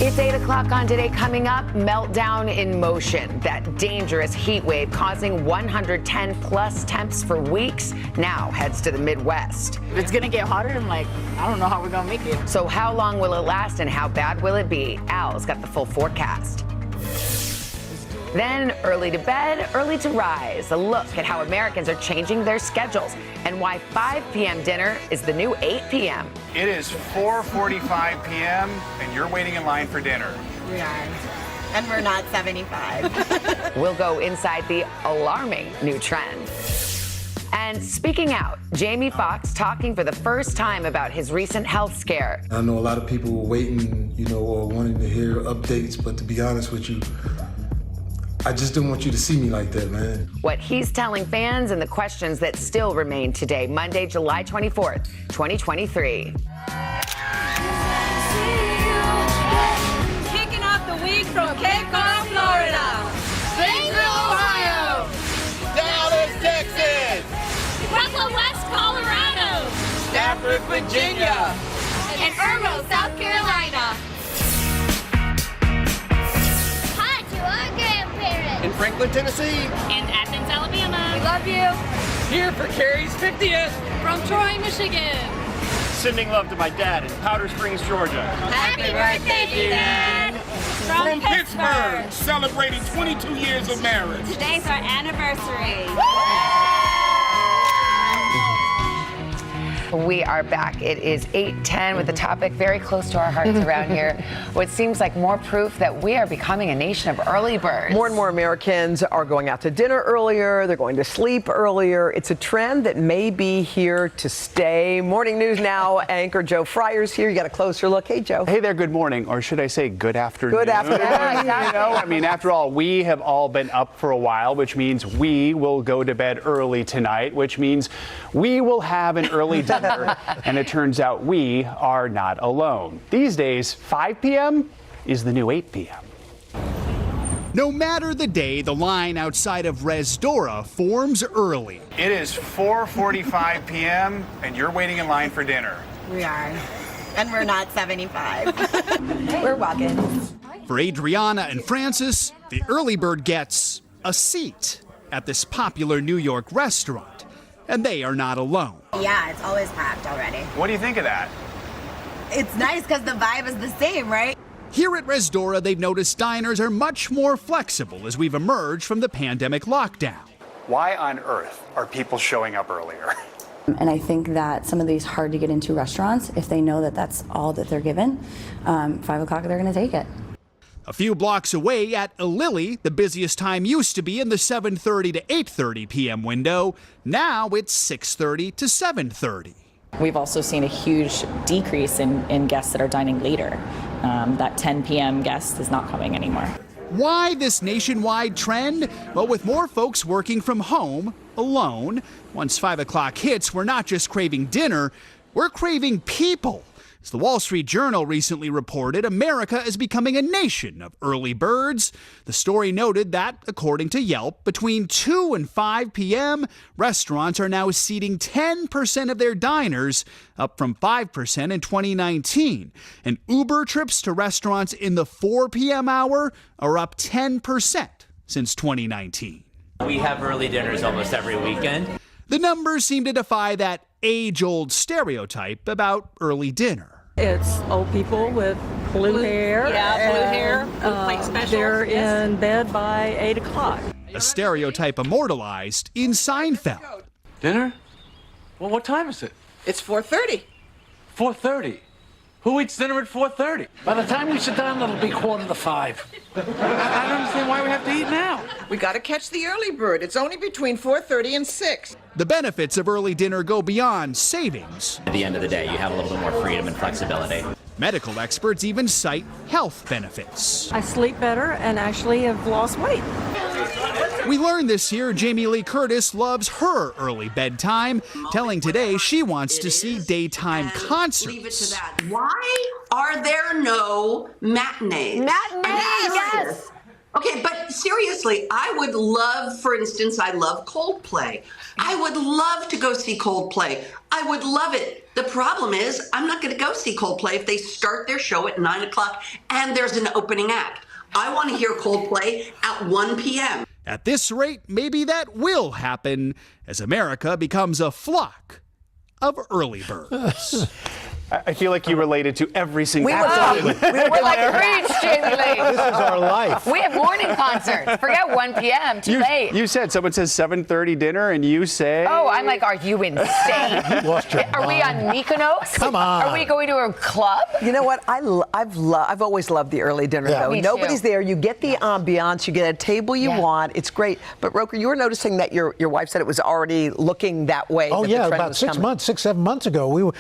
It's 8 o'clock on Today. Coming up, meltdown in motion. That dangerous heat wave causing 110 plus temps for weeks now heads to the Midwest. It's going to get hotter and I don't know how we're going to make it. So how long will it last and how bad will it be? Al's got the full forecast. Then early to bed, early to rise. A look at how Americans are changing their schedules and why 5 p.m. dinner is the new 8 p.m. It is 4:45 p.m. and you're waiting in line for dinner. We are. And we're not 75. We'll go inside the alarming new trend. And speaking out, Jamie Foxx talking for the first time about his recent health scare. I know a lot of people were waiting, or wanting to hear updates, but to be honest with you, I just didn't want you to see me like that, man. What he's telling fans and the questions that still remain today, Monday, July 24th, 2023. Kicking off the week from Cape Cod, Florida. Zanesville, Ohio. Dallas, Texas. Pueblo, West Colorado. Stafford, Virginia. And Irmo, South Carolina. In Franklin, Tennessee. And Athens, Alabama. We love you. Here for Carrie's 50th. From Troy, Michigan. Sending love to my dad in Powder Springs, Georgia. Happy birthday, Dad. From Pittsburgh, celebrating 22 years of marriage. Today's our anniversary. We are back. It is 8:10 with the topic very close to our hearts around here. What seems like more proof that we are becoming a nation of early birds. More and more Americans are going out to dinner earlier. They're going to sleep earlier. It's a trend that may be here to stay. Morning News Now anchor Joe Fryer's here. You got a closer look. Hey, Joe. Hey there. Good morning, or should I say good afternoon? Good afternoon. After all, we have all been up for a while, which means we will go to bed early tonight, which means we will have an early dinner. And it turns out we are not alone. These days, 5 p.m. is the new 8 p.m. No matter the day, the line outside of Resdora forms early. It is 4:45 p.m. and you're waiting in line for dinner. We are. And we're not 75. We're walking. For Adriana and Francis, the early bird gets a seat at this popular New York restaurant. And they are not alone. Yeah, it's always packed already. What do you think of that? It's nice because the vibe is the same, right? Here at Resdora, they've noticed diners are much more flexible as we've emerged from the pandemic lockdown. Why on earth are people showing up earlier? And I think that some of these hard to get into restaurants, if they know that that's all that they're given, 5 o'clock, they're going to take it. A few blocks away at A Lily, the busiest time used to be in the 7:30 to 8:30 p.m. window. Now it's 6:30 to 7:30. We've also seen a huge decrease in guests that are dining later. That 10 p.m. guest is not coming anymore. Why this nationwide trend? Well, with more folks working from home, alone, once 5 o'clock hits, we're not just craving dinner, we're craving people. As the Wall Street Journal recently reported, America is becoming a nation of early birds. The story noted that, according to Yelp, between 2 and 5 p.m., restaurants are now seating 10% of their diners, up from 5% in 2019. And Uber trips to restaurants in the 4 p.m. hour are up 10% since 2019. We have early dinners almost every weekend. The numbers seem to defy that age-old stereotype about early dinner. It's old people with blue hair. Yeah, blue hair. Like specials. They're in bed by 8 o'clock. A stereotype immortalized in Seinfeld. Dinner? Well, what time is it? It's 4:30. 4:30. Who eats dinner at 4:30? By the time we sit down, it'll be 4:45. I don't understand why we have to eat now. We got to catch the early bird. It's only between 4:30 and 6. The benefits of early dinner go beyond savings. At the end of the day, you have a little bit more freedom and flexibility. Medical experts even cite health benefits. I sleep better and actually have lost weight. We learned this year Jamie Lee Curtis loves her early bedtime, telling Today she wants to see daytime concerts. Leave it to that. Why are there no matinees? Matinees, yes. Okay, but seriously, I would love, for instance, I love Coldplay. I would love to go see Coldplay. I would love it. The problem is, I'm not going to go see Coldplay if they start their show at 9 o'clock and there's an opening act. I want to hear Coldplay at 1 p.m. At this rate, maybe that will happen as America becomes a flock of early birds. I feel like you related to every single We're like, preach, Jamie Lee. This is our life. We have morning concerts. Forget 1 p.m. Too late. You said someone says 7:30 dinner, and you say. Oh, I'm like, are you insane? You lost your Are we on Mykonos? Come on. Are we going to a club? You know what? I've always loved the early dinner, though. Me Nobody's too. there. You get the ambiance. You get a table you want. It's great. But, Roker, you were noticing that your wife said it was already looking that way. Oh, that yeah, the trend about was 6 coming. months, 6-7 months ago, we were,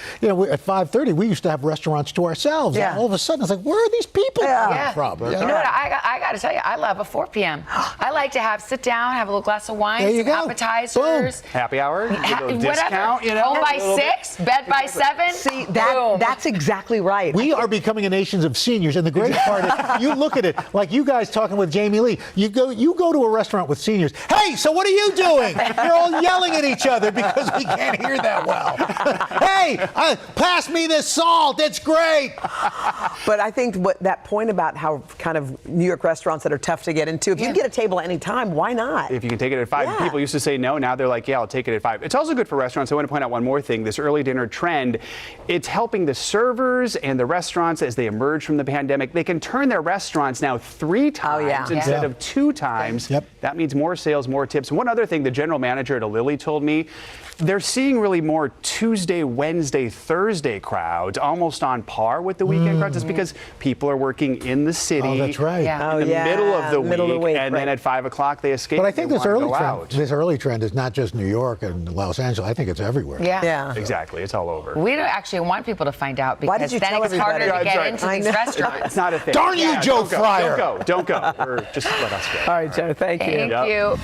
at 5:30, we used to have restaurants to ourselves. Yeah. And all of a sudden, it's like, where are these people coming from? You know what? I got to tell you, I love a 4 p.m. I like to sit down, have a little glass of wine, There you some go. appetizers. Happy hour, Whatever. discount, Home by a little 6, bed by 7. See, Boom. that's exactly right. We are becoming a nation of seniors, and the great part is, you look at it like you guys talking with Jamie Lee. You go to a restaurant with seniors. Hey, so what are you doing? You're all yelling at each other because we can't hear that well. Hey, pass me this salt. It's great. But I think that point about how kind of New York restaurants that are tough to get into, if you can get a table at any time, why not? If you can take it at 5, people used to say no. Now they're like, yeah, I'll take it at 5. It's also good for restaurants. I want to point out one more thing. This early dinner trend, it's helping the servers and the restaurants as they emerge from the pandemic. They can turn their restaurants now 3 times instead of 2 times. Yep. That means more sales, more tips. One other thing, the general manager at a Lilly told me, they're seeing really more Tuesday, Wednesday, Thursday crowds, almost on par with the weekend crowds. It's because people are working in the Oh, that's right. in the middle of the week, and then at 5 o'clock they escape. But I think They this wanna go out. early trend is not just New York and Los Angeles. I think it's everywhere. Yeah. Exactly. It's all over. We don't actually want people to find out Why because did you then tell it's harder everybody? to get Right. into I these know. restaurants. It's not a thing. Darn you, Joe Fryer. Don't go. Or just let us go. All right, Joe, thank you. Thank you.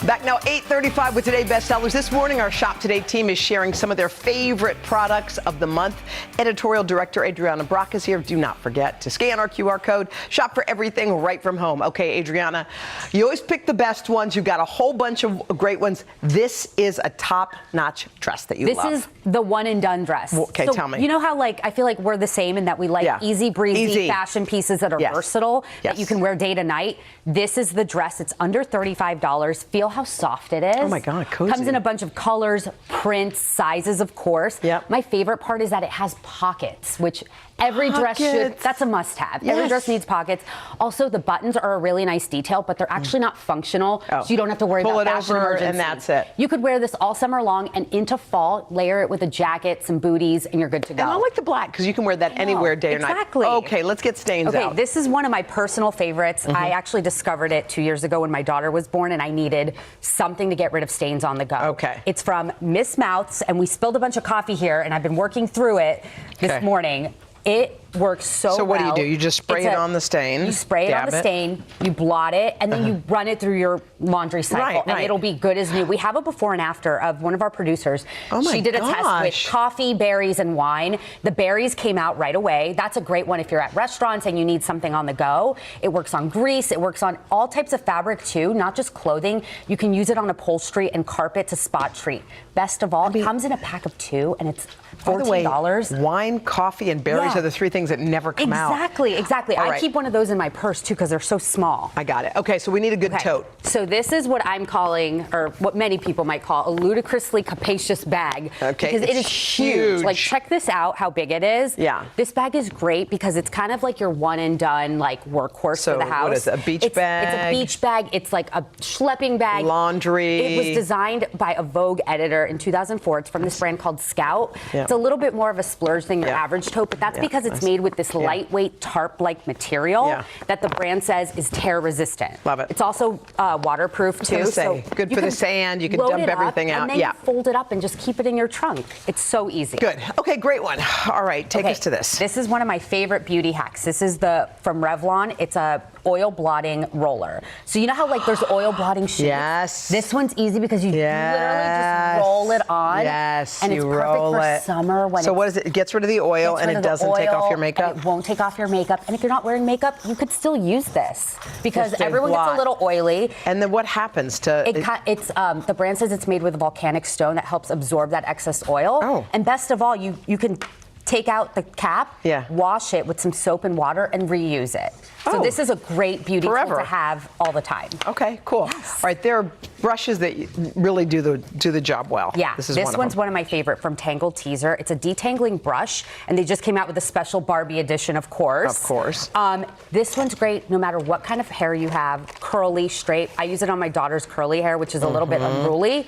Back now, 8:35 with Today Bestsellers. This morning, our Shop Today team is sharing some of their favorite products of the month. Editorial Director Adriana Brock is here. Do not forget to scan our QR code. Shop for everything right from home. Okay, Adriana, you always pick the best ones. You've got a whole bunch of great ones. This is a top-notch dress that you love. This is the one and done dress. Okay, so tell me. You know how I feel like we're the same in that we like easy breezy fashion pieces that are versatile, that you can wear day to night. This is the dress. It's under $35. Feel how soft it is. Oh my God, cozy. Comes in a bunch of colors, prints, sizes, of course. Yep. My favorite part is that it has pockets, which every dress should. That's a must-have. Yes. Every dress needs pockets. Also, the buttons are a really nice detail, but they're actually not functional, so you don't have to worry Pull about it fashion over emergency. and that's it. You could wear this all summer long, and into fall, layer it with a jacket, some booties, and you're good to go. And I like the black because you can wear that anywhere, day or night. Exactly. Okay, let's get stains out. Okay, this is one of my personal favorites. I actually discovered it 2 years ago when my daughter was born, and I needed something to get rid of stains on the go. Okay. It's from Miss Mouth's, and we spilled a bunch of coffee here, and I've been working through it this morning. It works so well. So what do? You just spray it on the stain. You spray it on the stain, you blot it, and then you run it through your laundry cycle, and it'll be good as new. We have a before and after of one of our producers. Oh my She did a test with coffee, berries, and wine. The berries came out right away. That's a great one if you're at restaurants and you need something on the go. It works on grease. It works on all types of fabric too, not just clothing. You can use it on upholstery and carpet to spot treat. Best of all, it comes in a pack of 2, and it's $14. By the way, wine, coffee, and berries are the 3 things that never come out. Exactly. I keep one of those in my purse too because they're so small. I got it. Okay, so we need a good tote. So this is what I'm calling, or what many people might call, a ludicrously capacious bag. Okay, because it is huge. Like, check this out, how big it is. Yeah. This bag is great because it's kind of like your one and done, like, workhorse for the house. So what is it, a beach bag? It's a beach bag. It's like a schlepping bag. Laundry. It was designed by a Vogue editor in 2004. It's from this brand called Scout. Yeah. It's a little bit more of a splurge than your average tote, but that's because it's made with this lightweight tarp-like material that the brand says is tear resistant. Love it. It's also waterproof too. So good for the sand. You can dump everything out. And then you fold it up and just keep it in your trunk. It's so easy. Good. Okay, great one. All right, take us to this. This is one of my favorite beauty hacks. This is from Revlon. It's a oil blotting roller. So you know how like there's oil blotting sheets? Yes. This one's easy because you literally just roll it on. Yes. And it's perfect for summer when what is it? It gets rid of the oil and it doesn't take off your makeup? It won't take off your makeup. And if you're not wearing makeup, you could still use this because everyone gets a little oily. And then what happens to it's the brand says it's made with a volcanic stone that helps absorb that excess oil. Oh. And best of all, you can take out the cap, wash it with some soap and water, and reuse it. So this is a great beauty tool to have all the time. Okay, cool. All right, there are brushes that really do the job well. Yeah, this is one's one of my favorite from Tangle Teaser. It's a detangling brush, and they just came out with a special Barbie edition, of course. Of course. This one's great no matter what kind of hair you have, curly, straight. I use it on my daughter's curly hair, which is a little bit unruly.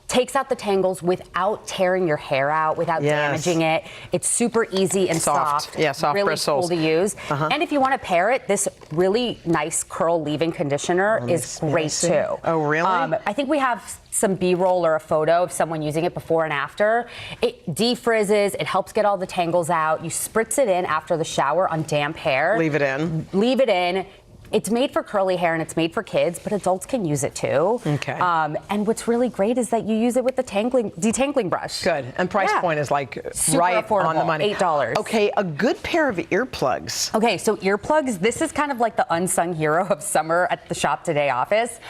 Takes out the tangles without tearing your hair out, without damaging it. It's super easy and soft. Yeah, soft really bristles. Cool to use. And if you want to pair it, this really nice curl leave-in conditioner is great too. Oh, really? I think we have some B-roll or a photo of someone using it before and after. It defrizzes. It helps get all the tangles out. You spritz it in after the shower on damp hair. Leave it in. Leave it in. It's made for curly hair and it's made for kids, but adults can use it too. Okay. And what's really great is that you use it with the detangling brush. Good. And price point is like super right affordable, on the money. $8. Okay, a good pair of earplugs. Okay, so earplugs, this is kind of like the unsung hero of summer at the Shop Today office.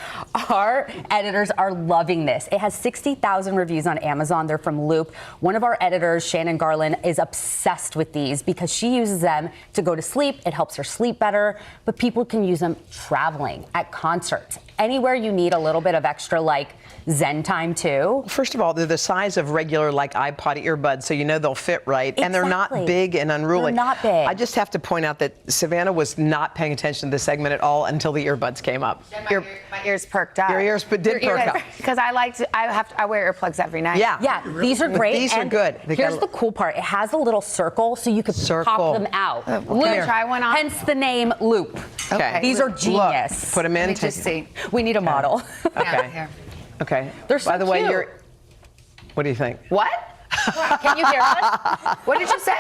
Our editors are loving this. It has 60,000 reviews on Amazon. They're from Loop. One of our editors, Shannon Garland, is obsessed with these because she uses them to go to sleep. It helps her sleep better, but people can use them traveling, at concerts, anywhere you need a little bit of extra like zen time too. First of all, they're the size of regular like iPod earbuds, so you know they'll fit right. Exactly. And they're not big and unruly. They're not big. I just have to point out that Savannah was not paying attention to this segment at all until the earbuds came up. My ears perked up. Your ears did perk up. Because I wear earplugs every night. Yeah, these are great. These are good. Here's the cool part. It has a little circle so you could pop them out. Loop. Try one on. Hence the name Loop. Okay. These are genius. Look, put them in. Let me just see. We need a model. Okay. Here. Okay. They're so By the way, cute. what do you think? What? Can you hear us? What did you say?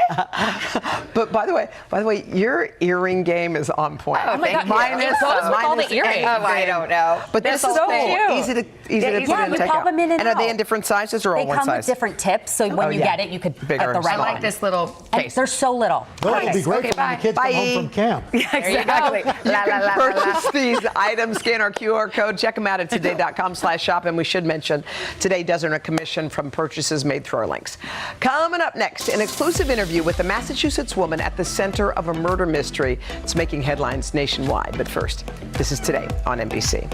But by the way, your earring game is on point. Oh my God. Mine It is goes with all the earrings. Oh, I don't know. But They're this is so cool. cute. Easy to put in and you take pop out. them in and are they out. in different sizes or all They one come size? with different tips, so when you get it, you could Bigger at the and right smaller. I like this little And case. they're so little. Those would be great Okay, for when the kids come home from camp. Exactly. You can purchase these items, scan our QR code, check them out at today.com/shop. And we should mention, Today does earn a commission from purchases made through our links. Coming up next, an exclusive interview with a Massachusetts woman at the center of a murder mystery. It's making headlines nationwide. But first, this is Today on NBC.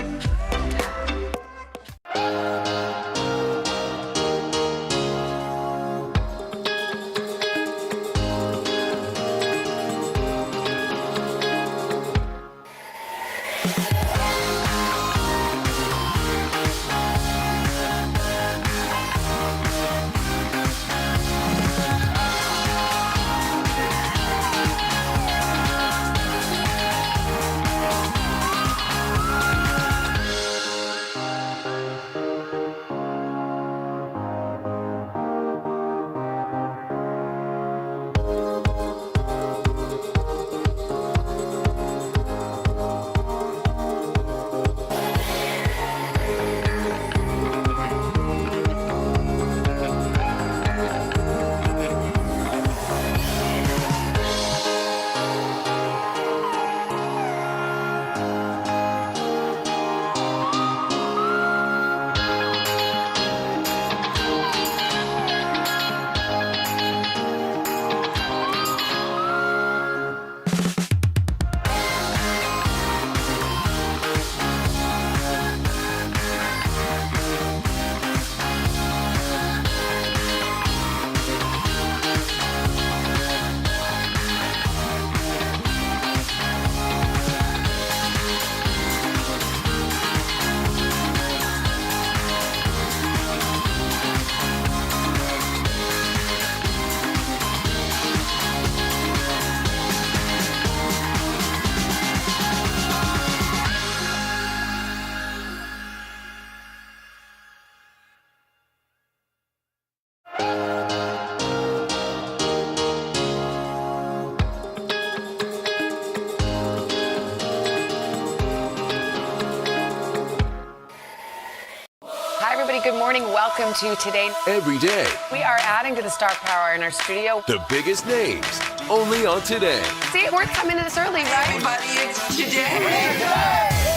Hi, everybody. Good morning. Welcome to Today. Every day, We are adding to the star power in our studio. the biggest names, only on Today. See, we're coming to this early, right? Everybody, it's today.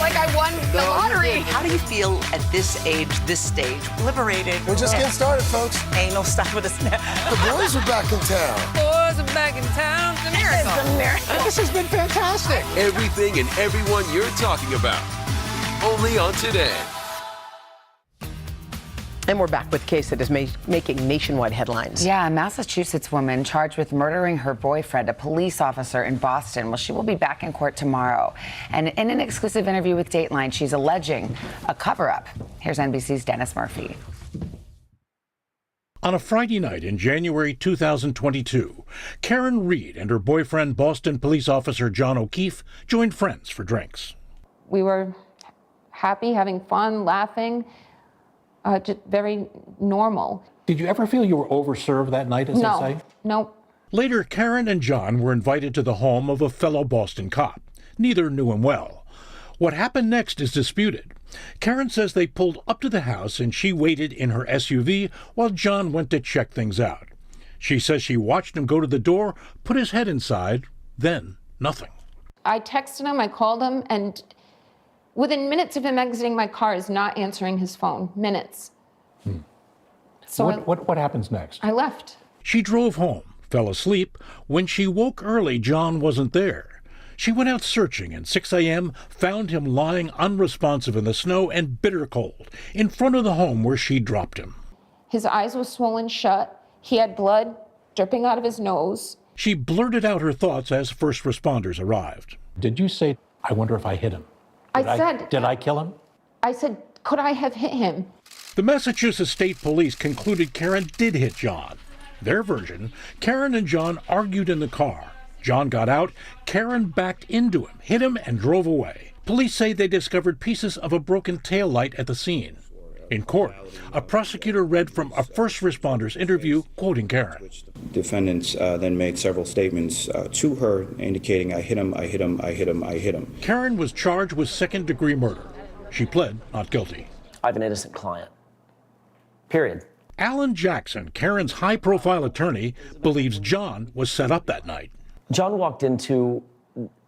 Like I won the lottery. How do you feel at this age, this stage? Liberated. We're just getting started, folks. Anal stop with a snap. The boys are back in town. Boys are back in town. It's a miracle. It's a miracle. This has been fantastic. Everything and everyone you're talking about, only on Today. And we're back with a case that is making nationwide headlines. Yeah, a Massachusetts woman charged with murdering her boyfriend, a police officer in Boston. Well, she will be back in court tomorrow. And in an exclusive interview with Dateline, she's alleging a cover-up. Here's NBC's Dennis Murphy. On a Friday night in January 2022, Karen Reed and her boyfriend, Boston police officer John O'Keefe, joined friends for drinks. We were happy, having fun, laughing, just very normal. Did you ever feel you were overserved that night, as No, they say? no. Later, Karen and John were invited to the home of a fellow Boston cop. Neither knew him well. What happened next is disputed. Karen says they pulled up to the house and she waited in her SUV while John went to check things out. She says she watched him go to the door, put his head inside, then nothing. I texted him, I called him, and within minutes of him exiting my car, is not answering his phone. Minutes. So What happens next? I left. She drove home, fell asleep. When she woke early, John wasn't there. She went out searching and 6 a.m. found him lying unresponsive in the snow and bitter cold in front of the home where she dropped him. His eyes were swollen shut. He had blood dripping out of his nose. She blurted out her thoughts as first responders arrived. Did you say, I wonder if I hit him? Did I kill him? I said, could I have hit him? The Massachusetts State Police concluded Karen did hit John. Their version, Karen and John argued in the car. John got out, Karen backed into him, hit him, and drove away. Police say they discovered pieces of a broken taillight at the scene. In court, a prosecutor read from a first responder's interview, quoting Karen. Defendants then made several statements to her indicating, I hit him, I hit him, I hit him, I hit him. Karen was charged with second-degree murder. She pled not guilty. I have an innocent client. Period. Alan Jackson, Karen's high-profile attorney, believes John was set up that night. John walked into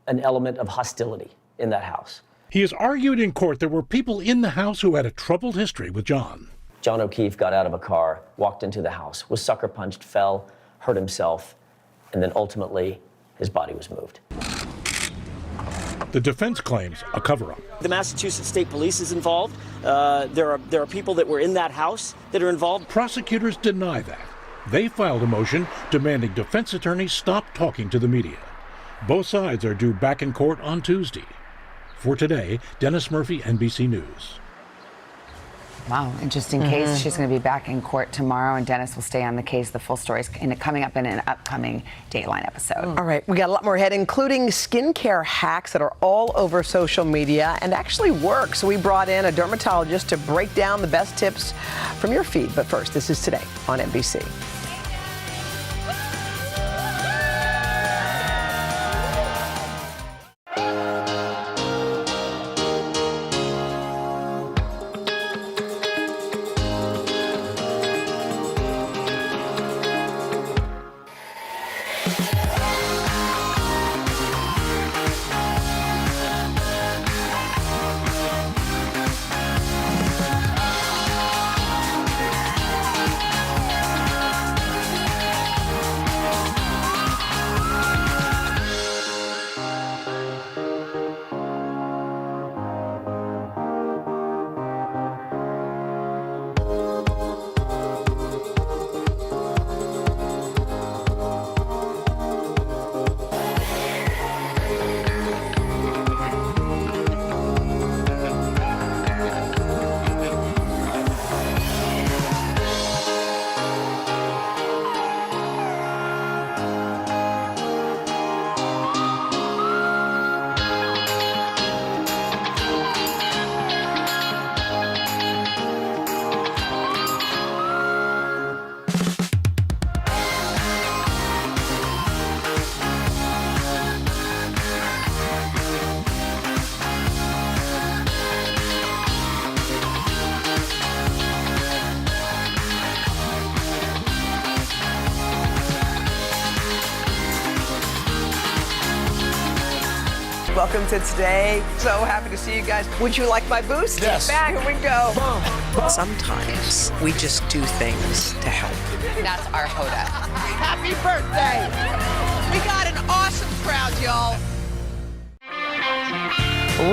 an element of hostility in that house. He has argued in court there were people in the house who had a troubled history with John. John O'Keefe got out of a car, walked into the house, was sucker punched, fell, hurt himself, and then ultimately his body was moved. The defense claims a cover-up. The Massachusetts State Police is involved. There are people that were in that house that are involved. Prosecutors deny that. They filed a motion demanding defense attorneys stop talking to the media. Both sides are due back in court on Tuesday. For Today, Dennis Murphy, NBC News. Wow, interesting case. She's going to be back in court tomorrow, and Dennis will stay on the case. The full story is coming up in an upcoming Dateline episode. All right, we got a lot more ahead, including skincare hacks that are all over social media and actually work. So we brought in a dermatologist to break down the best tips from your feed. But first, this is Today on NBC. welcome to today. So happy to see you guys. Would you like my boost? Yes. Back, here we go. Sometimes we just do things to help. That's our Hoda. Happy birthday. We got an awesome crowd, y'all.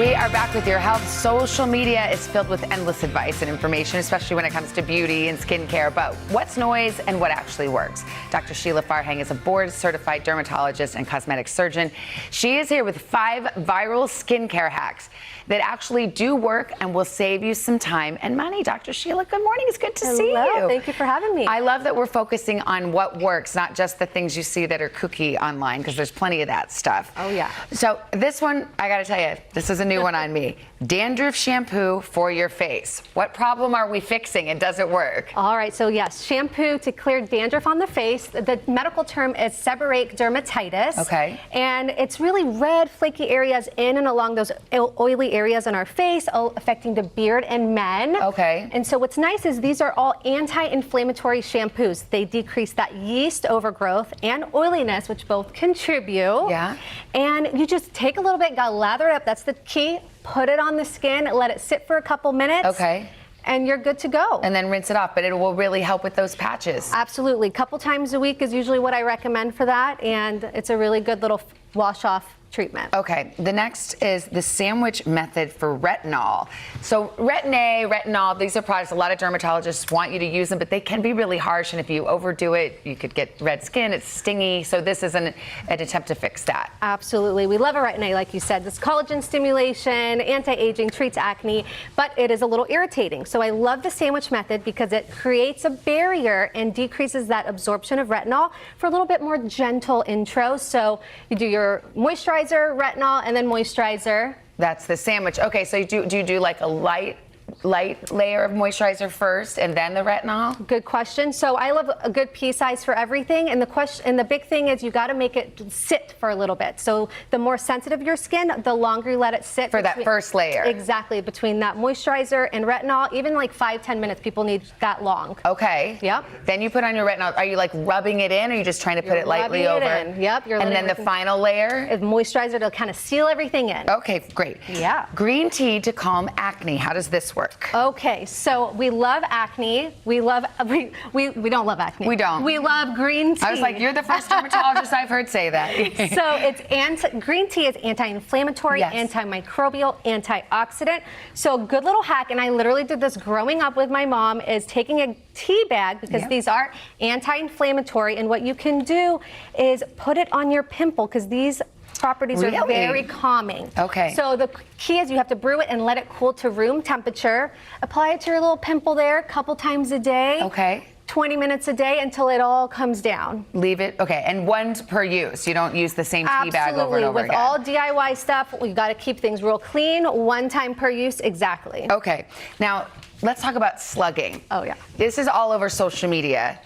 We are back with your health. Social media is filled with endless advice and information, especially when it comes to beauty and skincare, but what's noise and what actually works. Dr. Sheila Farhang is a board-certified dermatologist and cosmetic surgeon. She is here with 5 viral skincare hacks that actually do work and will save you some time and money. Dr. Sheila, good morning. It's good to see you. Thank you for having me. I love that we're focusing on what works, not just the things you see that are kooky online, because there's plenty of that stuff. Oh, yeah. So this one, I got to tell you, this is a new one on me. Dandruff shampoo for your face. What problem are we fixing and does it work? All right, so yes, shampoo to clear dandruff on the face. The medical term is seborrheic dermatitis. Okay. And it's really red, flaky areas in and along those oily areas on our face, affecting the beard and men. Okay. And so what's nice is these are all anti-inflammatory shampoos. They decrease that yeast overgrowth and oiliness, which both contribute. Yeah. And you just take a little bit, gotta lather it up. That's the key. Put it on the skin, let it sit for a couple minutes. Okay. And you're good to go. And then rinse it off, but it will really help with those patches. Absolutely. A couple times a week is usually what I recommend for that, and it's a really good little wash-off treatment. Okay, the next is the sandwich method for retinol. So retinol, these are products a lot of dermatologists want you to use them, but they can be really harsh, and if you overdo it, you could get red skin, it's stingy, so this is an attempt to fix that. Absolutely. We love a retin-A, like you said. This collagen stimulation, anti-aging, treats acne, but it is a little irritating. So I love the sandwich method because it creates a barrier and decreases that absorption of retinol for a little bit more gentle intro. So you do your moisturizer, retinol, and then moisturizer. That's the sandwich. Okay, so do you do like a light layer of moisturizer first and then the retinol? Good question. So I love a good pea size for everything, and the big thing is you got to make it sit for a little bit. So the more sensitive your skin, the longer you let it sit for that first layer. Exactly, between that moisturizer and retinol, even like 5-10 minutes, people need that long. Okay. Yep. Then you put on your retinol. Are you like rubbing it in, or are you just trying to put it lightly over? In. Yep. And then the final layer is moisturizer to kind of seal everything in. Okay, great. Yeah. Green tea to calm acne. How does this work? Okay, so we love acne. We don't love acne. We don't. We love green tea. I was like, you're the first dermatologist I've heard say that. So green tea is anti-inflammatory, yes, antimicrobial, antioxidant. So a good little hack, and I literally did this growing up with my mom, is taking a tea bag, because these are anti-inflammatory, and what you can do is put it on your pimple, because these properties are very calming. Okay. So the key is you have to brew it and let it cool to room temperature. Apply it to your little pimple there a couple times a day. Okay. 20 minutes a day until it all comes down. Leave it, okay, and once per use. You don't use the same tea bag over and over again. With all DIY stuff, you got to keep things real clean, one time per use, exactly. Okay, now let's talk about slugging. Oh yeah. This is all over social media.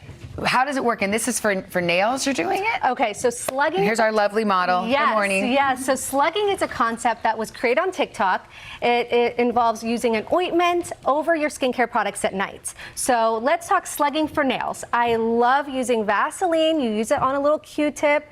How does it work? And this is for nails you're doing it? Okay, so slugging. Here's our lovely model. Yes, good morning. Yes, so slugging is a concept that was created on TikTok. It involves using an ointment over your skincare products at night. So let's talk slugging for nails. I love using Vaseline. You use it on a little Q-tip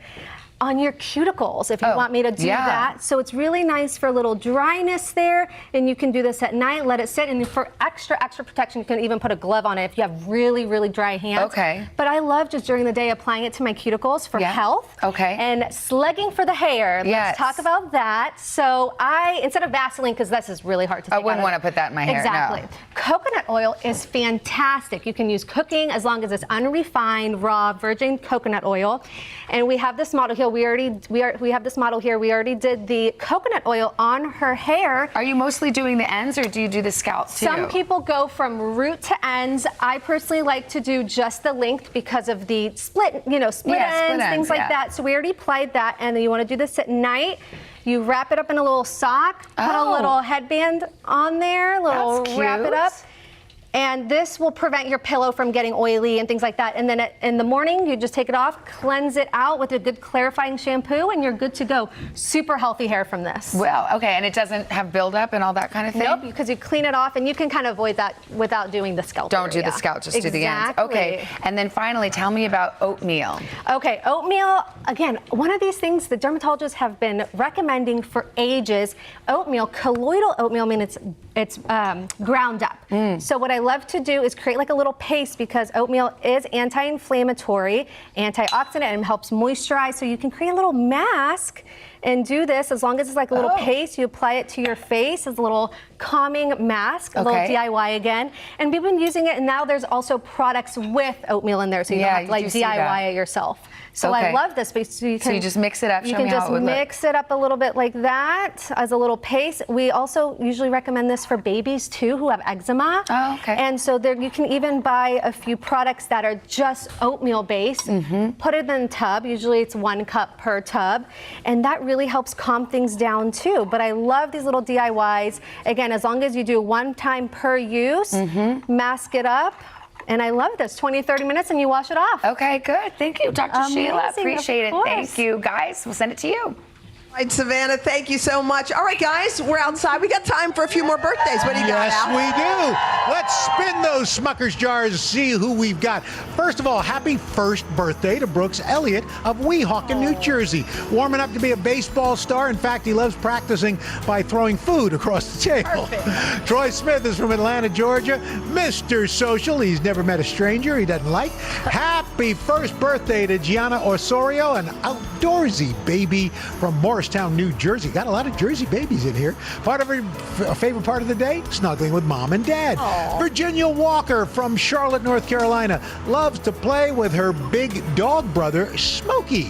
on your cuticles if you want me to do that. So it's really nice for a little dryness there, and you can do this at night, let it sit, and for extra protection, you can even put a glove on it if you have really, really dry hands. Okay. But I love just during the day applying it to my cuticles for health. Okay. And slugging for the hair. Let's talk about that. So instead of Vaseline, because this is really hard to take I wouldn't want to put that in my hair, Exactly. no. Coconut oil is fantastic. You can use cooking as long as it's unrefined, raw, virgin coconut oil. And we have this model here. We have this model here. We already did the coconut oil on her hair. Are you mostly doing the ends, or do you do the scalp too? Some people go from root to ends. I personally like to do just the length because of the split ends, things like that. So we already applied that, and then you want to do this at night. You wrap it up in a little sock, put a little headband on there, wrap it up. And this will prevent your pillow from getting oily and things like that. And then in the morning, you just take it off, cleanse it out with a good clarifying shampoo, and you're good to go. Super healthy hair from this. Well, okay, and it doesn't have buildup and all that kind of thing? Nope, because you clean it off, and you can kind of avoid that without doing the scalp Don't do area. the scalp, just do the ends. Exactly. Okay, and then finally, tell me about oatmeal. Okay, oatmeal, again, one of these things the dermatologists have been recommending for ages. Oatmeal, colloidal oatmeal, I mean it's ground up. So what I love to do is create like a little paste, because oatmeal is anti-inflammatory, antioxidant, and helps moisturize. So you can create a little mask and do this as long as it's like a little paste. You apply it to your face as a little calming mask, a little DIY again. And we've been using it, and now there's also products with oatmeal in there, so you don't have to like DIY it yourself. So I love this. So you just mix it up. You Show can me how just it would look. mix it up a little bit like that as a little paste. We also usually recommend this for babies too who have eczema. Oh, okay. And so there you can even buy a few products that are just oatmeal based. Put it in a tub. Usually it's 1 cup per tub, and that really helps calm things down too. But I love these little DIYs. Again, as long as you do 1 time per use, mask it up. And I love this, 20, 30 minutes and you wash it off. Okay, good. Thank you, Dr. Sheila. Amazing, Appreciate it. of course. Thank you, guys. We'll send it to you. All right, Savannah, thank you so much. All right, guys, we're outside. We got time for a few more birthdays. What do you got, Al? Yes, we do. Let's spin those Smucker's jars, see who we've got. First of all, happy first birthday to Brooks Elliott of Weehawken, New Jersey. Warming up to be a baseball star. In fact, he loves practicing by throwing food across the table. Perfect. Troy Smith is from Atlanta, Georgia. Mr. Social, he's never met a stranger he doesn't like. Happy first birthday to Gianna Osorio, an outdoorsy baby from Morristown, New Jersey. Got a lot of Jersey babies in here. Part of her favorite part of the day, snuggling with mom and dad. Aww. Virginia Walker from Charlotte, North Carolina, loves to play with her big dog brother, Smokey.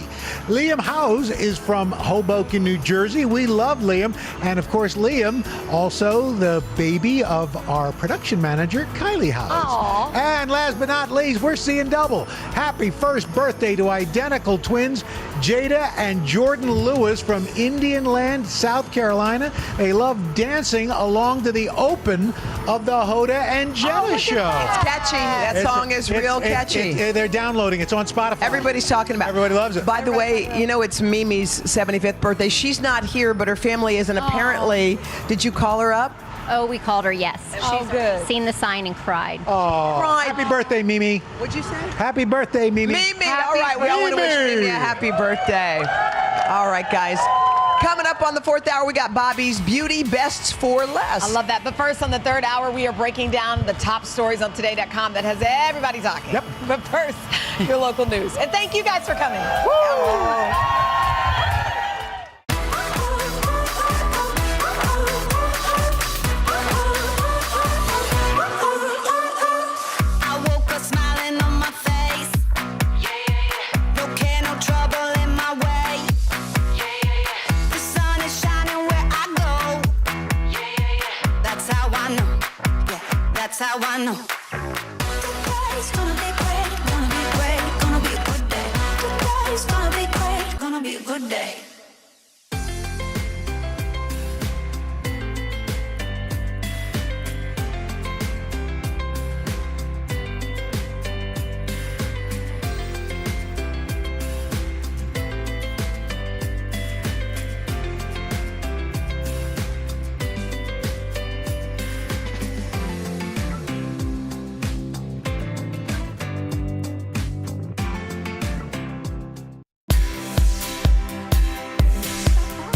Liam Howes is from Hoboken, New Jersey. We love Liam. And of course, Liam, also the baby of our production manager, Kylie Howes. Aww. And last but not least, we're seeing double. Happy first birthday to identical twins, Jada and Jordan Lewis from Indian Land, South Carolina. They love dancing along to the open of the Hoda and Jenna show. It's catchy. That song is real catchy. They're downloading. It's on Spotify. Everybody's talking about it. Everybody loves it. By the way, you know it's Mimi's 75th birthday. She's not here, but her family is, and apparently, did you call her up? Oh, we called her, yes. Oh, She's good. seen the sign and cried. Oh, Right. happy birthday, Mimi. What'd you say? Happy birthday, Mimi. Mimi. All right, we all want to wish Mimi a happy birthday. All right, guys. Coming up on the 4th hour, we got Bobby's Beauty Bests for Less. I love that. But first, on the 3rd hour, we are breaking down the top stories on Today.com that has everybody talking. Yep. But first, your local news. And thank you guys for coming. I woke up smiling on my face. No care, no trouble in my way. The sun is shining where I go. That's how I know. Yeah, that's how I know. Today's gonna be great, gonna be great, gonna be a good day. Today's gonna be great, gonna be a good day.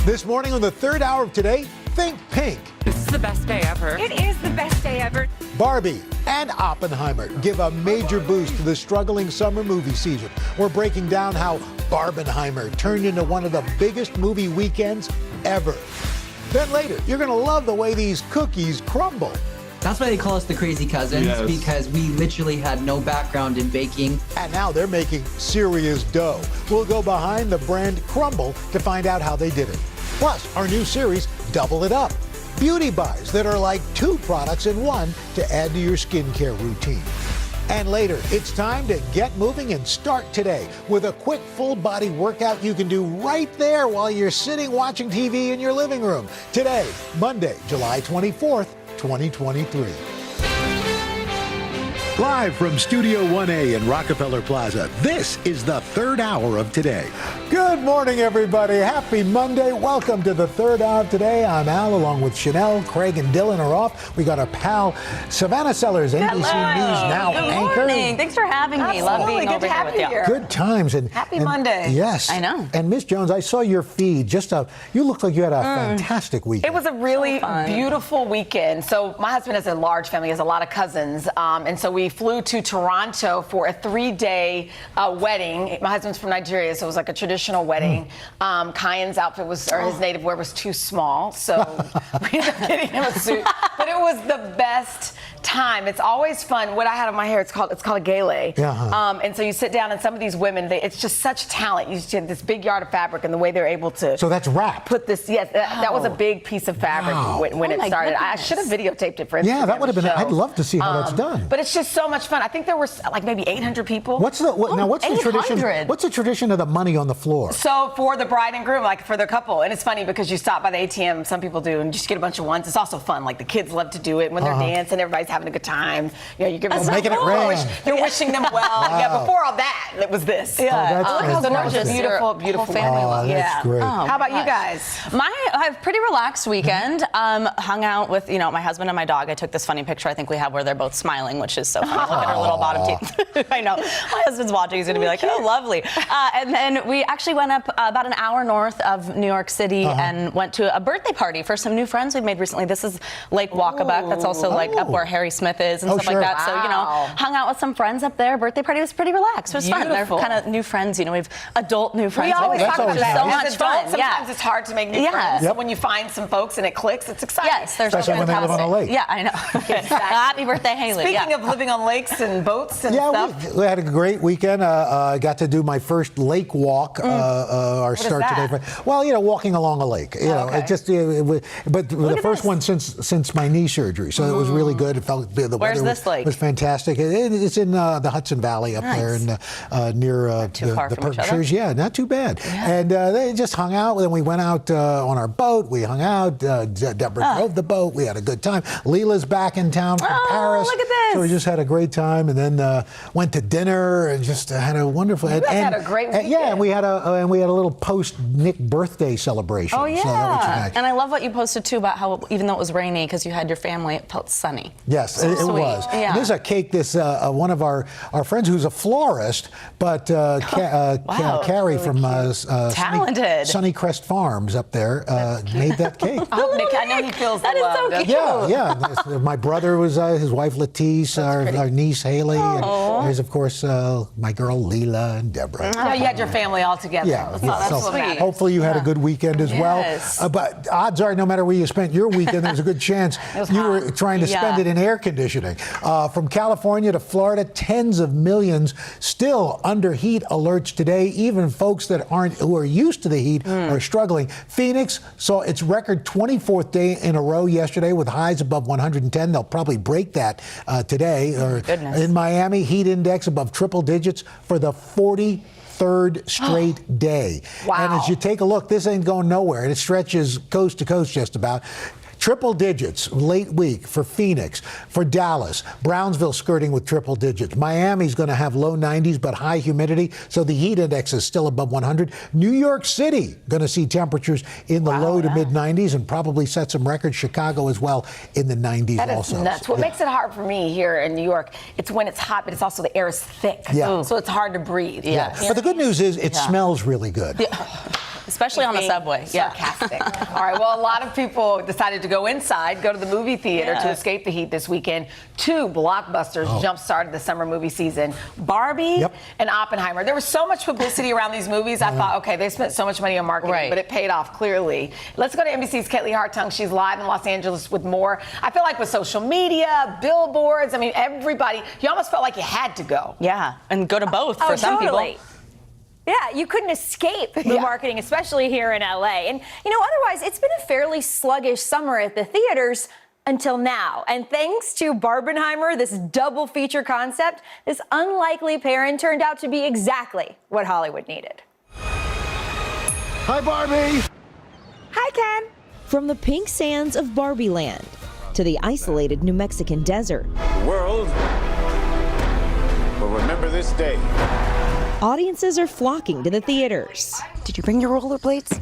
This morning on the 3rd hour of Today, think pink. This is the best day ever. It is the best day ever. Barbie and Oppenheimer give a major boost to the struggling summer movie season. We're breaking down how Barbenheimer turned into one of the biggest movie weekends ever. Then later, you're going to love the way these cookies crumble. That's why they call us the Crazy Cousins, because we literally had no background in baking. And now they're making serious dough. We'll go behind the brand Crumble to find out how they did it. Plus, our new series, Double It Up. Beauty buys that are like 2 products in 1 to add to your skincare routine. And later, it's time to get moving and start today with a quick full body workout you can do right there while you're sitting watching TV in your living room. Today, Monday, July 24th, 2023. Live from Studio 1A in Rockefeller Plaza, this is the third hour of Today. Good morning, everybody. Happy Monday. Welcome to the third hour of Today. I'm Al, along with Chanel. Craig and Dylan are off. We got our pal, Savannah Sellers, NBC News Now Good anchor. morning. Thanks for having me. Love being over here with you. Good times. And Happy Monday. Yes. I know. And Miss Jones, I saw your feed. You looked like you had a fantastic weekend. It was a really beautiful weekend. So my husband has a large family, has a lot of cousins. And so we flew to Toronto for a 3-day wedding. My husband's from Nigeria, so it was like a traditional wedding. Kyan's outfit his native wear was too small, so we ended up getting him a suit. But it was the best time. It's always fun. What I had on my hair, it's called a gele. And so you sit down, and some of these women, it's just such talent. You see this big yard of fabric, and the way they're able to. So that's wrap. Put this. Yes, that was a big piece of fabric when it started. I should have videotaped it for Instagram. Yeah, that would have been. show. I'd love to see how that's done. But it's just so much fun. I think there were like maybe 800 people. What's the tradition? What's the tradition of the money on the floor? So for the bride and groom, like for the couple, and it's funny because you stop by the ATM. Some people do, and just get a bunch of ones. It's also fun. Like the kids love to do it when they're dancing. Everybody's having a good time. You give them making it rain. You're wishing them well. Wow. Yeah. Before all that, it was this. Yeah. Look how gorgeous. Beautiful, beautiful family look. That's great. How about you guys? I have a pretty relaxed weekend. Hung out with my husband and my dog. I took this funny picture I think we have where they're both smiling, which is so funny. Look at her little bottom teeth. I know. My husband's watching. He's going to be like, oh, lovely. And then we actually went up about an hour north of New York City and went to a birthday party for some new friends we've made recently. This is Lake Walkabuck. That's also like up where Harry Smith is and stuff like that. So, hung out with some friends up there. Birthday party was pretty relaxed. It was fun. They're kind of new friends. We've adult new friends. We always talk about that. So much fun. Sometimes it's hard to make new friends. So when you find some folks and it clicks, it's exciting. Yes, there's especially when they live on a lake. Yeah, I know. Happy birthday, Haley. Speaking of living on lakes and boats and stuff. We had a great weekend. I got to do my first lake walk. Our start today. Well, walking along a lake. It just. But the first one since my knee surgery, so it was really good. It felt the Where's weather this lake? was fantastic. It's in the Hudson Valley up there, and near the Berkshires. Yeah, not too bad. Yeah. And they just hung out. Then we went out on our boat. We hung out. Deborah drove the boat. We had a good time. Leela's back in town from Paris. Look at this. So we just had a great time, and then went to dinner and just had a wonderful. You guys had a great weekend. Yeah, and we had a little post Nick birthday celebration. Oh yeah, so that was nice. And I love what you posted too about how even though it was rainy because you had your family, it felt sunny. Yes, so it was. Yeah. There's a cake. One of our friends who's a florist, but Carrie from talented Sunnycrest Farms up there made that cake. Nick, I know he feels the love. So cute. Yeah. My brother was his wife Lettice, our niece Haley, and there's of course my girl Leela and Deborah. You had your family all together. Yeah, That's so what matters. hopefully you had a good weekend as well. But odds are, no matter where you spent your weekend, there's a good chance you were trying to spend it in air conditioning. From California to Florida, tens of millions still under heat alerts today. Even folks who are used to the heat are struggling. Phoenix saw its record 24th day in a row yesterday with highs above 110. They'll probably break that today. In Miami, heat index above triple digits for the 43rd straight day. Wow. And as you take a look, this ain't going nowhere. It stretches coast to coast just about. Triple digits late week for Phoenix, for Dallas, Brownsville skirting with triple digits. Miami's going to have low 90s but high humidity, so the heat index is still above 100. New York City going to see temperatures in the low to mid 90s and probably set some records. Chicago as well in the 90s that also. That is nuts. What makes it hard for me here in New York, it's when it's hot, but it's also the air is thick. Yeah. So it's hard to breathe. Yeah. But the good news is it smells really good. Yeah. Especially on the subway. Sarcastic. All right, well, a lot of people decided to go inside, go to the movie theater to escape the heat this weekend. Two blockbusters jump-started the summer movie season. Barbie and Oppenheimer. There was so much publicity around these movies. I thought, okay, they spent so much money on marketing, but it paid off clearly. Let's go to NBC's Caitlin Hartung. She's live in Los Angeles with more. I feel like with social media, billboards, I mean, everybody, you almost felt like you had to go. Yeah, and go to both for some people. Yeah, you couldn't escape the marketing, especially here in LA. And, otherwise, it's been a fairly sluggish summer at the theaters until now. And thanks to Barbenheimer, this double feature concept, this unlikely pairing turned out to be exactly what Hollywood needed. Hi, Barbie. Hi, Ken. From the pink sands of Barbie Land to the isolated New Mexican desert. The world will remember this day. Audiences are flocking to the theaters. Did you bring your rollerblades?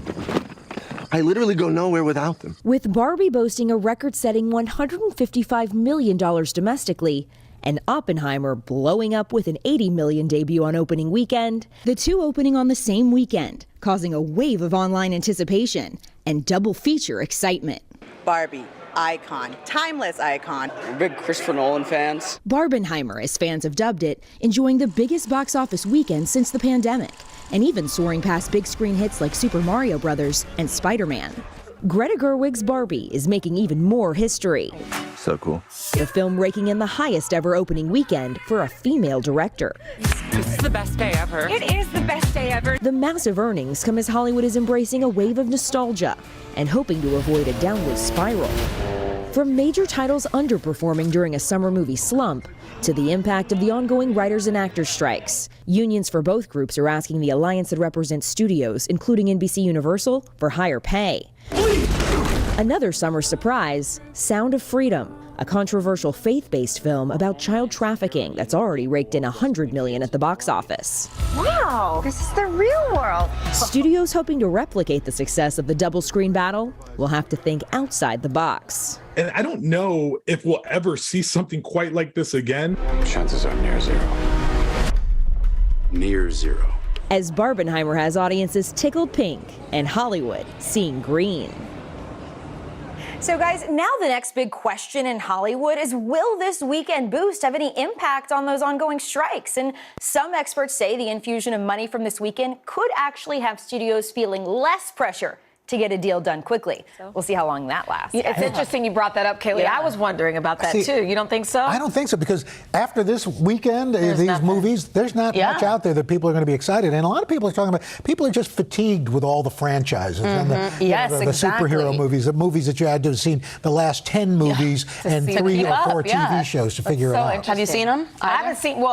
I literally go nowhere without them. With Barbie boasting a record-setting $155 million domestically, and Oppenheimer blowing up with an $80 million debut on opening weekend, the two opening on the same weekend, causing a wave of online anticipation and double feature excitement. Barbie, icon, timeless icon. We're big Christopher Nolan fans. Barbenheimer, as fans have dubbed it, enjoying the biggest box office weekend since the pandemic, and even soaring past big screen hits like Super Mario Bros. And Spider-Man. Greta Gerwig's Barbie is making even more history. So cool. The film raking in the highest ever opening weekend for a female director. This is the best day ever. It is the best day ever. The massive earnings come as Hollywood is embracing a wave of nostalgia and hoping to avoid a downward spiral. From major titles underperforming during a summer movie slump to the impact of the ongoing writers and actors strikes, unions for both groups are asking the alliance that represents studios, including NBC Universal, for higher pay. Another summer surprise, Sound of Freedom, a controversial faith-based film about child trafficking that's already raked in $100 million at the box office. Wow, this is the real world. Studios hoping to replicate the success of the double screen battle will have to think outside the box. And I don't know if we'll ever see something quite like this again. Chances are near zero. Near zero. As Barbenheimer has audiences tickled pink and Hollywood seeing green. So guys, now the next big question in Hollywood is, will this weekend boost have any impact on those ongoing strikes? And some experts say the infusion of money from this weekend could actually have studios feeling less pressure to get a deal done quickly. We'll see how long that lasts. Yeah, it's interesting you brought that up, Kaylee. Yeah. I was wondering about that too. You don't think so? I don't think so, because after this weekend, these movies, there's not much out there that people are going to be excited. And a lot of people are talking about, people are just fatigued with all the franchises and the superhero movies, the movies that you had to have seen the last 10 movies and 3 or 4 TV shows to figure it out. Have you seen them? I haven't seen,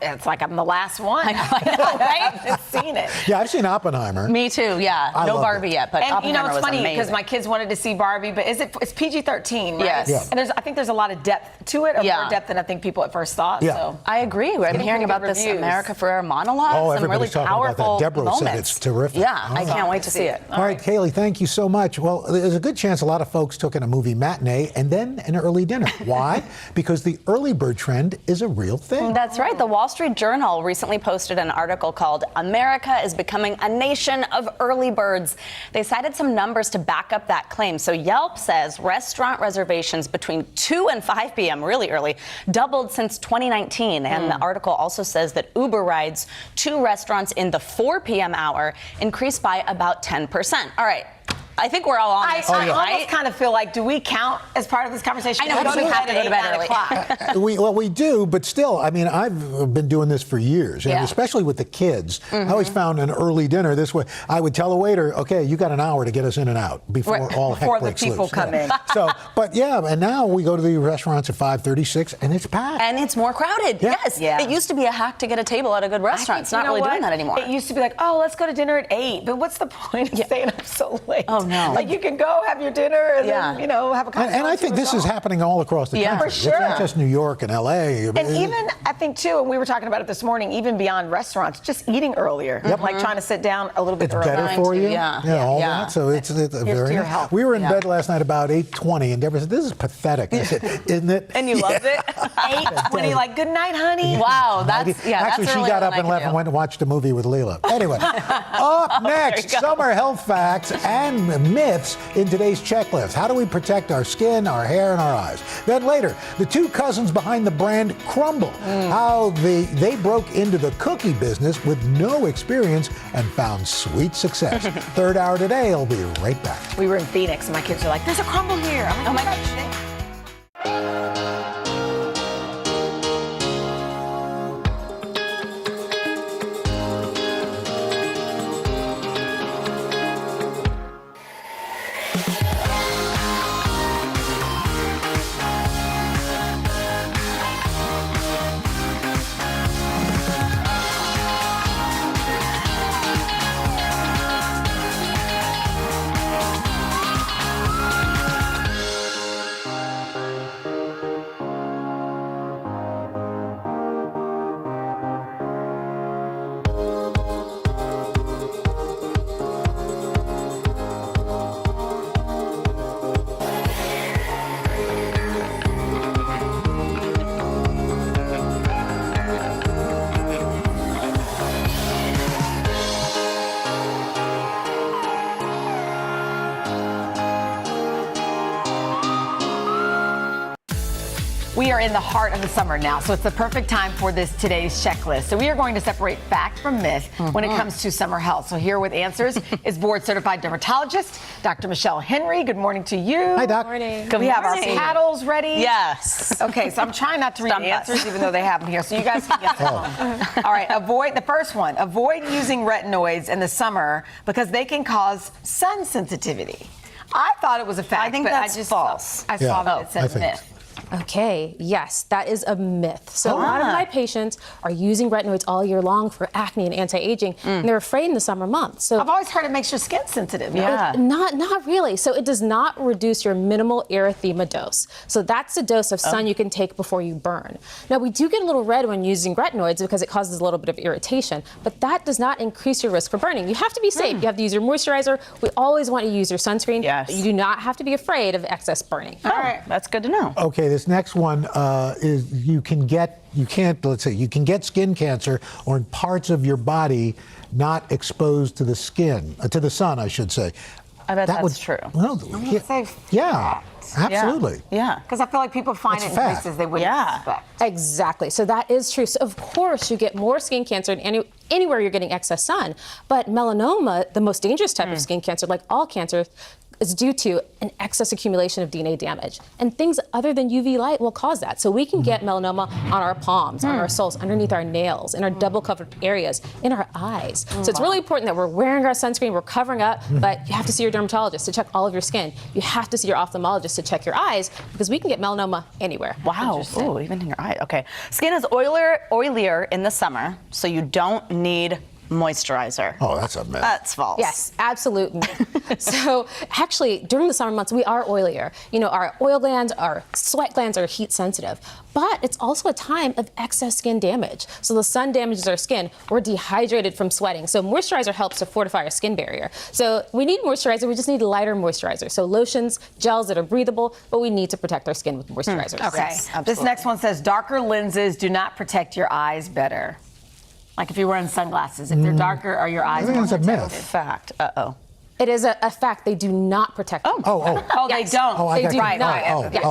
it's like I'm the last one. I know, right? I've seen it. Yeah, I've seen Oppenheimer. Me too, yeah. No Barbie yet, but and, Oppenheimer it's was funny amazing. because my kids wanted to see Barbie, but it's PG-13, right? Yes. Yeah. And I think there's a lot of depth to it, or more depth than I think people at first thought. Yeah. So I agree. I'm hearing about this America Ferrera monologue. Oh, some really everybody's talking powerful about that. Deborah moments. said it's terrific. Yeah, I can't wait to see it. All right, Kaylee, thank you so much. Well, there's a good chance a lot of folks took in a movie matinee and then an early dinner. Why? Because the early bird trend is a real thing. That's right. The Wall Street Journal recently posted an article called "America is Becoming a Nation of Early Birds." They cited some numbers to back up that claim. So Yelp says restaurant reservations between 2 and 5 p.m., really early, doubled since 2019. And the article also says that Uber rides to restaurants in the 4 p.m. hour increased by about 10%. All right. I think we're all on this, I almost kind of feel like, do we count as part of this conversation? I know, we have to go to bed early. we do, but still, I mean, I've been doing this for years, and especially with the kids. I always found an early dinner this way. I would tell a waiter, okay, you got an hour to get us in and out before all heck breaks loose. Before the people come in. So, but yeah, and now we go to the restaurants at 5:36, and it's packed. And it's more crowded. Yeah. Yes. Yeah. It used to be a hack to get a table at a good restaurant. It's not really doing that anymore. It used to be like, oh, let's go to dinner at 8. But what's the point of staying up so late? Oh, no. Like, you can go have your dinner and then, have a cocktail. And I think this is happening all across the country. For sure. It's not just New York and L.A. And even, I think, too, and we were talking about it this morning, even beyond restaurants, just eating earlier. Like trying to sit down a little bit earlier. It's better for you. Yeah. That. So it's very your health. We were in bed last night about 8:20, and Deborah said, this is pathetic. I said, isn't it? And you loved it? 8:20, like, good night, honey. Wow, that's Actually, she got up and left and went and watched a movie with Leela. Anyway, up next, summer health facts and myths in today's checklist. How do we protect our skin, our hair, and our eyes? Then later, the two cousins behind the brand Crumble. How they broke into the cookie business with no experience and found sweet success. Third hour today, I'll be right back. We were in Phoenix, and my kids are like, there's a Crumble here. I'm like, oh my gosh. in the heart of the summer now, so it's the perfect time for this today's checklist. So we are going to separate fact from myth when it comes to summer health. So here with answers is board-certified dermatologist, Dr. Michelle Henry. Good morning to you. Hi, Doc. Morning. We have our paddles ready. Yes. Okay, so I'm trying not to read the answers, even though they have them here, so you guys can get them. All right, avoid the first one. Avoid using retinoids in the summer because they can cause sun sensitivity. I thought it was a fact. I think but that's I just false. I saw that it says myth. Okay, yes, that is a myth. So a lot of my patients are using retinoids all year long for acne and anti-aging, and they're afraid in the summer months. So I've always heard it makes your skin sensitive. Not really. So it does not reduce your minimal erythema dose. So that's the dose of sun you can take before you burn. Now we do get a little red when using retinoids because it causes a little bit of irritation, but that does not increase your risk for burning. You have to be safe. You have to use your moisturizer. We always want you to use your sunscreen. Yes. But you do not have to be afraid of excess burning. All right, that's good to know. Okay, this next one is you can get skin cancer or in parts of your body not exposed to the skin, to the sun, I should say. I bet that's true. Well, yeah, absolutely. Yeah. Because I feel like people find it in places they wouldn't expect. Exactly. So that is true. So of course you get more skin cancer in anywhere you're getting excess sun. But melanoma, the most dangerous type of skin cancer, like all cancers, is due to an excess accumulation of DNA damage. And things other than UV light will cause that. So we can get melanoma on our palms, on our soles, underneath our nails, in our double covered areas, in our eyes. So it's really important that we're wearing our sunscreen, we're covering up, but you have to see your dermatologist to check all of your skin. You have to see your ophthalmologist to check your eyes because we can get melanoma anywhere. Wow. Oh, even in your eye. Okay. Skin is oilier in the summer, so you don't need moisturizer. Oh, that's a myth. That's false. Yes, absolute myth. So actually, during the summer months, we are oilier. You know, our oil glands, our sweat glands are heat sensitive. But it's also a time of excess skin damage. So the sun damages our skin. We're dehydrated from sweating. So moisturizer helps to fortify our skin barrier. So we need moisturizer. We just need lighter moisturizer. So lotions, gels that are breathable, but we need to protect our skin with moisturizers. Okay. Yes, This next one says darker lenses do not protect your eyes better. Like if you're wearing sunglasses, if they're darker, are your eyes more protected? I think it's a myth. Fact. Uh-oh. It is a fact. They do not protect. Oh, Yes. they don't. Oh, I They got do confused. not. Yes.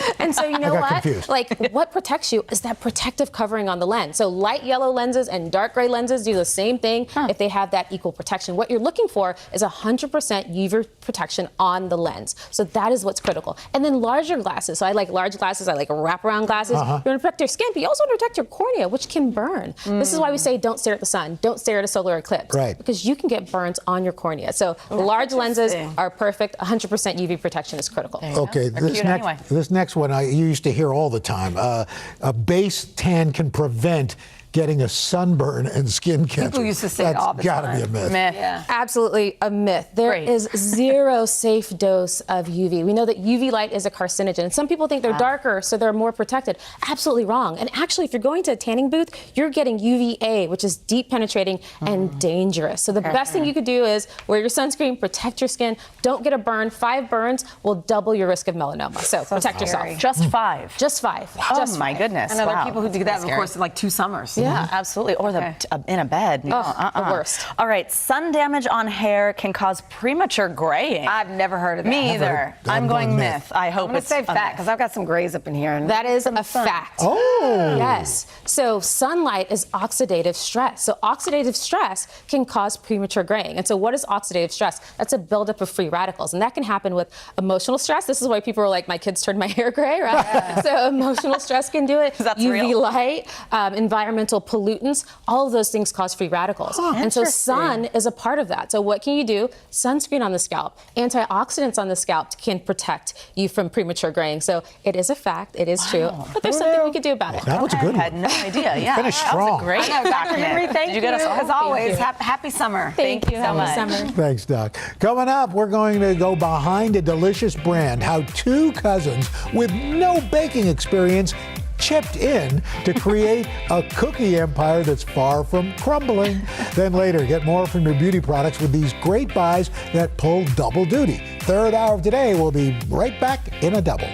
Okay. And so you know I got what? confused. Like what protects you is that protective covering on the lens. So light yellow lenses and dark gray lenses do the same thing if they have that equal protection. What you're looking for is 100% UV protection on the lens. So that is what's critical. And then larger glasses. So I like large glasses. I like wraparound glasses. You want to protect your skin, but you also want to protect your cornea, which can burn. This is why we say don't stare at the sun. Don't stare at a solar eclipse. Right. Because you can get burns on your cornea. So large lenses are perfect. 100% UV protection is critical. Okay, this next one you used to hear all the time. A base tan can prevent getting a sunburn and skin cancer. People used to say it all the That's time. gotta be a myth. Yeah. Absolutely a myth. There is zero safe dose of UV. We know that UV light is a carcinogen. And some people think they're darker, so they're more protected. Absolutely wrong. And actually, if you're going to a tanning booth, you're getting UVA, which is deep penetrating and dangerous. So the best thing you could do is wear your sunscreen, protect your skin, don't get a burn. 5 burns will double your risk of melanoma. So protect yourself. Just 5. Just 5. Oh, Just my 5. goodness. I know there Wow. are people who do that in the Scary. course of like 2 summers. Yeah, absolutely. Or in a bed. No, the worst. All right, sun damage on hair can cause premature graying. I've never heard of that. Me either. I'm going myth. I hope I'm gonna it's say a fact because I've got some grays up in here. And That is a fact. Oh. Yes. So sunlight is oxidative stress. So oxidative stress can cause premature graying. And so what is oxidative stress? That's a buildup of free radicals. And that can happen with emotional stress. This is why people are like, my kids turned my hair gray, right? Yeah. So emotional stress can do it. That's UV real. light, environmental pollutants, all of those things cause free radicals. And so sun is a part of that. So what can you do? Sunscreen on the scalp, antioxidants on the scalp can protect you from premature graying. So it is a fact. It is true. But there's something we could do about it. That was a good I had one. no idea. Yeah, Finish that strong. was a great I know, Dr. Henry, myth. thank Did you. you get us all? As always, you. happy summer. Thank you so much. Summer. Thanks, Doc. Coming up, we're going to go behind a delicious brand, how 2 cousins with no baking experience chipped in to create a cookie empire that's far from crumbling. Then later, get more from your beauty products with these great buys that pull double duty. Third hour of today, we'll be right back in a double.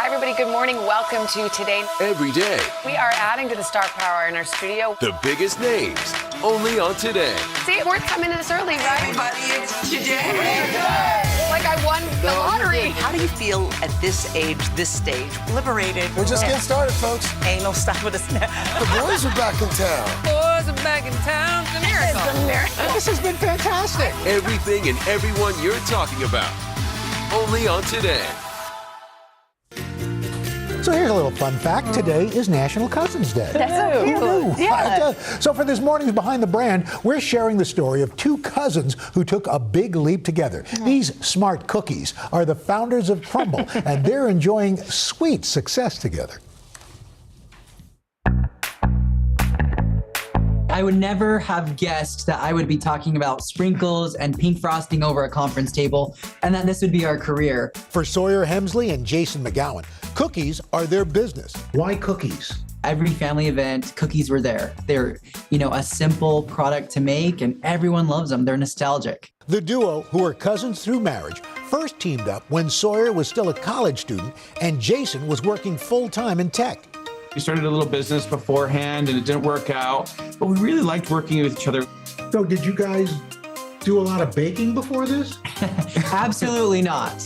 Hi, everybody. Good morning. Welcome to Today. Every day, We are adding to the star power in our studio. the biggest names, only on Today. See, it's worth coming in this early, right? Everybody, it's Today. Like I won the lottery. How do you feel at this age, this stage? Liberated. We're just getting started, folks. Ain't no stop with us now. The boys are back in town. Boys are back in town. It's a miracle. It's a miracle. This has been fantastic. Everything and everyone you're talking about, only on Today. So here's a little fun fact. Today is National Cousins Day. That's so Who cute. knew? Yeah. So for this morning's Behind the Brand, we're sharing the story of two cousins who took a big leap together. These smart cookies are the founders of Crumble, and they're enjoying sweet success together. I would never have guessed that I would be talking about sprinkles and pink frosting over a conference table, and that this would be our career. For Sawyer Hemsley and Jason McGowan, cookies are their business. Why cookies? Every family event, cookies were there. They're, a simple product to make, and everyone loves them. They're nostalgic. The duo, who are cousins through marriage, first teamed up when Sawyer was still a college student and Jason was working full-time in tech. We started a little business beforehand and it didn't work out, but we really liked working with each other. So did you guys do a lot of baking before this? Absolutely not.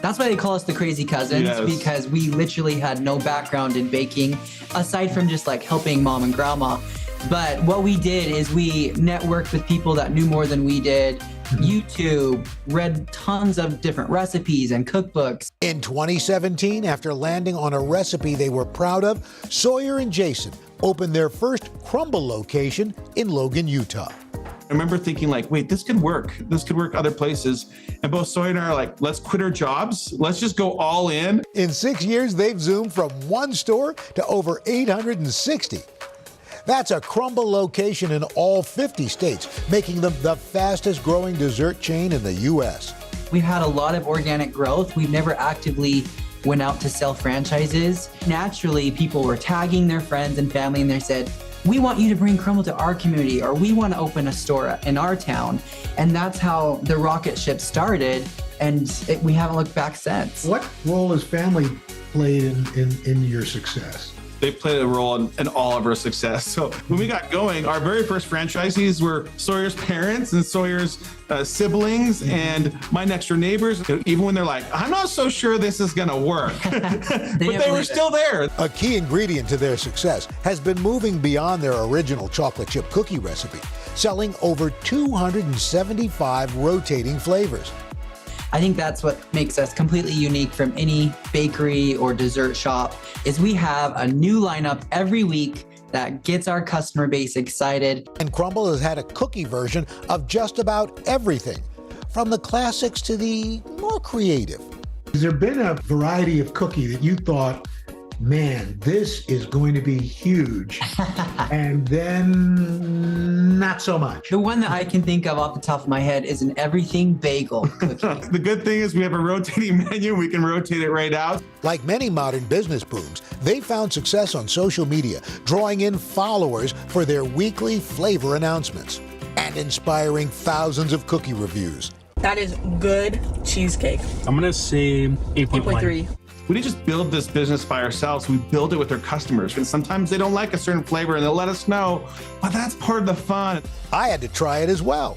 That's why they call us the Crazy Cousins, Yes. because we literally had no background in baking, aside from just like helping mom and grandma. But what we did is we networked with people that knew more than we did. YouTube, read tons of different recipes and cookbooks. In 2017, after landing on a recipe they were proud of, Sawyer and Jason opened their first Crumble location in Logan, Utah. I remember thinking like, wait, this could work. This could work other places. And both Sawyer and I are like, let's quit our jobs. Let's just go all in. In 6 years, they've zoomed from one store to over 860. That's a Crumble location in all 50 states, making them the fastest growing dessert chain in the U.S. We've had a lot of organic growth. We've never actively went out to sell franchises. Naturally, people were tagging their friends and family and they said, we want you to bring Crumble to our community, or we want to open a store in our town. And that's how the rocket ship started, and we haven't looked back since. What role has family played in your success? They played a role in all of our success. So when we got going, our very first franchisees were Sawyer's parents and Sawyer's siblings and my next door neighbors. Even when they're like, I'm not so sure this is gonna work, but they were still there. A key ingredient to their success has been moving beyond their original chocolate chip cookie recipe, selling over 275 rotating flavors. I think that's what makes us completely unique from any bakery or dessert shop, is we have a new lineup every week that gets our customer base excited. And Crumble has had a cookie version of just about everything, from the classics to the more creative. Has there been a variety of cookie that you thought, man, this is going to be huge, and then not so much? The one that I can think of off the top of my head is an everything bagel cookie. The good thing is we have a rotating menu. We can rotate it right out. Like many modern business booms, they found success on social media, drawing in followers for their weekly flavor announcements and inspiring thousands of cookie reviews. That is good cheesecake. I'm gonna say 8.1. We didn't just build this business by ourselves, we build it with our customers. And sometimes they don't like a certain flavor and they'll let us know, but that's part of the fun. I had to try it as well.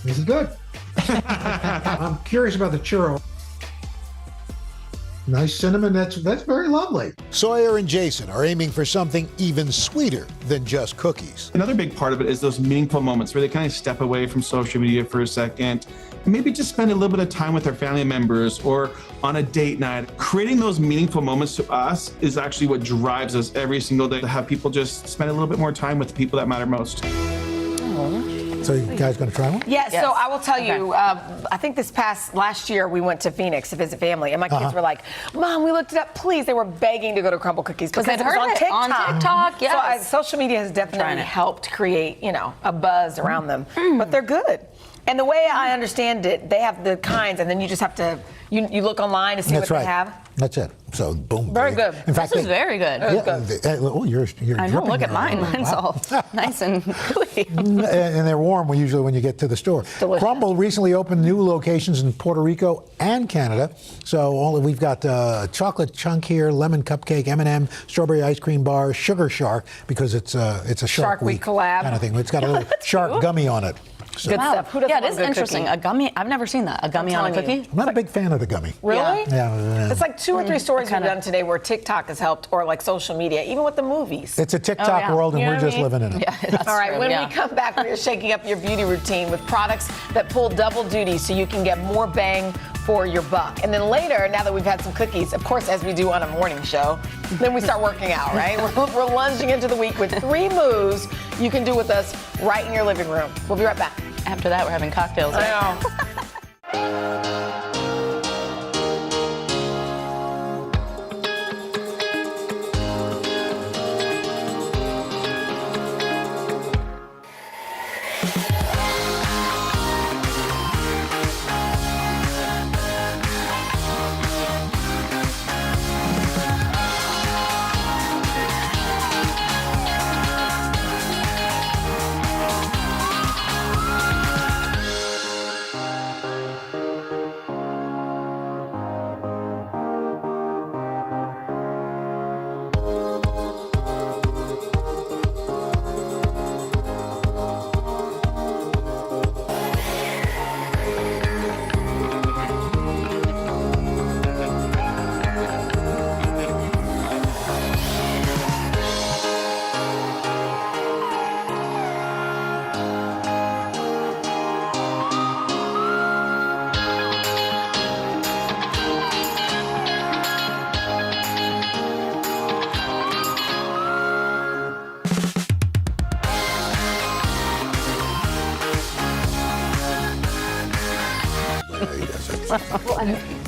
This is good. I'm curious about the churro. Nice cinnamon, that's very lovely. Sawyer and Jason are aiming for something even sweeter than just cookies. Another big part of it is those meaningful moments where they kind of step away from social media for a second and maybe just spend a little bit of time with their family members or on a date night. Creating those meaningful moments to us is actually what drives us every single day, to have people just spend a little bit more time with the people that matter most. So you guys gonna try one? Yeah, so I will tell you, I think last year we went to Phoenix to visit family, and my kids were like, Mom, we looked it up, please. They were begging to go to Crumble Cookies because it was on TikTok. On TikTok, yes. So social media has definitely helped create, a buzz around them, but they're good. And the way I understand it, they have the kinds, and then you just have to, you look online to see That's what right. they have. That's it. So boom. Very good. In fact, This is very good. Oh, you're I know, dripping look at there. mine. Mine's all nice and gooey. And they're warm usually when you get to the store. Crumble recently opened new locations in Puerto Rico and Canada. So we've got chocolate chunk here, lemon cupcake, M&M, strawberry ice cream bar, sugar shark because it's a Shark Week collab. kind of thing. It's got a little shark gummy on it. So. Good stuff. Who doesn't Yeah, it love is good interesting. cookie? A gummy. I've never seen that. A gummy on a telling you. cookie. I'm not a big fan of the gummy. Really? Yeah. It's like 2 or 3 stories we've done today where TikTok has helped, or like social media, even with the movies. It's a TikTok world, and You know we're what I just mean? living in it. Yeah, that's All right, true, when yeah. we come back, we are shaking up your beauty routine with products that pull double duty so you can get more bang for your buck. And then later, now that we've had some cookies, of course, as we do on a morning show, then we start working out, right? We're lunging into the week with 3 moves you can do with us right in your living room. We'll be right back. After that, we're having cocktails. I know.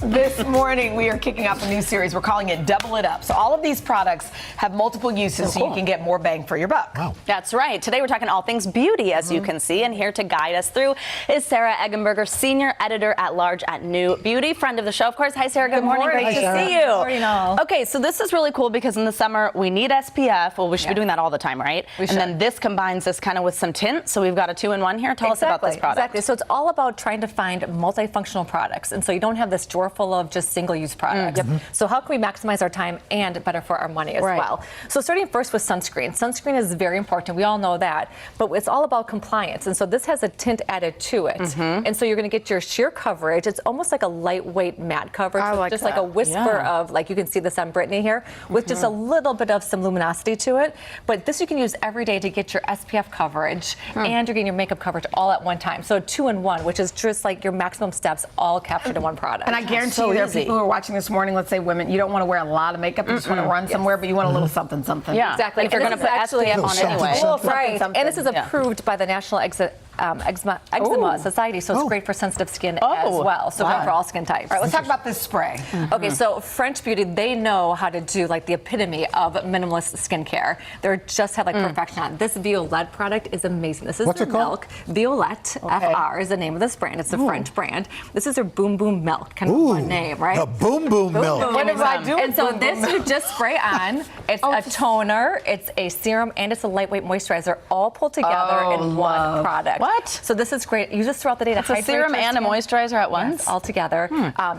This morning, we are kicking off a new series. We're calling it Double It Up. So all of these products have multiple uses so you can get more bang for your buck. Wow. That's right. Today we're talking all things beauty, as you can see. And here to guide us through is Sarah Eggenberger, Senior Editor-at-Large at New Beauty, friend of the show, of course. Hi, Sarah. Good morning. Great to see you. Good morning, all. Okay, so this is really cool because in the summer we need SPF. Well, we should be doing that all the time, right? We should. And then this combines this kind of with some tint. So we've got a 2-in-1 here. Tell us about this product. Exactly. So it's all about trying to find multifunctional products. And so you don't have this drawer full of just single-use products. So how can we maximize our time and better for our money as well? So starting first with sunscreen. Sunscreen is very important. We all know that. But it's all about compliance. And so this has a tint added to it. And so you're going to get your sheer coverage. It's almost like a lightweight matte coverage. I like just that. like a whisper of, like you can see this on Brittany here, with just a little bit of some luminosity to it. But this you can use every day to get your SPF coverage and you're getting your makeup coverage all at one time. So 2-in-1, which is just like your maximum steps all captured in one product. And I guarantee you there are people who are watching this morning, let's say women, you don't want to wear a lot of makeup, you just want to run somewhere, but you want a little something, something. Yeah. Exactly. Like if you're And going to this put is SPF on anyway. Right. something. And this is approved by the National Eczema Society, so it's great for sensitive skin as well. So good for all skin types. All right, let's talk about this spray. Okay, so French Beauty, they know how to do like the epitome of minimalist skincare. They're just have like perfection on. This Violette product is amazing. This is What's their it called? milk. Violette, FR is the name of this brand. It's a French brand. This is their Boom Boom Milk, kind of a fun name, right? The Boom Boom milk. What do I do? And so with this Boom you just spray on. It's a toner, it's a serum, and it's a lightweight moisturizer, all pulled together in one product. What? So this is great. Use this throughout the day to It's a hydrate serum your and a skin. moisturizer at once? Yes, all together.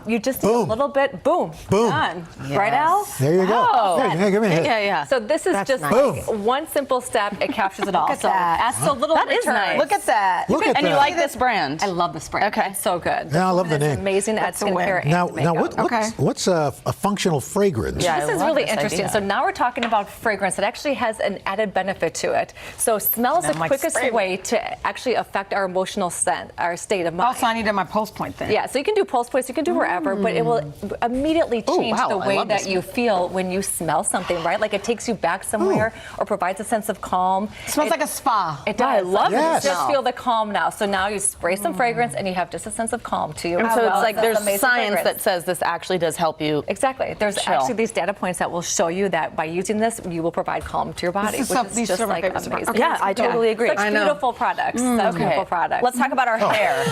You just need a little bit. Boom. Boom. Done. Right, Al? There you go. Oh. Hey, give me a hit. Yeah. So this is just nice. like one simple step. It captures it all. at so that. ask so little That is returns. nice. Look at that. Look at And that. you like this brand? I love this brand. Okay. It's so good. Yeah, I love the It's name. amazing at skincare and Now, makeup. what's a functional fragrance? Yeah. This I is love really this interesting. idea. So now we're talking about fragrance. It actually has an added benefit to it. So smell is the I'm like, quickest spray me. way to actually affect our emotional our state of mind. Also, I need my pulse point thing. Yeah, so you can do pulse points, you can do wherever, but it will immediately change wow, the I way love that this. you feel when you smell something, right? Like it takes you back somewhere or provides a sense of calm. It smells like a spa. It does. I love this You just smell. feel the calm now. So now you spray some fragrance and you have just a sense of calm to you. And as so well it's like as there's amazing science fragrance. that says this actually does help you. Exactly. There's chill. actually these data points that will show you that by using this, you will provide calm to your body, This is which some- is these just are my like favorites. amazing. Okay, Yeah, I totally agree. Such I know. beautiful products. I beautiful products. Let's talk about our hair.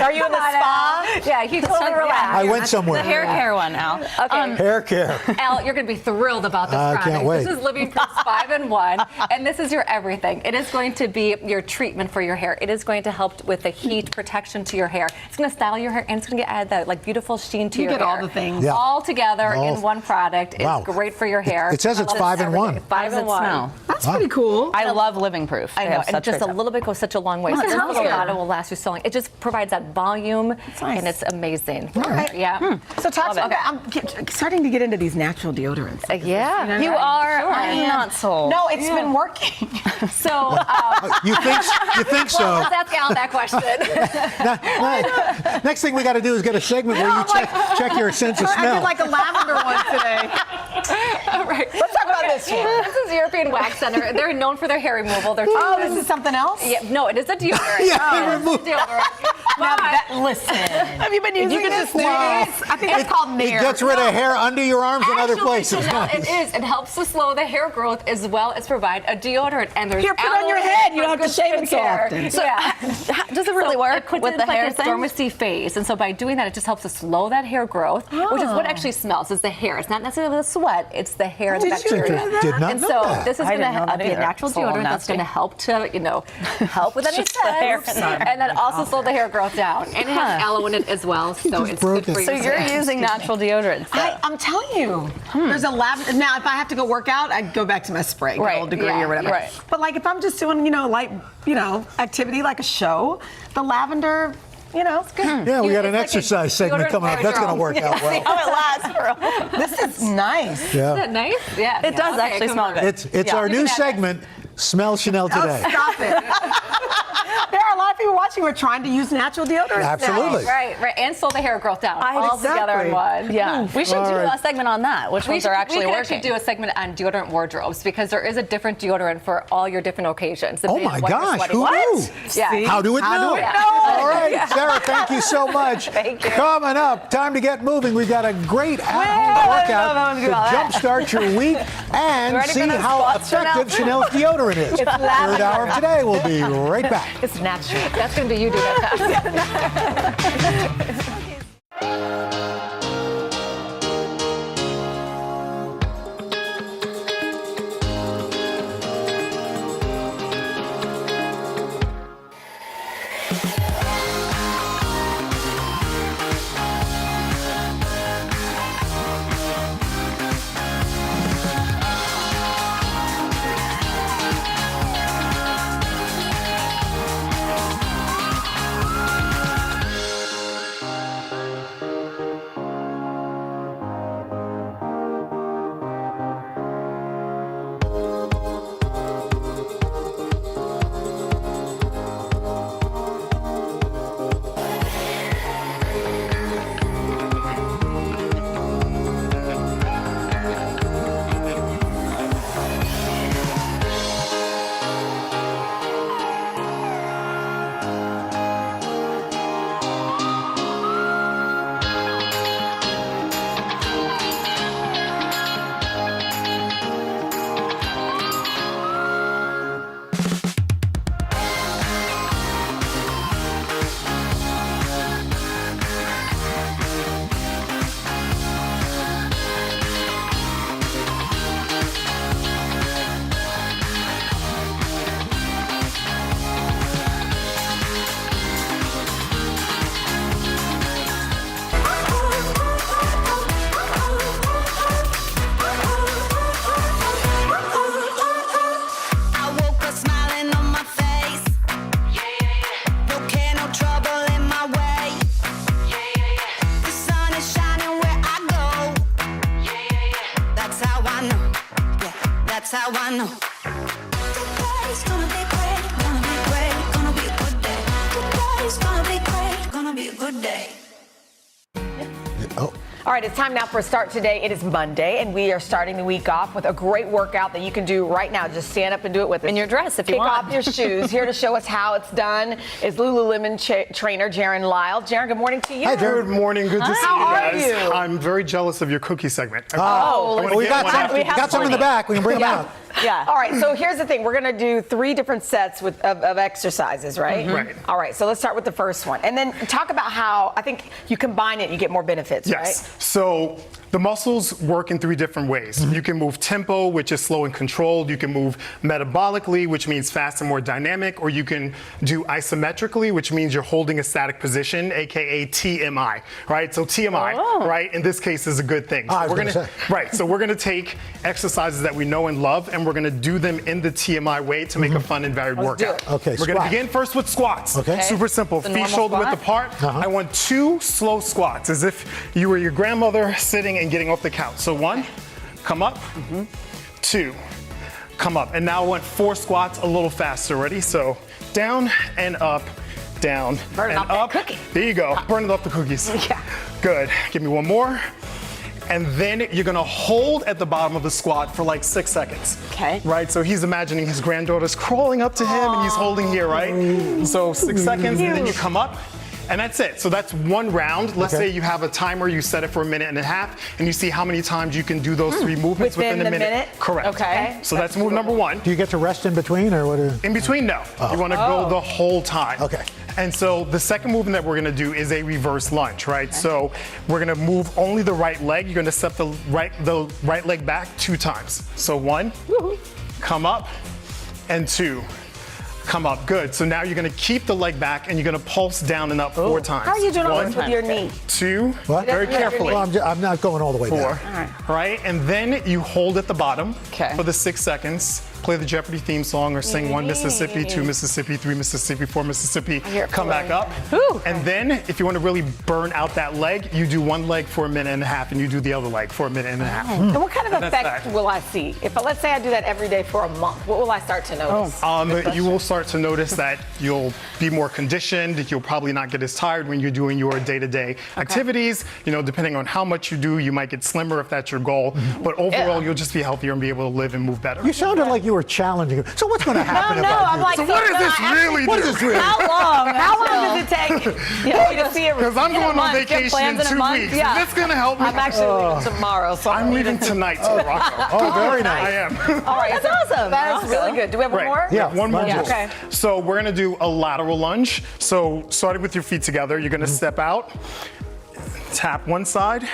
Are you in the spa? Yeah, you totally relax. I went somewhere. The hair care one, Al. Okay. Hair care. Al, you're going to be thrilled about this I product. can't wait. This is Living Proof's 5-in-1, and this is your everything. It is going to be your treatment for your hair. It is going to help with the heat protection to your hair. It's going to style your hair, and it's going to add that like beautiful sheen to You your get hair. all the things. Yeah. All together All- in one product. Wow. It's great for your hair. It says it's 5-in-1. 5-in-1. That's pretty cool. I love Living Proof. I They know, have and such just a great little bit goes such a long way. Well, So it's a healthier. lot will last you so long. It just provides that volume, nice. and it's amazing. right. Yeah. So talk Love to it. okay, I'm starting to get into these natural deodorants. Yeah. You are. I'm not sold. No, it's been working. So, You think so? well, let's ask Al that question. Next thing we got to do is get a segment where you check your sense of I smell. did like a lavender one today. All right. Let's talk about this one. This is European Wax Center. They're known for their hair removal. They're Oh, this is something else? Yeah, no, it is a deodorant. Yeah, they It's a remove- deodorant. Now, But- listen. Have you been using this? Wow. I think it's called It Nair. gets rid of hair under your arms and other Actually, places. Chanel, it is. It helps to slow the hair growth as well as provide a deodorant. And there's Here, put it on your aloe head. You for don't have to good shave it so skincare. often. So, yeah. Does it really work It puts with it the in hair like a thing? dormancy phase, and so by doing that, it just helps to slow that hair growth, which is what actually smells. Is the hair. It's not necessarily the sweat. It's the hair. and the Did you bacteria. know that? Did not and know so that. this is I going didn't know to that be a either. natural It's a little deodorant that's nasty. going to help to help with any Just the hair. scents, and then also slow the hair growth down. And it has aloe in it as well, so it's broke good for it. your So you're skin. using natural deodorants. I'm telling you, there's a lavender. Now, if I have to go work out, I go back to my spray, Right, Gold Degree yeah, or whatever. right. But like, if I'm just doing, light, activity like a show, the lavender, it's good. Yeah, we got an It's like a exercise segment deodorant coming up. That's going to wardrobe. work out well. How it lasts for This is nice. Is Yeah. that nice? Yeah. It does Okay, actually come smell on. good. It's Yeah. our You new can have it. segment, Smell Chanel Today. Oh, stop it. There are a lot of people watching who are trying to use natural deodorants now. Absolutely. Right. And slow the hair growth down. All together in one. Yeah. We should All do right. a segment on that. Which ones are actually we could working? actually do a segment on deodorant wardrobes because there is a different deodorant for all your different occasions. Oh depending my on what you're gosh, sweating. who knew? Yeah. How do it know? do it know? All right, Sarah, thank you so much. Thank you. Coming up, time to get moving. We've got a great at-home workout to jumpstart your week and ready for see those how squats, effective Chanel's deodorant is. Third hour of today, we'll be right back. It's natural. That's going to be you doing that. how I know. Today's gonna be great, gonna be great, gonna be a good day. Today's gonna be great, gonna be a good day. All right, it's time now for a start today. It is Monday, and we are starting the week off with a great workout that you can do right now. Just stand up and do it with us. In your dress, if you want. Kick off your shoes. Here to show us how it's done is Lululemon trainer Jaron Lyle. Jaron, good morning to you. Hi, Jaron. Good morning. Good to see How you are guys. you? I'm very jealous of your cookie segment. Oh, I wanna we get got one some. after We this got some in the one. back. We can bring them Yeah. out. Yeah. All right. So here's the thing. We're going to do 3 different sets of exercises, right? Right. All right. So let's start with the first one. And then talk about how I think you combine it, you get more benefits, Yes. right? So the muscles work in 3 different ways. You can move tempo, which is slow and controlled. You can move metabolically, which means fast and more dynamic. Or you can do isometrically, which means you're holding a static position, aka TMI, right? So TMI, right, in this case is a good thing. So we're gonna take exercises that we know and love, and we're gonna do them in the TMI way to make a fun and varied workout. Okay, We're gonna begin first with squats. Okay. Super simple. The Feet normal shoulder width squat? apart. I want 2 slow squats, as if you were your grandmother sitting and getting off the couch. So 1, come up, 2, come up. And now I want 4 squats a little faster. Ready? So down and up, down Burning and off that up. cookie. There you go. Burning off the cookies. Yeah. Good. Give me 1 more. And then you're gonna hold at the bottom of the squat for like 6 seconds. Okay. Right? So he's imagining his granddaughter's crawling up to him and he's holding here, right? So 6 seconds, and then you come up. And that's it. So that's 1 round. Let's say you have a timer, you set it for 1.5 minutes, and you see how many times you can do those 3 movements within a minute. Correct. Okay. So that's move number 1. Do you get to rest in between, or what? In between, no. You want to go the whole time. Okay. And so the second movement that we're going to do is a reverse lunge, right? So we're going to move only the right leg. You're going to step the right leg back 2 times. So 1, come up, and 2. Come up, good. So now you're gonna keep the leg back and you're gonna pulse down and up 4 times. How are you doing all 1, this with your knee? 2, What? very carefully. Well, I'm not going all the way 4, down. right? And then you hold at the bottom for the 6 seconds. Play the Jeopardy theme song or sing 1 Mississippi, 2 Mississippi, 3 Mississippi, 4 Mississippi. Come back up. And then if you want to really burn out that leg, you do 1 leg for 1.5 minutes and you do the other leg for 1.5 minutes. And what kind of And that's effect that. will I see? If let's say I do that every day for a month, what will I start to notice? You will start to notice that you'll be more conditioned. You'll probably not get as tired when you're doing your day-to-day activities. You know, depending on how much you do, you might get slimmer if that's your goal. But overall, you'll just be healthier and be able to live and move better. You sounded like you were challenging him. So what's going to happen if I I'm do like, this? So what does this really What do? is this really? How long? How long does it take to see a Because I'm in a going on month? You have vacation plans in a 2 month? weeks. Yeah. Is this going to help me? I'm actually leaving tomorrow, so I'm leaving tonight to Morocco. Oh, very nice. I am. All right, That's awesome. That is really good. Do we have one Right. more? Yeah, One more lunges. move. Okay. So we're gonna do a lateral lunge. So starting with your feet together, you're gonna step out, tap one side,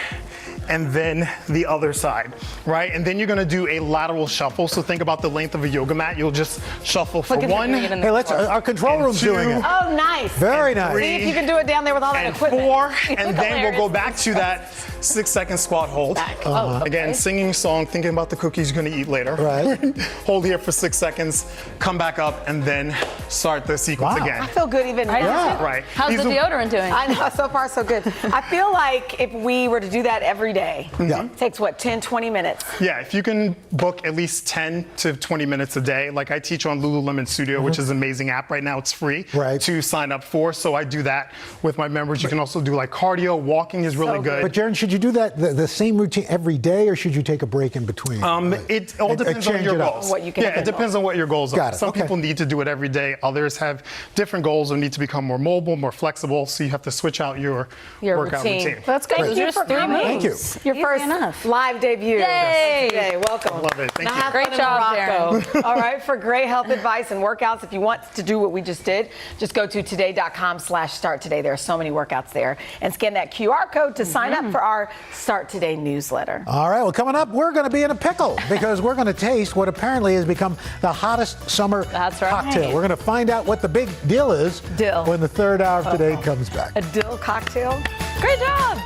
and then the other side, right? And then you're gonna do a lateral shuffle. So think about the length of a yoga mat. You'll just shuffle for Look at 1. it. Hey, let's. Our control room's doing it. Oh, nice. Very nice. See if you can do it down there with all that And equipment. 4, and then we'll go back to that 6-second squat hold. Again, singing a song, thinking about the cookies you're gonna eat later. Right. Hold here for 6 seconds, come back up, and then start the sequence Wow. again. I feel good even now. Yeah. Right. How's These the are- deodorant doing? I know, so far so good. I feel like if we were to do that every day, takes what, 10, 20 minutes? Yeah, if you can book at least 10 to 20 minutes a day, like I teach on Lululemon Studio, which is an amazing app right now, it's free to sign up for. So I do that with my members. You can also do like cardio, walking is really good. But Jaron, should you do that the same routine every day, or should you take a break in between? It all depends on change your it up. goals. What you can it depends on what your goals Got are. it, Some okay. people need to do it every day. Others have different goals or need to become more mobile, more flexible. So you have to switch out your workout routine. That's good. Thank you for coming. Thank you. Your first live debut. Yay. Today. Welcome. I love it. Thank Now you. have Great fun job, in Morocco. All right, for great health advice and workouts, if you want to do what we just did, just go to today.com/start today. There are so many workouts there. And scan that QR code to sign up for our Start Today newsletter. All right, well, coming up, we're going to be in a pickle because we're going to taste what apparently has become the hottest summer cocktail. We're going to find out what the big deal is when the third hour of today comes back. A dill cocktail? Great job.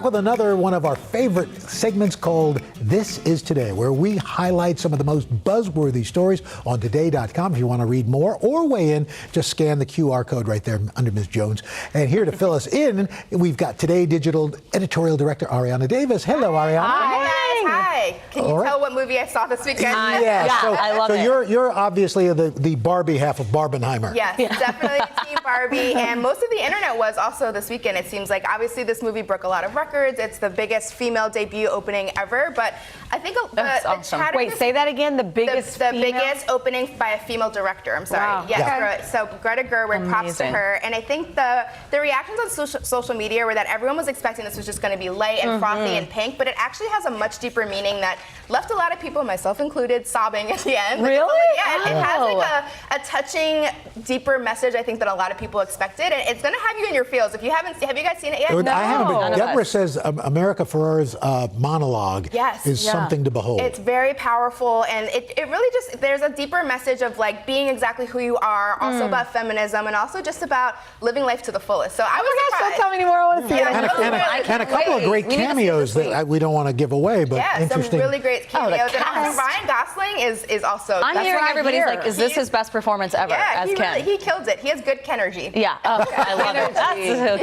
back with another one of our favorite segments called This Is Today, where we highlight some of the most buzzworthy stories on today.com. If you want to read more or weigh in, just scan the QR code right there under Ms. Jones. And here to fill us in, we've got Today Digital Editorial Director Ariana Davis. Hello, Ariana. Hi. Can you tell what movie I saw this weekend? I love it. So you're obviously the Barbie half of Barbenheimer. Yes, definitely Team Barbie. And most of the internet was also this weekend. It seems like obviously this movie broke a lot of records. It's the biggest female debut opening ever. But I think That's awesome. Wait, say that again. The biggest biggest opening by a female director. I'm sorry. Wow. Yes. So Greta Gerwig, props to her. And I think the reactions on social media were that everyone was expecting this was just going to be light and frothy and pink, but it actually has a much deeper meaning that left a lot of people, myself included, sobbing at the end. Really? It has like a touching, deeper message, I think, that a lot of people expected. And it's going to have you in your feels. If you haven't, have you guys seen it yet? I haven't, but Deborah says America Ferrera's monologue is something to behold. It's very powerful, and it really just, there's a deeper message of like being exactly who you are, also about feminism, and also just about living life to the fullest. So I was surprised. Don't tell me more. I want to see it. And a couple of great cameos that we don't want to give away, but interesting. Some really great cameos. And also Ryan Gosling is also. I'm hearing everybody's like, is this his best performance ever as Ken? He kills it. He has good Kenergy. Yeah, I love it. That's so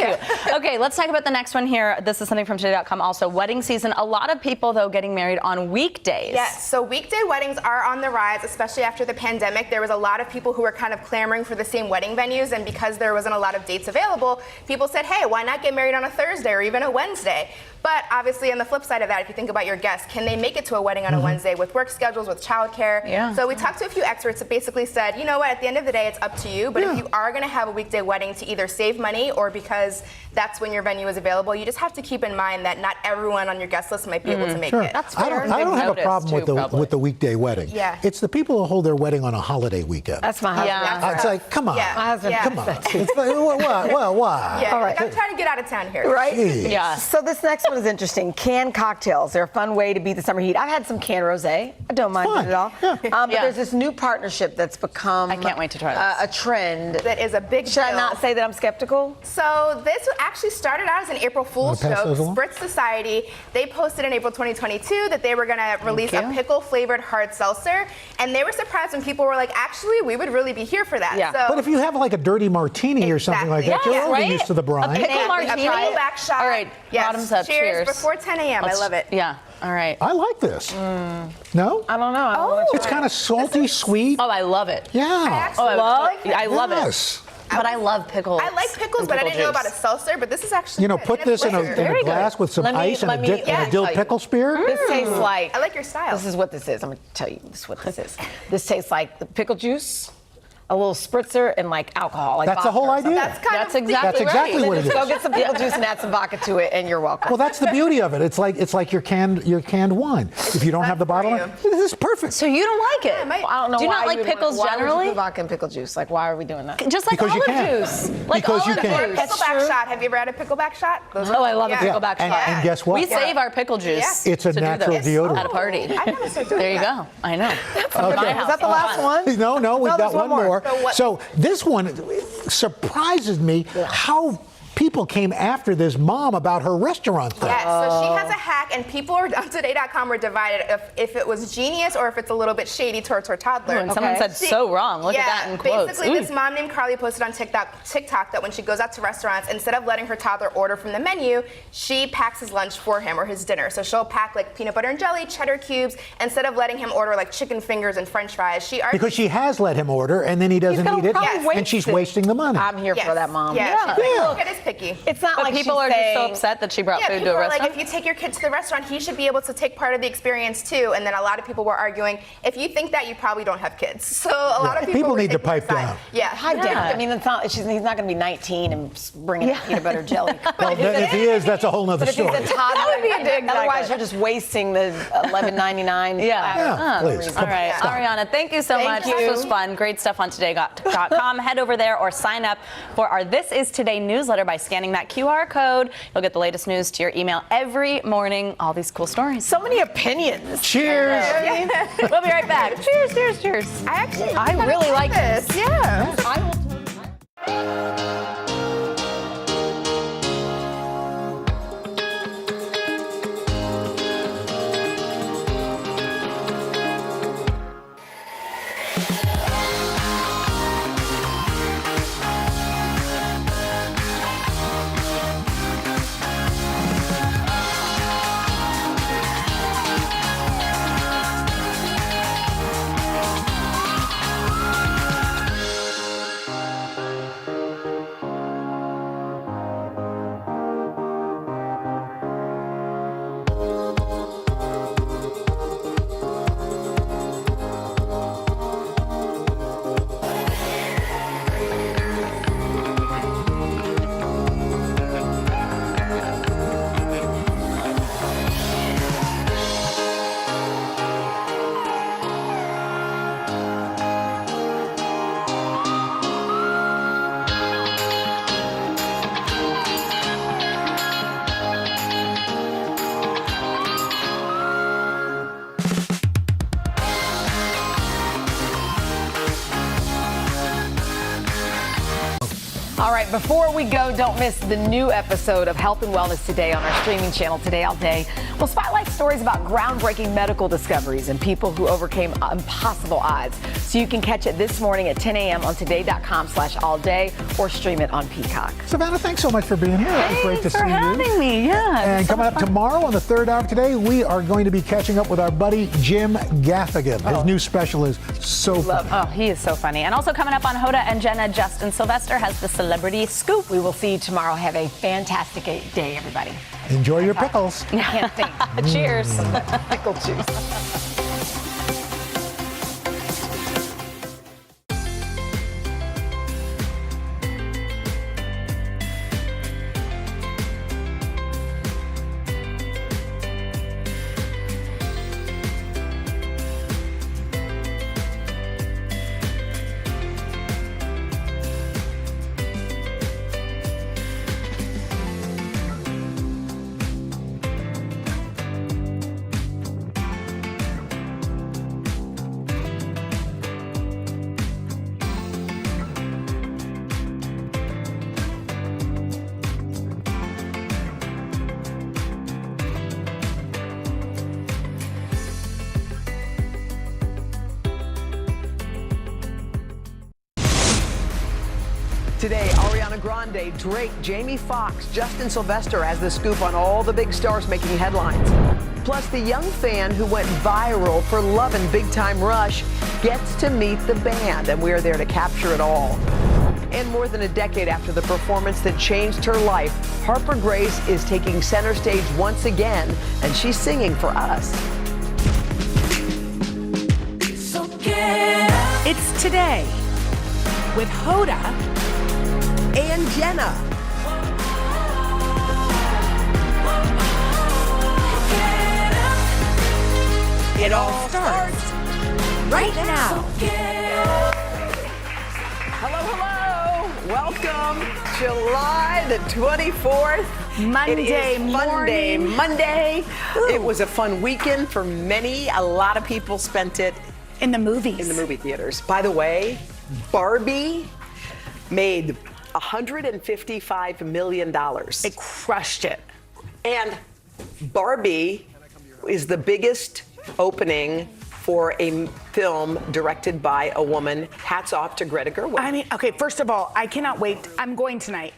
cute. Okay, let's talk about the next one here. This is something from today.com also. Wedding season. A lot of people, though, getting married on weekdays. Yes, so weekday weddings are on the rise, especially after the pandemic. There was a lot of people who were kind of clamoring for the same wedding venues, and because there wasn't a lot of dates available, people said, hey, why not get married on a Thursday or even a Wednesday? But obviously, on the flip side of that, if you think about your guests, can they make it to a wedding on a Wednesday with work schedules, with childcare? Yeah. So we talked to a few experts that basically said, you know what, at the end of the day, it's up to you. But if you are going to have a weekday wedding to either save money or because that's when your venue is available, you just have to keep in mind that not everyone on your guest list might be able to make it. That's I fair. don't have a problem with the weekday wedding. Yeah. It's the people who hold their wedding on a holiday weekend. That's my husband. It's like, come on. Yeah. My husband. Come on. It's like, why? Yeah, All right. I'm trying to get out of town here. Right? Jeez. Yeah. So this next one is interesting. Canned cocktails. They're a fun way to beat the summer heat. I've had some canned rosé. I don't mind it at all. But there's this new partnership that's become I can't wait to try this. a trend. That is a big Should I deal. not say that I'm skeptical? So this actually started out as an April Fool's Wanna pass joke. those along? Spritz Society, they posted in April 2022 that they were going to release a pickle-flavored hard seltzer, and they were surprised when people were like, actually, we would really be here for that. Yeah. So, But if you have like a dirty martini or something like that, Exactly. you're already Right? used to the brine. A pickle a martini? pickleback shot. All right, Yes. bottoms up. Cheers. Before 10 a.m. I love it. Yeah. All right. I like this. No? I don't know. It's kind of salty, sweet. Oh, I love it. Yeah. Oh, I love Yes. it. But I love pickles. I like pickles, but I didn't know about a seltzer, but this is actually You know, good, put and it's this in a flavor. glass with some ice and a dill pickle spear. This tastes like. I like your style. This is what this is. I'm going to tell you this is what this is. This tastes like the pickle juice, a little spritzer, and like alcohol. Like That's the vodka whole or something. idea. That's That's exactly what it is. Go get some pickle juice and add some vodka to it, and you're welcome. Well, that's the beauty of it. It's like your canned wine. If you don't have the bottle, this is perfect. So you don't like it? I don't know. Do you why not like would pickles why would generally? you put vodka and pickle juice? Like, why are we doing that? Just like Because you olive can. juice. Like Because you olive can. Or a juice. pickleback shot. Have you ever had a pickleback shot? Oh, I love a Yeah. pickleback And- shot. and guess what? We save our pickle juice. It's a to do natural those deodorant. At a party. I gotta start doing There you that. go. I know. Okay. Was that the last one? No, we've got there's one one more. more. So this one surprises me how people came after this mom about her restaurant thing. Yes, so she has a hack, and people on Today.com were divided if it was genius or if it's a little bit shady towards her toddler. And someone said so wrong. Look at that in quotes. Basically, Ooh. this mom named Carly posted on TikTok that when she goes out to restaurants, instead of letting her toddler order from the menu, she packs his lunch for him or his dinner. So she'll pack like peanut butter and jelly, cheddar cubes, instead of letting him order like chicken fingers and French fries. She argues Because she has let him order and then he doesn't eat it, probably and she's wasting the money. I'm here for that, mom. Yeah, she's like, look at his picky. It's not But like people she's are just so saying- upset that she brought food to people a are restaurant. like, if you take your kid to the restaurant, he should be able to take part of the experience too. And then a lot of people were arguing, if you think that, you probably don't have kids. So a lot of people were need to taking pipe her side. down. Yeah, I doubt. I mean, it's not. He's not going to be 19 and bringing peanut butter jelly. Well, then if he is, that's a whole nother But if he's story. a toddler, That would be a dig, otherwise exactly. you're just wasting the $11.99. Yeah, please. All right, Stop. Ariana, thank you so Thank much. you. This was fun. Great stuff on today.com. Head over there or sign up for our This Is Today newsletter by scanning that QR code. You'll get the latest news to your email every morning. All these cool stories. So many opinions. Cheers. We'll be right back. Cheers, cheers, cheers. I really like this. Yeah. I will. right, before we go, don't miss the new episode of Health and Wellness Today on our streaming channel, Today All Day. We'll spotlight stories about groundbreaking medical discoveries and people who overcame impossible odds. So you can catch it this morning at 10 a.m. on today.com/allday or stream it on Peacock. Savannah, thanks so much for being here. It was great to see you. Thanks for having me. Yeah. And coming up tomorrow on the third hour of Today, we are going to be catching up with our buddy Jim Gaffigan. His new special is so funny. Oh, he is so funny. And also coming up on Hoda and Jenna, Justin Sylvester has the Celebrity Scoop. We will see you tomorrow. Have a fantastic day, everybody. Enjoy your pickles. I can't think. Cheers. Pickle juice. Today, Ariana Grande, Drake, Jamie Foxx, Justin Sylvester has the scoop on all the big stars making headlines. Plus, the young fan who went viral for loving Big Time Rush gets to meet the band, and we're there to capture it all. And more than a decade after the performance that changed her life, Harper Grace is taking center stage once again, and she's singing for us. It's Today with Hoda and Jenna. It all starts right now. Hello, hello. Welcome. July the 24th. Monday. It was a fun weekend for many. A lot of people spent it in the movies. In the movie theaters. By the way, Barbie made $155 million. It crushed it. And Barbie is the biggest opening for a film directed by a woman. Hats off to Greta Gerwig. I mean, okay, first of all, I cannot wait. I'm going tonight.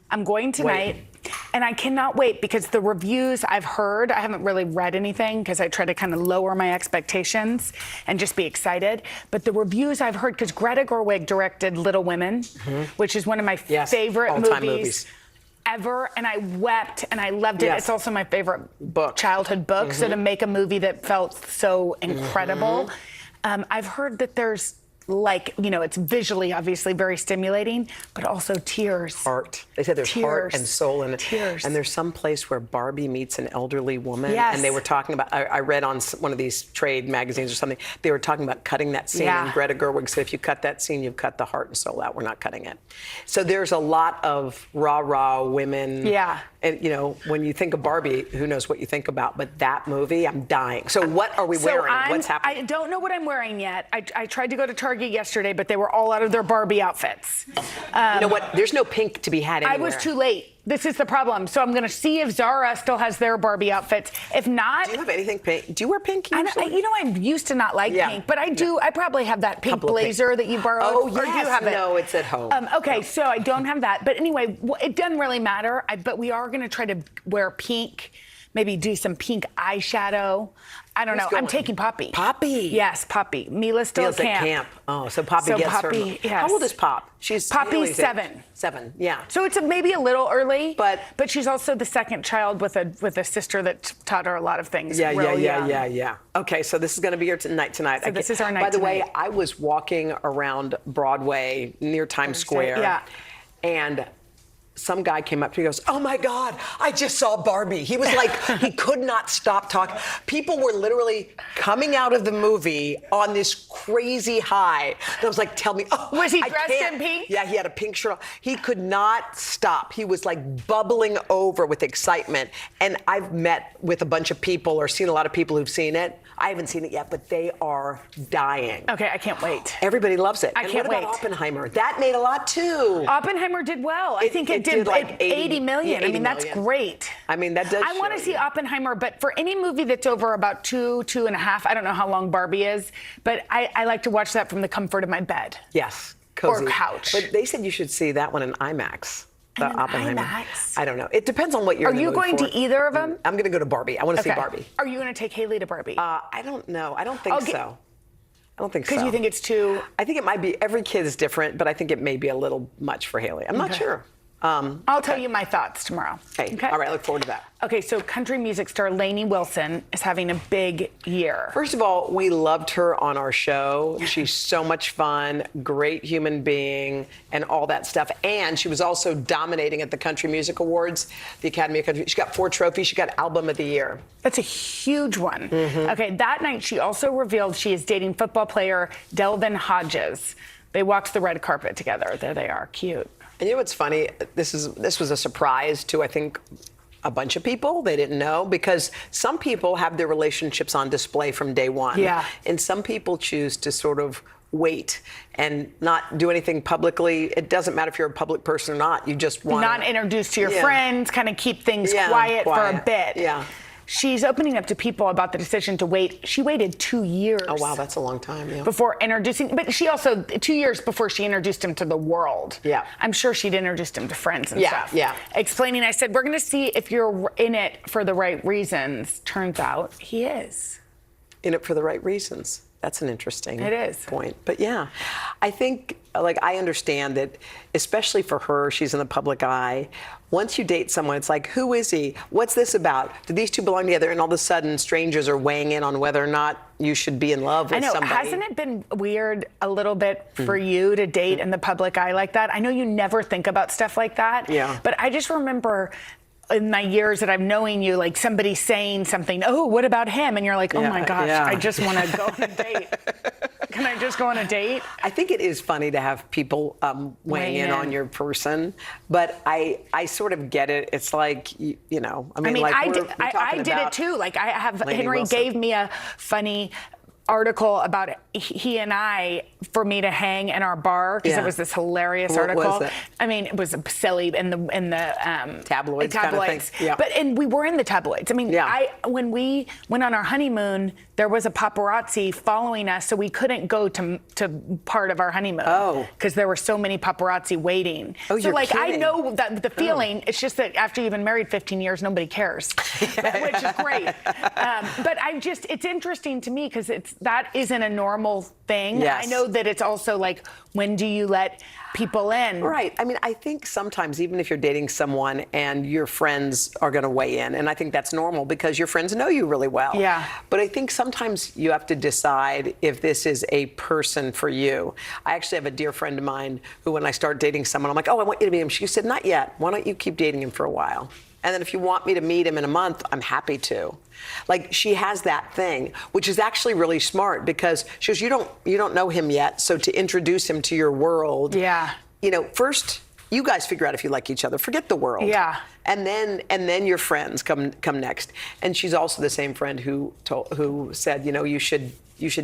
I'm going tonight. And I cannot wait because the reviews I've heard, I haven't really read anything because I try to kind of lower my expectations and just be excited. But the reviews I've heard, because Greta Gerwig directed Little Women, which is one of my favorite movies ever. And I wept and I loved it. It's also my favorite childhood book. So to make a movie that felt so incredible, I've heard that there's it's visually obviously very stimulating, but also tears. Heart. They said there's heart and soul in it. Tears. And there's some place where Barbie meets an elderly woman. Yes. And they were talking about, I read on one of these trade magazines or something, they were talking about cutting that scene. Yeah. And Greta Gerwig said, if you cut that scene, you've cut the heart and soul out. We're not cutting it. So there's a lot of rah-rah women. Yeah. And, when you think of Barbie, who knows what you think about, but that movie, I'm dying. So what are we wearing? What's happening? I don't know what I'm wearing yet. I tried to go to Target yesterday, but they were all out of their Barbie outfits. You know what? There's no pink to be had anywhere. I was too late. This is the problem. So I'm going to see if Zara still has their Barbie outfits. If not... Do you have anything pink? Do you wear pink usually? I used to not like pink, but I do. I probably have that pink blazer that you borrowed. Oh, yes. Or do you have it? No, it's at home. Okay, so I don't have that. But anyway, it doesn't really matter. But we are going to try to wear pink, maybe do some pink eyeshadow. I don't know. I'm taking Poppy. Poppy? Yes, Poppy. Mila's still at camp. Oh, so Poppy gets her. Yes. How old is Pop? Poppy's 7. 7, yeah. So it's maybe a little early, but she's also the second child with a sister that taught her a lot of things. Yeah. Okay, so this is going to be your night tonight. So this is our night By the way, tonight. I was walking around Broadway near Times Square, and some guy came up to me and goes, "Oh my God, I just saw Barbie." He was like, he could not stop talking. People were literally coming out of the movie on this crazy high. And I was like, tell me. Oh, Was he I dressed can't. in pink? Yeah, he had a pink shirt on. He could not stop. He was like bubbling over with excitement. And I've met with a bunch of people or seen a lot of people who've seen it. I haven't seen it yet, but they are dying. Okay, I can't wait. Everybody loves it. I and can't what about wait. Oppenheimer? That made a lot too. Oppenheimer did well. I think it did like 80 million. yeah, I mean, that's 80 million. great. I mean, that does I want to show see you. Oppenheimer, but for any movie that's over about 2.5, I don't know how long Barbie is, but I like to watch that from the comfort of my bed. Yes, cozy. Or couch. But they said you should see that one in IMAX. The In Oppenheimer. IMAX? I don't know. It depends on what you're Are in the you mood going for. to either of them? I'm going to go to Barbie. I want to see Okay. Barbie. Are you going to take Haley to Barbie? I don't know. I don't think Okay. so. I don't think so. Because you think it's too... I think it might be. Every kid is different, but I think it may be a little much for Haley. I'm not Okay. sure. I'll tell you my thoughts tomorrow. Hey, all right. I look forward to that. Okay, so country music star Lainey Wilson is having a big year. First of all, we loved her on our show. She's so much fun, great human being, and all that stuff. And she was also dominating at the Country Music Awards, the Academy of Country. She got 4 trophies. She got Album of the Year. That's a huge one. Mm-hmm. Okay, that night she also revealed she is dating football player Delvin Hodges. They walked the red carpet together. There they are, cute. And you know what's funny? This was a surprise to, I think, a bunch of people. They didn't know, because some people have their relationships on display from day one. Yeah. And some people choose to sort of wait and not do anything publicly. It doesn't matter if you're a public person or not. You just want Not introduced to your Yeah. friends, kind of keep things Yeah, quiet for a quiet. bit. Yeah. She's opening up to people about the decision to wait. She waited 2 years. Oh, wow, that's a long time, yeah. Before introducing, but she also, 2 years before she introduced him to the world. Yeah. I'm sure she'd introduced him to friends and Yeah, stuff. yeah. Explaining, I said, we're going to see if you're in it for the right reasons. Turns out he is. In it for the right reasons. That's an interesting It is. point. But yeah, I think, like, I understand that, especially for her, she's in the public eye. Once you date someone, it's like, who is he? What's this about? Do these two belong together? And all of a sudden, strangers are weighing in on whether or not you should be in love with I know. somebody. Hasn't it been weird a little bit for you to date in the public eye like that? I know you never think about stuff like that. Yeah. But I just remember in my years that I'm knowing you, like somebody saying something, oh, what about him? And you're like, oh Yeah, my gosh, yeah. I just want to go on a date. Can I just go on a date? I think it is funny to have people weighing in on your person, but I sort of get it. It's like, you know, I mean, like I we're did, I did it too. Like I have, Lainey Henry Wilson. gave me a funny article about he and I for me to hang in our bar because Yeah. it was this hilarious What article. was it? I mean, it was silly in the Tabloids kind of thing. Yeah. But and we were in the tabloids. I mean, when we went on our honeymoon, there was a paparazzi following us, so we couldn't go to part of our honeymoon. Oh. Because there were so many paparazzi waiting. Oh, so you're like I kidding. know that the feeling. It's just that after you've been married 15 years, nobody cares, which is great. But it's interesting to me because that isn't a normal thing. Yes. I know that it's also like, when do you let people in? Right. I mean, I think sometimes even if you're dating someone and your friends are going to weigh in, and I think that's normal because your friends know you really well. Yeah. But I think sometimes you have to decide if this is a person for you. I actually have a dear friend of mine who, when I start dating someone, I'm like, oh, I want you to meet him. She said, not yet. Why don't you keep dating him for a while? And then if you want me to meet him in a month, I'm happy to. Like, she has that thing, which is actually really smart because she goes, you don't know him yet, so to introduce him to your world, you know, first you guys figure out if you like each other. Forget the world. Yeah. And then your friends come next. And she's also the same friend who said, you know, you should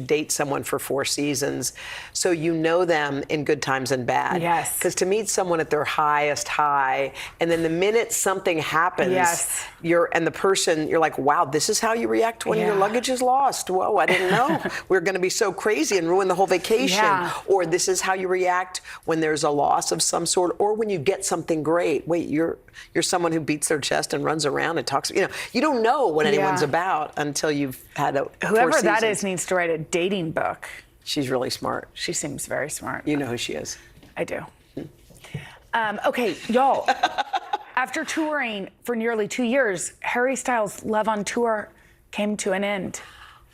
date someone for 4 seasons so you know them in good times and bad. Yes. Because to meet someone at their highest high, and then the minute something happens, Yes. you're like, wow, this is how you react when your Yeah. luggage is lost. Whoa, I didn't know. We're going to be so crazy and ruin the whole vacation. Yeah. Or this is how you react when there's a loss of some sort, or when you get something great. Wait, you're someone who beats their chest and runs around and talks. You know, you don't know what anyone's Yeah. about until you've had Whoever 4 that seasons. is needs to write a dating book. She's really smart. She seems very smart. You know who she is. I do. Okay, y'all. After touring for nearly 2 years, Harry Styles' Love on Tour came to an end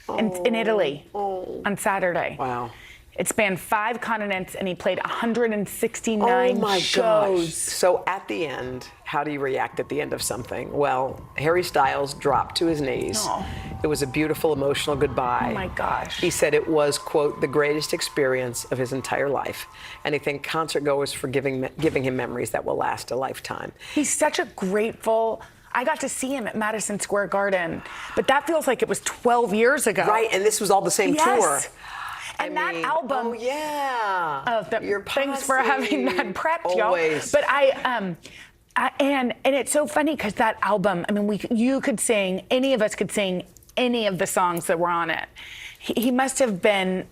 in Italy on Saturday. Wow. It spanned 5 continents, and he played 169 Oh my shows. gosh. So at the end, how do you react at the end of something? Well, Harry Styles dropped to his knees. Oh. It was a beautiful, emotional goodbye. Oh my gosh. He said it was, quote, the greatest experience of his entire life. And he thanked concert goers for giving him memories that will last a lifetime. He's such a grateful. I got to see him at Madison Square Garden, but that feels like it was 12 years ago. Right, and this was all the same tour. And that album. Oh yeah. Thanks for having that prepped, Always. y'all. But and it's so funny because that album. I mean, you could sing. Any of us could sing any of the songs that were on it. He must have been,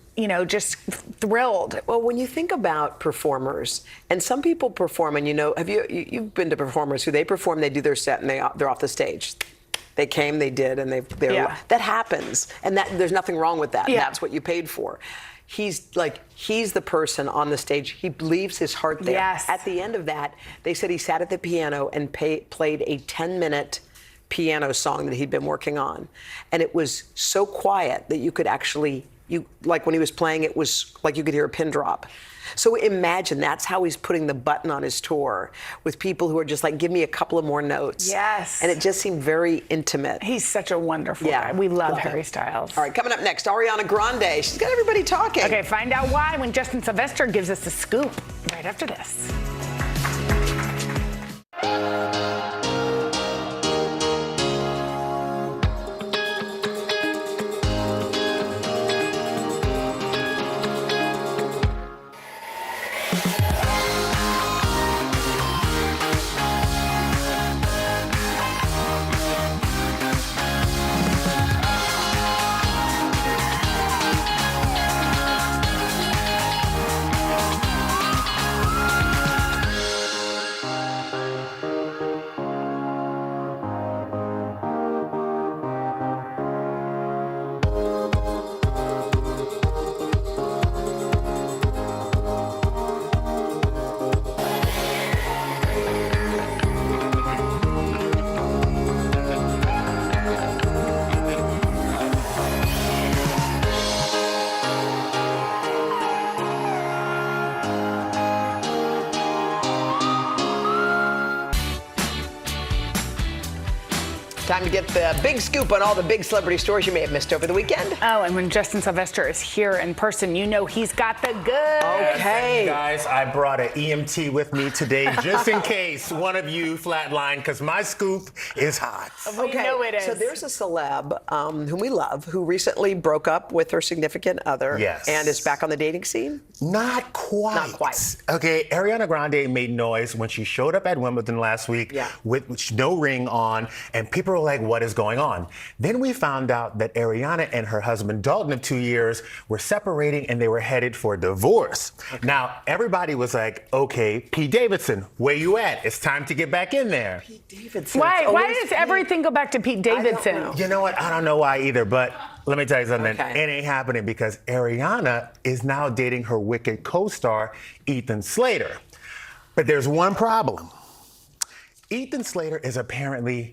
just thrilled. Well, when you think about performers, and some people perform, and you've been to performers who they perform, they do their set, and they're off the stage. They came, they did, and that happens, and there's nothing wrong with that. Yeah. That's what you paid for. He's the person on the stage. He leaves his heart there. Yes. At the end of that, they said he sat at the piano and played a 10-minute piano song that he'd been working on, and it was so quiet that you could actually, when he was playing, it was like you could hear a pin drop. So imagine that's how he's putting the button on his tour, with people who are just like, give me a couple of more notes. Yes. And it just seemed very intimate. He's such a wonderful guy. We love Harry Styles. All right, coming up next, Ariana Grande. She's got everybody talking. Okay, find out why when Justin Sylvester gives us the scoop right after this. Time to get the big scoop on all the big celebrity stories you may have missed over the weekend. Oh, and when Justin Sylvester is here in person, he's got the goods. Okay. Guys, I brought an EMT with me today just in case one of you flatline, because my scoop is hot. We know it is. So there's a celeb whom we love who recently broke up with her significant other. Yes. And is back on the dating scene? Not quite. Not quite. Okay, Ariana Grande made noise when she showed up at Wimbledon last week with no ring on, and people were like, what is going on? Then we found out that Ariana and her husband Dalton of 2 years were separating and they were headed for divorce. Okay. Now, everybody was like, okay, Pete Davidson, where you at? It's time to get back in there. Pete Davidson. Why does everything go back to Pete Davidson? You know what? I don't know why either, but let me tell you something. It ain't happening because Ariana is now dating her Wicked co-star, Ethan Slater. But there's one problem. Ethan Slater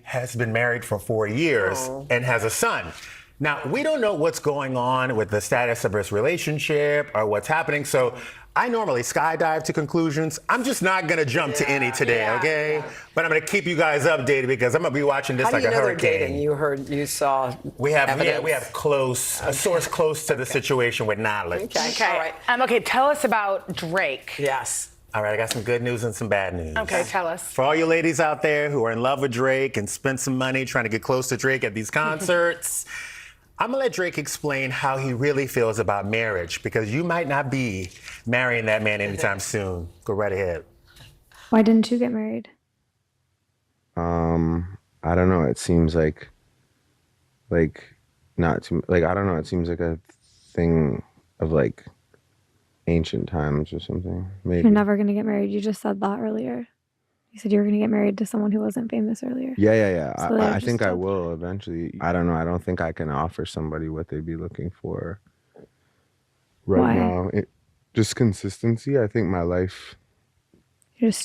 has been married for 4 years and has a son. Now, we don't know what's going on with the status of his relationship or what's happening, so I normally skydive to conclusions. I'm just not gonna jump to any today, okay? But I'm gonna keep you guys updated because I'm gonna be watching this like a hurricane. You saw we have a source close to the situation with Natalie. Okay. All right. Okay, tell us about Drake. Yes. All right, I got some good news and some bad news. Okay, tell us. For all you ladies out there who are in love with Drake and spend some money trying to get close to Drake at these concerts, I'm gonna let Drake explain how he really feels about marriage because you might not be marrying that man anytime soon. Go right ahead. Why didn't you get married? I don't know. It seems like not too, I don't know. It seems like a thing of ancient times or something. Maybe. You're never going to get married. You just said that earlier. You said you were going to get married to someone who wasn't famous earlier. Yeah. So I think I will eventually. I don't know. I don't think I can offer somebody what they'd be looking for right now. Just consistency. I think my life,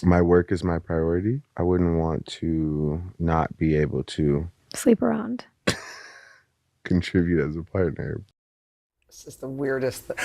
my work is my priority. I wouldn't want to not be able to sleep around. Contribute as a partner. This is the weirdest thing.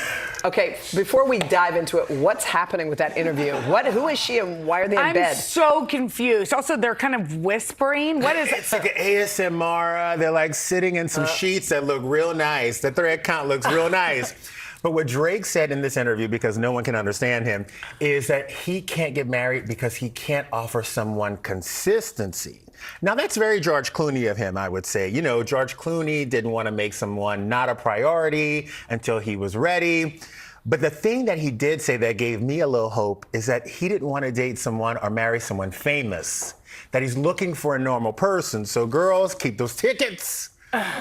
Okay, before we dive into it, what's happening with that interview? Who is she and why are they in bed? I'm so confused. Also, they're kind of whispering. What is it? It's like an ASMR. They're like sitting in some sheets that look real nice. The thread count looks real nice. But what Drake said in this interview, because no one can understand him, is that he can't get married because he can't offer someone consistency. Now, that's very George Clooney of him, I would say. You know, George Clooney didn't want to make someone not a priority until he was ready. But the thing that he did say that gave me a little hope is that he didn't want to date someone or marry someone famous, that he's looking for a normal person. So girls, keep those tickets.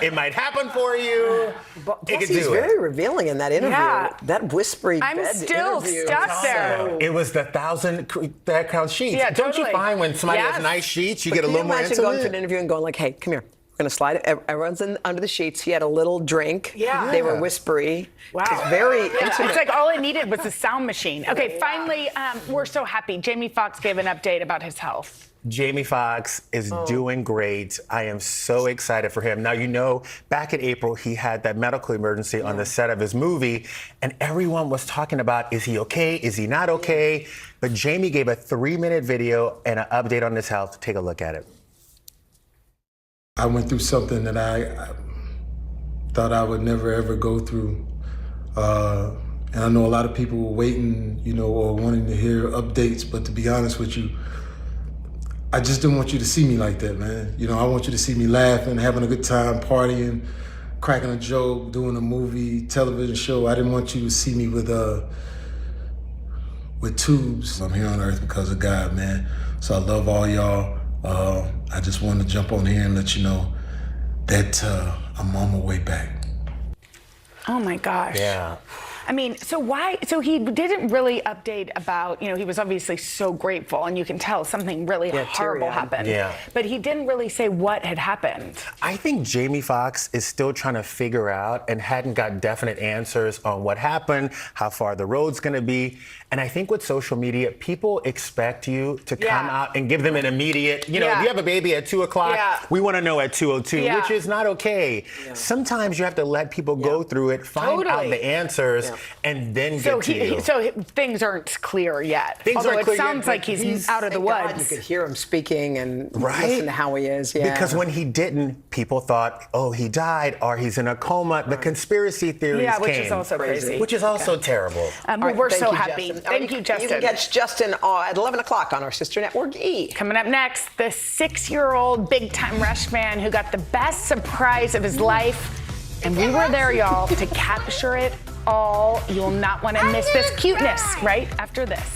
It might happen for you. Plus, he's very revealing in that interview. Yeah. That whispery I'm bed still interview. stuck there. It was the 1,000 thread count sheets. Yeah, Don't totally. you find when somebody Yes. has nice sheets, you But get a can little more you imagine going to an intimate? interview and going like, hey, come here. We're going to slide it. Everyone's under the sheets. He had a little drink. Yeah. They were whispery. Wow. It's very intimate. It's like all it needed was a sound machine. Okay, finally, we're so happy. Jamie Foxx gave an update about his health. Jamie Foxx is doing great. I am so excited for him. Now, you know, back in April, he had that medical emergency on the set of his movie, and everyone was talking about, is he okay? Is he not okay? But Jamie gave a 3-minute video and an update on his health. Take a look at it. I went through something that I thought I would never, ever go through. And I know a lot of people were waiting, you know, or wanting to hear updates, but to be honest with you, I just didn't want you to see me like that, man. You know, I want you to see me laughing, having a good time, partying, cracking a joke, doing a movie, television show. I didn't want you to see me with tubes. I'm here on earth because of God, man. So I love all y'all. I just wanted to jump on here and let you know that I'm on my way back. Oh my gosh. Yeah. I mean, so he didn't really update about, you know, he was obviously so grateful and you can tell something really horrible teary-eyed. happened. Yeah. But he didn't really say what had happened. I think Jamie Foxx is still trying to figure out and hadn't got definite answers on what happened, how far the road's going to be. And I think with social media, people expect you to come out and give them an immediate, you know, if you have a baby at 2 o'clock, we want to know at 2:02, which is not okay. Sometimes you have to let people go through it, find out the answers, and then get to you. So things aren't clear yet. Things Although aren't it clear sounds yet, like but he's out of the Thank God woods. you could hear him speaking and Right? listen to how he is. Yeah. Because when he didn't, people thought, oh, he died or he's in a coma. The conspiracy theories Yeah, which came. is also crazy. Which is also terrible. All right, we're thank so you, happy. Justin. Thank you, Justin. You can catch Justin at 11 o'clock on our sister network E! Coming up next, the 6-year-old Big Time Rush fan who got the best surprise of his life. And we were there, y'all, to capture it all. You will not want to miss this cuteness right after this.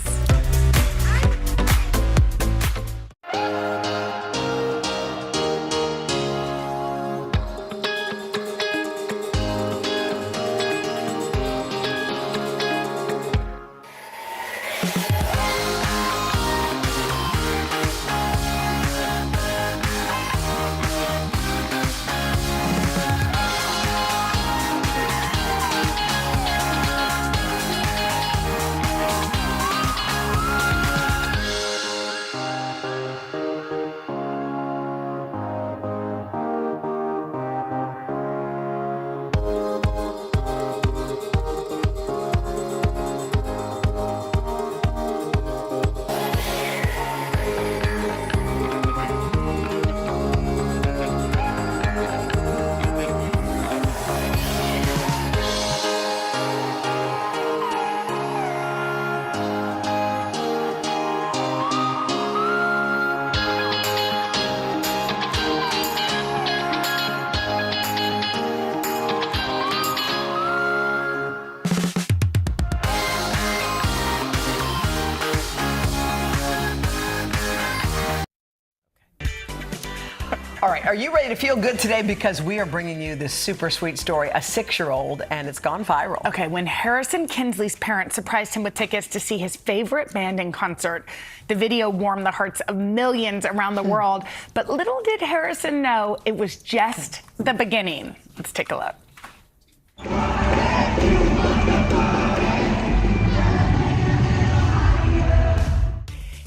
All right, are you ready to feel good today? Because we are bringing you this super sweet story, a 6-year-old, and it's gone viral. Okay, when Harrison Kinsley's parents surprised him with tickets to see his favorite band in concert, the video warmed the hearts of millions around the world. But little did Harrison know it was just the beginning. Let's take a look.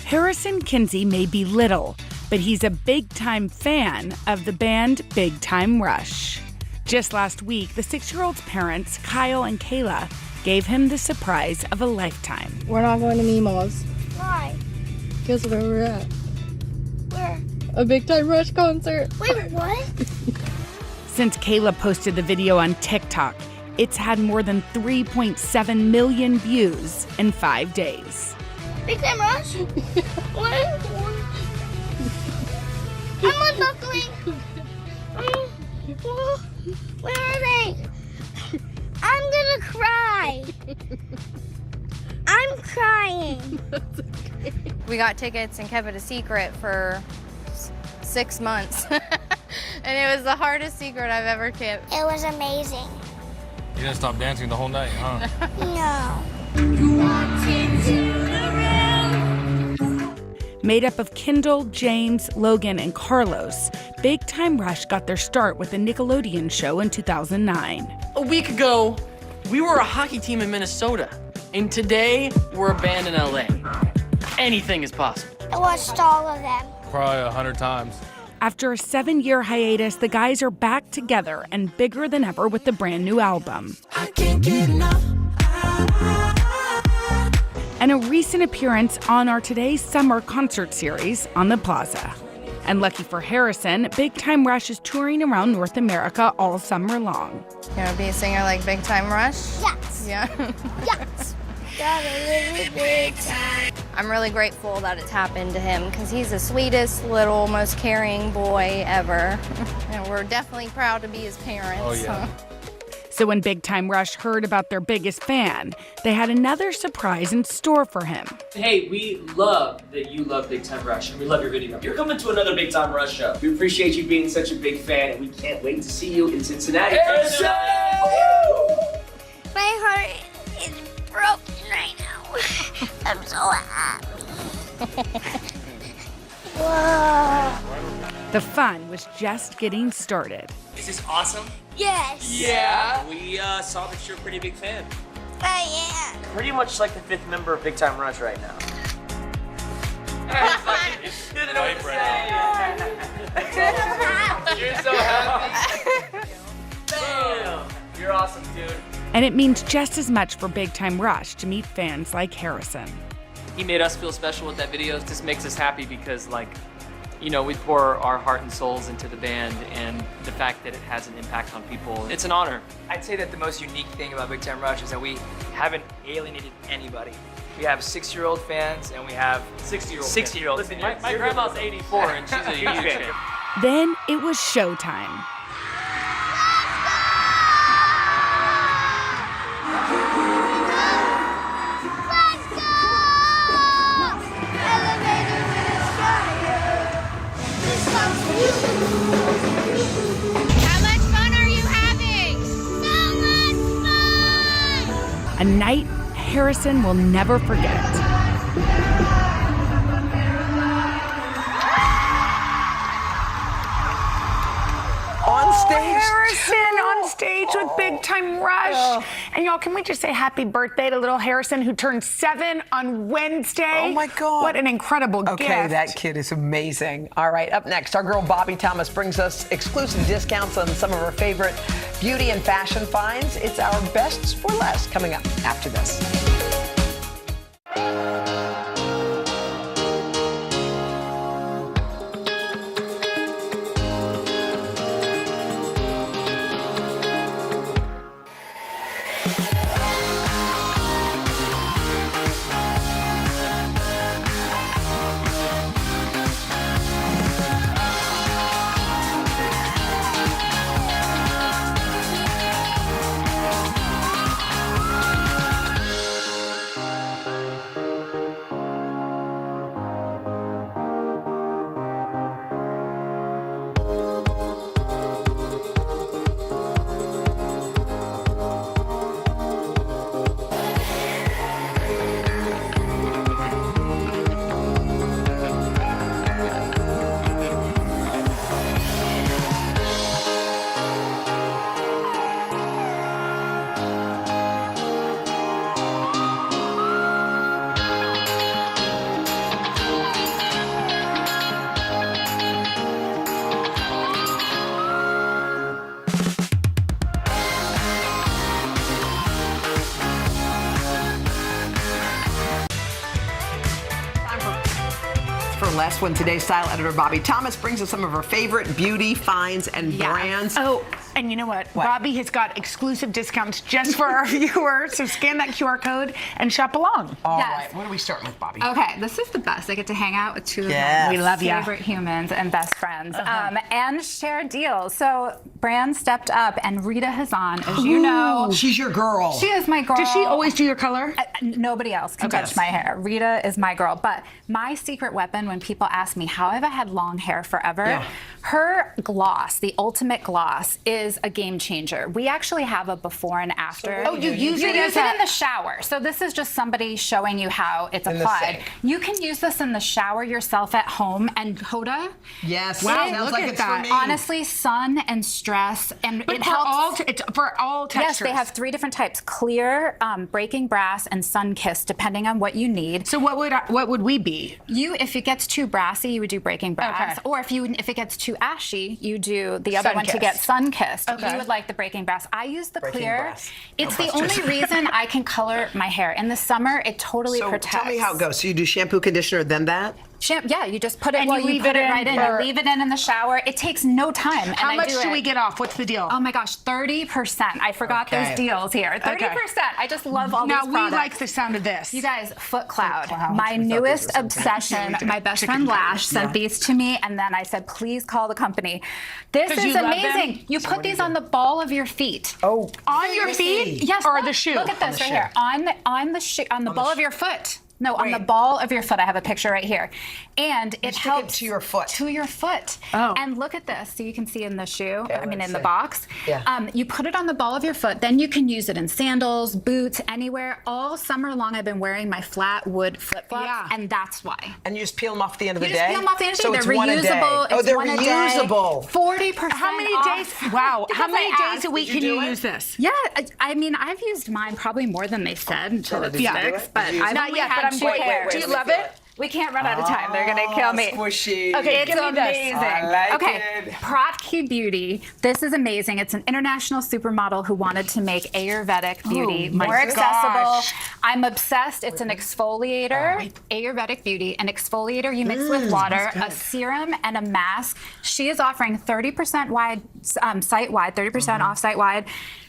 Harrison Kinsey may be little, but he's a big-time fan of the band Big Time Rush. Just last week, the 6-year-old's parents, Kyle and Kayla, gave him the surprise of a lifetime. We're not going to Nemo's. Why? Guess where we're at? Where? A Big Time Rush concert. Wait, what? Since Kayla posted the video on TikTok, it's had more than 3.7 million views in 5 days. Big Time Rush? What? I'm unbuckling. Where are they? I'm gonna cry. I'm crying. We got tickets and kept it a secret for 6 months. And it was the hardest secret I've ever kept. It was amazing. You didn't stop dancing the whole night, huh? No. Made up of Kendall, James, Logan, and Carlos, Big Time Rush got their start with the Nickelodeon show in 2009. A week ago, we were a hockey team in Minnesota, and today we're a band in LA. Anything is possible. I watched all of them. Probably 100 times. After a 7-year hiatus, the guys are back together and bigger than ever with the brand new album. I can't get enough. And a recent appearance on our Today's Summer concert series on the Plaza. And lucky for Harrison, Big Time Rush is touring around North America all summer long. You want to be a singer like Big Time Rush? Yes. Yeah. Yes. Gotta live it big time. I'm really grateful that it's happened to him because he's the sweetest, little, most caring boy ever. And we're definitely proud to be his parents. Oh, yeah. So when Big Time Rush heard about their biggest fan, they had another surprise in store for him. Hey, we love that you love Big Time Rush, and we love your video. You're coming to another Big Time Rush show. We appreciate you being such a big fan, and we can't wait to see you in Cincinnati. My heart is broken right now. I'm so happy. Whoa. The fun was just getting started. Is this awesome? Yes. Yeah. We saw that you're a pretty big fan. I am. Pretty much like the 5th member of Big Time Rush right now. You're so happy. Damn. You're awesome, dude. And it means just as much for Big Time Rush to meet fans like Harrison. He made us feel special with that video. It just makes us happy because, like, you know, we pour our heart and souls into the band, and the fact that it has an impact on people, it's an honor. I'd say that the most unique thing about Big Time Rush is that we haven't alienated anybody. We have 6-year-old fans, and we have 60-year-old. Listen, my grandma's 84, and she's a huge fan. Then it was showtime. How much fun are you having? So much fun! A night Harrison will never forget. On stage. Harrison on stage with Big Time Rush. And y'all, can we just say happy birthday to little Harrison, who turned 7 on Wednesday? Oh my God. What an incredible gift. Okay, that kid is amazing. All right, up next, our girl Bobby Thomas brings us exclusive discounts on some of her favorite beauty and fashion finds. It's our bests for less coming up after this. less when today's style editor Bobby Thomas brings us some of her favorite beauty finds and brands. Oh, and you know what? Bobby has got exclusive discounts just for our viewers. So scan that QR code and shop along. All right, what are we starting with, Bobby? Okay, this is the best. I get to hang out with two of Yes. my We love ya. favorite humans and best friends, and share deals. So brands stepped up, and Rita Hazan, as you know, she's your girl. She is my girl. Does she always do your color? Nobody else can touch my hair. Rita is my girl. But my secret weapon, when people ask me how have I had long hair forever, her gloss, the ultimate gloss, is a game changer. We actually have a before and after. So you use it in the shower. So this is just somebody showing you how it's In the applied. sink. You can use this in the shower yourself at home. And Hoda, Yes. Wow, sounds look like at it's that. for me. honestly, sun and stress, and But it for helps. all it's for all textures. Yes, they have 3 different types: clear, breaking brass, and sun kissed, depending on what you need. So what would we be? If it gets too brassy, you would do breaking brass, or if it gets too ashy, you do the other one to get sun kissed. Okay. You would like the breaking brass. I use the Breaking clear. brass. It's No the questions. only reason I can color my hair. In the summer, it totally So protects. tell me how it goes. So you do shampoo, conditioner, then that? Yeah, you just put it. And Well, you you leave put it it in right in. for- You leave it in the shower. It takes no time. How and I much do it. we get off? What's the deal? Oh my gosh, 30%. I forgot Okay. those deals here. 30%. I just love all Now these we products. like the sound of this. You guys, Foot Cloud, Cloud. my newest obsession. My best friend Lash sent Yeah. these to me, and then I said, please call the company. This 'Cause is you love them? amazing. You put these on the ball of your feet. Oh, On your feet? Yes, Or look, the shoe? Look at On this the right shoe. here. On the ball of your foot. No, on the ball of your foot. I have a picture right here. And it stick it helps to your foot. To your foot. Oh. And look at this. So you can see in the shoe, I mean let's in the see. box. Yeah. You put it on the ball of your foot. Then you can use it in sandals, boots, anywhere. All summer long I've been wearing my flat wood flip-flops. Yeah. And that's why. And you just peel them off at the end of the You day? just peel them off the end of the So day. it's They're one a day. reusable. Oh, It's they're one a day. reusable. 40% How many off. days? Wow. How Because many I days a asked. week Did can you you do it? use this? Yeah, I mean, I've used mine probably more than they said until it did you do sticks, it? but Did you use I've it? only Not yet, had but I'm 2 going. pairs. Do you love it? We can't run out of time. They're gonna kill me. Squishy. Okay, it's give me this. amazing. I like okay, it. Protke Beauty. This is amazing. It's an international supermodel who wanted to make Ayurvedic beauty my more accessible. gosh. I'm obsessed. It's an exfoliator, Ayurvedic beauty, an exfoliator you mix with water, a serum, and a mask. She is offering 30% wide, site-wide, 30% off site-wide.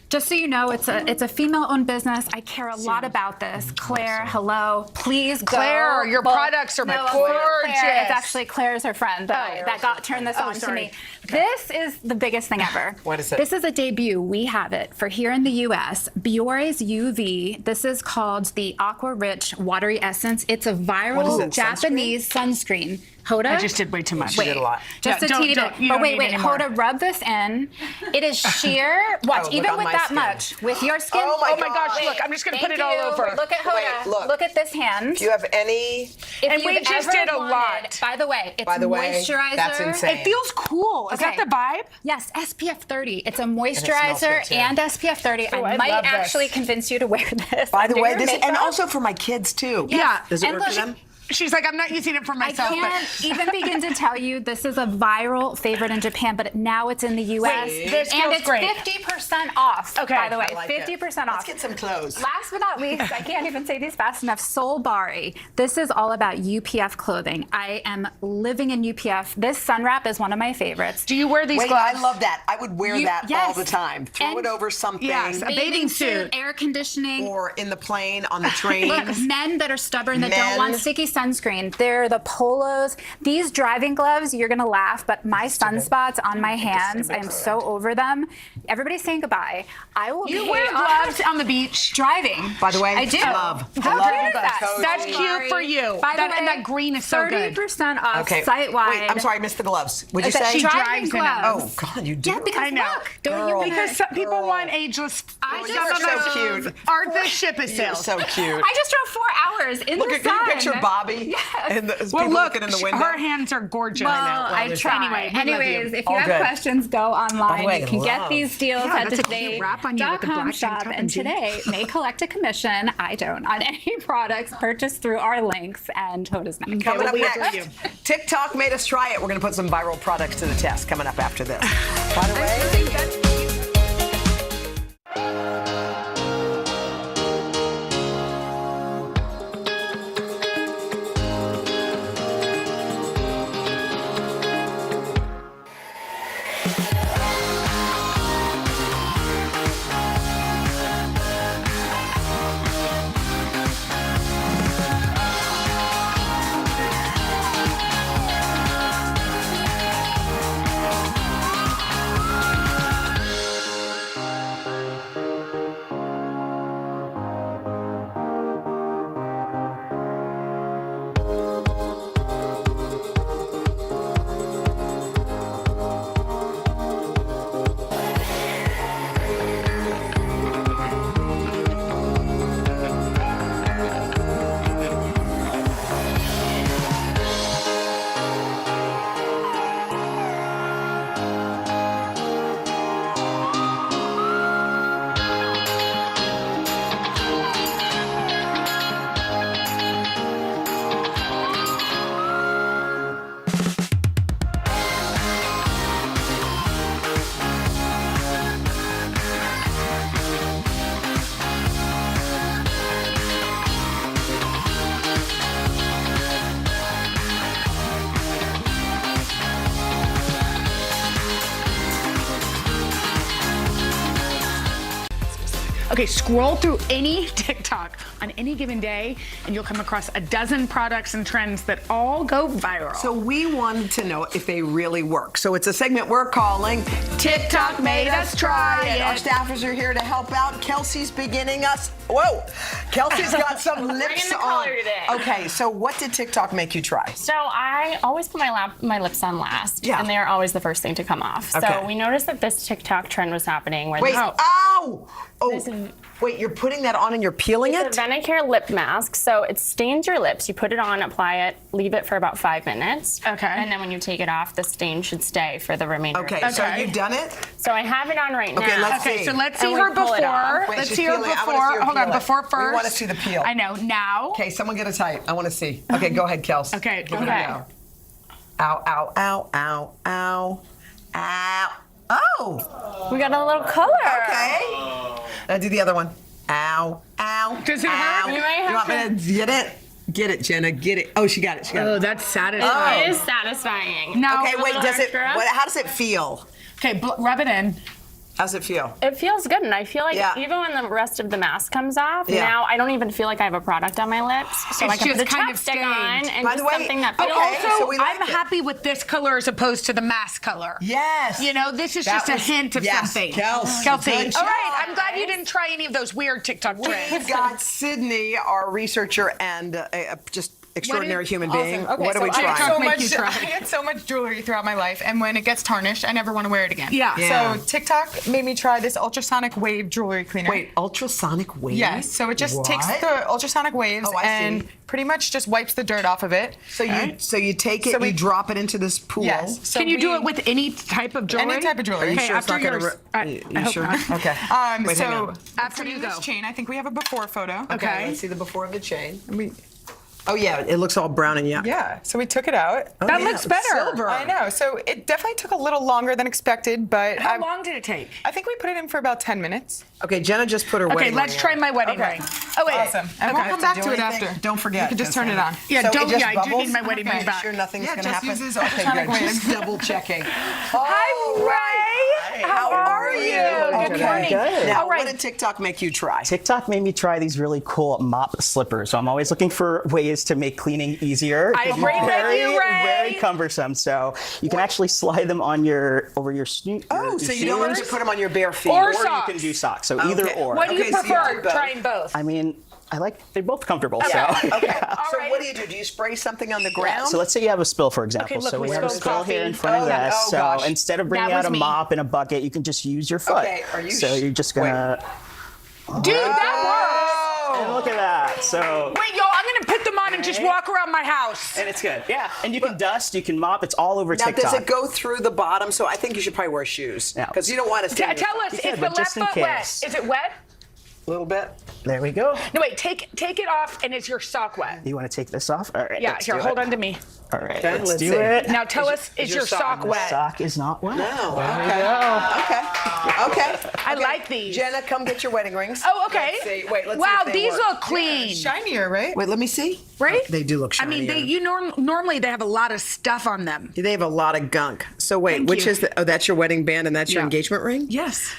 Just so you know, it's a female-owned business. I care a lot about this. Claire, hello. Please go. Claire, your products are Claire. gorgeous. It's actually Claire's her friend that turned this on to sorry. me. This is the biggest thing ever. What is it? This is a debut. We have it for here in the U.S. Biore's UV. This is called the Aqua Rich Watery Essence. It's a viral What is it, Japanese sunscreen. Hoda? I just did way too much. She did a lot. Just Yeah, a teeny don't- bit. you But don't wait, need any more. Hoda, rub this in. It is sheer. Watch, look even on with my that skin. much, with your skin. Oh my gosh, Wait, look, I'm just gonna thank put it all you. over. Look at Hoda. Wait, look. at this hand. Do you have any? If And we you've just ever did a wanted- lot. By the way, it's By the way, moisturizer. that's insane. It feels cool. Is that Okay. the vibe? Yes, SPF 30. It's a smells moisturizer good, too. and SPF 30. Oh, I I might love this. actually convince you to wear this. By the under way, your this and makeup. also for my kids too. Yeah. Does it And work for look, them? She's like, I'm not using it for I myself. can't even begin to tell you this is a viral favorite in Japan, but now it's in the U.S. Wait, this and feels it's great. 50% off. Okay. By the way, I like it. 50% off. Let's get some clothes. Last but not least, I can't even say these fast enough. Solbari. This is all about UPF clothing. I am living in UPF. This sun wrap is one of my favorites. Do you wear these Wait, gloves? I love that. I would wear that all yes. the time. Throw And- it over something. Yes, a bathing suit. air conditioning. Or in the plane, on the train. Look, men that are stubborn, that Men. don't want sticky sunscreen, they're the polos. These driving gloves, you're gonna laugh, but my sunspots on my hands, I'm so over them. Everybody's saying goodbye. I will You be wear gloves on the beach. driving. By the way, I do. love. How Love cute is that? cozy. That's cute for you. By the That- way, and that green is so good. 30% off Okay. site-wide. Wait, I'm sorry, I missed the gloves. Would you That say? she drives driving in 'em. gloves. Oh God, you do. Yeah, because I know. look, don't Girl. you want Because some people want ageless. I You just are so drove- cute. Are the ship is You're sales. so cute. I just drove 4 hours in Look the at sun. can you picture Bobby? Yes. And the Well, people look, looking in the window. her hands are gorgeous. Well, I know. I try. Anyway, we love you. Anyways, if you All have good. questions, go online. By the way, You can get love. these deals Yeah, at that's a cute wrap on you with the black today.com tank shop. top And and jeans. today may collect a commission, I don't, on any products purchased through our links and Hoda's next. Coming up we next, adore you. TikTok made us try it. We're going to put some viral products to the test coming up after this. By the way, Okay, scroll through any TikTok on any given day, and you'll come across a dozen products and trends that all go viral. So we wanted to know if they really work. So it's a segment we're calling TikTok Made Us Try It. Our staffers are here to help out. Kelsey's beginning us. Whoa! Kelsey's got some lips the on. color today. Okay, so what did TikTok make you try? So I always put my lips on last, and they're always the first thing to come off. Okay. So we noticed that this TikTok trend was happening. Where Wait, this- ow! Oh, wait, you're putting that on and you're peeling it? It's a Vanicare lip mask, so it stains your lips. You put it on, apply it, leave it for about 5 minutes. Okay. And then when you take it off, the stain should stay for the remainder. Okay, so you've done it? So I have it on right now. Okay, let's see. So let's see And we her pull it off. before. Wait, Let's she's see her peeling. I before. wanna see her Hold on, peel it. before first. We want to see the peel. I know. Now. Okay, someone get a tight. I want to see. Okay, go ahead, Kels. Okay, Give it okay. a go. Ow, ow, ow, ow, ow, ow. Oh! We got a little color. Okay. Now do the other one. Ow, ow. Does it ow. hurt? You might have You want me to get it? Get it, Jenna. Get it. Oh, she got it. She got it. Oh, that's satisfying. It is satisfying. Now, Okay, wait. A Does little it? extra. How does it feel? Okay, rub it in. How's it feel? It feels good, and I feel like Yeah. even when the rest of the mask comes off, Yeah. now I don't even feel like I have a product on my lips, so It's I can just put a kind of chapstick stained. on and By just the way, something that But feels okay, also, so we like I'm it. happy with this color as opposed to the mask color. Yes. You know, this is That just a was- hint of yes, something. Kelsey, Kelsey. good All job. right, I'm glad you didn't try any of those weird TikTok trends. We've got Sydney, our researcher and just extraordinary human being. Awesome. Okay, what do so we I try? had so Make you much, try. I had so much jewelry throughout my life, and when it gets tarnished, I never want to wear it again. Yeah. So TikTok made me try this ultrasonic wave jewelry cleaner. Wait, ultrasonic wave? Yes. So it just takes What? the ultrasonic waves Oh, I and see. pretty much just wipes the dirt off of it. So you take it, So you drop it into this pool. Yes. So Can you do we- it with any type of jewelry? Any type of jewelry. Are you Okay, sure it's after not gonna yours. you hope sure? not. Okay. Wait, hang So on. after you this go. chain, I think we have a before photo. Okay. Let's see the before of the chain. Oh yeah, it looks all brown and yuck. Yeah, so we took it out. Oh, That yeah, looks better. Silver. I know. So it definitely took a little longer than expected, but How long did it take? I think we put it in for about 10 minutes. Okay, Jenna just put her Okay, wedding let's ring try in. my wedding Okay. ring. Oh wait. Awesome. And Okay. we'll come back Do to it anything? after. Don't forget. You can just turn it on. Yeah, So it don't. just Yeah, I do bubbles? need my wedding Okay, ring back. Sure, nothing's Yeah, gonna just happen. uses Okay, ultrasonic good. waves. Just double checking. Hi, Ray. How are you? Good morning. Now, All right. what did TikTok make you try? TikTok made me try these really cool mop slippers. So I'm always looking for ways to make cleaning easier. I It can be agree with very, you, Ray. very cumbersome. So you can actually slide them on over your snoot. Oh, so you don't have to put them on your bare feet. Or you socks. can do socks. So either Okay. or. What do you Okay, so you prefer? do both. Trying both. I mean, they're both comfortable. Yeah. So. Okay. Yeah. So right. what do? Do you spray something on the ground? So let's say you have a spill, for example. Okay, look, so we we have a spilled spill here coffee. in front of Oh, yeah. us. Oh, so gosh. instead of bringing That out was a me. mop and a bucket, you can just use your foot. Okay, are you So you're just gonna. Dude, that works. And look at that. So. Wait, yo, I'm gonna put them on and just walk around my house. And it's good. Yeah. And you can dust, you can mop. It's all over Now, TikTok. does it go through the bottom? So I think you should probably wear shoes No. because you don't want to stay. Tell us, You is can, the but left just in foot wet? case. Is it wet? A little bit. There we go. No, wait, take it off, and is your sock wet? You want to take this off? All right. Yeah, let's here, do hold it. on to me. All right. Okay, let's let's do see. it. Now tell us, is your sock The wet? sock is not wet. No. There we Okay. go. Okay. I like these. Jenna, come get your wedding rings. Oh, okay. Let's see. Wait, let's wow, see if they these work. look clean. Shinier, right? Wait, let me see. Right? They do look shinier. I mean, normally they have a lot of stuff on them. They have a lot of gunk. So wait, Thank which you. is that's your wedding band and that's your Yeah. engagement ring? Yes.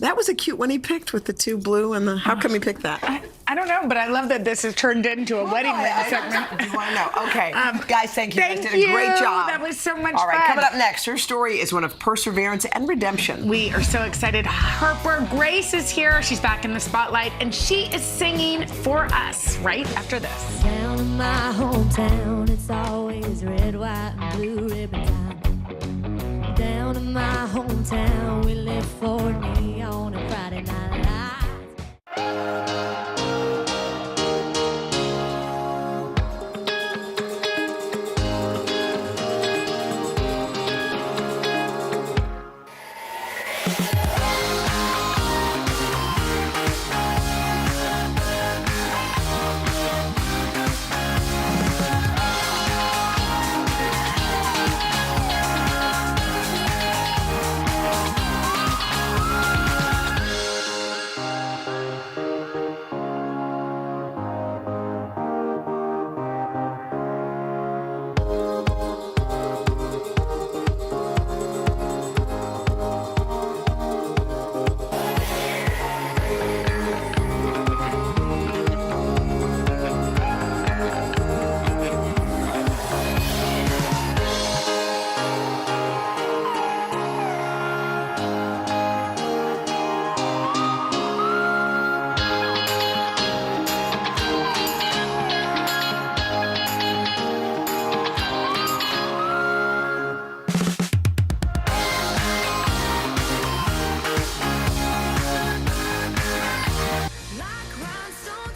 That was a cute one he picked with the two blue and the. How come he picked that? I don't know, but I love that this has turned into a wedding ring segment. You want to know? Okay, guys, thank you. Thank You guys did a great you. job. That was so much All right, fun. coming up next, her story is one of perseverance and redemption. We are so excited. Harper Grace is here. She's back in the spotlight, and she is singing for us right after this. Down in my hometown, it's always red, white, and blue ribbon time. Down in my hometown, we live for me on a Friday night lights.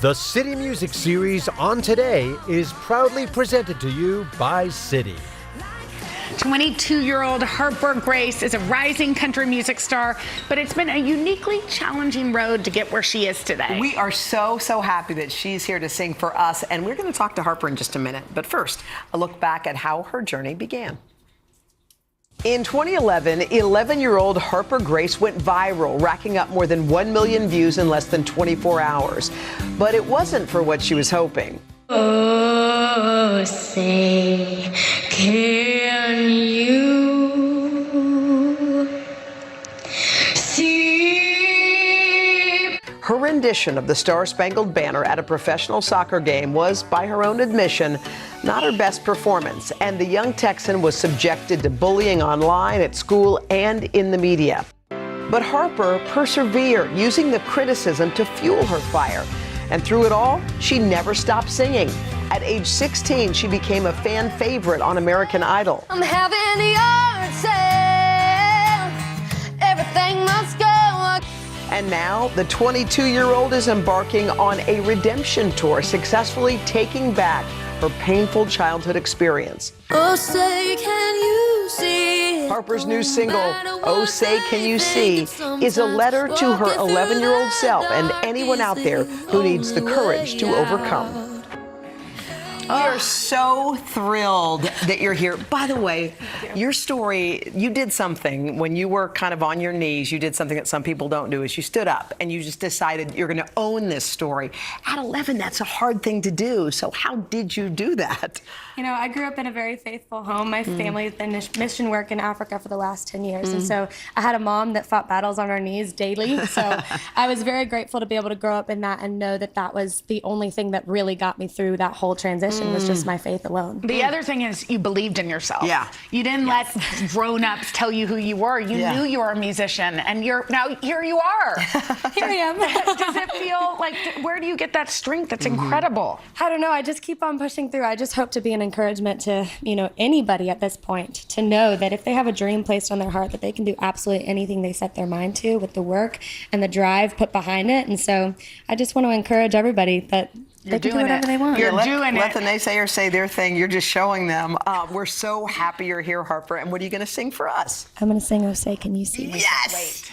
The City Music Series on Today is proudly presented to you by City. 22-year-old Harper Grace is a rising country music star, but it's been a uniquely challenging road to get where she is today. We are so happy that she's here to sing for us, and we're going to talk to Harper in just a minute. But first, a look back at how her journey began. In 2011, 11-year-old Harper Grace went viral, racking up more than 1 million views in less than 24 hours. But it wasn't for what she was hoping. Oh, say, can you see? Her rendition of the Star-Spangled Banner at a professional soccer game was, by her own admission, not her best performance, and the young Texan was subjected to bullying online, at school, and in the media. But Harper persevered, using the criticism to fuel her fire. And through it all, she never stopped singing. At age 16, she became a fan favorite on American Idol. I'm having a yard sale. Everything must go. And now, the 22-year-old is embarking on a redemption tour, successfully taking back her painful childhood experience. Oh, say, can you see? Harper's new single, Oh Say Can You See, is a letter to her 11-year-old self and anyone out there who needs the courage to overcome. We are so thrilled that you're here. By the way, your story, you did something when you were kind of on your knees. You did something that some people don't do, is you stood up and you just decided you're going to own this story. At 11, that's a hard thing to do. So how did you do that? You know, I grew up in a very faithful home. My family has been mission work in Africa for the last 10 years. And so I had a mom that fought battles on her knees daily. So I was very grateful to be able to grow up in that and know that that was the only thing that really got me through that whole transition was just my faith alone. The other thing is you believed in yourself. Yeah. You didn't let grown-ups tell you who you were. You knew you were a musician, and now here you are. Here I am. Does it feel like, where do you get that strength? That's incredible. I don't know. I just keep on pushing through. I just hope to be an encouragement to, anybody at this point to know that if they have a dream placed on their heart, that they can do absolutely anything they set their mind to with the work and the drive put behind it. And so I just want to encourage everybody that they can do whatever they want. Let the naysayers say their thing. You're just showing them. We're so happy you're here, Harper. And what are you going to sing for us? I'm going to sing Oh Say Can You See? Yes!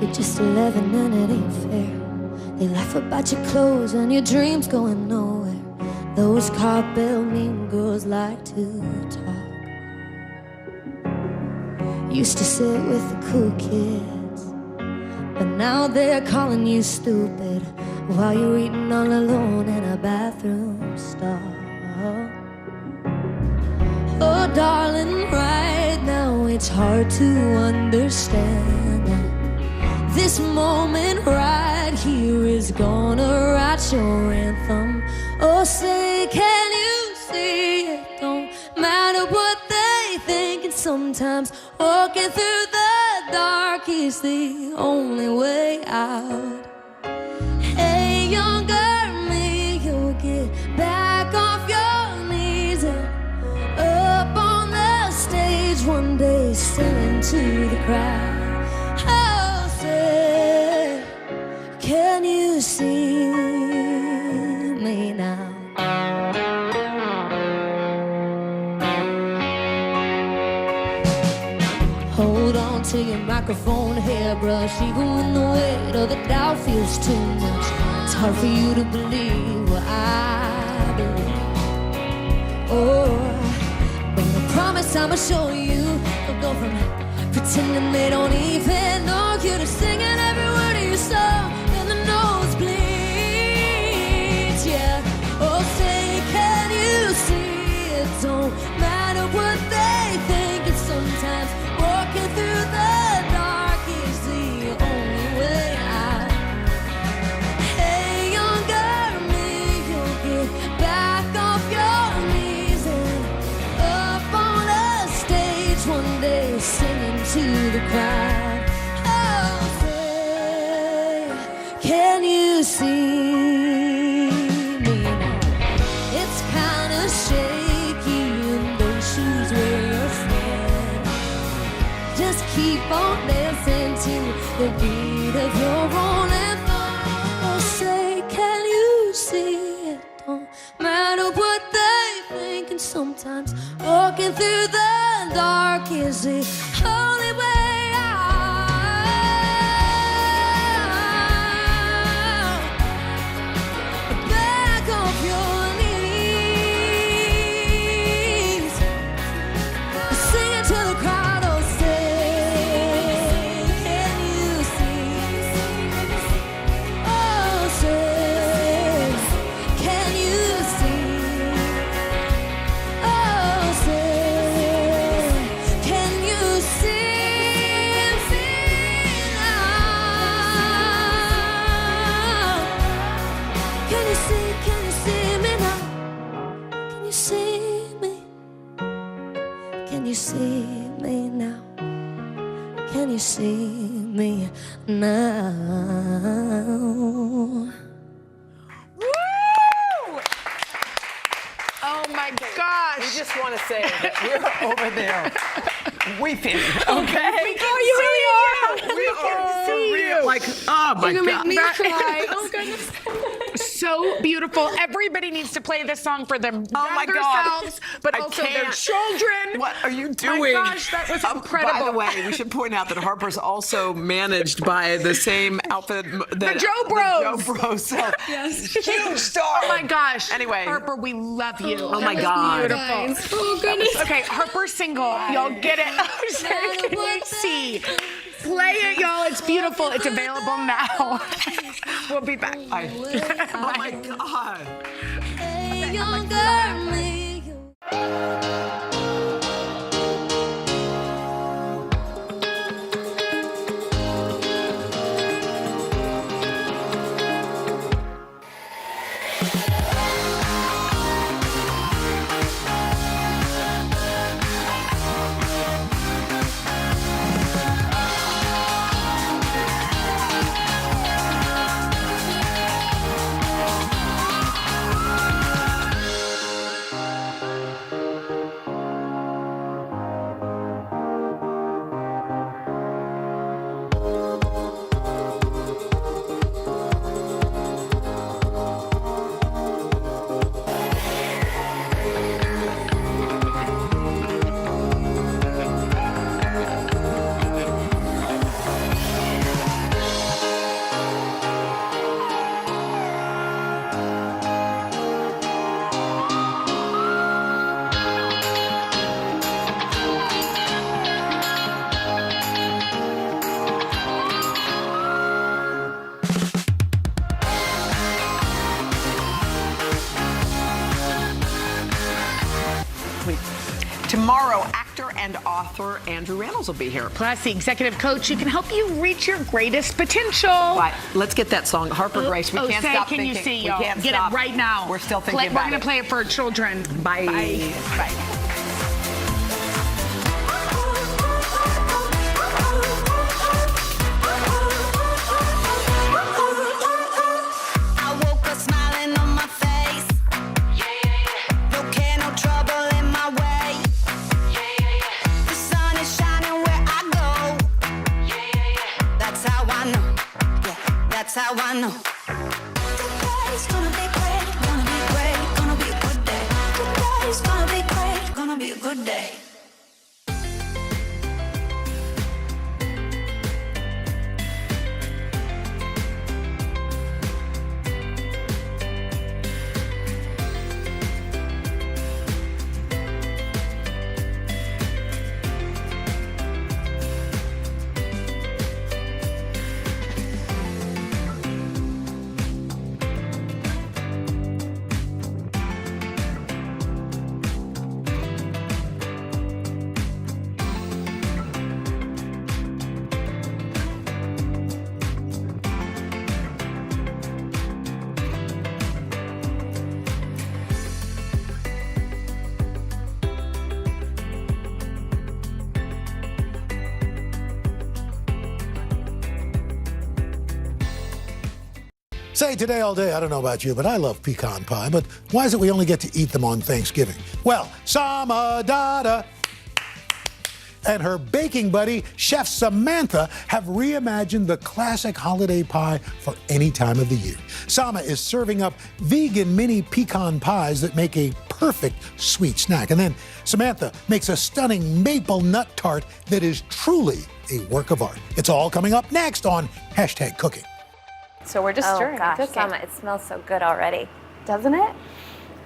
You're just 11 and it ain't fair. They laugh about your clothes and your dreams going nowhere. Those cowbell mean girls like to talk. Used to sit with the cool kids, but now they're calling you stupid while you're eating all alone in a bathroom stall. Oh darling, right now it's hard to understand that this moment right here is gonna write your anthem. Oh, say, can you see it? Don't matter what they think. And sometimes walking through the dark is the only way out. Hey, younger me, you'll get back off your knees and up on the stage one day, singing to the crowd. Can you see me now? Hold on to your microphone hairbrush, even when the weight of the doubt feels too much. It's hard for you to believe what I believe. Oh, but I promise I'ma show you. I'll go from pretending they don't even know you to singing every word of your song. Oh, say, can you see it? Don't matter what they think. And sometimes walking through the dark is the only way out. Hey, younger me, you'll get back off your knees and up on a stage one day, singing to the crowd. Just keep on dancing to the beat of your own anthem. Oh, say, can you see it? Don't matter what they think. And sometimes walking through the dark is the only way out. Back off your knees. Sing it to the crowd. Can you see me now? Can you see me now? Oh my gosh. We just want to say that we're over there weeping. Okay? Oh, you really are. We are see real. you. Like, oh my You're God. gonna make me cry. Oh goodness. So beautiful. Everybody needs to play this song for their younger selves, but also their children. What are you doing? My gosh, that was incredible. By the way, we should point out that Harper's also managed by the same outfit that the Joe Bros. The Joe Bros. So, yes. Huge star. Oh my gosh. Anyway. Harper, we love you. Oh my God. Beautiful. Oh goodness. Okay, Harper's single. Y'all get it. See. Play it, y'all. It's beautiful. It's available now. We'll be back. Bye. Oh my God. Hey, younger me. Tomorrow, actor and author Andrew Rannells will be here. Plus, the executive coach who can help you reach your greatest potential. Right, let's get that song, Harper Grace. We can't stop can thinking. You see, we y'all? can't Get stop. it right now. We're still thinking about We're going to play it for children. Bye. Bye. Bye. That's how I know. Today's gonna be great, gonna be great, gonna be a good day. Today's gonna be great, gonna be a good day. Say today all day, I don't know about you, but I love pecan pie. But why is it we only get to eat them on Thanksgiving? Well, Samadada. and her baking buddy, Chef Samantha, have reimagined the classic holiday pie for any time of the year. Sama is serving up vegan mini pecan pies that make a perfect sweet snack. And then Samantha makes a stunning maple nut tart that is truly a work of art. It's all coming up next on #Cooking. So we're just stirring. Oh gosh, cooking. Sama, it smells so good already. Doesn't it?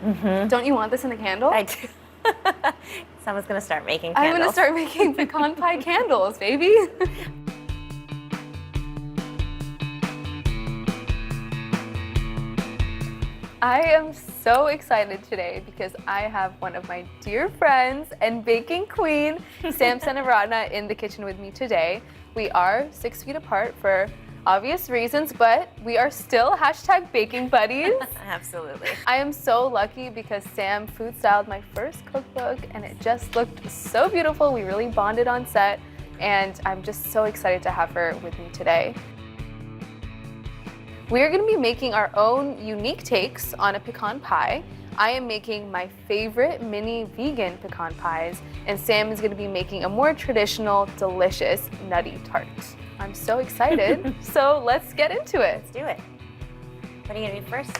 Mm-hmm. Don't you want this in a candle? I do. Sama's gonna start making I'm candles. gonna start making pecan pie candles, baby. I am so excited today because I have one of my dear friends and baking queen, Sam Senaratna, in the kitchen with me today. We are 6 feet apart for obvious reasons, but we are still #baking buddies. Absolutely. I am so lucky because Sam food styled my first cookbook and it just looked so beautiful. We really bonded on set and I'm just so excited to have her with me today. We are going to be making our own unique takes on a pecan pie. I am making my favorite mini vegan pecan pies, and Sam is going to be making a more traditional, delicious, nutty tart. I'm so excited. So let's get into it. Let's do it. What are you going to do first?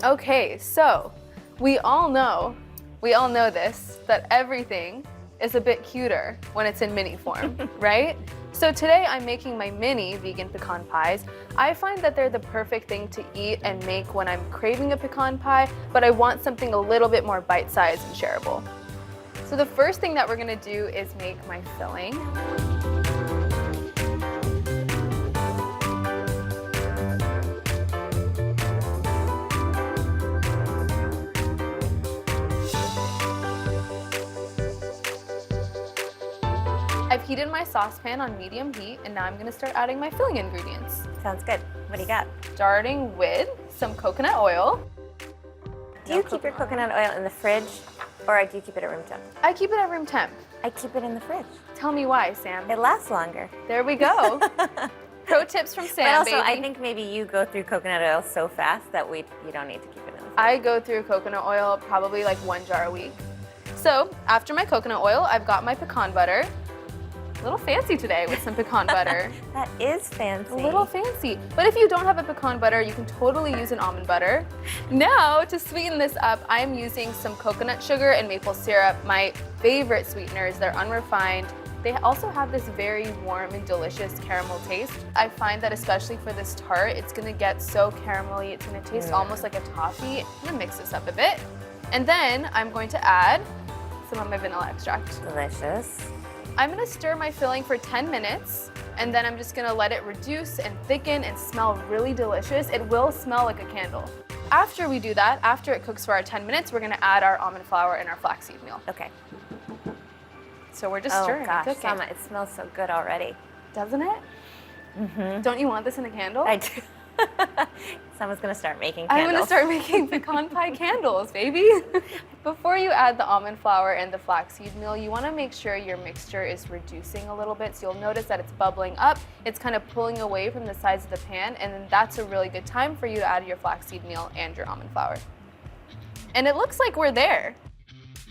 Okay, so we all know this, that everything is a bit cuter when it's in mini form, right? So today I'm making my mini vegan pecan pies. I find that they're the perfect thing to eat and make when I'm craving a pecan pie, but I want something a little bit more bite-sized and shareable. So the first thing that we're gonna do is make my filling. I've heated my saucepan on medium heat, and now I'm gonna start adding my filling ingredients. Sounds good. What do you got? Starting with some coconut oil. Do you keep your coconut oil in the fridge, or do you keep it at room temp? I keep it at room temp. I keep it in the fridge. Tell me why, Sam. It lasts longer. There we go. Pro tips from Sam, But also, baby. I think maybe you go through coconut oil so fast that you don't need to keep it in the fridge. I go through coconut oil probably like 1 jar a week. So after my coconut oil, I've got my pecan butter. A little fancy today with some pecan butter. That is fancy. A little fancy. But if you don't have a pecan butter, you can totally use an almond butter. Now, to sweeten this up, I'm using some coconut sugar and maple syrup, my favorite sweeteners. They're unrefined. They also have this very warm and delicious caramel taste. I find that especially for this tart, it's gonna get so caramelly, it's gonna taste almost like a toffee. I'm gonna mix this up a bit. And then I'm going to add some of my vanilla extract. Delicious. I'm gonna stir my filling for 10 minutes, and then I'm just gonna let it reduce and thicken and smell really delicious. It will smell like a candle. After we do that, after it cooks for our 10 minutes, we're gonna add our almond flour and our flaxseed meal. Okay. So we're just stirring Oh gosh, and cooking. Sama, it smells so good already. Doesn't it? Mm-hmm. Don't you want this in a candle? I do. Someone's gonna start making I'm candles. gonna start making pecan pie candles, baby. Before you add the almond flour and the flaxseed meal, you wanna make sure your mixture is reducing a little bit. So you'll notice that it's bubbling up. It's kind of pulling away from the sides of the pan, and then that's a really good time for you to add your flaxseed meal and your almond flour. And it looks like we're there.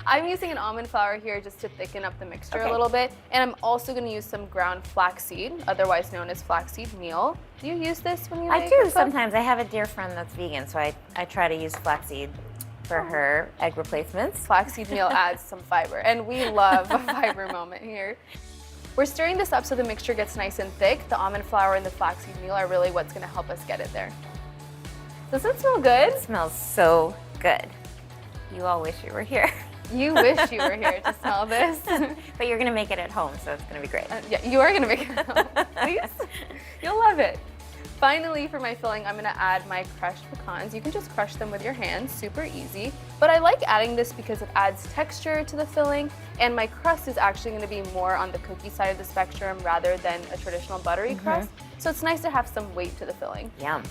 I'm using an almond flour here just to thicken up the mixture a little bit, and I'm also going to use some ground flaxseed, otherwise known as flaxseed meal. Do you use this when you I make do or cook? sometimes. I have a dear friend that's vegan, so I try to use flaxseed for her egg replacements. Flaxseed meal adds some fiber, and we love a fiber moment here. We're stirring this up so the mixture gets nice and thick. The almond flour and the flaxseed meal are really what's going to help us get it there. Does it smell good? It smells so good. You all wish you were here. You wish you were here to smell this. But you're gonna make it at home, so it's gonna be great. Yeah, you are gonna make it at home. Please. You'll love it. Finally, for my filling, I'm gonna add my crushed pecans. You can just crush them with your hands, super easy. But I like adding this because it adds texture to the filling, and my crust is actually gonna be more on the cookie side of the spectrum rather than a traditional buttery crust. So it's nice to have some weight to the filling. Yum.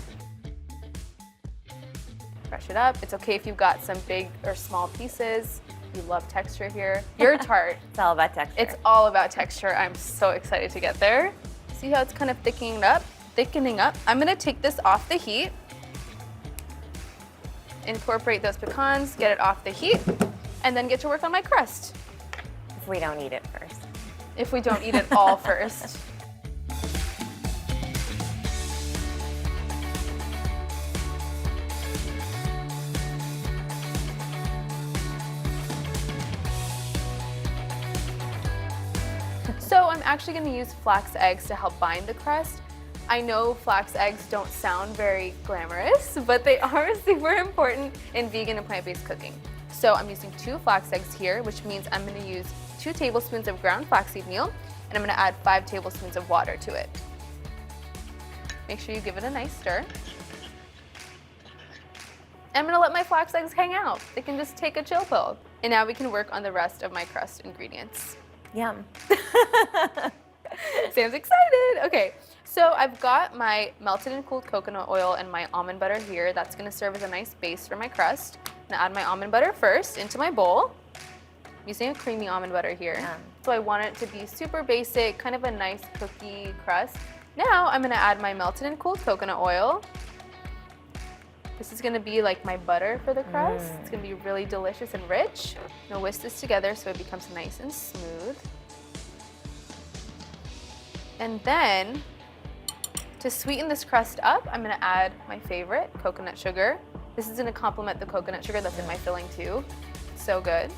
Crush it up. It's okay if you've got some big or small pieces. You love texture here. Your tart. It's all about texture. It's all about texture. I'm so excited to get there. See how it's kind of thickening up? I'm gonna take this off the heat. Incorporate those pecans, get it off the heat, and then get to work on my crust. If we don't eat it first. if we don't eat it all first. So I'm actually going to use flax eggs to help bind the crust. I know flax eggs don't sound very glamorous, but they are super important in vegan and plant-based cooking. So I'm using 2 flax eggs here, which means I'm going to use 2 tablespoons of ground flaxseed meal, and I'm going to add 5 tablespoons of water to it. Make sure you give it a nice stir. I'm going to let my flax eggs hang out. They can just take a chill pill. And now we can work on the rest of my crust ingredients. Yum. Sam's excited. Okay, so I've got my melted and cooled coconut oil and my almond butter here. That's gonna serve as a nice base for my crust. I'm gonna add my almond butter first into my bowl. I'm using a creamy almond butter here. So I want it to be super basic, kind of a nice cookie crust. Now I'm gonna add my melted and cooled coconut oil. This is gonna be like my butter for the crust. It's gonna be really delicious and rich. I'm gonna whisk this together so it becomes nice and smooth. And then, to sweeten this crust up, I'm gonna add my favorite, coconut sugar. This is gonna complement the coconut sugar that's in my filling too. So good.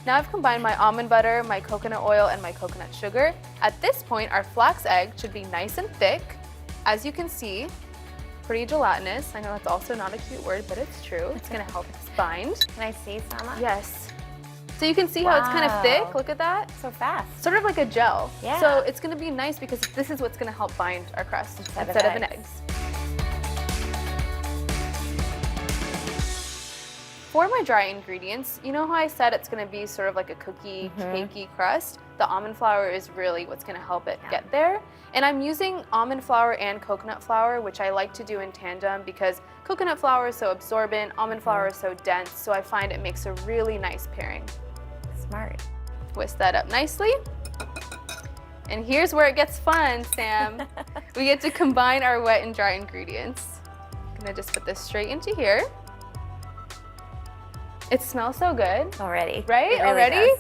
Now I've combined my almond butter, my coconut oil, and my coconut sugar. At this point, our flax egg should be nice and thick. As you can see, pretty gelatinous. I know that's also not a cute word, but it's true. It's gonna help us bind. Can I see, Sama? Yes. So you can see how it's kind of thick, look at that. So fast. Sort of like a gel. Yeah. So it's gonna be nice because this is what's gonna help bind our crust instead of an egg. For my dry ingredients, you know how I said it's gonna be sort of like a cookie, cakey crust? The almond flour is really what's gonna help it get there. And I'm using almond flour and coconut flour, which I like to do in tandem because coconut flour is so absorbent, almond flour is so dense, so I find it makes a really nice pairing. Smart. Whisk that up nicely. And here's where it gets fun, Sam. We get to combine our wet and dry ingredients. I'm gonna just put this straight into here. It smells so good. Already. Right? It really Already? does.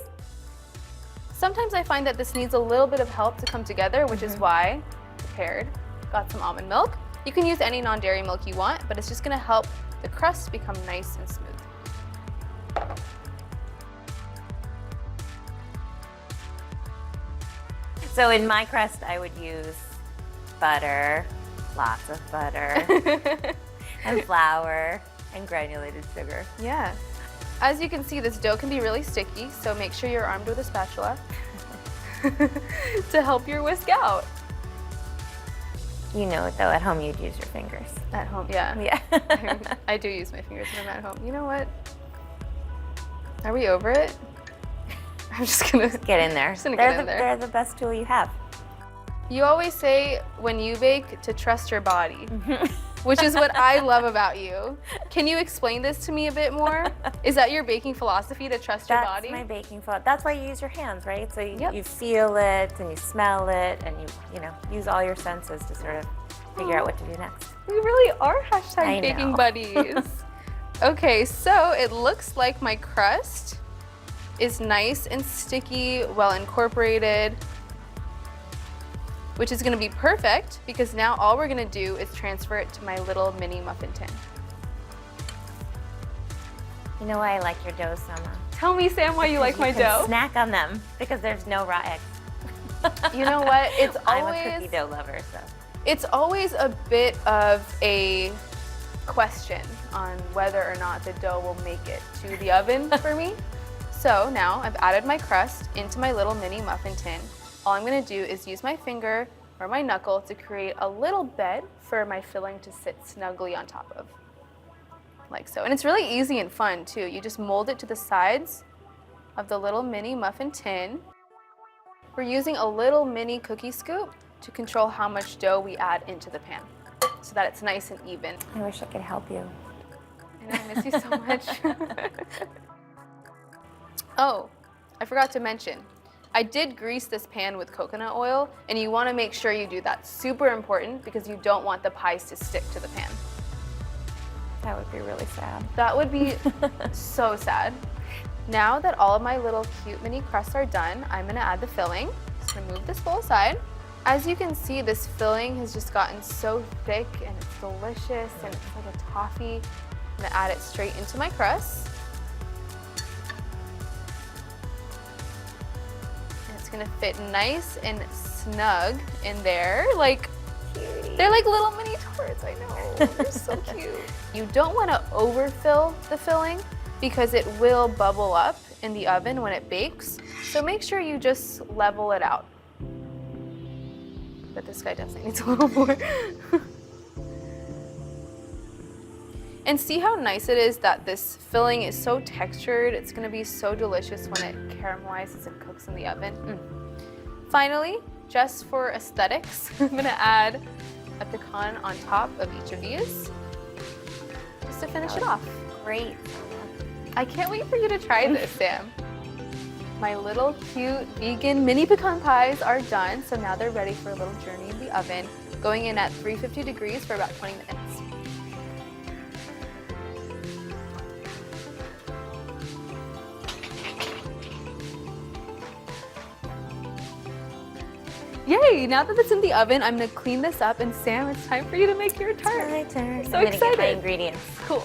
Sometimes I find that this needs a little bit of help to come together, which is why I prepared. Got some almond milk. You can use any non-dairy milk you want, but it's just gonna help the crust become nice and smooth. So in my crust, I would use butter, lots of butter, and flour, and granulated sugar. Yeah. As you can see, this dough can be really sticky, so make sure you're armed with a spatula to help your whisk out. You know, though, at home you'd use your fingers. At home, yeah. Yeah. I do use my fingers when I'm at home. You know what? Are we over it? I'm just gonna get in there. Just gonna get in there. They're the best tool you have. You always say when you bake to trust your body, which is what I love about you. Can you explain this to me a bit more? Is that your baking philosophy, to trust your body? That's my baking philosophy. That's why you use your hands, right? So you feel it and you smell it and you use all your senses to sort of figure out what to do next. We really are I #baking know. buddies. Okay, so it looks like my crust is nice and sticky, well incorporated, which is gonna be perfect because now all we're gonna do is transfer it to my little mini muffin tin. You know why I like your dough, Sama? Tell me, Sam, why you like my can dough. Snack on them because there's no raw eggs. You know what? It's I'm always a cookie dough lover, so. It's always a bit of a question on whether or not the dough will make it to the oven for me. So now I've added my crust into my little mini muffin tin. All I'm gonna do is use my finger or my knuckle to create a little bed for my filling to sit snugly on top of, like so. And it's really easy and fun too. You just mold it to the sides of the little mini muffin tin. We're using a little mini cookie scoop to control how much dough we add into the pan so that it's nice and even. I wish I could help you. I know, I miss you so much. Oh, I forgot to mention, I did grease this pan with coconut oil, and you want to make sure you do that. Super important because you don't want the pies to stick to the pan. That would be really sad. That would be so sad. Now that all of my little cute mini crusts are done, I'm gonna add the filling. Just gonna move this bowl aside. As you can see, this filling has just gotten so thick and it's delicious and it's like a toffee. I'm gonna add it straight into my crust. And it's gonna fit nice and snug in there. Like, they're like little mini tarts, I know. They're so cute. You don't wanna overfill the filling because it will bubble up in the oven when it bakes. So make sure you just level it out. But this guy definitely needs a little more. And see how nice it is that this filling is so textured. It's gonna be so delicious when it caramelizes and cooks in the oven. Finally, just for aesthetics, I'm gonna add a pecan on top of each of these, just to finish it off. Great. I can't wait for you to try this, Sam. My little cute vegan mini pecan pies are done, so now they're ready for a little journey in the oven, going in at 350 degrees for about 20 minutes. Yay! Now that it's in the oven, I'm gonna clean this up, and Sam, it's time for you to make your tart. My turn. So I'm gonna excited. get my ingredients. Cool.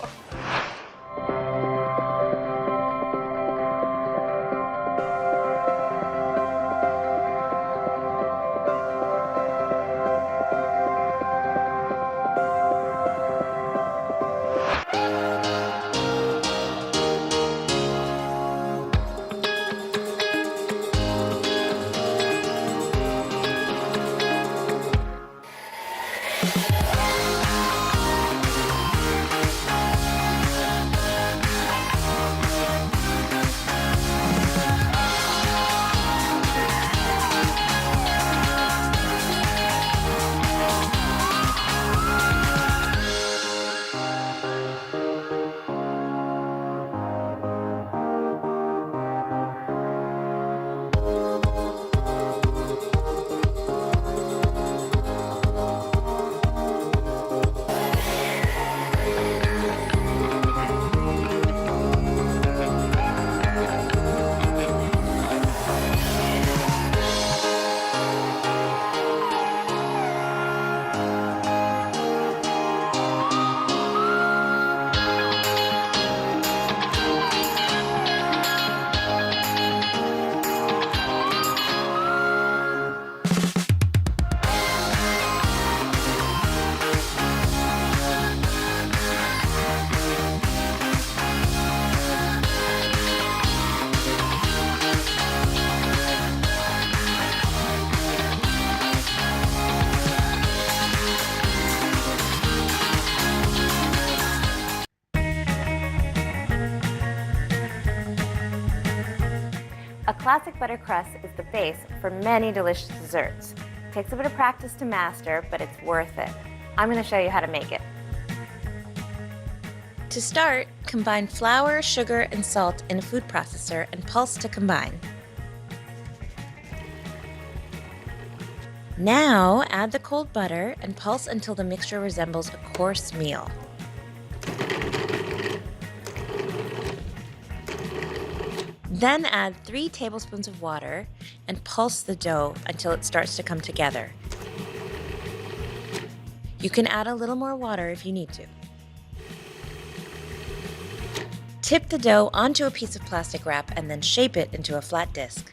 A classic butter crust is the base for many delicious desserts. It takes a bit of practice to master, but it's worth it. I'm going to show you how to make it. To start, combine flour, sugar, and salt in a food processor and pulse to combine. Now, add the cold butter and pulse until the mixture resembles a coarse meal. Then add 3 tablespoons of water and pulse the dough until it starts to come together. You can add a little more water if you need to. Tip the dough onto a piece of plastic wrap and then shape it into a flat disc.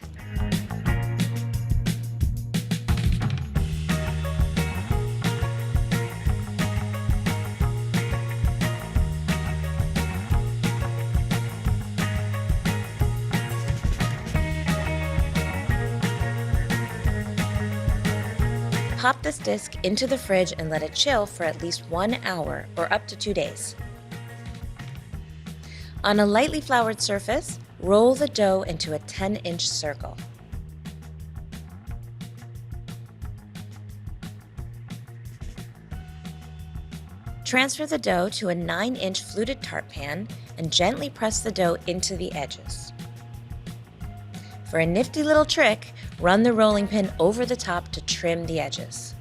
Pop this disc into the fridge and let it chill for at least 1 hour or up to 2 days. On a lightly floured surface, roll the dough into a 10-inch circle. Transfer the dough to a 9-inch fluted tart pan and gently press the dough into the edges. For a nifty little trick, run the rolling pin over the top to trim the edges.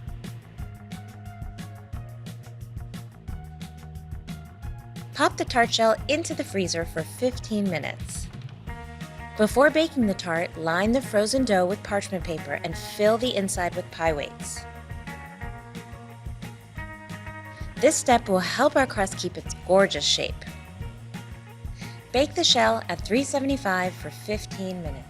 Pop the tart shell into the freezer for 15 minutes. Before baking the tart, line the frozen dough with parchment paper and fill the inside with pie weights. This step will help our crust keep its gorgeous shape. Bake the shell at 375 for 15 minutes.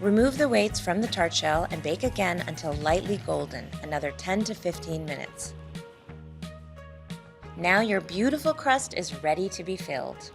Remove the weights from the tart shell and bake again until lightly golden, another 10 to 15 minutes. Now your beautiful crust is ready to be filled.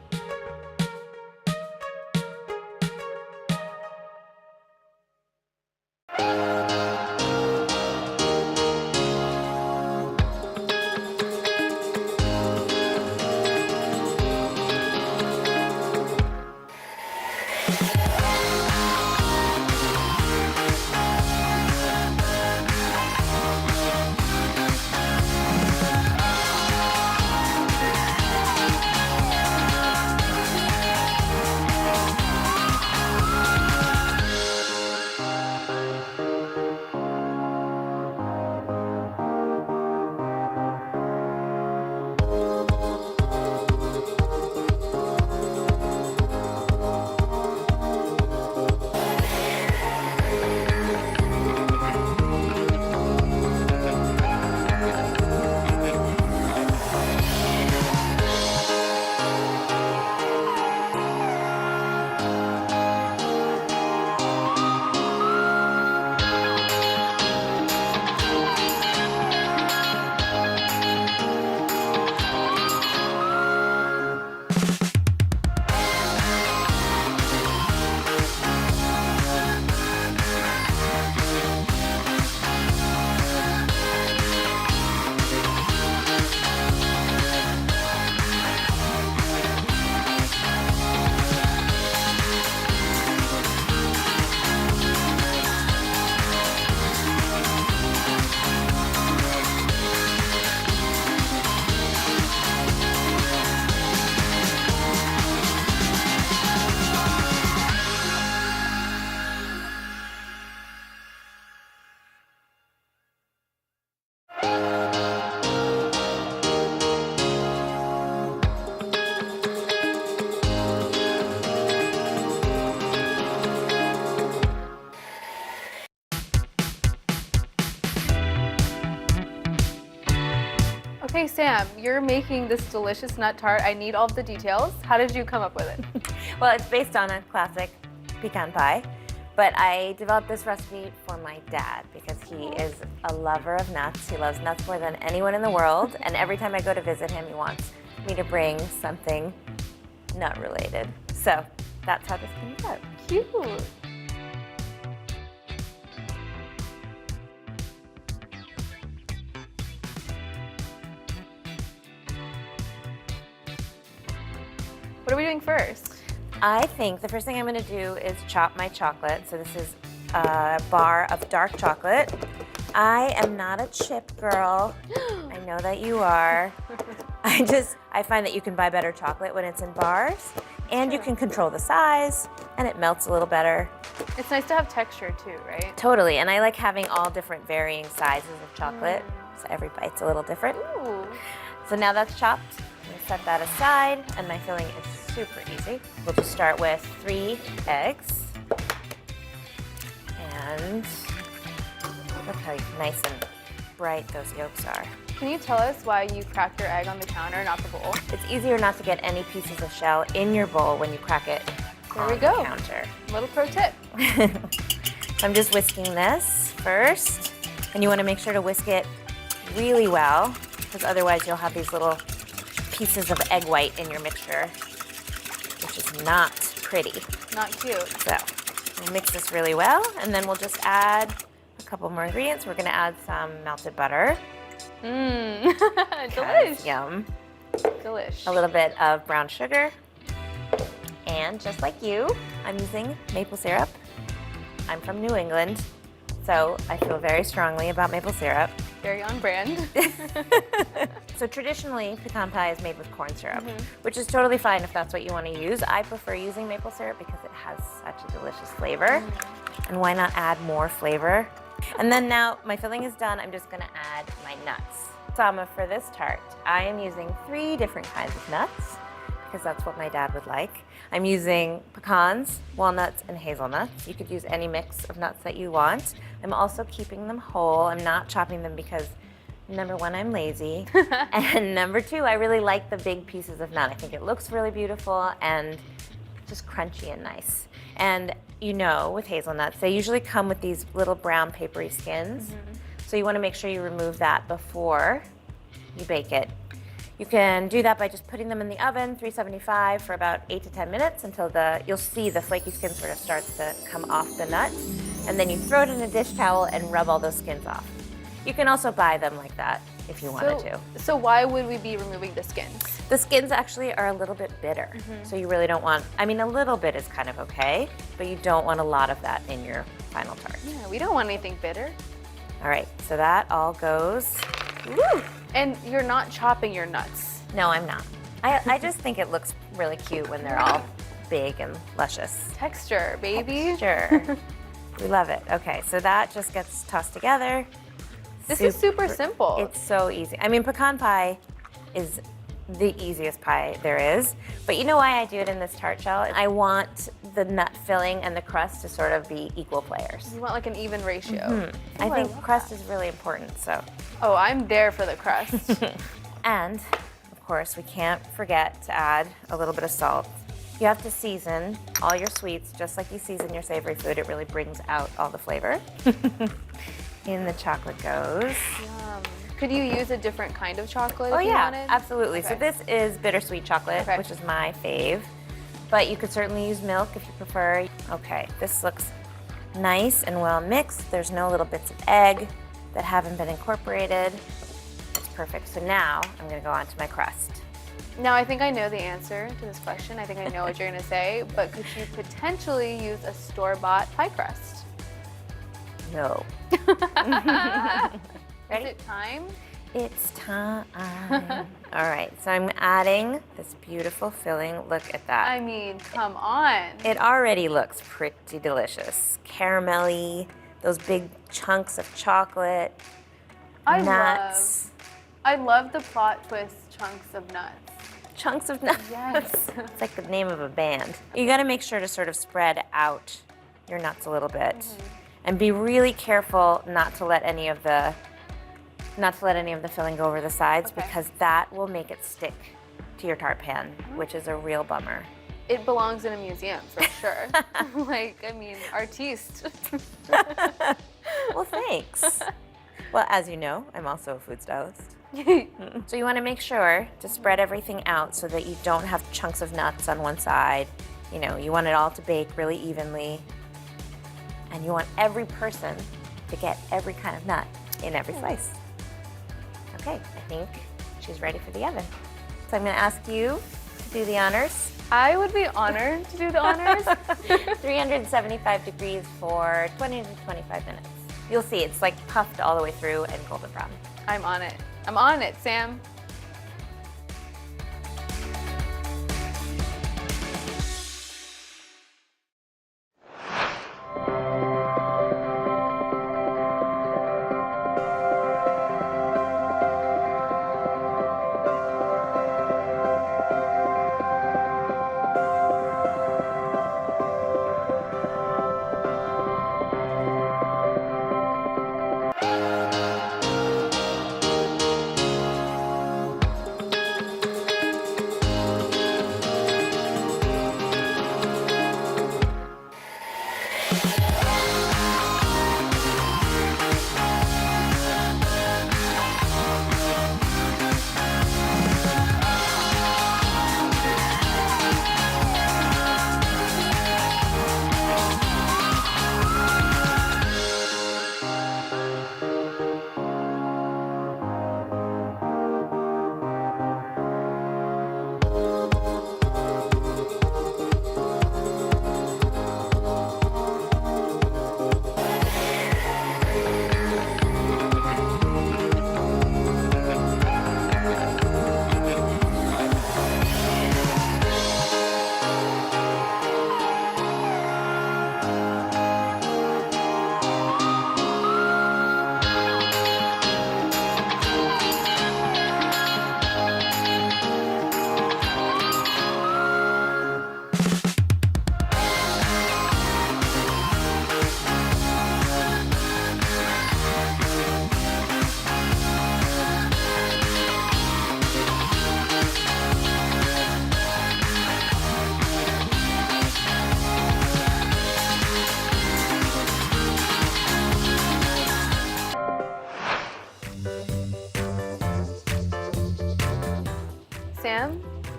Okay, Sam, you're making this delicious nut tart. I need all of the details. How did you come up with it? Well, it's based on a classic pecan pie, but I developed this recipe for my dad because he is a lover of nuts. He loves nuts more than anyone in the world, and every time I go to visit him, he wants me to bring something nut related. So that's how this came about. Cute. What are we doing first? I think the first thing I'm going to do is chop my chocolate. So this is a bar of dark chocolate. I am not a chip girl. I know that you are. I find that you can buy better chocolate when it's in bars, and you can control the size, and it melts a little better. It's nice to have texture too, right? Totally, and I like having all different varying sizes of chocolate, so every bite's a little different. Ooh. So now that's chopped, I'm gonna set that aside, and my filling is super easy. We'll just start with 3 eggs, and look how nice and bright those yolks are. Can you tell us why you crack your egg on the counter, not the bowl? It's easier not to get any pieces of shell in your bowl when you crack it on the counter. Little pro tip. So I'm just whisking this first, and you want to make sure to whisk it really well, because otherwise you'll have these little pieces of egg white in your mixture, which is not pretty. Not cute. So we'll mix this really well, and then we'll just add a couple more ingredients. We're going to add some melted butter. Delish. Yum. Delish. A little bit of brown sugar. And just like you, I'm using maple syrup. I'm from New England, so I feel very strongly about maple syrup. Very on brand. So traditionally, pecan pie is made with corn syrup, which is totally fine if that's what you want to use. I prefer using maple syrup because it has such a delicious flavor. And why not add more flavor? And then now my filling is done, I'm just gonna add my nuts. Sama, for this tart, I am using 3 different kinds of nuts because that's what my dad would like. I'm using pecans, walnuts, and hazelnuts. You could use any mix of nuts that you want. I'm also keeping them whole. I'm not chopping them because number one, I'm lazy. And number two, I really like the big pieces of nut. I think it looks really beautiful and just crunchy and nice. And you know, with hazelnuts, they usually come with these little brown papery skins. So you want to make sure you remove that before you bake it. You can do that by just putting them in the oven, 375, for about 8 to 10 minutes until you'll see the flaky skin sort of starts to come off the nut. And then you throw it in a dish towel and rub all those skins off. You can also buy them like that if you wanted to. So why would we be removing the skins? The skins actually are a little bit bitter. So you really don't want, I mean, a little bit is kind of okay, but you don't want a lot of that in your final tart. Yeah, we don't want anything bitter. All right, so that all goes. Woo! And you're not chopping your nuts. No, I'm not. I just think it looks really cute when they're all big and luscious. Texture, baby. Texture. We love it. Okay, so that just gets tossed together. This is super simple. It's so easy. I mean, pecan pie is the easiest pie there is. But you know why I do it in this tart shell? I want the nut filling and the crust to sort of be equal players. You want like an even ratio. Mm-hmm. I think crust is really important, so. Oh, I'm there for the crust. And, of course, we can't forget to add a little bit of salt. You have to season all your sweets just like you season your savory food. It really brings out all the flavor. In the chocolate goes. Yum. Could you use a different kind of chocolate Oh if you yeah, wanted? absolutely. Okay. So this is bittersweet chocolate, Okay. which is my fave. But you could certainly use milk if you prefer. Okay, this looks nice and well mixed. There's no little bits of egg that haven't been incorporated. It's perfect. So now I'm gonna go on to my crust. Now I think I know the answer to this question. I think I know what you're gonna say, but could you potentially use a store-bought pie crust? No. Ready? Is it time? It's time. All right, so I'm adding this beautiful filling. Look at that. I mean, come on. It already looks pretty delicious. Caramelly, those big chunks of chocolate, nuts. I love the plot twist chunks of nuts. Chunks of nuts. Yes. It's like the name of a band. You gotta make sure to sort of spread out your nuts a little bit. And be really careful not to let any of the filling go over the sides because that will make it stick to your tart pan, which is a real bummer. It belongs in a museum for sure. Like, I mean, artiste. Well, thanks. Well, as you know, I'm also a food stylist. So you want to make sure to spread everything out so that you don't have chunks of nuts on one side. You know, you want it all to bake really evenly. And you want every person to get every kind of nut in every slice. Okay, I think she's ready for the oven. So I'm gonna ask you to do the honors. I would be honored to do the honors. 375 degrees for 20 to 25 minutes. You'll see it's like puffed all the way through and golden brown. I'm on it. I'm on it, Sam.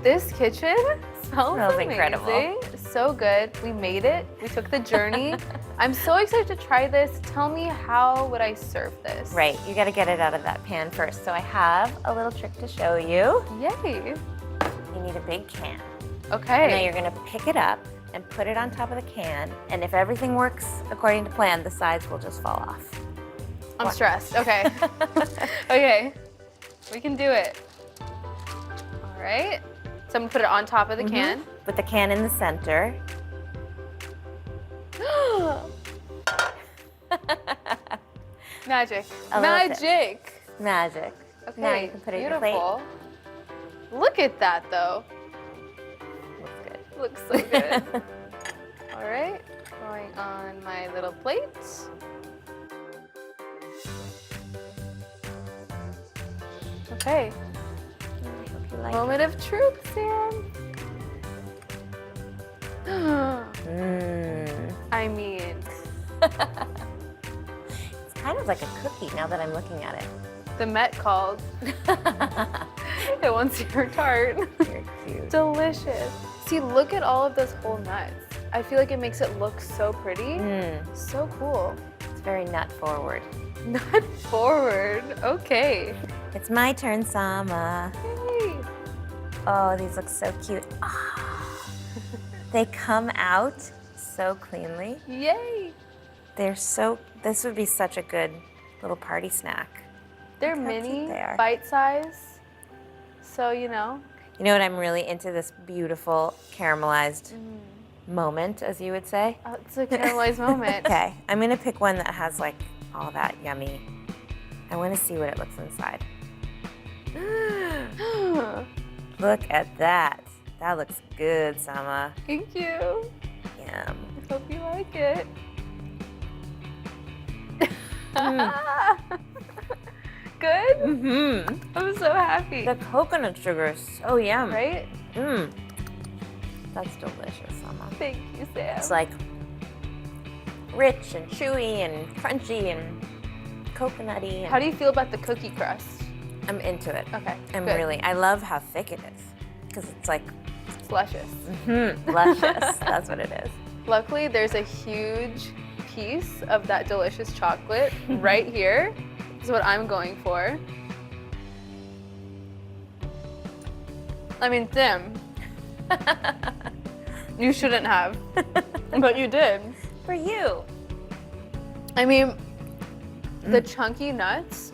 This kitchen smells amazing. incredible. So good. We made it. We took the journey. I'm so excited to try this. Tell me, how would I serve this? Right, you gotta get it out of that pan first. So I have a little trick to show you. Yay. You need a big can. Okay. And then you're gonna pick it up and put it on top of the can. And if everything works according to plan, the sides will just fall off. I'm stressed. Okay. Okay. We can do it. All right. So I'm gonna put it on top of the can. With the can in the center. Magic. A little bit. Magic. Magic. Okay. Now you can put it in your beautiful. plate. Look at that, though. Looks good. Looks so good. All right. Going on my little plate. Okay. You like Moment of truth, Sam. I mean, It's kind of like a cookie now that I'm looking at it. the Met called. It wants your tart. You're cute. Delicious. See, look at all of those whole nuts. I feel like it makes it look so pretty. So cool. It's very nut forward. Nut forward. Okay. It's my turn, Sama. Yay. Oh, these look so cute. Ah. They come out so cleanly. Yay. They're so, this would be such a good little party snack. They're Look how cute mini, they are. bite size. So, you know. You know what, I'm really into this beautiful caramelized moment, as you would say. Oh, it's a caramelized moment. Okay, I'm gonna pick one that has like all that yummy. I wanna see what it looks inside. Look at that. That looks good, Sama. Thank you. Yum. I hope you like it. Good? I'm so happy. The coconut sugar is so yum. Right? That's delicious, Sama. Thank you, Sam. It's like rich and chewy and crunchy and coconutty. And How do you feel about the cookie crust? I'm into it. Okay, I'm good. really, I love how thick it is. Because it's like, It's luscious. luscious. That's what it is. Luckily, there's a huge piece of that delicious chocolate right here. This is what I'm going for. I mean, Tim, you shouldn't have, but you did. For you. I mean, the chunky nuts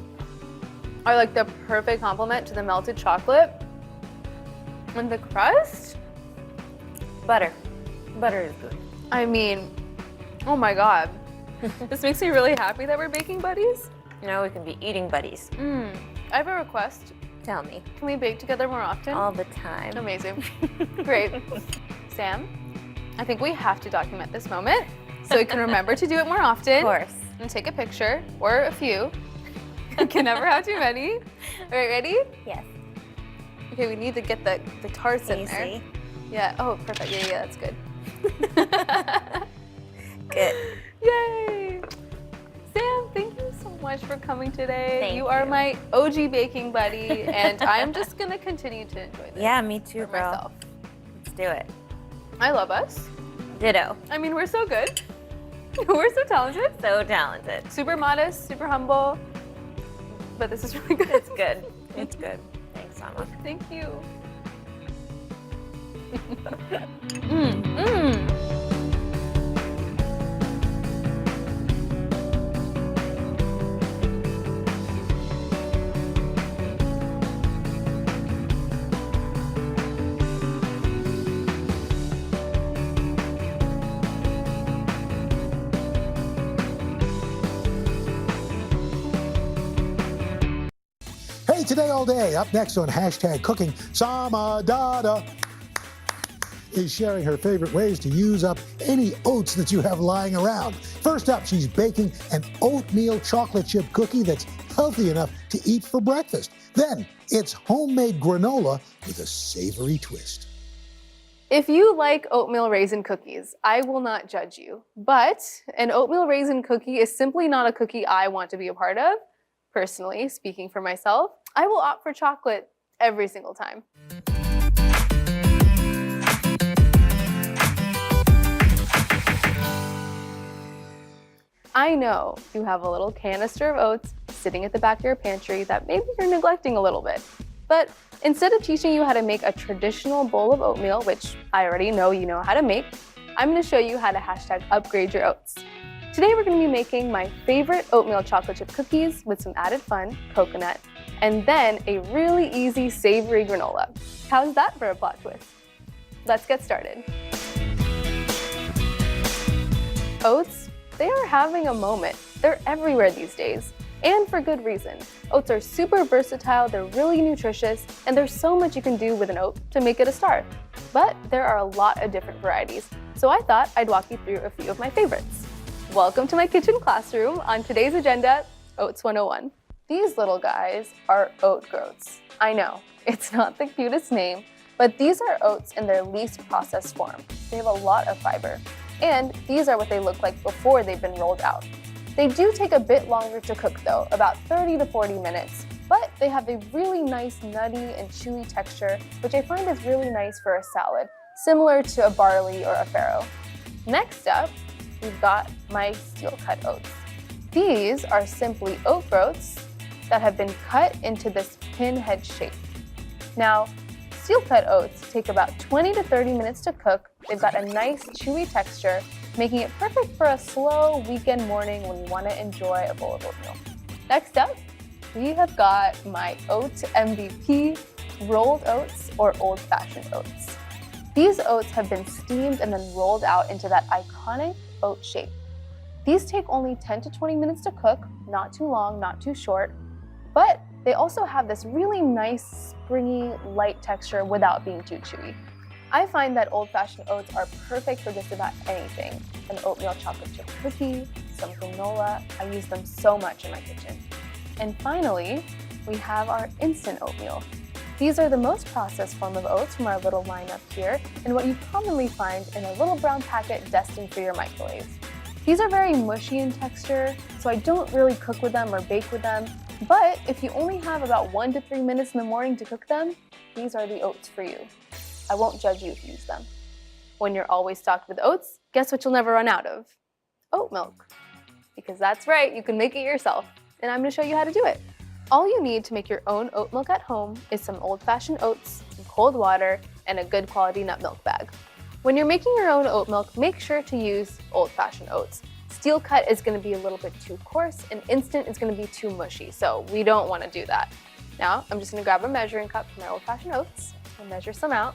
are like the perfect complement to the melted chocolate. And the crust? Butter. Butter is good. I mean, oh my God. This makes me really happy that we're baking buddies. Now we can be eating buddies. I have a request. Tell me. Can we bake together more often? All the time. Amazing. Great. Sam, I think we have to document this moment so we can remember to do it more often. Of course. And take a picture, or a few. You can never have too many. All right, ready? Yes. Okay, we need to get the tarts in there. Easy. Yeah, oh, perfect. Yeah, that's good. Good. Yay! Sam, thank you so much for coming today. Thank you are you. my OG baking buddy, and I'm just gonna continue to enjoy this. Yeah, me too, for girl. myself. Let's do it. I love us. Ditto. I mean, we're so good. We're so talented. So talented. Super modest, super humble, but this is really good. It's good. It's good. Thanks, Sama. Thank you. Hey, Today All Day. Up next on Hashtag Cooking, Sama Dada is sharing her favorite ways to use up any oats that you have lying around. First up, she's baking an oatmeal chocolate chip cookie that's healthy enough to eat for breakfast. Then it's homemade granola with a savory twist. If you like oatmeal raisin cookies, I will not judge you. But an oatmeal raisin cookie is simply not a cookie I want to be a part of. Personally, speaking for myself, I will opt for chocolate every single time. I know you have a little canister of oats sitting at the back of your pantry that maybe you're neglecting a little bit. But instead of teaching you how to make a traditional bowl of oatmeal, which I already know you know how to make, I'm going to show you how to hashtag upgrade your oats. Today we're going to be making my favorite oatmeal chocolate chip cookies with some added fun, coconut, and then a really easy savory granola. How's that for a plot twist? Let's get started. Oats, they are having a moment. They're everywhere these days, and for good reason. Oats are super versatile, they're really nutritious, and there's so much you can do with an oat to make it a star. But there are a lot of different varieties, so I thought I'd walk you through a few of my favorites. Welcome to my kitchen classroom. On today's agenda, Oats 101. These little guys are oat groats. I know, it's not the cutest name, but these are oats in their least processed form. They have a lot of fiber. And these are what they look like before they've been rolled out. They do take a bit longer to cook though, about 30 to 40 minutes, but they have a really nice nutty and chewy texture, which I find is really nice for a salad, similar to a barley or a farro. Next up, we've got my steel cut oats. These are simply oat groats that have been cut into this pinhead shape. Now, steel cut oats take about 20 to 30 minutes to cook. They've got a nice chewy texture, making it perfect for a slow weekend morning when you want to enjoy a bowl of oatmeal. Next up, we have got my Oat MVP rolled oats or old-fashioned oats. These oats have been steamed and then rolled out into that iconic oat shape. These take only 10 to 20 minutes to cook, not too long, not too short, but they also have this really nice, springy, light texture without being too chewy. I find that old-fashioned oats are perfect for just about anything. An oatmeal chocolate chip cookie, some granola. I use them so much in my kitchen. And finally, we have our instant oatmeal. These are the most processed form of oats from our little lineup here, and what you commonly find in a little brown packet destined for your microwave. These are very mushy in texture, so I don't really cook with them or bake with them. But if you only have about 1 to 3 minutes in the morning to cook them, these are the oats for you. I won't judge you if you use them. When you're always stocked with oats, guess what you'll never run out of? Oat milk. Because that's right, you can make it yourself. And I'm going to show you how to do it. All you need to make your own oat milk at home is some old-fashioned oats, some cold water, and a good quality nut milk bag. When you're making your own oat milk, make sure to use old-fashioned oats. Steel cut is going to be a little bit too coarse, and instant is going to be too mushy, so we don't want to do that. Now, I'm just going to grab a measuring cup for my old-fashioned oats and measure some out.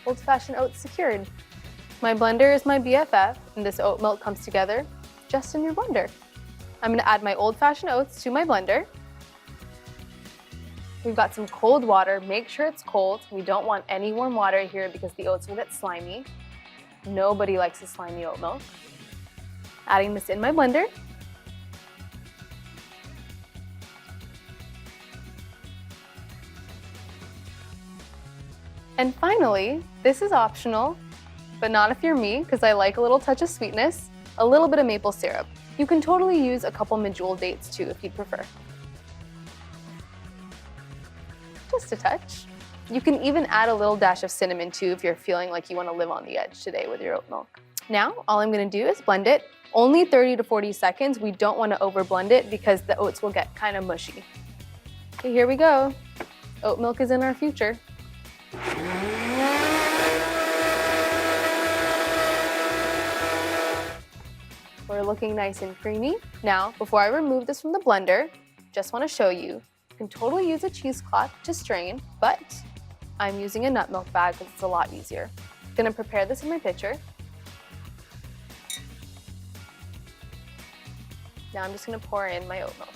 Old-fashioned oats secured. My blender is my BFF, and this oat milk comes together just in your blender. I'm going to add my old-fashioned oats to my blender. We've got some cold water. Make sure it's cold. We don't want any warm water here because the oats will get slimy. Nobody likes a slimy oat milk. Adding this in my blender. And finally, this is optional, but not if you're me, because I like a little touch of sweetness, a little bit of maple syrup. You can totally use a couple medjool dates too if you'd prefer. Just a touch. You can even add a little dash of cinnamon too if you're feeling like you want to live on the edge today with your oat milk. Now, all I'm going to do is blend it. Only 30 to 40 seconds. We don't want to over blend it because the oats will get kind of mushy. Okay, here we go. Oat milk is in our future. We're looking nice and creamy. Now, before I remove this from the blender, just want to show you, you can totally use a cheesecloth to strain, but I'm using a nut milk bag because it's a lot easier. I'm gonna prepare this in my pitcher. Now I'm just gonna pour in my oat milk.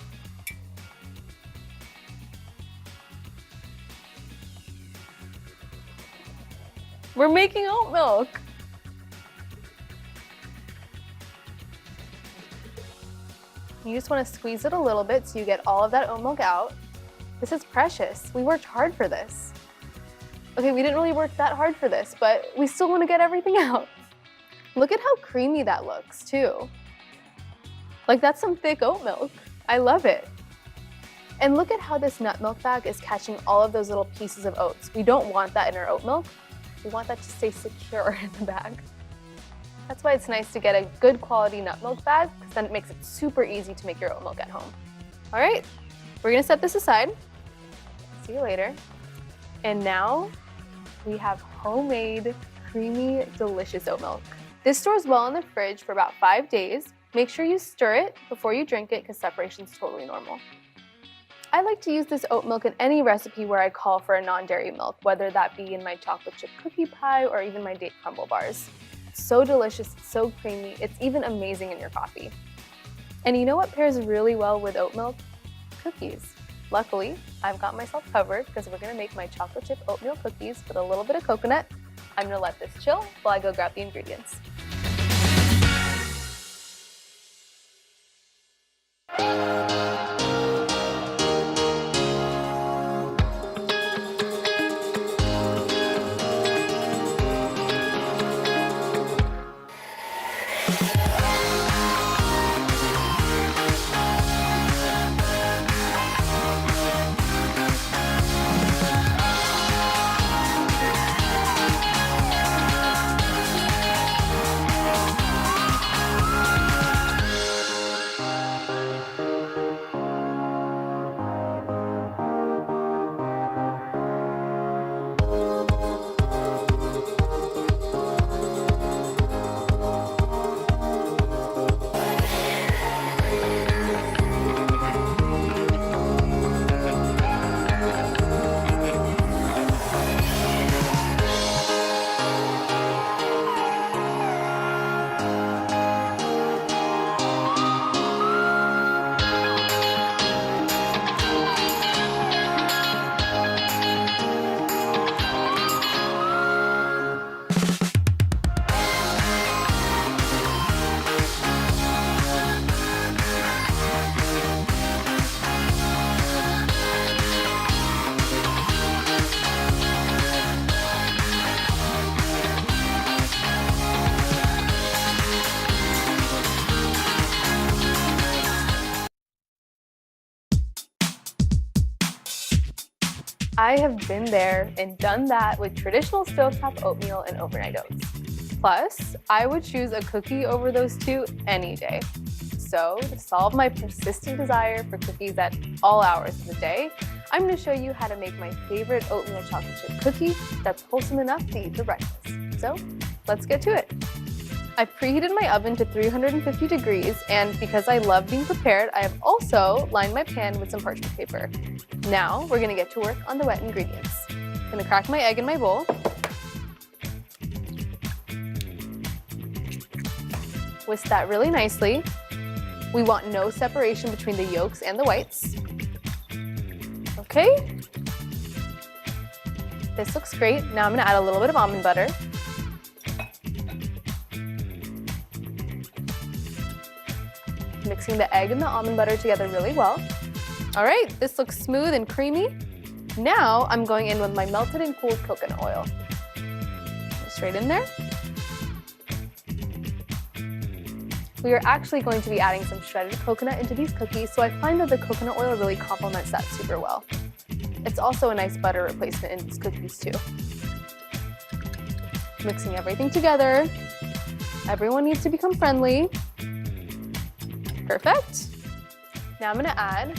We're making oat milk. You just want to squeeze it a little bit so you get all of that oat milk out. This is precious. We worked hard for this. Okay, we didn't really work that hard for this, but we still want to get everything out. Look at how creamy that looks too. Like that's some thick oat milk. I love it. And look at how this nut milk bag is catching all of those little pieces of oats. We don't want that in our oat milk. We want that to stay secure in the bag. That's why it's nice to get a good quality nut milk bag, because then it makes it super easy to make your oat milk at home. All right, we're gonna set this aside. See you later. And now we have homemade, creamy, delicious oat milk. This stores well in the fridge for about 5 days. Make sure you stir it before you drink it because separation is totally normal. I like to use this oat milk in any recipe where I call for a non-dairy milk, whether that be in my chocolate chip cookie pie or even my date crumble bars. It's so delicious, it's so creamy, it's even amazing in your coffee. And you know what pairs really well with oat milk? Cookies. Luckily, I've got myself covered because we're gonna make my chocolate chip oatmeal cookies with a little bit of coconut. I'm gonna let this chill while I go grab the ingredients. I have been there and done that with traditional stovetop oatmeal and overnight oats. Plus, I would choose a cookie over those two any day. So, to solve my persistent desire for cookies at all hours of the day, I'm going to show you how to make my favorite oatmeal chocolate chip cookie that's wholesome enough to eat for breakfast. So, let's get to it. I've preheated my oven to 350 degrees, and because I love being prepared, I have also lined my pan with some parchment paper. Now, we're gonna get to work on the wet ingredients. I'm gonna crack my egg in my bowl. Whisk that really nicely. We want no separation between the yolks and the whites. Okay. This looks great. Now I'm gonna add a little bit of almond butter. Mixing the egg and the almond butter together really well. All right, this looks smooth and creamy. Now I'm going in with my melted and cooled coconut oil. Straight in there. We are actually going to be adding some shredded coconut into these cookies, so I find that the coconut oil really complements that super well. It's also a nice butter replacement in these cookies too. Mixing everything together. Everyone needs to become friendly. Perfect. Now I'm gonna add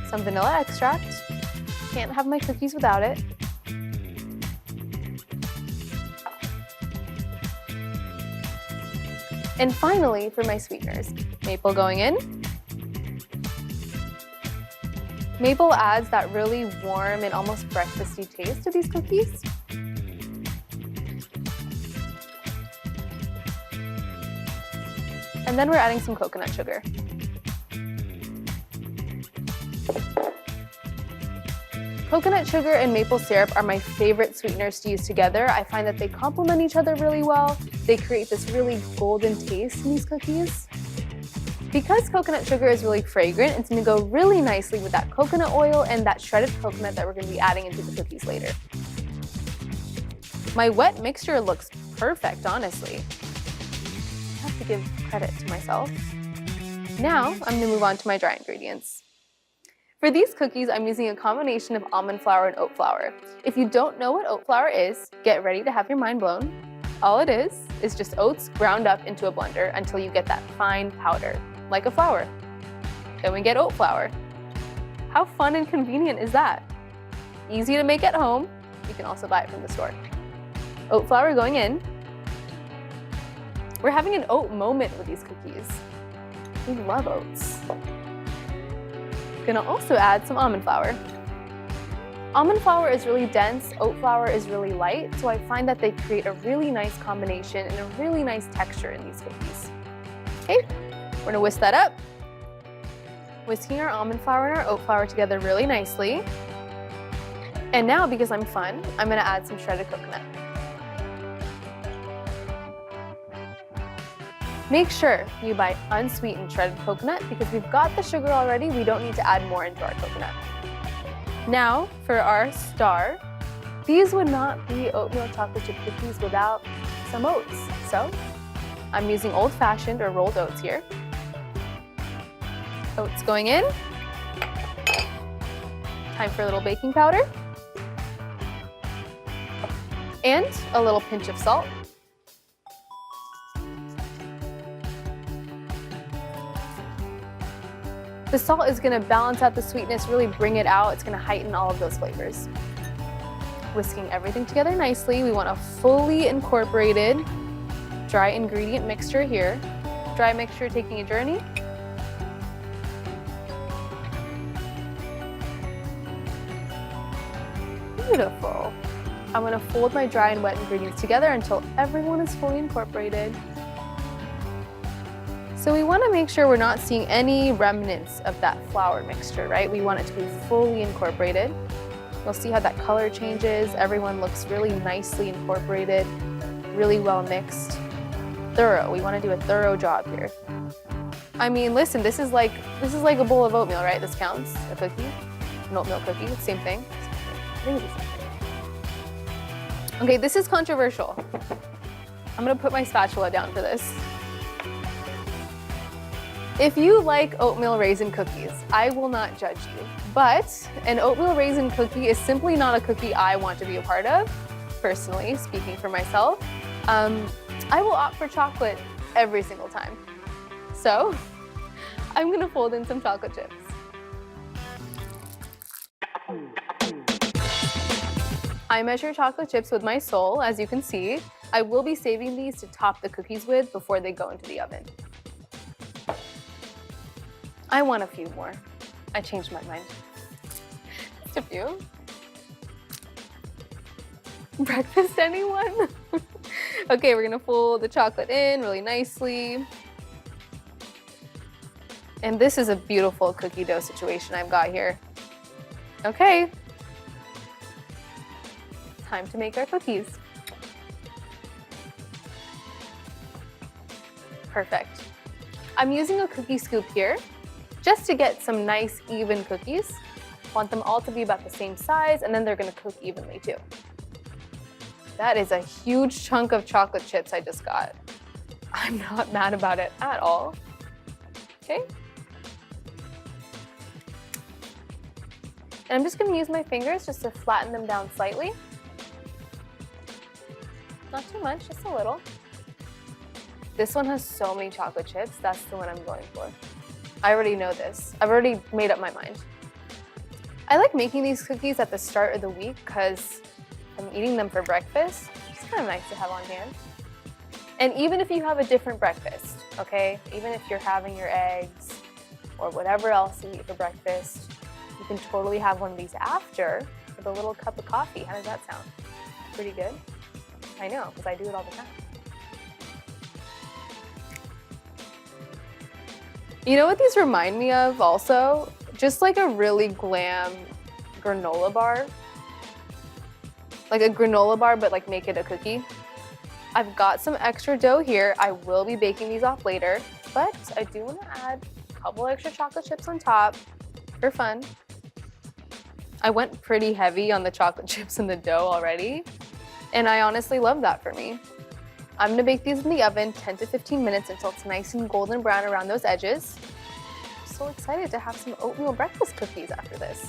some vanilla extract. Can't have my cookies without it. And finally, for my sweeteners, maple going in. Maple adds that really warm and almost breakfasty taste to these cookies. And then we're adding some coconut sugar. Coconut sugar and maple syrup are my favorite sweeteners to use together. I find that they complement each other really well. They create this really golden taste in these cookies. Because coconut sugar is really fragrant, it's gonna go really nicely with that coconut oil and that shredded coconut that we're gonna be adding into the cookies later. My wet mixture looks perfect, honestly. I have to give credit to myself. Now, I'm gonna move on to my dry ingredients. For these cookies, I'm using a combination of almond flour and oat flour. If you don't know what oat flour is, get ready to have your mind blown. All it is just oats ground up into a blender until you get that fine powder, like a flour. Then we get oat flour. How fun and convenient is that? Easy to make at home. You can also buy it from the store. Oat flour going in. We're having an oat moment with these cookies. We love oats. Gonna also add some almond flour. Almond flour is really dense, oat flour is really light, so I find that they create a really nice combination and a really nice texture in these cookies. Okay, we're gonna whisk that up. Whisking our almond flour and our oat flour together really nicely. And now, because I'm fun, I'm gonna add some shredded coconut. Make sure you buy unsweetened shredded coconut because we've got the sugar already, we don't need to add more into our coconut. Now, for our star, these would not be oatmeal chocolate chip cookies without some oats. So, I'm using old-fashioned or rolled oats here. Oats going in. Time for a little baking powder. And a little pinch of salt. The salt is gonna balance out the sweetness, really bring it out. It's gonna heighten all of those flavors. Whisking everything together nicely. We want a fully incorporated dry ingredient mixture here. Dry mixture taking a journey. Beautiful. I'm gonna fold my dry and wet ingredients together until everyone is fully incorporated. So we want to make sure we're not seeing any remnants of that flour mixture, right? We want it to be fully incorporated. You'll see how that color changes. Everyone looks really nicely incorporated, really well mixed. Thorough. We want to do a thorough job here. I mean, listen, this is like a bowl of oatmeal, right? This counts. A cookie, an oatmeal cookie, same thing. I think it's the same thing. Okay, this is controversial. I'm gonna put my spatula down for this. If you like oatmeal raisin cookies, I will not judge you, but an oatmeal raisin cookie is simply not a cookie I want to be a part of, personally, speaking for myself. I will opt for chocolate every single time. So, I'm gonna fold in some chocolate chips. I measure chocolate chips with my sole, as you can see. I will be saving these to top the cookies with before they go into the oven. I want a few more. I changed my mind. Just a few. Breakfast, anyone? Okay, we're gonna fold the chocolate in really nicely. And this is a beautiful cookie dough situation I've got here. Okay. Time to make our cookies. Perfect. I'm using a cookie scoop here just to get some nice even cookies. Want them all to be about the same size, and then they're gonna cook evenly too. That is a huge chunk of chocolate chips I just got. I'm not mad about it at all. Okay. And I'm just gonna use my fingers just to flatten them down slightly. Not too much, just a little. This one has so many chocolate chips, that's the one I'm going for. I already know this. I've already made up my mind. I like making these cookies at the start of the week because I'm eating them for breakfast. It's kind of nice to have on hand. And even if you have a different breakfast, okay? Even if you're having your eggs or whatever else you eat for breakfast, you can totally have one of these after with a little cup of coffee. How does that sound? Pretty good? I know, because I do it all the time. You know what these remind me of also? Just like a really glam granola bar. Like a granola bar, but like make it a cookie. I've got some extra dough here. I will be baking these off later, but I do want to add a couple extra chocolate chips on top for fun. I went pretty heavy on the chocolate chips and the dough already, and I honestly love that for me. I'm gonna bake these in the oven 10 to 15 minutes until it's nice and golden brown around those edges. I'm so excited to have some oatmeal breakfast cookies after this.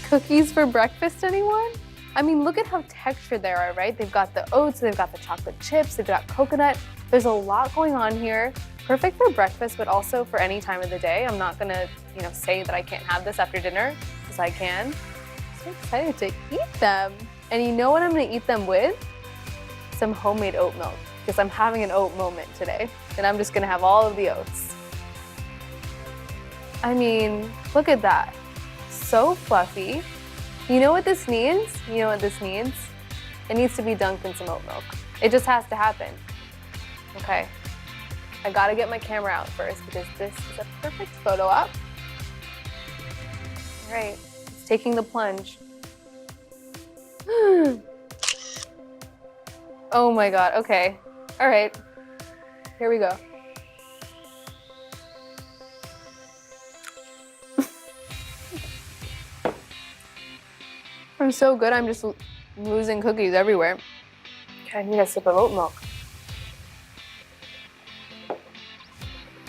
Cookies for breakfast, anyone? I mean, look at how textured they are, right? They've got the oats, they've got the chocolate chips, they've got coconut. There's a lot going on here. Perfect for breakfast, but also for any time of the day. I'm not gonna, say that I can't have this after dinner, because I can. I'm so excited to eat them. And you know what I'm gonna eat them with? Some homemade oat milk, because I'm having an oat moment today. And I'm just gonna have all of the oats. I mean, look at that. So fluffy. You know what this needs? You know what this needs? It needs to be dunked in some oat milk. It just has to happen. Okay. I gotta get my camera out first because this is a perfect photo op. All right, it's taking the plunge. Oh my God, okay. All right, here we go. I'm so good, I'm just losing cookies everywhere. Okay, I need a sip of oat milk.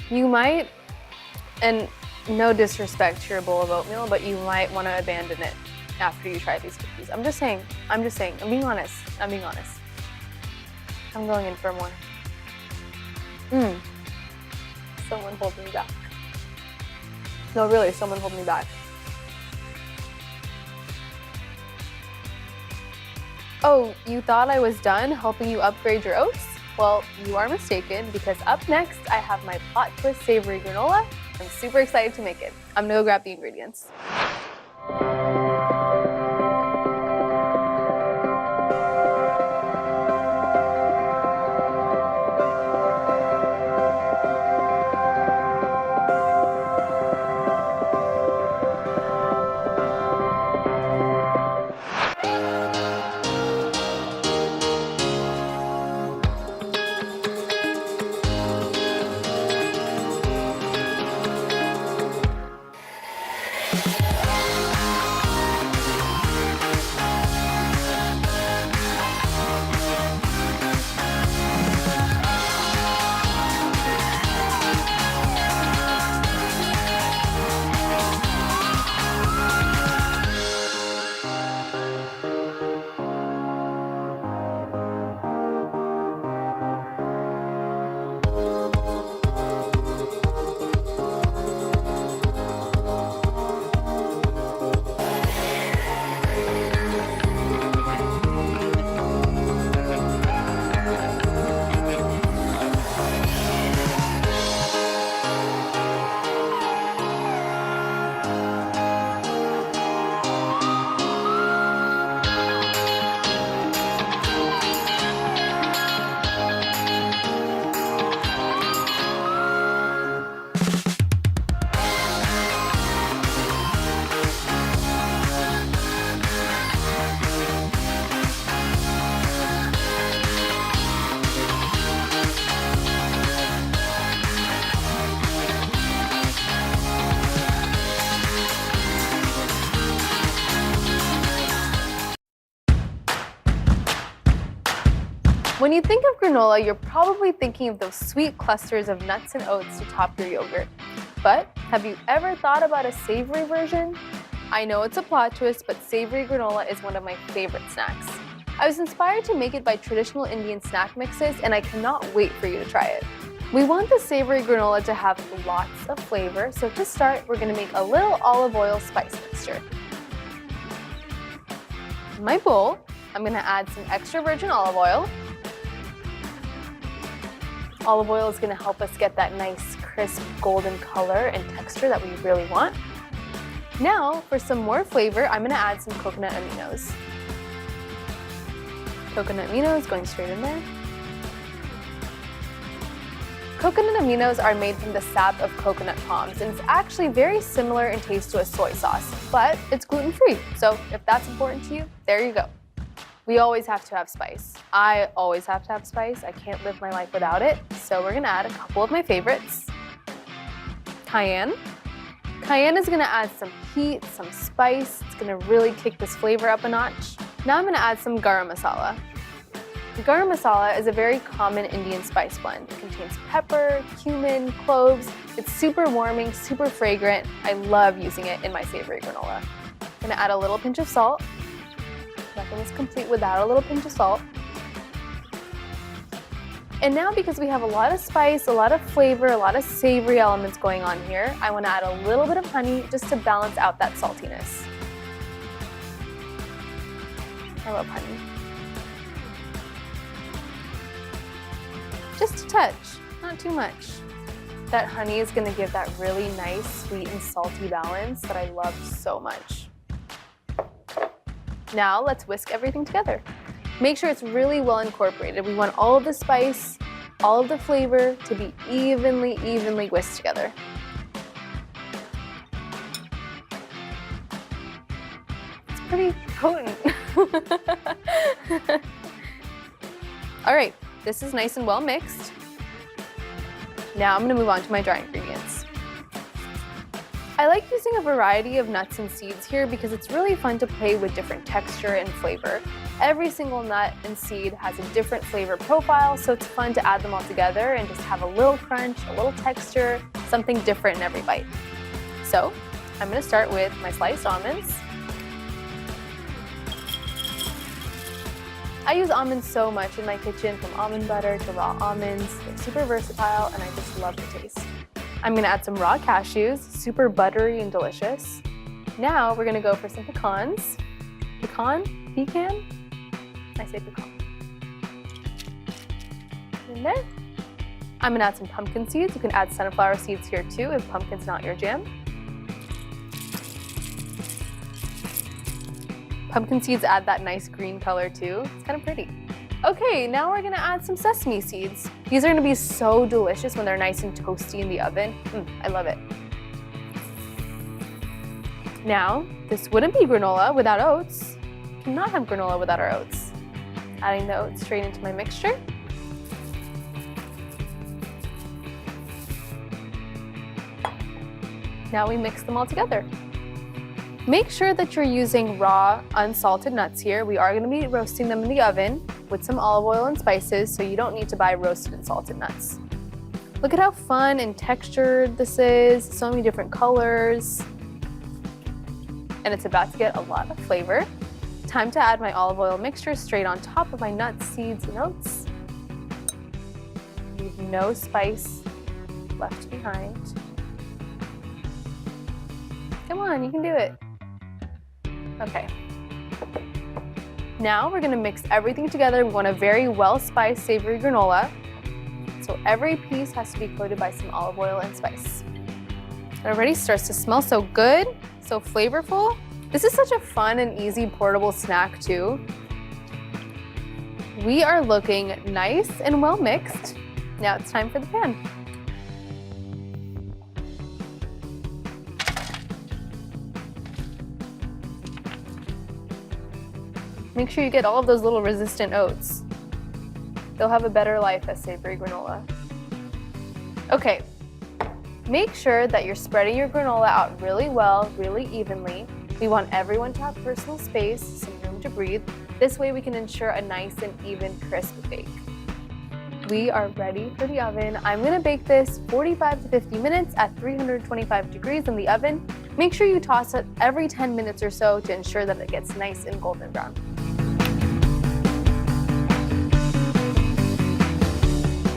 You might, and no disrespect to your bowl of oatmeal, but you might want to abandon it after you try these cookies. I'm just saying, I'm being honest, I'm going in for more. Someone hold me back. No, really, someone hold me back. Oh, you thought I was done helping you upgrade your oats? Well, you are mistaken, because up next, I have my plot twist savory granola. I'm super excited to make it. I'm gonna go grab the ingredients. When you think of granola, you're probably thinking of those sweet clusters of nuts and oats to top your yogurt. But have you ever thought about a savory version? I know it's a plot twist, but savory granola is one of my favorite snacks. I was inspired to make it by traditional Indian snack mixes, and I cannot wait for you to try it. We want the savory granola to have lots of flavor, so to start, we're gonna make a little olive oil spice mixture. In my bowl, I'm gonna add some extra virgin olive oil. Olive oil is gonna help us get that nice, crisp, golden color and texture that we really want. Now, for some more flavor, I'm gonna add some coconut aminos. Coconut aminos going straight in there. Coconut aminos are made from the sap of coconut palms, and it's actually very similar in taste to a soy sauce, but it's gluten-free. So if that's important to you, there you go. We always have to have spice. I always have to have spice. I can't live my life without it. So we're gonna add a couple of my favorites. Cayenne. Cayenne is gonna add some heat, some spice. It's gonna really kick this flavor up a notch. Now I'm gonna add some garam masala. Garam masala is a very common Indian spice blend. It contains pepper, cumin, cloves. It's super warming, super fragrant. I love using it in my savory granola. Gonna add a little pinch of salt. Nothing is complete without a little pinch of salt. And now, because we have a lot of spice, a lot of flavor, a lot of savory elements going on here, I want to add a little bit of honey just to balance out that saltiness. I love honey. Just a touch, not too much. That honey is going to give that really nice sweet and salty balance that I love so much. Now let's whisk everything together. Make sure it's really well incorporated. We want all of the spice, all of the flavor to be evenly whisked together. It's pretty potent. All right, this is nice and well mixed. Now I'm gonna move on to my dry ingredients. I like using a variety of nuts and seeds here because it's really fun to play with different texture and flavor. Every single nut and seed has a different flavor profile, so it's fun to add them all together and just have a little crunch, a little texture, something different in every bite. So I'm gonna start with my sliced almonds. I use almonds so much in my kitchen, from almond butter to raw almonds. They're super versatile and I just love the taste. I'm gonna add some raw cashews, super buttery and delicious. Now we're gonna go for some pecans. Pecan? I say pecan. In there. I'm gonna add some pumpkin seeds. You can add sunflower seeds here too if pumpkin's not your jam. Pumpkin seeds add that nice green color too. It's kind of pretty. Okay, now we're gonna add some sesame seeds. These are gonna be so delicious when they're nice and toasty in the oven. I love it. Now, this wouldn't be granola without oats. You cannot have granola without our oats. Adding the oats straight into my mixture. Now we mix them all together. Make sure that you're using raw, unsalted nuts here. We are gonna be roasting them in the oven with some olive oil and spices, so you don't need to buy roasted and salted nuts. Look at how fun and textured this is, so many different colors. And it's about to get a lot of flavor. Time to add my olive oil mixture straight on top of my nuts, seeds, and oats. Leave no spice left behind. Come on, you can do it. Okay. Now we're gonna mix everything together. We want a very well-spiced, savory granola. So every piece has to be coated by some olive oil and spice. It already starts to smell so good, so flavorful. This is such a fun and easy portable snack too. We are looking nice and well mixed. Now it's time for the pan. Make sure you get all of those little resistant oats. They'll have a better life as savory granola. Okay, make sure that you're spreading your granola out really well, really evenly. We want everyone to have personal space, some room to breathe. This way we can ensure a nice and even crisp bake. We are ready for the oven. I'm gonna bake this 45 to 50 minutes at 325 degrees in the oven. Make sure you toss it every 10 minutes or so to ensure that it gets nice and golden brown.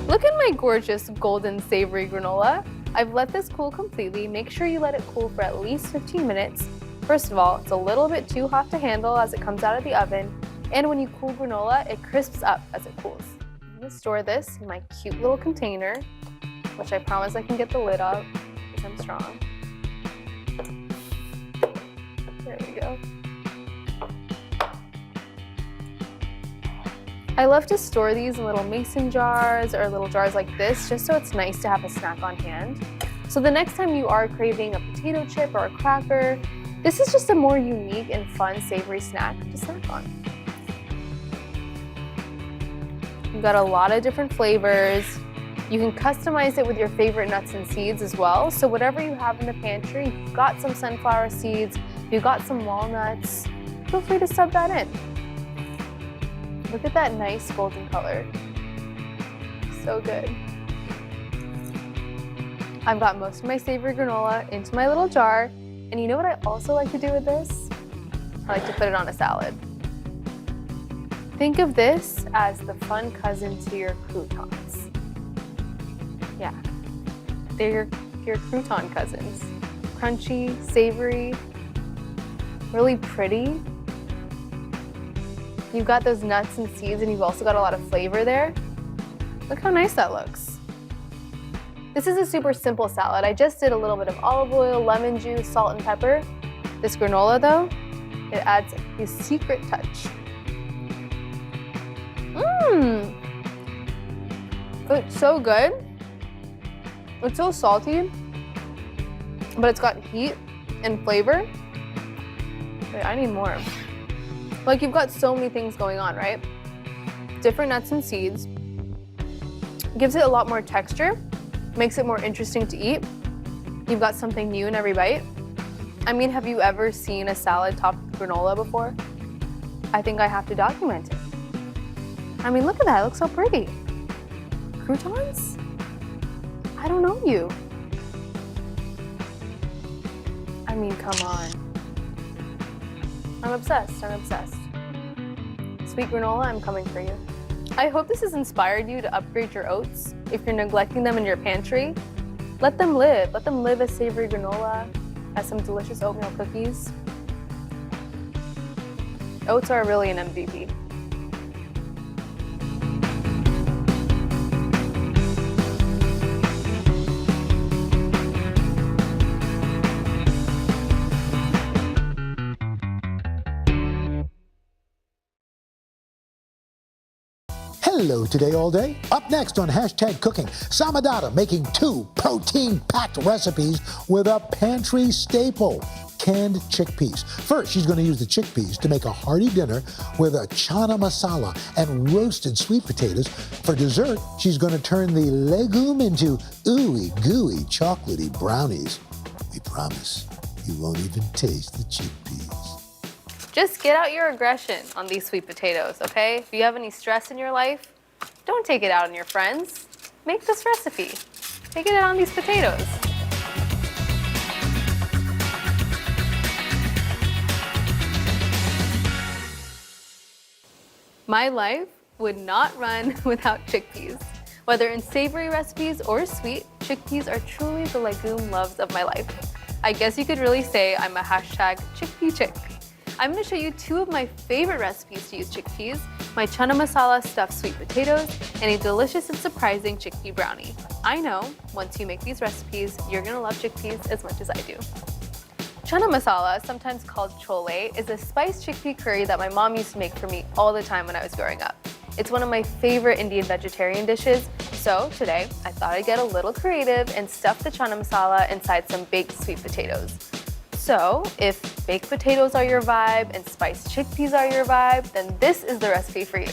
Look at my gorgeous golden savory granola. I've let this cool completely. Make sure you let it cool for at least 15 minutes. First of all, it's a little bit too hot to handle as it comes out of the oven. And when you cool granola, it crisps up as it cools. I'm gonna store this in my cute little container, which I promise I can get the lid off because I'm strong. There we go. I love to store these in little mason jars or little jars like this, just so it's nice to have a snack on hand. So the next time you are craving a potato chip or a cracker, this is just a more unique and fun savory snack to snack on. You've got a lot of different flavors. You can customize it with your favorite nuts and seeds as well. So whatever you have in the pantry, you've got some sunflower seeds, you've got some walnuts, feel free to sub that in. Look at that nice golden color. So good. I've got most of my savory granola into my little jar. And you know what I also like to do with this? I like to put it on a salad. Think of this as the fun cousin to your croutons. Yeah, they're your crouton cousins. Crunchy, savory, really pretty. You've got those nuts and seeds, and you've also got a lot of flavor there. Look how nice that looks. This is a super simple salad. I just did a little bit of olive oil, lemon juice, salt, and pepper. This granola, though, it adds a secret touch. It's so good. It's so salty, but it's got heat and flavor. Wait, I need more. Like, you've got so many things going on, right? Different nuts and seeds. Gives it a lot more texture, makes it more interesting to eat. You've got something new in every bite. I mean, have you ever seen a salad topped with granola before? I think I have to document it. I mean, look at that, it looks so pretty. Croutons? I don't know you. I mean, come on. I'm obsessed, I'm obsessed. Sweet granola, I'm coming for you. I hope this has inspired you to upgrade your oats. If you're neglecting them in your pantry, let them live. Let them live as savory granola, as some delicious oatmeal cookies. Oats are really an MVP. Hello today, all day. Up next on Hashtag Cooking, Samadata making 2 protein-packed recipes with a pantry staple, canned chickpeas. First, she's going to use the chickpeas to make a hearty dinner with a chana masala and roasted sweet potatoes. For dessert, she's going to turn the legume into ooey gooey chocolatey brownies. We promise you won't even taste the chickpeas. Just get out your aggression on these sweet potatoes, okay? If you have any stress in your life, don't take it out on your friends. Make this recipe. Take it out on these potatoes. My life would not run without chickpeas. Whether in savory recipes or sweet, chickpeas are truly the legume loves of my life. I guess you could really say I'm a hashtag chickpea chick. I'm going to show you 2 of my favorite recipes to use chickpeas, my chana masala stuffed sweet potatoes, and a delicious and surprising chickpea brownie. I know, once you make these recipes, you're going to love chickpeas as much as I do. Chana masala, sometimes called chole, is a spiced chickpea curry that my mom used to make for me all the time when I was growing up. It's one of my favorite Indian vegetarian dishes, so today I thought I'd get a little creative and stuff the chana masala inside some baked sweet potatoes. So, if baked potatoes are your vibe and spiced chickpeas are your vibe, then this is the recipe for you.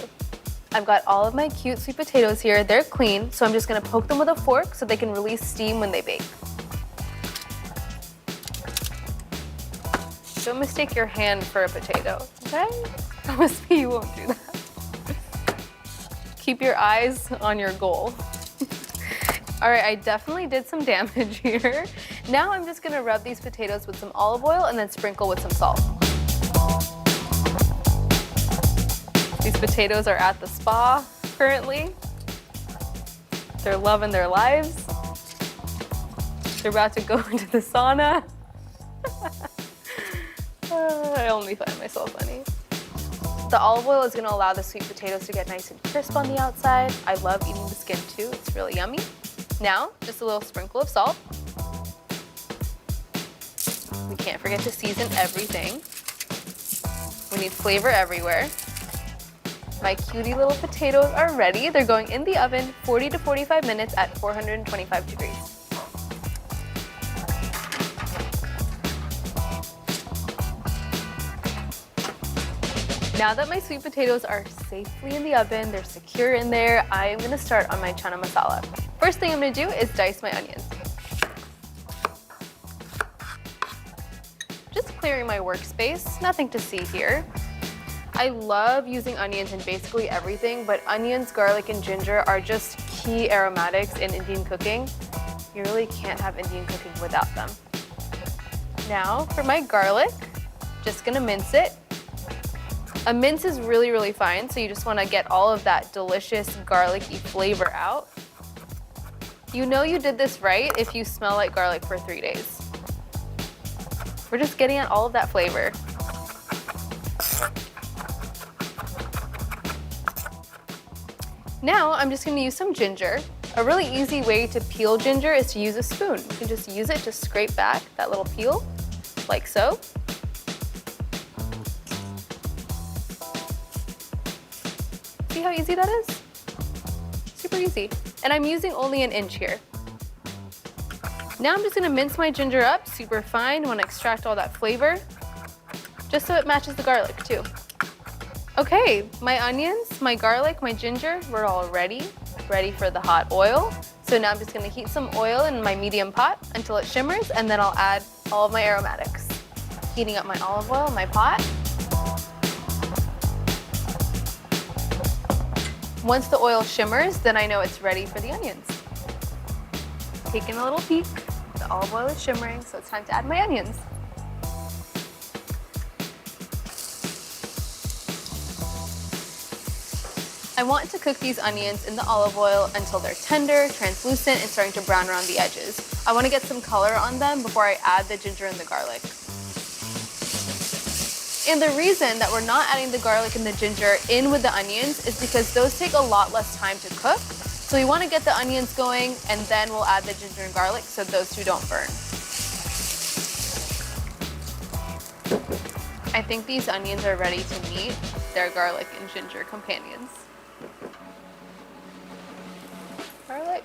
I've got all of my cute sweet potatoes here. They're clean, so I'm just gonna poke them with a fork so they can release steam when they bake. Don't mistake your hand for a potato, okay? Promise me you won't do that. Keep your eyes on your goal. All right, I definitely did some damage here. Now I'm just gonna rub these potatoes with some olive oil and then sprinkle with some salt. These potatoes are at the spa currently. They're loving their lives. They're about to go into the sauna. I only find myself funny. The olive oil is gonna allow the sweet potatoes to get nice and crisp on the outside. I love eating the skin too, it's really yummy. Now, just a little sprinkle of salt. We can't forget to season everything. We need flavor everywhere. My cutie little potatoes are ready. They're going in the oven 40 to 45 minutes at 425 degrees. Now that my sweet potatoes are safely in the oven, they're secure in there, I am gonna start on my chana masala. First thing I'm gonna do is dice my onions. Just clearing my workspace, nothing to see here. I love using onions in basically everything, but onions, garlic, and ginger are just key aromatics in Indian cooking. You really can't have Indian cooking without them. Now for my garlic, just gonna mince it A mince is really, really fine, so you just want to get all of that delicious garlicky flavor out. You know you did this right if you smell like garlic for 3 days. We're just getting at all of that flavor. Now I'm just going to use some ginger. A really easy way to peel ginger is to use a spoon. You can just use it to scrape back that little peel, like so. See how easy that is? Super easy. And I'm using only 1 inch here. Now I'm just gonna mince my ginger up super fine. I wanna extract all that flavor, just so it matches the garlic too. Okay, my onions, my garlic, my ginger, we're all ready for the hot oil. So now I'm just gonna heat some oil in my medium pot until it shimmers, and then I'll add all of my aromatics. Heating up my olive oil in my pot. Once the oil shimmers, then I know it's ready for the onions. Taking a little peek, the olive oil is shimmering, so it's time to add my onions. I want to cook these onions in the olive oil until they're tender, translucent, and starting to brown around the edges. I want to get some color on them before I add the ginger and the garlic. And the reason that we're not adding the garlic and the ginger in with the onions is because those take a lot less time to cook. So we want to get the onions going, and then we'll add the ginger and garlic so those two don't burn. I think these onions are ready to meet their garlic and ginger companions. Garlic.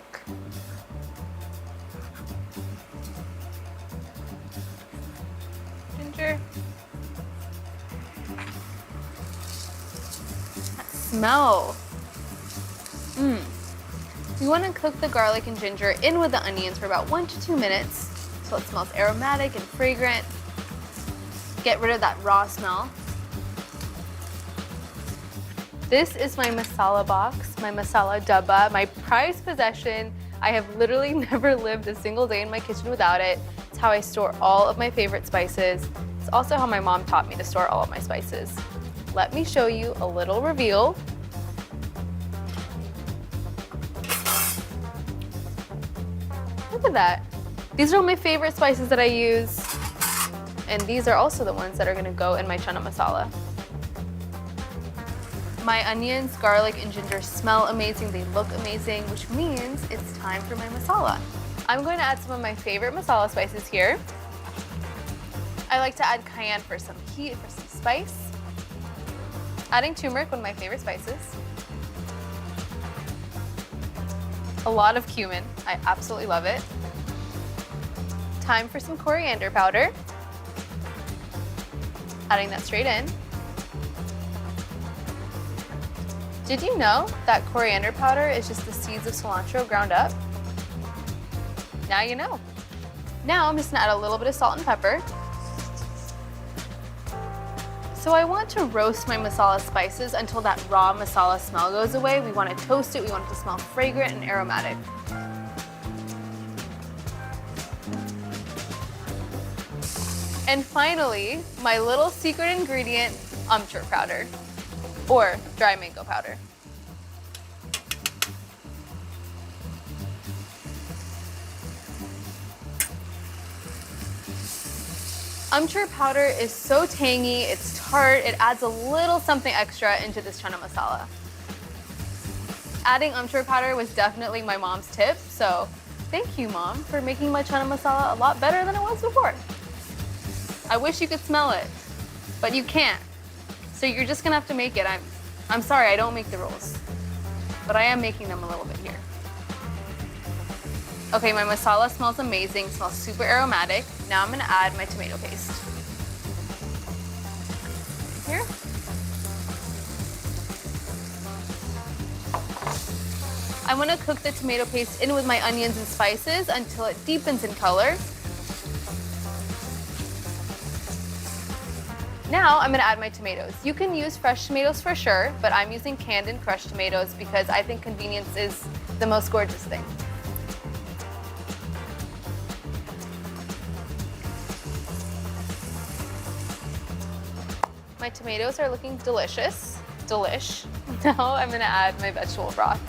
Ginger. That smell. We want to cook the garlic and ginger in with the onions for about 1 to 2 minutes so it smells aromatic and fragrant. Get rid of that raw smell. This is my masala box, my masala dabba, my prized possession. I have literally never lived a single day in my kitchen without it. It's how I store all of my favorite spices. It's also how my mom taught me to store all of my spices. Let me show you a little reveal. Look at that. These are all my favorite spices that I use. And these are also the ones that are gonna go in my chana masala. My onions, garlic, and ginger smell amazing. They look amazing, which means it's time for my masala. I'm going to add some of my favorite masala spices here. I like to add cayenne for some heat, for some spice. Adding turmeric, one of my favorite spices. A lot of cumin. I absolutely love it. Time for some coriander powder. Adding that straight in. Did you know that coriander powder is just the seeds of cilantro ground up? Now you know. Now I'm just gonna add a little bit of salt and pepper. So I want to roast my masala spices until that raw masala smell goes away. We want to toast it, we want it to smell fragrant and aromatic. And finally, my little secret ingredient, amchur powder, or dry mango powder. Amchur powder is so tangy, it's tart, it adds a little something extra into this chana masala. Adding amchur powder was definitely my mom's tip, so thank you, Mom, for making my chana masala a lot better than it was before. I wish you could smell it, but you can't. So you're just gonna have to make it. I'm sorry, I don't make the rules, but I am making them a little bit here. Okay, my masala smells amazing, smells super aromatic. Now I'm gonna add my tomato paste. Here. I wanna cook the tomato paste in with my onions and spices until it deepens in color. Now I'm gonna add my tomatoes. You can use fresh tomatoes for sure, but I'm using canned and crushed tomatoes because I think convenience is the most gorgeous thing. My tomatoes are looking delicious. Delish. Now I'm gonna add my vegetable broth.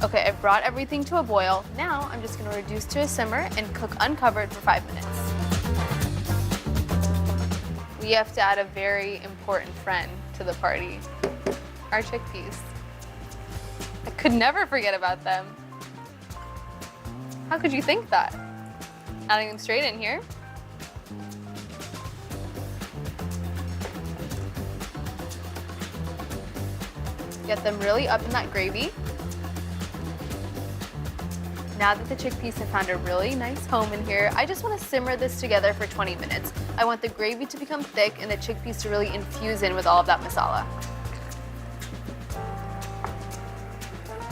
Okay, I've brought everything to a boil. Now I'm just gonna reduce to a simmer and cook uncovered for 5 minutes. We have to add a very important friend to the party, our chickpeas. I could never forget about them. How could you think that? Adding them straight in here. Get them really up in that gravy. Now that the chickpeas have found a really nice home in here, I just want to simmer this together for 20 minutes. I want the gravy to become thick and the chickpeas to really infuse in with all of that masala.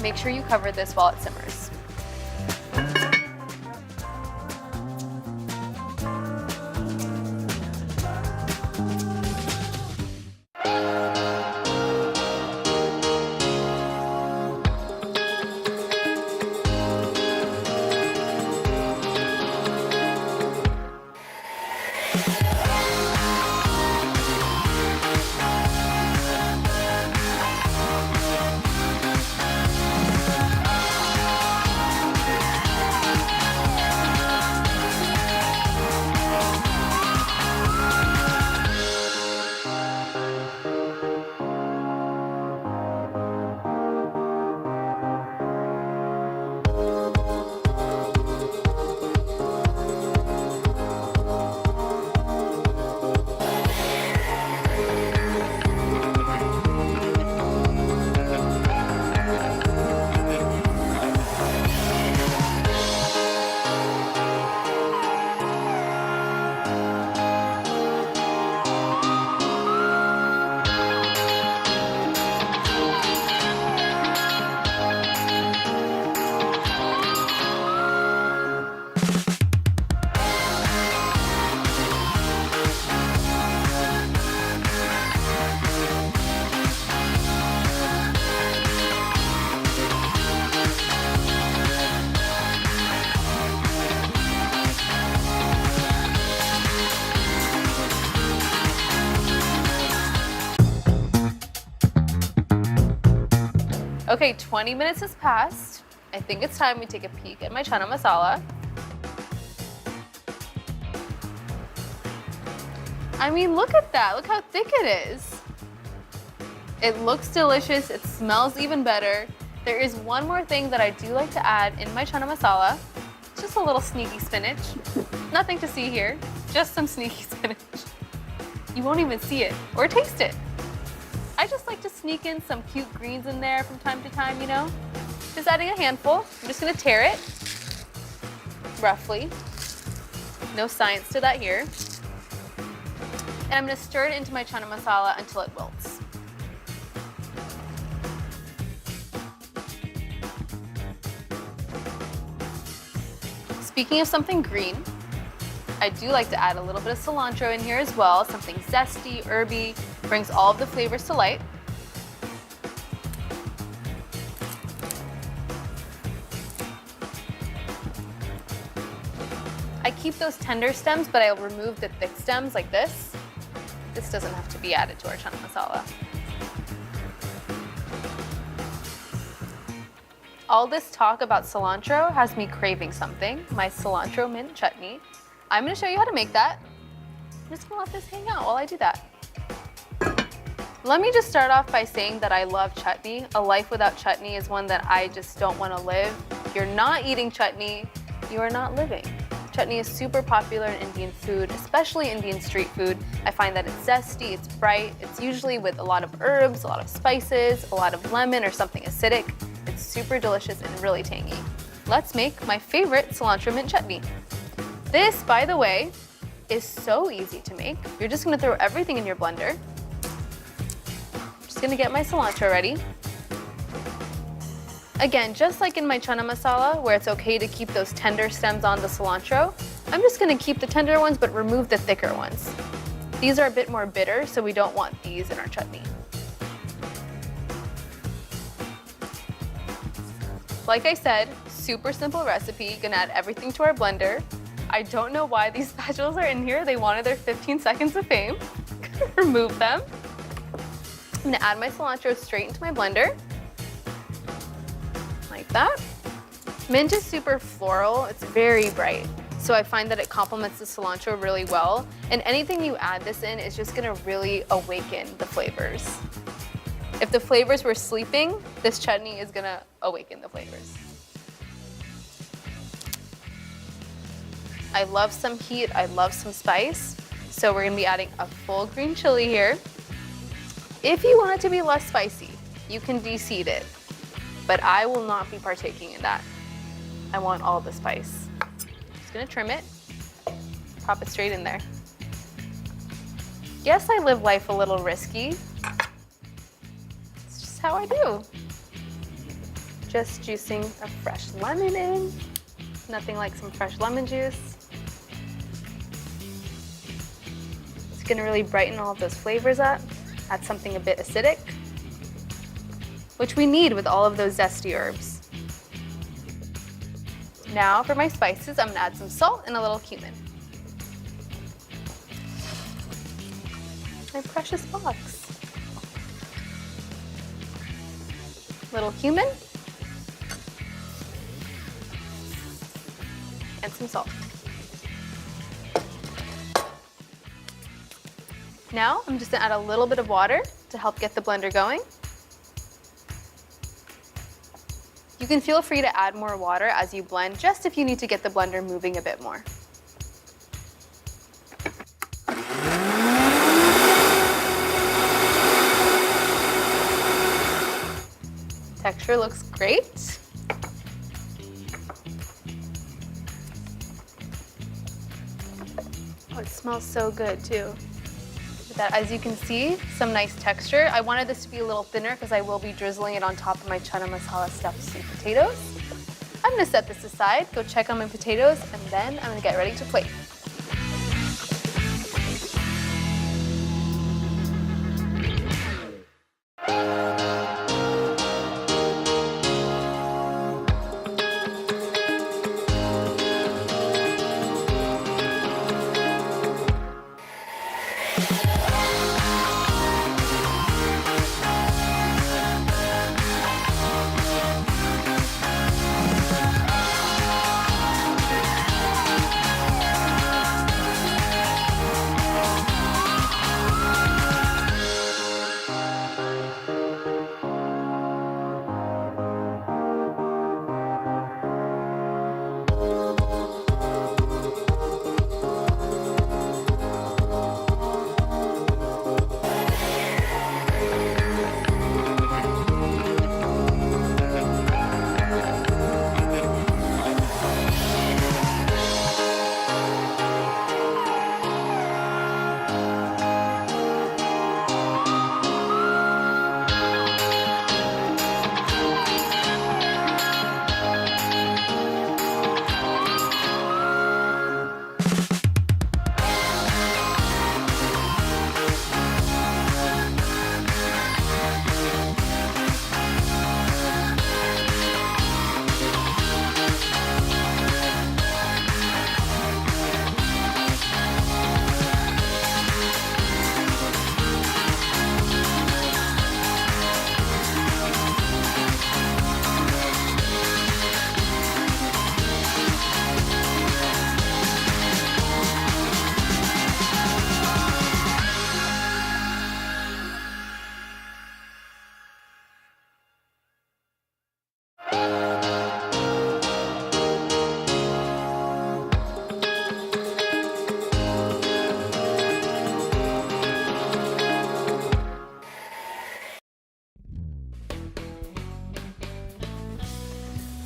Make sure you cover this while it simmers. Okay, 20 minutes has passed. I think it's time we take a peek at my chana masala. I mean, look at that. Look how thick it is. It looks delicious. It smells even better. There is one more thing that I do like to add in my chana masala. Just a little sneaky spinach. Nothing to see here, just some sneaky spinach. You won't even see it or taste it. I just like to sneak in some cute greens in there from time to time, you know? Just adding a handful. I'm just gonna tear it, roughly. No science to that here. And I'm gonna stir it into my chana masala until it wilts. Speaking of something green, I do like to add a little bit of cilantro in here as well, something zesty, herby, brings all of the flavors to light. I keep those tender stems, but I'll remove the thick stems like this. This doesn't have to be added to our chana masala. All this talk about cilantro has me craving something, my cilantro mint chutney. I'm gonna show you how to make that. I'm just gonna let this hang out while I do that. Let me just start off by saying that I love chutney. A life without chutney is one that I just don't wanna live. If you're not eating chutney, you are not living. Chutney is super popular in Indian food, especially Indian street food. I find that it's zesty, it's bright, it's usually with a lot of herbs, a lot of spices, a lot of lemon or something acidic. It's super delicious and really tangy. Let's make my favorite cilantro mint chutney. This, by the way, is so easy to make. You're just gonna throw everything in your blender. Just gonna get my cilantro ready. Again, just like in my chana masala, where it's okay to keep those tender stems on the cilantro, I'm just gonna keep the tender ones but remove the thicker ones. These are a bit more bitter, so we don't want these in our chutney. Like I said, super simple recipe. Gonna add everything to our blender. I don't know why these spatulas are in here. They wanted their 15 seconds of fame. Remove them. I'm gonna add my cilantro straight into my blender. Like that. Mint is super floral. It's very bright. So I find that it complements the cilantro really well. And anything you add this in is just gonna really awaken the flavors. If the flavors were sleeping, this chutney is gonna awaken the flavors. I love some heat, I love some spice. So we're gonna be adding a full green chili here. If you want it to be less spicy, you can de-seed it, but I will not be partaking in that. I want all the spice. Just gonna trim it, pop it straight in there. Yes, I live life a little risky. It's just how I do. Just juicing a fresh lemon in. Nothing like some fresh lemon juice. It's gonna really brighten all of those flavors up. Add something a bit acidic, which we need with all of those zesty herbs. Now for my spices, I'm gonna add some salt and a little cumin. My precious box. Little cumin. And some salt. Now I'm just gonna add a little bit of water to help get the blender going. You can feel free to add more water as you blend, just if you need to get the blender moving a bit more. Texture looks great. Oh, it smells so good too. That, as you can see, some nice texture. I wanted this to be a little thinner because I will be drizzling it on top of my chana masala stuffed sweet potatoes. I'm gonna set this aside, go check on my potatoes, and then I'm gonna get ready to plate.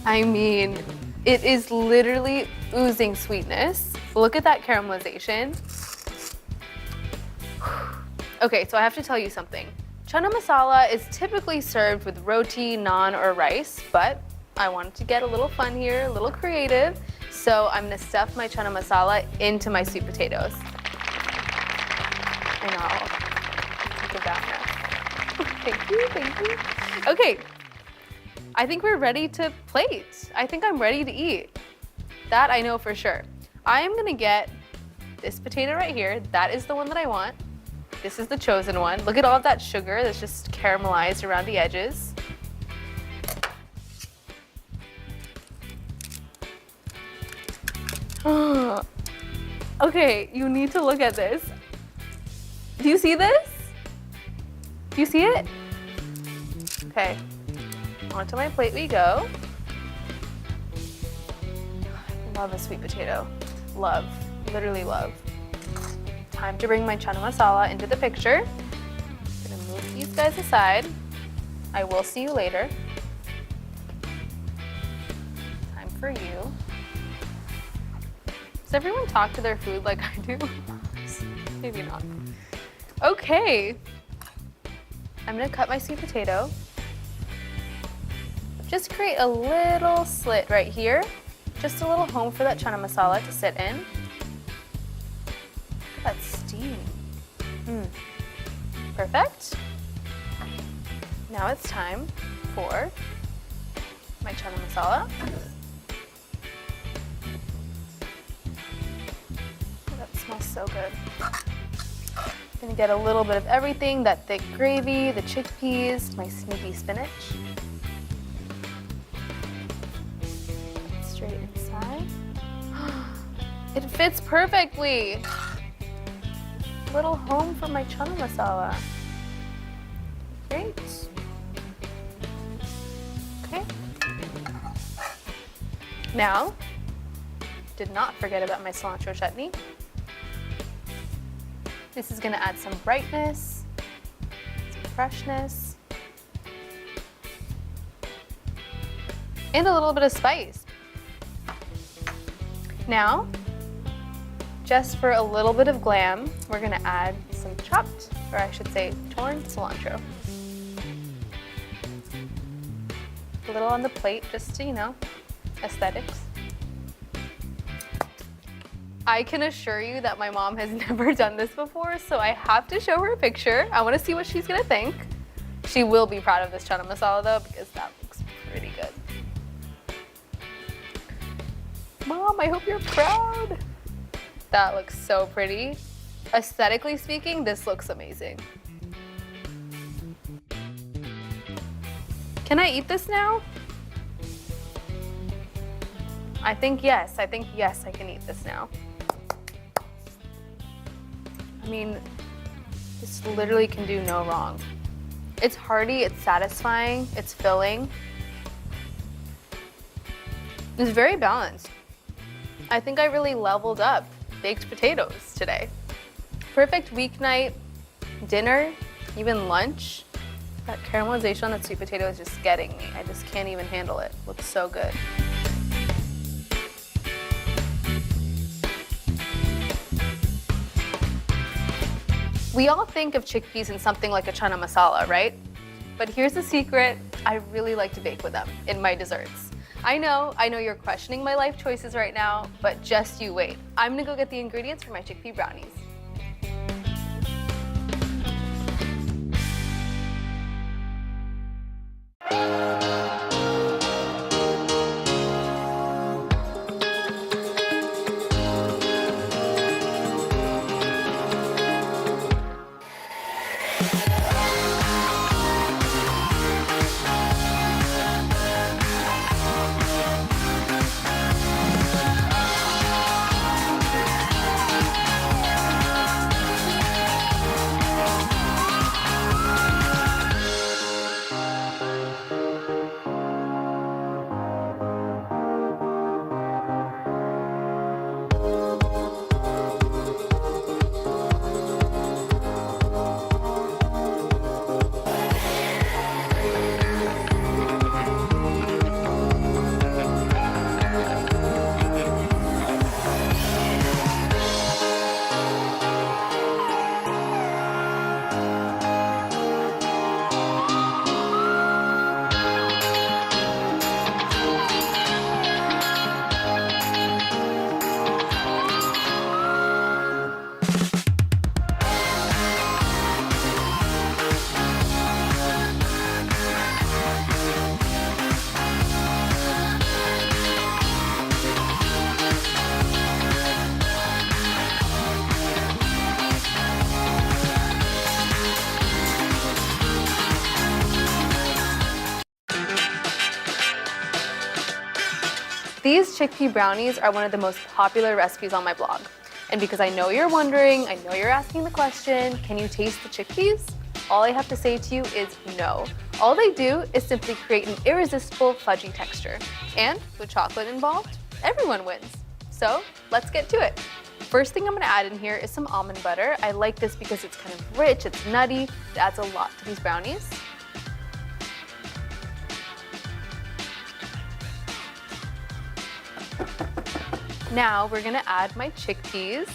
I mean, it is literally oozing sweetness. Look at that caramelization. Okay, so I have to tell you something. Chana masala is typically served with roti, naan, or rice, but I wanted to get a little fun here, a little creative, so I'm gonna stuff my chana masala into my sweet potatoes. I know, take a bath now. Thank you, thank you. Okay, I think we're ready to plate. I think I'm ready to eat. That I know for sure. I am gonna get this potato right here. That is the one that I want. This is the chosen one. Look at all of that sugar that's just caramelized around the edges. Okay, you need to look at this. Do you see this? Do you see it? Okay, onto my plate we go. Love a sweet potato. Love, literally love. Time to bring my chana masala into the picture. I'm gonna move these guys aside. I will see you later. Time for you. Does everyone talk to their food like I do? Maybe not. Okay. I'm gonna cut my sweet potato. Just create a little slit right here. Just a little home for that chana masala to sit in. Look at that steam. Perfect. Now it's time for my chana masala. Oh, that smells so good. Gonna get a little bit of everything, that thick gravy, the chickpeas, my sneaky spinach. Straight inside. It fits perfectly. Little home for my chana masala. Great. Okay. Now, did not forget about my cilantro chutney. This is gonna add some brightness, some freshness, and a little bit of spice. Now, just for a little bit of glam, we're gonna add some chopped, or I should say torn cilantro. A little on the plate, just to, you know, aesthetics. I can assure you that my mom has never done this before, so I have to show her a picture. I wanna see what she's gonna think. She will be proud of this chana masala though, because that looks pretty good. Mom, I hope you're proud. That looks so pretty. Aesthetically speaking, this looks amazing. Can I eat this now? I think yes, I can eat this now. I mean, this literally can do no wrong. It's hearty, it's satisfying, it's filling. It's very balanced. I think I really leveled up baked potatoes today. Perfect weeknight, dinner, even lunch. That caramelization on that sweet potato is just getting me. I just can't even handle it. Looks so good. We all think of chickpeas in something like a chana masala, right? But here's the secret. I really like to bake with them in my desserts. I know you're questioning my life choices right now, but just you wait. I'm gonna go get the ingredients for my chickpea brownies. These chickpea brownies are one of the most popular recipes on my blog. And because I know you're wondering, I know you're asking the question, can you taste the chickpeas? All I have to say to you is no. All they do is simply create an irresistible fudgy texture. And with chocolate involved, everyone wins. So let's get to it. First thing I'm gonna add in here is some almond butter. I like this because it's kind of rich, it's nutty, it adds a lot to these brownies. Now we're gonna add my chickpeas,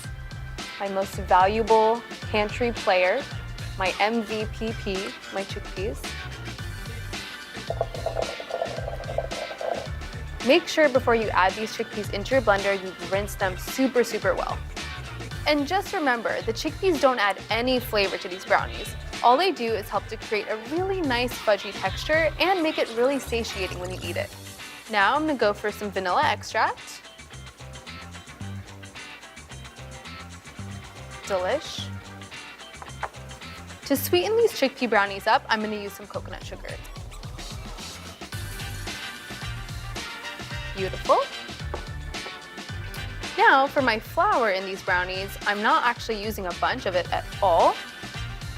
my most valuable pantry player, my MVP, my chickpeas. Make sure before you add these chickpeas into your blender, you rinse them super, super well. And just remember, the chickpeas don't add any flavor to these brownies. All they do is help to create a really nice fudgy texture and make it really satiating when you eat it. Now I'm gonna go for some vanilla extract. Delish. To sweeten these chickpea brownies up, I'm gonna use some coconut sugar. Beautiful. Now for my flour in these brownies, I'm not actually using a bunch of it at all.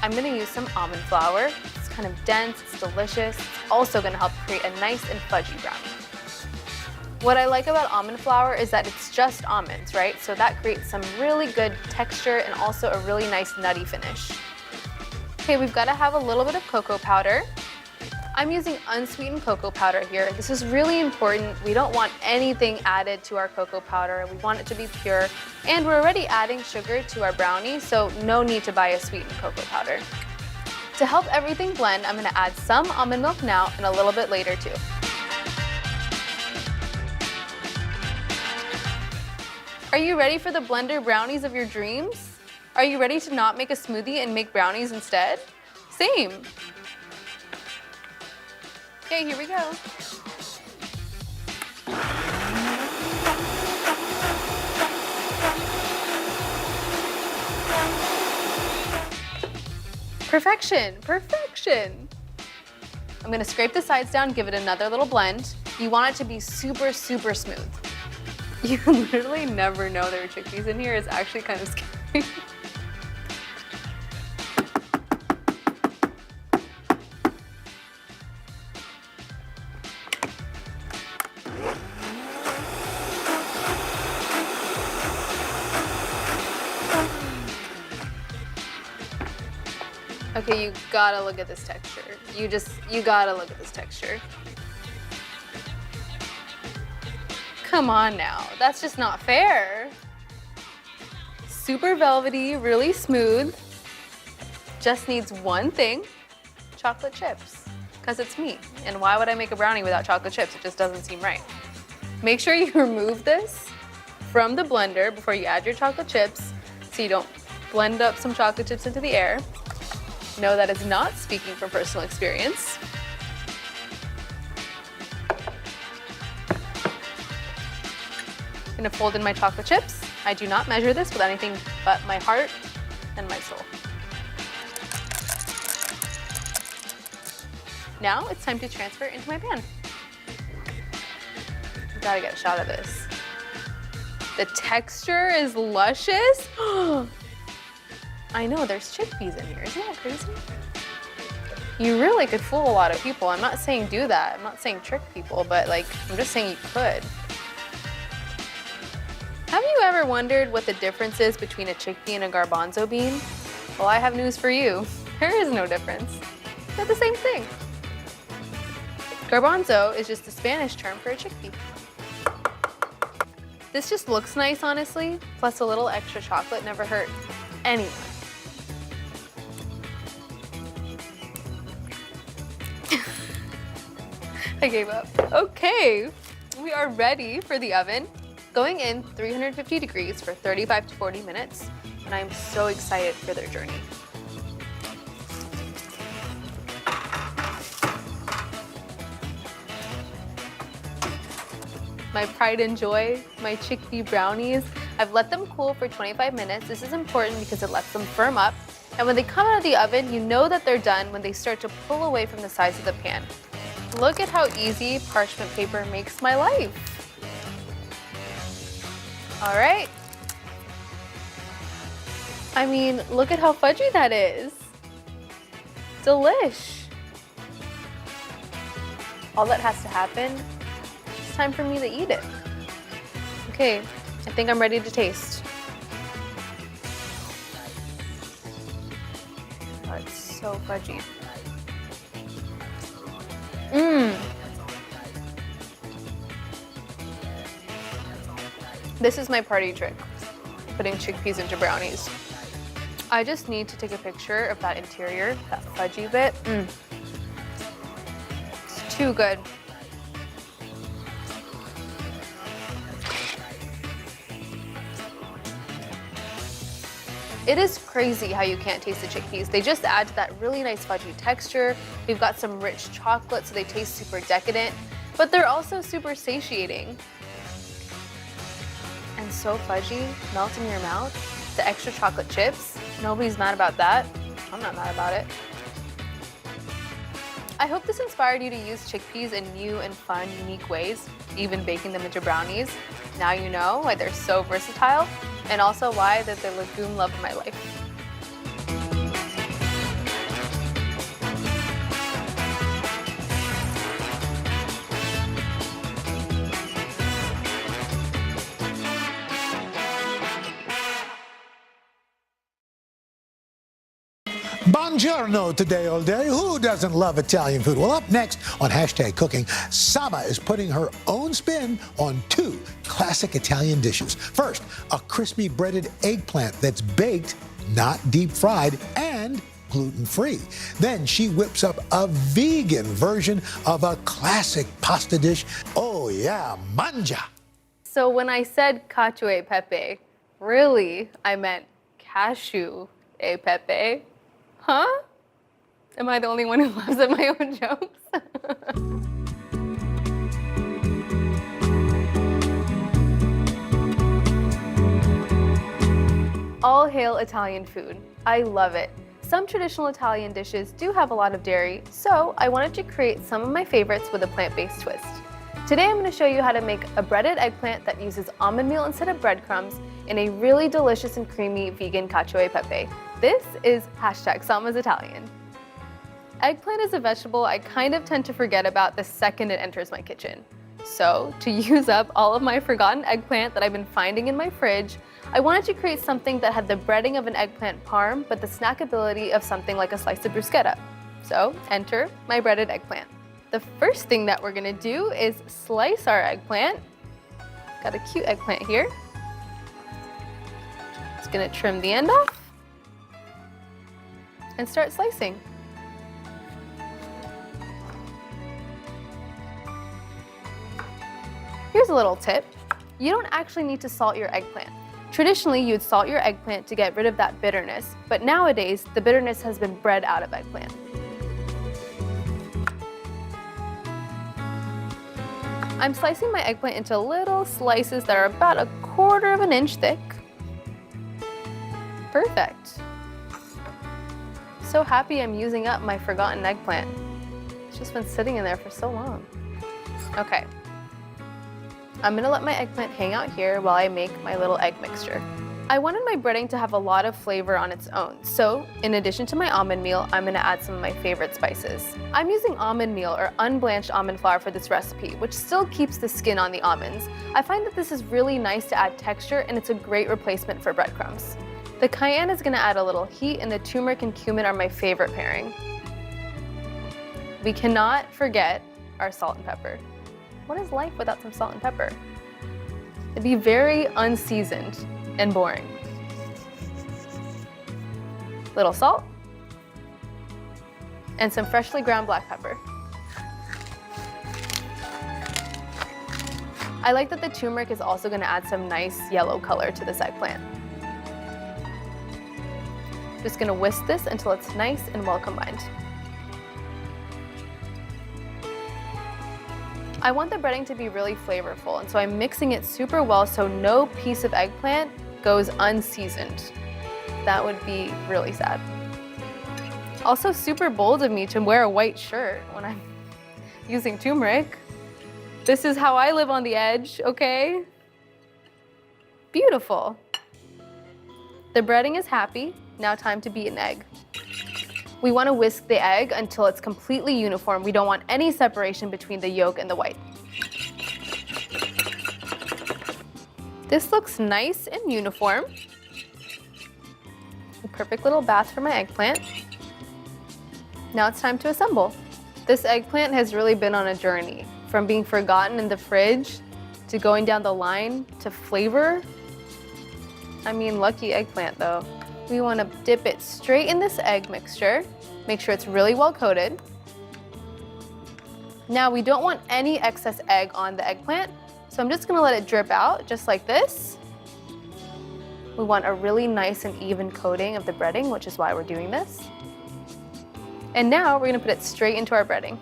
I'm gonna use some almond flour. It's kind of dense, it's delicious. It's also gonna help create a nice and fudgy brownie. What I like about almond flour is that it's just almonds, right? So that creates some really good texture and also a really nice nutty finish. Okay, we've gotta have a little bit of cocoa powder. I'm using unsweetened cocoa powder here. This is really important. We don't want anything added to our cocoa powder. We want it to be pure. And we're already adding sugar to our brownie, so no need to buy a sweetened cocoa powder. To help everything blend, I'm gonna add some almond milk now and a little bit later too. Are you ready for the blender brownies of your dreams? Are you ready to not make a smoothie and make brownies instead? Same. Okay, here we go. Perfection, perfection. I'm gonna scrape the sides down, give it another little blend. You want it to be super, super smooth. You literally never know there are chickpeas in here. It's actually kind of scary. Okay, you gotta look at this texture. You gotta look at this texture. Come on now, that's just not fair. Super velvety, really smooth. Just needs one thing, chocolate chips, because it's me. And why would I make a brownie without chocolate chips? It just doesn't seem right. Make sure you remove this from the blender before you add your chocolate chips so you don't blend up some chocolate chips into the air. No, that is not speaking from personal experience. I'm gonna fold in my chocolate chips. I do not measure this with anything but my heart and my soul. Now it's time to transfer into my pan. Gotta get a shot of this. The texture is luscious. I know, there's chickpeas in here. Isn't that crazy? You really could fool a lot of people. I'm not saying do that. I'm not saying trick people, but like, I'm just saying you could. Have you ever wondered what the difference is between a chickpea and a garbanzo bean? Well, I have news for you. There is no difference. They're the same thing. Garbanzo is just the Spanish term for a chickpea. This just looks nice, honestly, plus a little extra chocolate never hurt anyone. I gave up. Okay, we are ready for the oven. Going in 350 degrees for 35 to 40 minutes, and I'm so excited for their journey. My pride and joy, my chickpea brownies. I've let them cool for 25 minutes. This is important because it lets them firm up. And when they come out of the oven, you know that they're done when they start to pull away from the sides of the pan. Look at how easy parchment paper makes my life. All right. I mean, look at how fudgy that is. Delish. All that has to happen, it's time for me to eat it. Okay, I think I'm ready to taste. Oh, it's so fudgy. Mmm. This is my party trick, putting chickpeas into brownies. I just need to take a picture of that interior, that fudgy bit. It's too good. It is crazy how you can't taste the chickpeas. They just add to that really nice fudgy texture. We've got some rich chocolate, so they taste super decadent, but they're also super satiating. And so fudgy, melt in your mouth. The extra chocolate chips, nobody's mad about that. I'm not mad about it. I hope this inspired you to use chickpeas in new and fun, unique ways, even baking them into brownies. Now you know why they're so versatile, and also why they're the legume love of my life. Buongiorno today, all day. Who doesn't love Italian food? Well, up next on Hashtag Cooking, Sama is putting her own spin on two classic Italian dishes. First, a crispy breaded eggplant that's baked, not deep fried, and gluten-free. Then she whips up a vegan version of a classic pasta dish. Oh yeah, mangia. So when I said cacio e pepe, really, I meant cashew e pepe. Huh? Am I the only one who laughs at my own jokes? All hail Italian food. I love it. Some traditional Italian dishes do have a lot of dairy, so I wanted to create some of my favorites with a plant-based twist. Today I'm going to show you how to make a breaded eggplant that uses almond meal instead of breadcrumbs in a really delicious and creamy vegan cacio e pepe. This is Hashtag Sama's Italian. Eggplant is a vegetable I kind of tend to forget about the second it enters my kitchen. So, to use up all of my forgotten eggplant that I've been finding in my fridge, I wanted to create something that had the breading of an eggplant parm, but the snackability of something like a slice of bruschetta. So, enter my breaded eggplant. The first thing that we're gonna do is slice our eggplant. Got a cute eggplant here. Just gonna trim the end off and start slicing. Here's a little tip. You don't actually need to salt your eggplant. Traditionally, you'd salt your eggplant to get rid of that bitterness, but nowadays, the bitterness has been bred out of eggplant. I'm slicing my eggplant into little slices that are about 1/4 of an inch thick. Perfect. So happy I'm using up my forgotten eggplant. It's just been sitting in there for so long. Okay. I'm gonna let my eggplant hang out here while I make my little egg mixture. I wanted my breading to have a lot of flavor on its own, so in addition to my almond meal, I'm gonna add some of my favorite spices. I'm using almond meal or unblanched almond flour for this recipe, which still keeps the skin on the almonds. I find that this is really nice to add texture, and it's a great replacement for breadcrumbs. The cayenne is gonna add a little heat, and the turmeric and cumin are my favorite pairing. We cannot forget our salt and pepper. What is life without some salt and pepper? It'd be very unseasoned and boring. Little salt and some freshly ground black pepper. I like that the turmeric is also gonna add some nice yellow color to this eggplant. Just gonna whisk this until it's nice and well combined. I want the breading to be really flavorful, and so I'm mixing it super well so no piece of eggplant goes unseasoned. That would be really sad. Also super bold of me to wear a white shirt when I'm using turmeric. This is how I live on the edge, okay? Beautiful. The breading is happy. Now time to beat an egg. We want to whisk the egg until it's completely uniform. We don't want any separation between the yolk and the white. This looks nice and uniform. A perfect little bath for my eggplant. Now it's time to assemble. This eggplant has really been on a journey, from being forgotten in the fridge to going down the line to flavor. I mean, lucky eggplant though. We want to dip it straight in this egg mixture. Make sure it's really well coated. Now we don't want any excess egg on the eggplant, so I'm just gonna let it drip out just like this. We want a really nice and even coating of the breading, which is why we're doing this. And now we're gonna put it straight into our breading.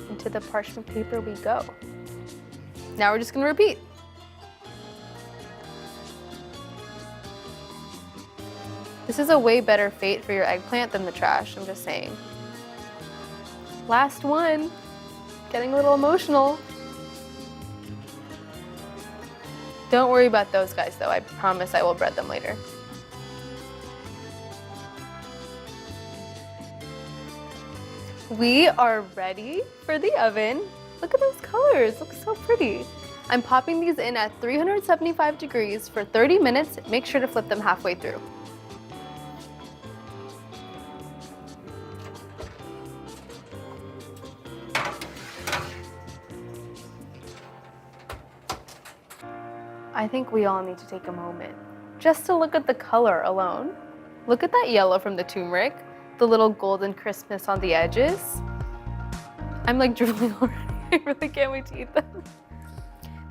Into the parchment paper we go. Now we're just gonna repeat. This is a way better fate for your eggplant than the trash, I'm just saying. Last one, getting a little emotional. Don't worry about those guys though, I promise I will bread them later. We are ready for the oven. Look at those colors, look so pretty. I'm popping these in at 375 degrees for 30 minutes. Make sure to flip them halfway through. I think we all need to take a moment just to look at the color alone. Look at that yellow from the turmeric, the little golden crispness on the edges. I'm like drooling already. I really can't wait to eat them.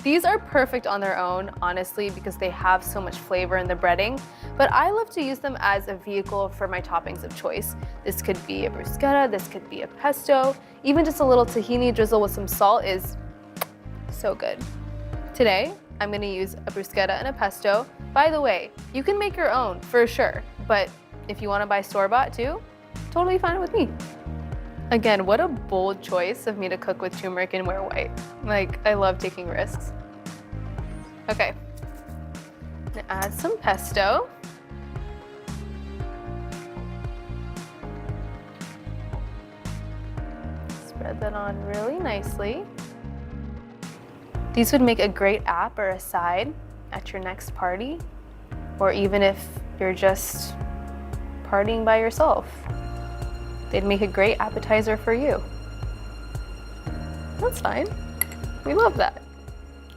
These are perfect on their own, honestly, because they have so much flavor in the breading, but I love to use them as a vehicle for my toppings of choice. This could be a bruschetta, this could be a pesto, even just a little tahini drizzle with some salt is so good. Today, I'm gonna use a bruschetta and a pesto. By the way, you can make your own for sure, but if you wanna buy store-bought too, totally fine with me. Again, what a bold choice of me to cook with turmeric and wear white. Like, I love taking risks. Okay, I'm gonna add some pesto. Spread that on really nicely. These would make a great app or a side at your next party, or even if you're just partying by yourself. They'd make a great appetizer for you. That's fine. We love that.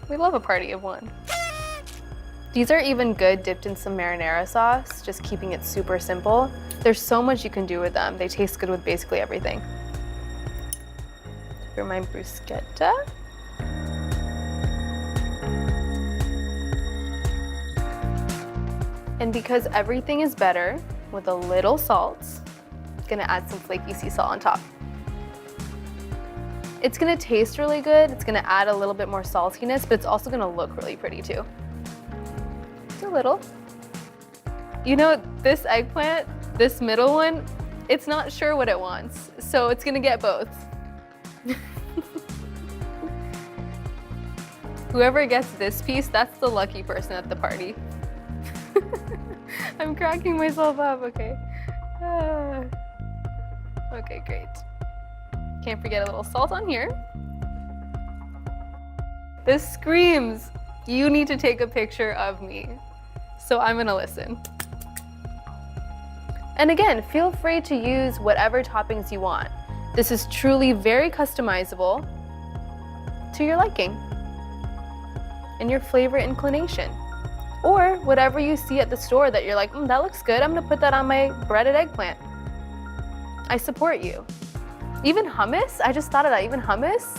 We love a party of one. These are even good dipped in some marinara sauce, just keeping it super simple. There's so much you can do with them. They taste good with basically everything. For my bruschetta. And because everything is better with a little salt, I'm gonna add some flaky sea salt on top. It's gonna taste really good. It's gonna add a little bit more saltiness, but it's also gonna look really pretty too. Just a little. You know, this eggplant, this middle one, it's not sure what it wants, so it's gonna get both. Whoever gets this piece, that's the lucky person at the party. I'm cracking myself up, okay. Okay, great. Can't forget a little salt on here. This screams, you need to take a picture of me. So I'm gonna listen. And again, feel free to use whatever toppings you want. This is truly very customizable to your liking and your flavor inclination. Or whatever you see at the store that you're like, that looks good, I'm gonna put that on my breaded eggplant. I support you. Even hummus, I just thought of that, even hummus.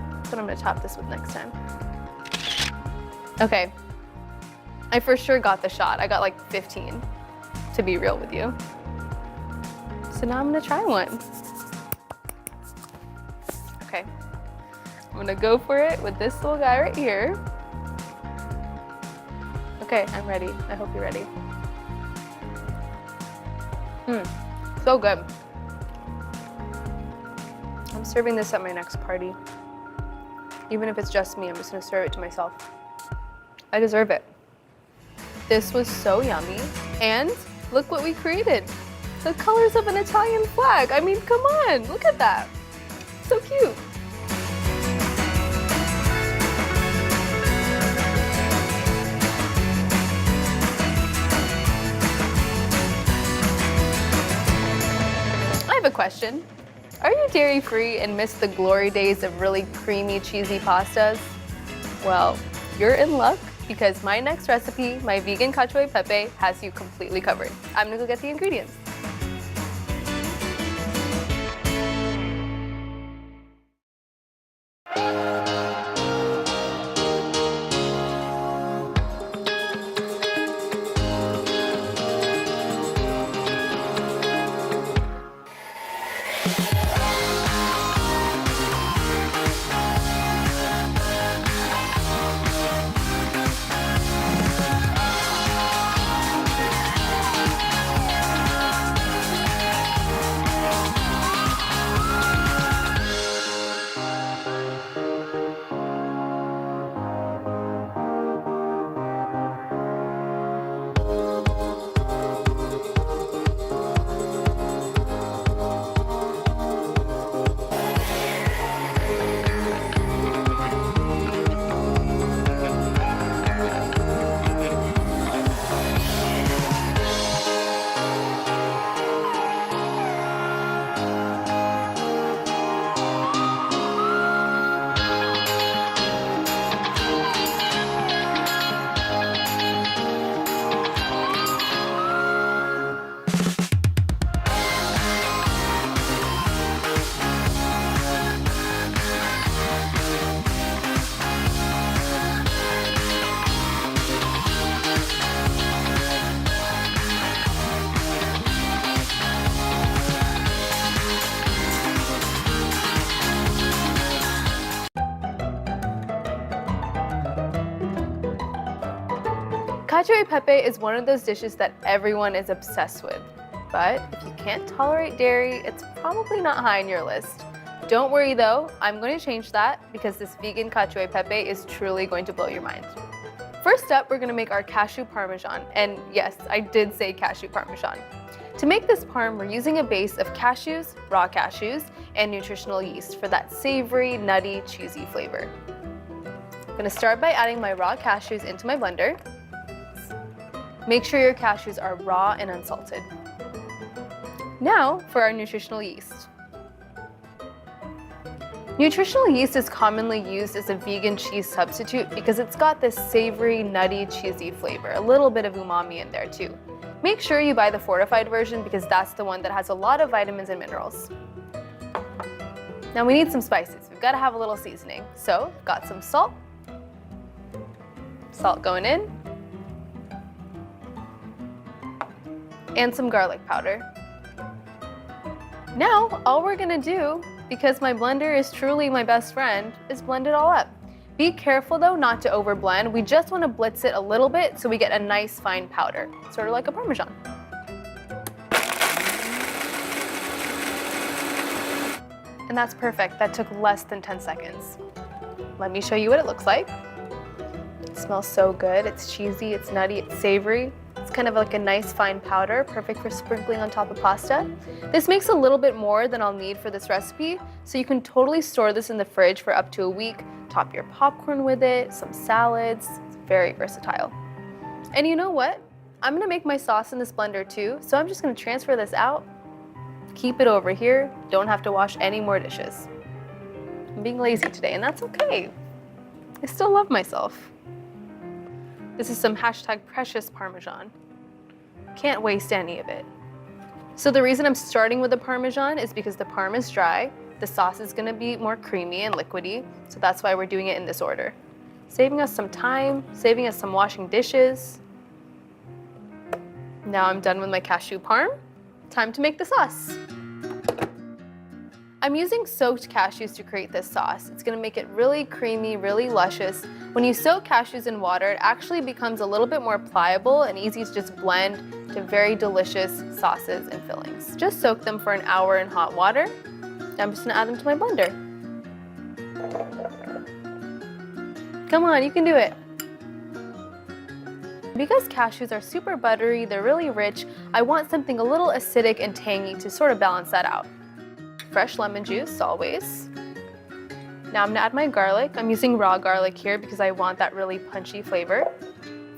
That's what I'm gonna top this with next time. Okay, I for sure got the shot. I got like 15, to be real with you. So now I'm gonna try one. Okay, I'm gonna go for it with this little guy right here. Okay, I'm ready. I hope you're ready. So good. I'm serving this at my next party. Even if it's just me, I'm just gonna serve it to myself. I deserve it. This was so yummy. And look what we created. The colors of an Italian flag. I mean, come on, look at that. So cute. I have a question. Are you dairy-free and miss the glory days of really creamy, cheesy pastas? Well, you're in luck because my next recipe, my vegan cacio e pepe, has you completely covered. I'm gonna go get the ingredients. Cacio e pepe is one of those dishes that everyone is obsessed with. But if you can't tolerate dairy, it's probably not high on your list. Don't worry though, I'm going to change that because this vegan cacio e pepe is truly going to blow your mind. First up, we're going to make our cashew parmesan. And yes, I did say cashew parmesan. To make this parm, we're using a base of cashews, raw cashews, and nutritional yeast for that savory, nutty, cheesy flavor. I'm going to start by adding my raw cashews into my blender. Make sure your cashews are raw and unsalted. Now for our nutritional yeast. Nutritional yeast is commonly used as a vegan cheese substitute because it's got this savory, nutty, cheesy flavor, a little bit of umami in there too. Make sure you buy the fortified version because that's the one that has a lot of vitamins and minerals. Now we need some spices. We've got to have a little seasoning. So, got some salt. Salt going in. And some garlic powder. Now, all we're gonna do, because my blender is truly my best friend, is blend it all up. Be careful though not to overblend. We just wanna blitz it a little bit so we get a nice fine powder, sort of like a Parmesan. And that's perfect. That took less than 10 seconds. Let me show you what it looks like. It smells so good. It's cheesy, it's nutty, it's savory. It's kind of like a nice fine powder, perfect for sprinkling on top of pasta. This makes a little bit more than I'll need for this recipe, so you can totally store this in the fridge for up to a week, top your popcorn with it, some salads. It's very versatile. And you know what? I'm gonna make my sauce in this blender too, so I'm just gonna transfer this out, keep it over here, don't have to wash any more dishes. I'm being lazy today, and that's okay. I still love myself. This is some #precious Parmesan. Can't waste any of it. So the reason I'm starting with the Parmesan is because the parm is dry, the sauce is gonna be more creamy and liquidy, so that's why we're doing it in this order. Saving us some time, saving us some washing dishes. Now I'm done with my cashew parm. Time to make the sauce. I'm using soaked cashews to create this sauce. It's gonna make it really creamy, really luscious. When you soak cashews in water, it actually becomes a little bit more pliable and easy to just blend to very delicious sauces and fillings. Just soak them for an hour in hot water. Now I'm just gonna add them to my blender. Come on, you can do it. Because cashews are super buttery, they're really rich, I want something a little acidic and tangy to sort of balance that out. Fresh lemon juice, always. Now I'm gonna add my garlic. I'm using raw garlic here because I want that really punchy flavor.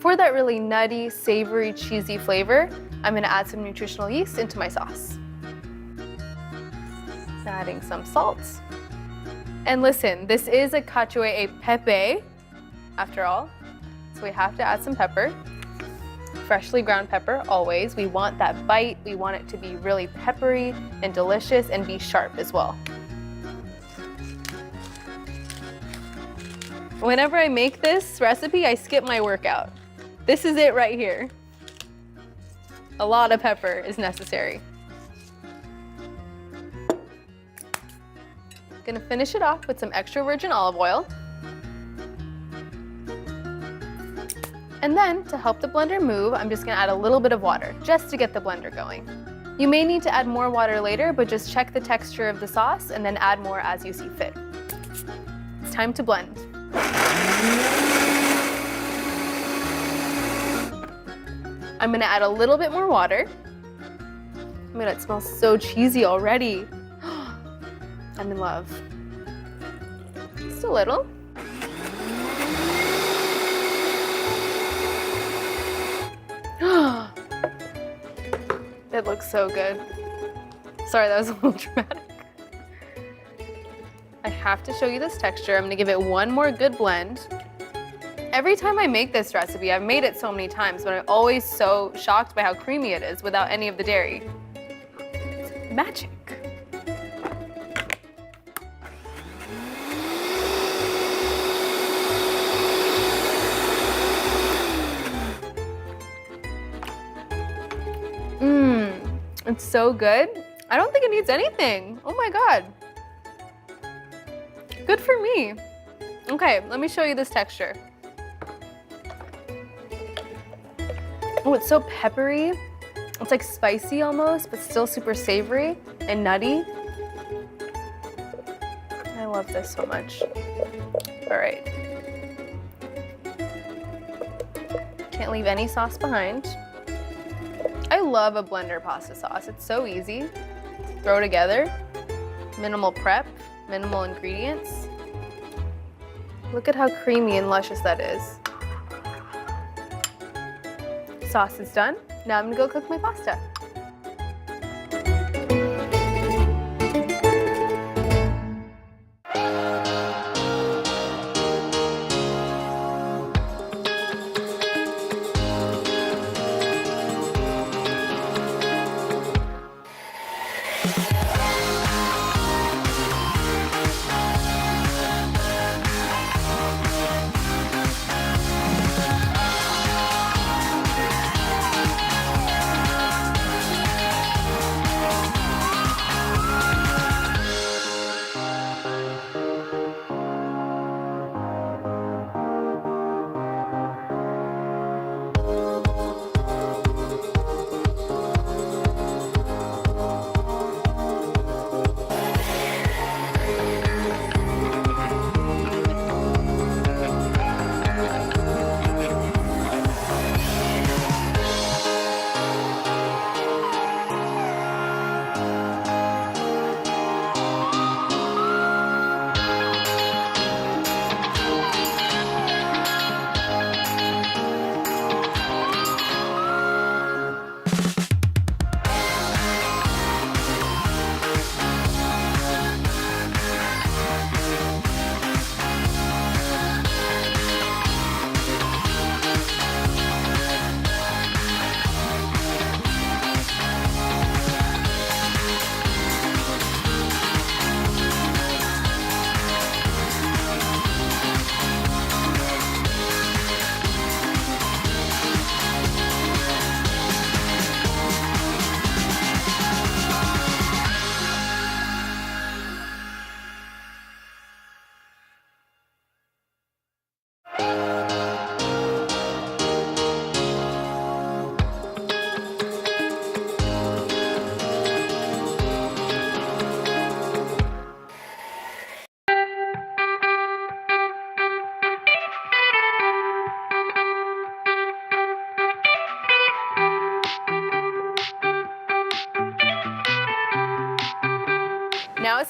For that really nutty, savory, cheesy flavor, I'm gonna add some nutritional yeast into my sauce. Adding some salt. And listen, this is a cacio e pepe, after all, so we have to add some pepper. Freshly ground pepper, always. We want that bite. We want it to be really peppery and delicious and be sharp as well. Whenever I make this recipe, I skip my workout. This is it right here. A lot of pepper is necessary. Gonna finish it off with some extra virgin olive oil. And then, to help the blender move, I'm just gonna add a little bit of water, just to get the blender going. You may need to add more water later, but just check the texture of the sauce and then add more as you see fit. It's time to blend. I'm gonna add a little bit more water. Oh my god, it smells so cheesy already. I'm in love. Just a little. It looks so good. Sorry, that was a little dramatic. I have to show you this texture. I'm gonna give it one more good blend. Every time I make this recipe, I've made it so many times, but I'm always so shocked by how creamy it is without any of the dairy. It's magic. It's so good. I don't think it needs anything. Oh my god. Good for me. Okay, let me show you this texture. Oh, it's so peppery. It's like spicy almost, but still super savory and nutty. I love this so much. All right. Can't leave any sauce behind. I love a blender pasta sauce. It's so easy. Throw together. Minimal prep, minimal ingredients. Look at how creamy and luscious that is. Sauce is done. Now I'm gonna go cook my pasta.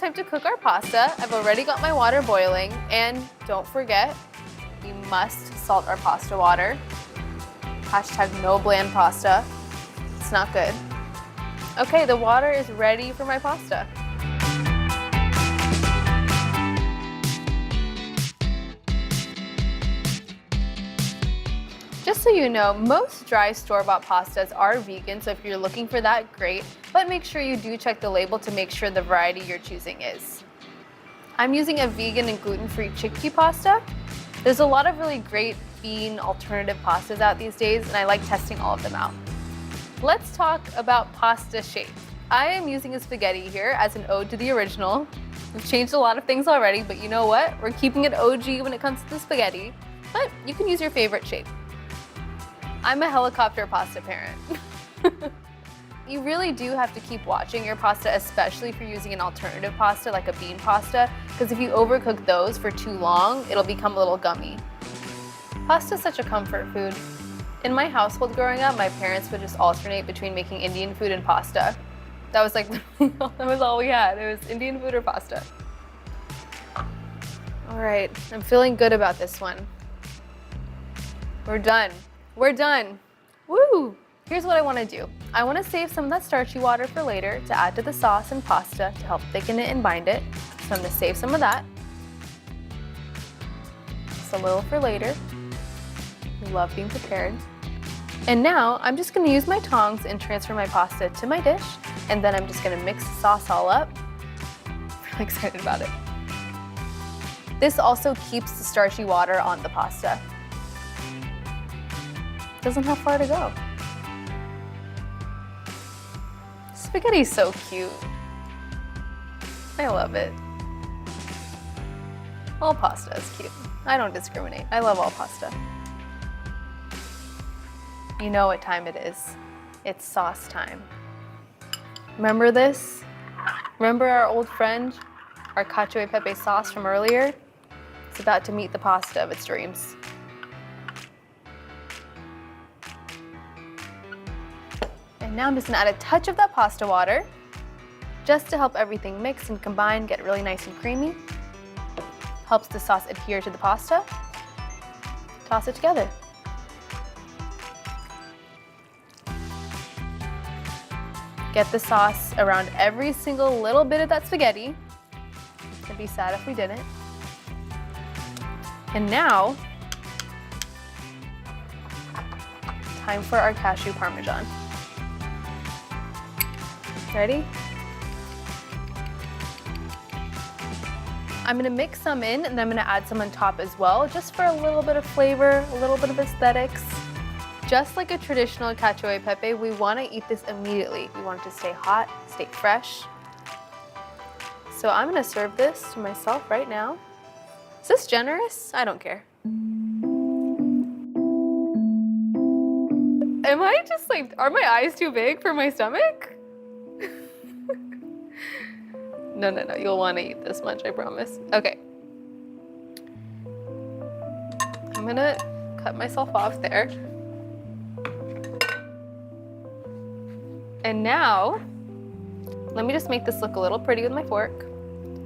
time to cook our pasta. I've already got my water boiling, and don't forget, we must salt our pasta water. Hashtag no bland pasta. It's not good. Okay, the water is ready for my pasta. Just so you know, most dry store-bought pastas are vegan, so if you're looking for that, great. But make sure you do check the label to make sure the variety you're choosing is. I'm using a vegan and gluten-free chickpea pasta. There's a lot of really great bean alternative pastas out these days, and I like testing all of them out. Let's talk about pasta shape. I am using a spaghetti here as an ode to the original. We've changed a lot of things already, but you know what? We're keeping it OG when it comes to the spaghetti, but you can use your favorite shape. I'm a helicopter pasta parent. You really do have to keep watching your pasta, especially if you're using an alternative pasta like a bean pasta, because if you overcook those for too long, it'll become a little gummy. Pasta is such a comfort food. In my household growing up, my parents would just alternate between making Indian food and pasta. That was like, that was all we had. It was Indian food or pasta. All right, I'm feeling good about this one. We're done. We're done. Woo! Here's what I want to do. I want to save some of that starchy water for later to add to the sauce and pasta to help thicken it and bind it. So I'm going to save some of that. Just a little for later. I love being prepared. And now I'm just going to use my tongs and transfer my pasta to my dish. And then I'm just going to mix the sauce all up. I'm really excited about it. This also keeps the starchy water on the pasta. Doesn't have far to go. Spaghetti's so cute. I love it. All pasta is cute. I don't discriminate. I love all pasta. You know what time it is. It's sauce time. Remember this? Remember our old friend, our cacio e pepe sauce from earlier? It's about to meet the pasta of its dreams. And now I'm just gonna add a touch of that pasta water just to help everything mix and combine, get really nice and creamy. Helps the sauce adhere to the pasta. Toss it together. Get the sauce around every single little bit of that spaghetti. I'd be sad if we didn't. And now, time for our cashew parmesan. Ready? I'm gonna mix some in and then I'm gonna add some on top as well, just for a little bit of flavor, a little bit of aesthetics. Just like a traditional cacio e pepe, we wanna eat this immediately. We want it to stay hot, stay fresh. So I'm gonna serve this to myself right now. Is this generous? I don't care. Am I just like, are my eyes too big for my stomach? No, you'll want to eat this much, I promise. Okay. I'm gonna cut myself off there. And now, let me just make this look a little pretty with my fork.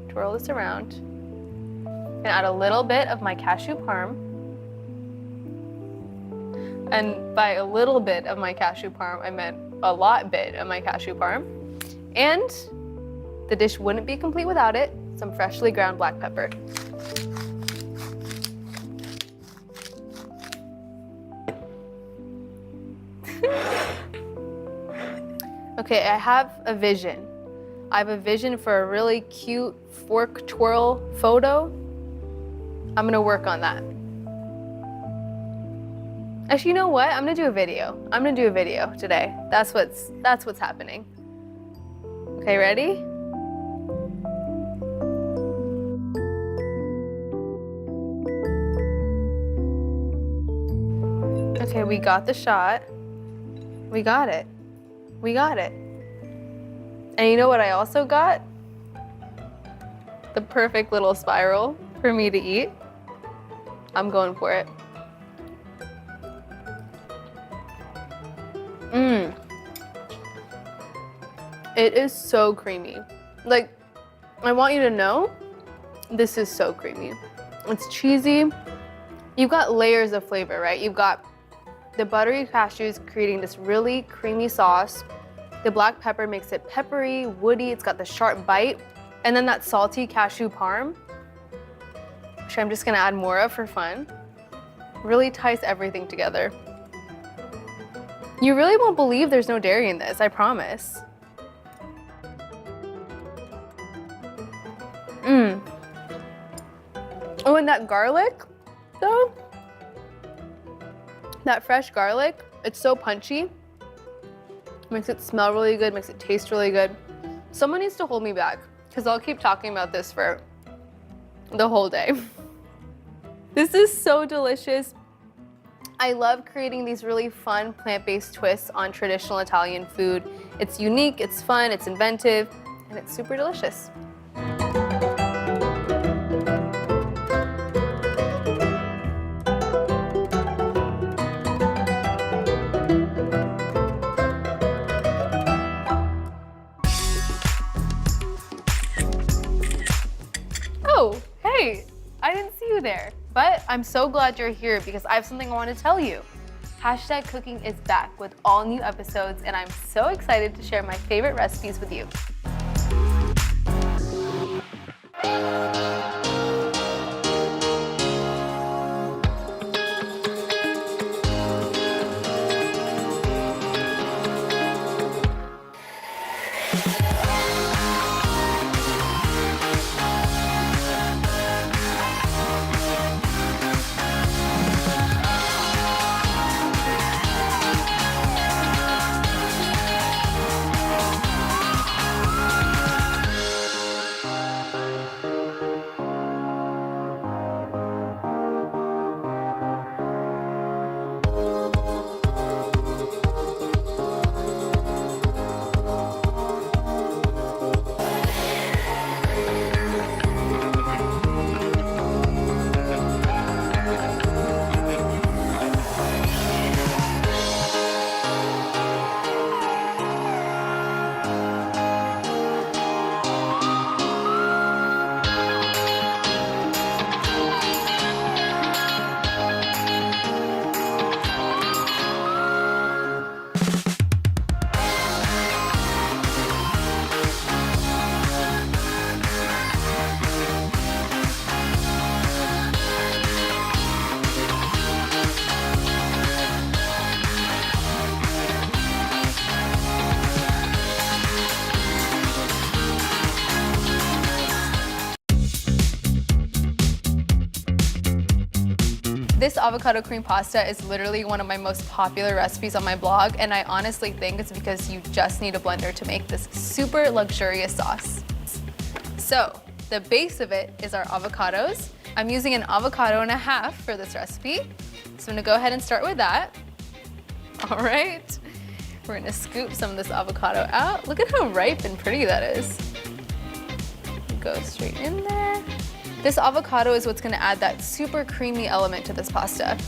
Twirl this around. And add a little bit of my cashew parm. And by a little bit of my cashew parm, I meant a lot bit of my cashew parm. And the dish wouldn't be complete without it, some freshly ground black pepper. Okay, I have a vision. I have a vision for a really cute fork twirl photo. I'm gonna work on that. Actually, you know what? I'm gonna do a video. I'm gonna do a video today. That's what's happening. Okay, ready? Okay, we got the shot. We got it. We got it. And you know what I also got? The perfect little spiral for me to eat. I'm going for it. It is so creamy. Like, I want you to know, this is so creamy. It's cheesy. You've got layers of flavor, right? You've got the buttery cashews creating this really creamy sauce. The black pepper makes it peppery, woody, it's got the sharp bite. And then that salty cashew parm, which I'm just gonna add more of for fun, really ties everything together. You really won't believe there's no dairy in this, I promise. Oh, and that garlic, though, that fresh garlic, it's so punchy. Makes it smell really good, makes it taste really good. Someone needs to hold me back, because I'll keep talking about this for the whole day. This is so delicious. I love creating these really fun plant-based twists on traditional Italian food. It's unique, it's fun, it's inventive, and it's super delicious. Oh, hey, I didn't see you there. But I'm so glad you're here because I have something I want to tell you. Hashtag Cooking is back with all new episodes, and I'm so excited to share my favorite recipes with you. This avocado cream pasta is literally one of my most popular recipes on my blog, and I honestly think it's because you just need a blender to make this super luxurious sauce. So, the base of it is our avocados. I'm using an avocado and a half for this recipe, so I'm gonna go ahead and start with that. All right, we're gonna scoop some of this avocado out. Look at how ripe and pretty that is. Go straight in there. This avocado is what's gonna add that super creamy element to this pasta.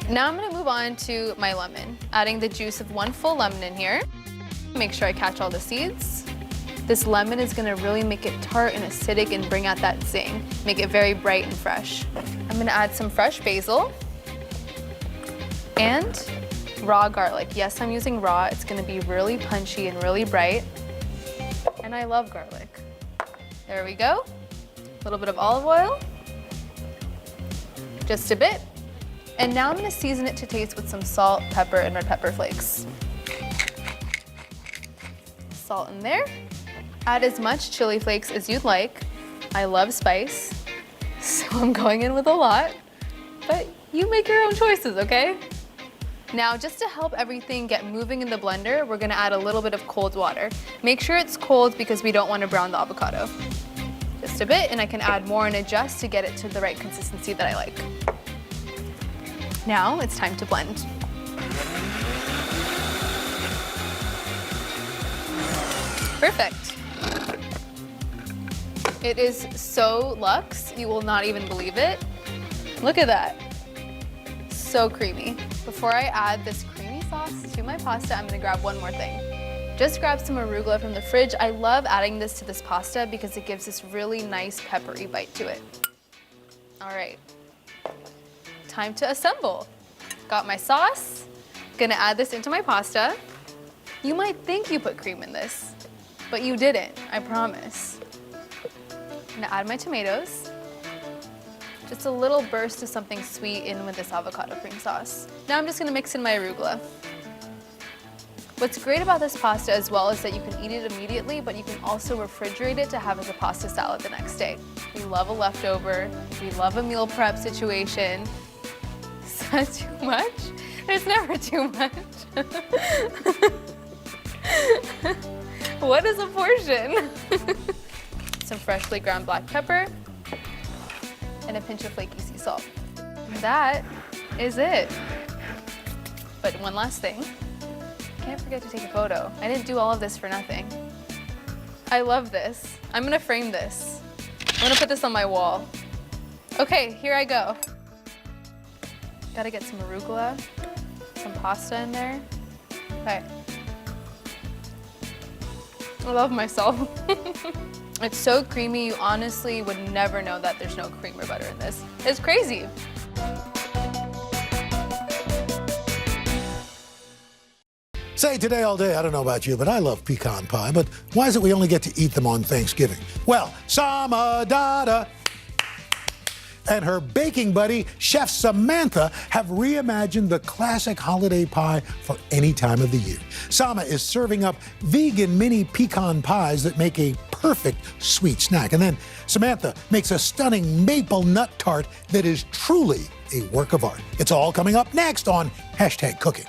Now I'm gonna move on to my lemon, adding the juice of 1 full lemon in here. Make sure I catch all the seeds. This lemon is gonna really make it tart and acidic and bring out that zing, make it very bright and fresh. I'm gonna add some fresh basil and raw garlic. Yes, I'm using raw. It's gonna be really punchy and really bright. And I love garlic. There we go. A little bit of olive oil, just a bit. And now I'm gonna season it to taste with some salt, pepper, and red pepper flakes. Salt in there. Add as much chili flakes as you'd like. I love spice, so I'm going in with a lot, but you make your own choices, okay? Now, just to help everything get moving in the blender, we're gonna add a little bit of cold water. Make sure it's cold because we don't wanna brown the avocado. Just a bit, and I can add more and adjust to get it to the right consistency that I like. Now it's time to blend. Perfect. It is so luxe, you will not even believe it. Look at that. So creamy. Before I add this creamy sauce to my pasta, I'm gonna grab one more thing. Just grab some arugula from the fridge. I love adding this to this pasta because it gives this really nice peppery bite to it. All right, time to assemble. Got my sauce, gonna add this into my pasta. You might think you put cream in this, but you didn't, I promise. I'm gonna add my tomatoes. Just a little burst of something sweet in with this avocado cream sauce. Now I'm just gonna mix in my arugula. What's great about this pasta as well is that you can eat it immediately, but you can also refrigerate it to have as a pasta salad the next day. We love a leftover, we love a meal prep situation. Is that too much? There's never too much. What is a portion? Some freshly ground black pepper and a pinch of flaky sea salt. That is it. But one last thing. Can't forget to take a photo. I didn't do all of this for nothing. I love this. I'm gonna frame this. I'm gonna put this on my wall. Okay, here I go. Gotta get some arugula, some pasta in there. Okay. I love myself. It's so creamy, you honestly would never know that there's no cream or butter in this. It's crazy. Say today all day, I don't know about you, but I love pecan pie. But why is it we only get to eat them on Thanksgiving? Well, Sama Dada and her baking buddy, Chef Samantha, have reimagined the classic holiday pie for any time of the year. Sama is serving up vegan mini pecan pies that make a perfect sweet snack. And then Samantha makes a stunning maple nut tart that is truly a work of art. It's all coming up next on #Cooking.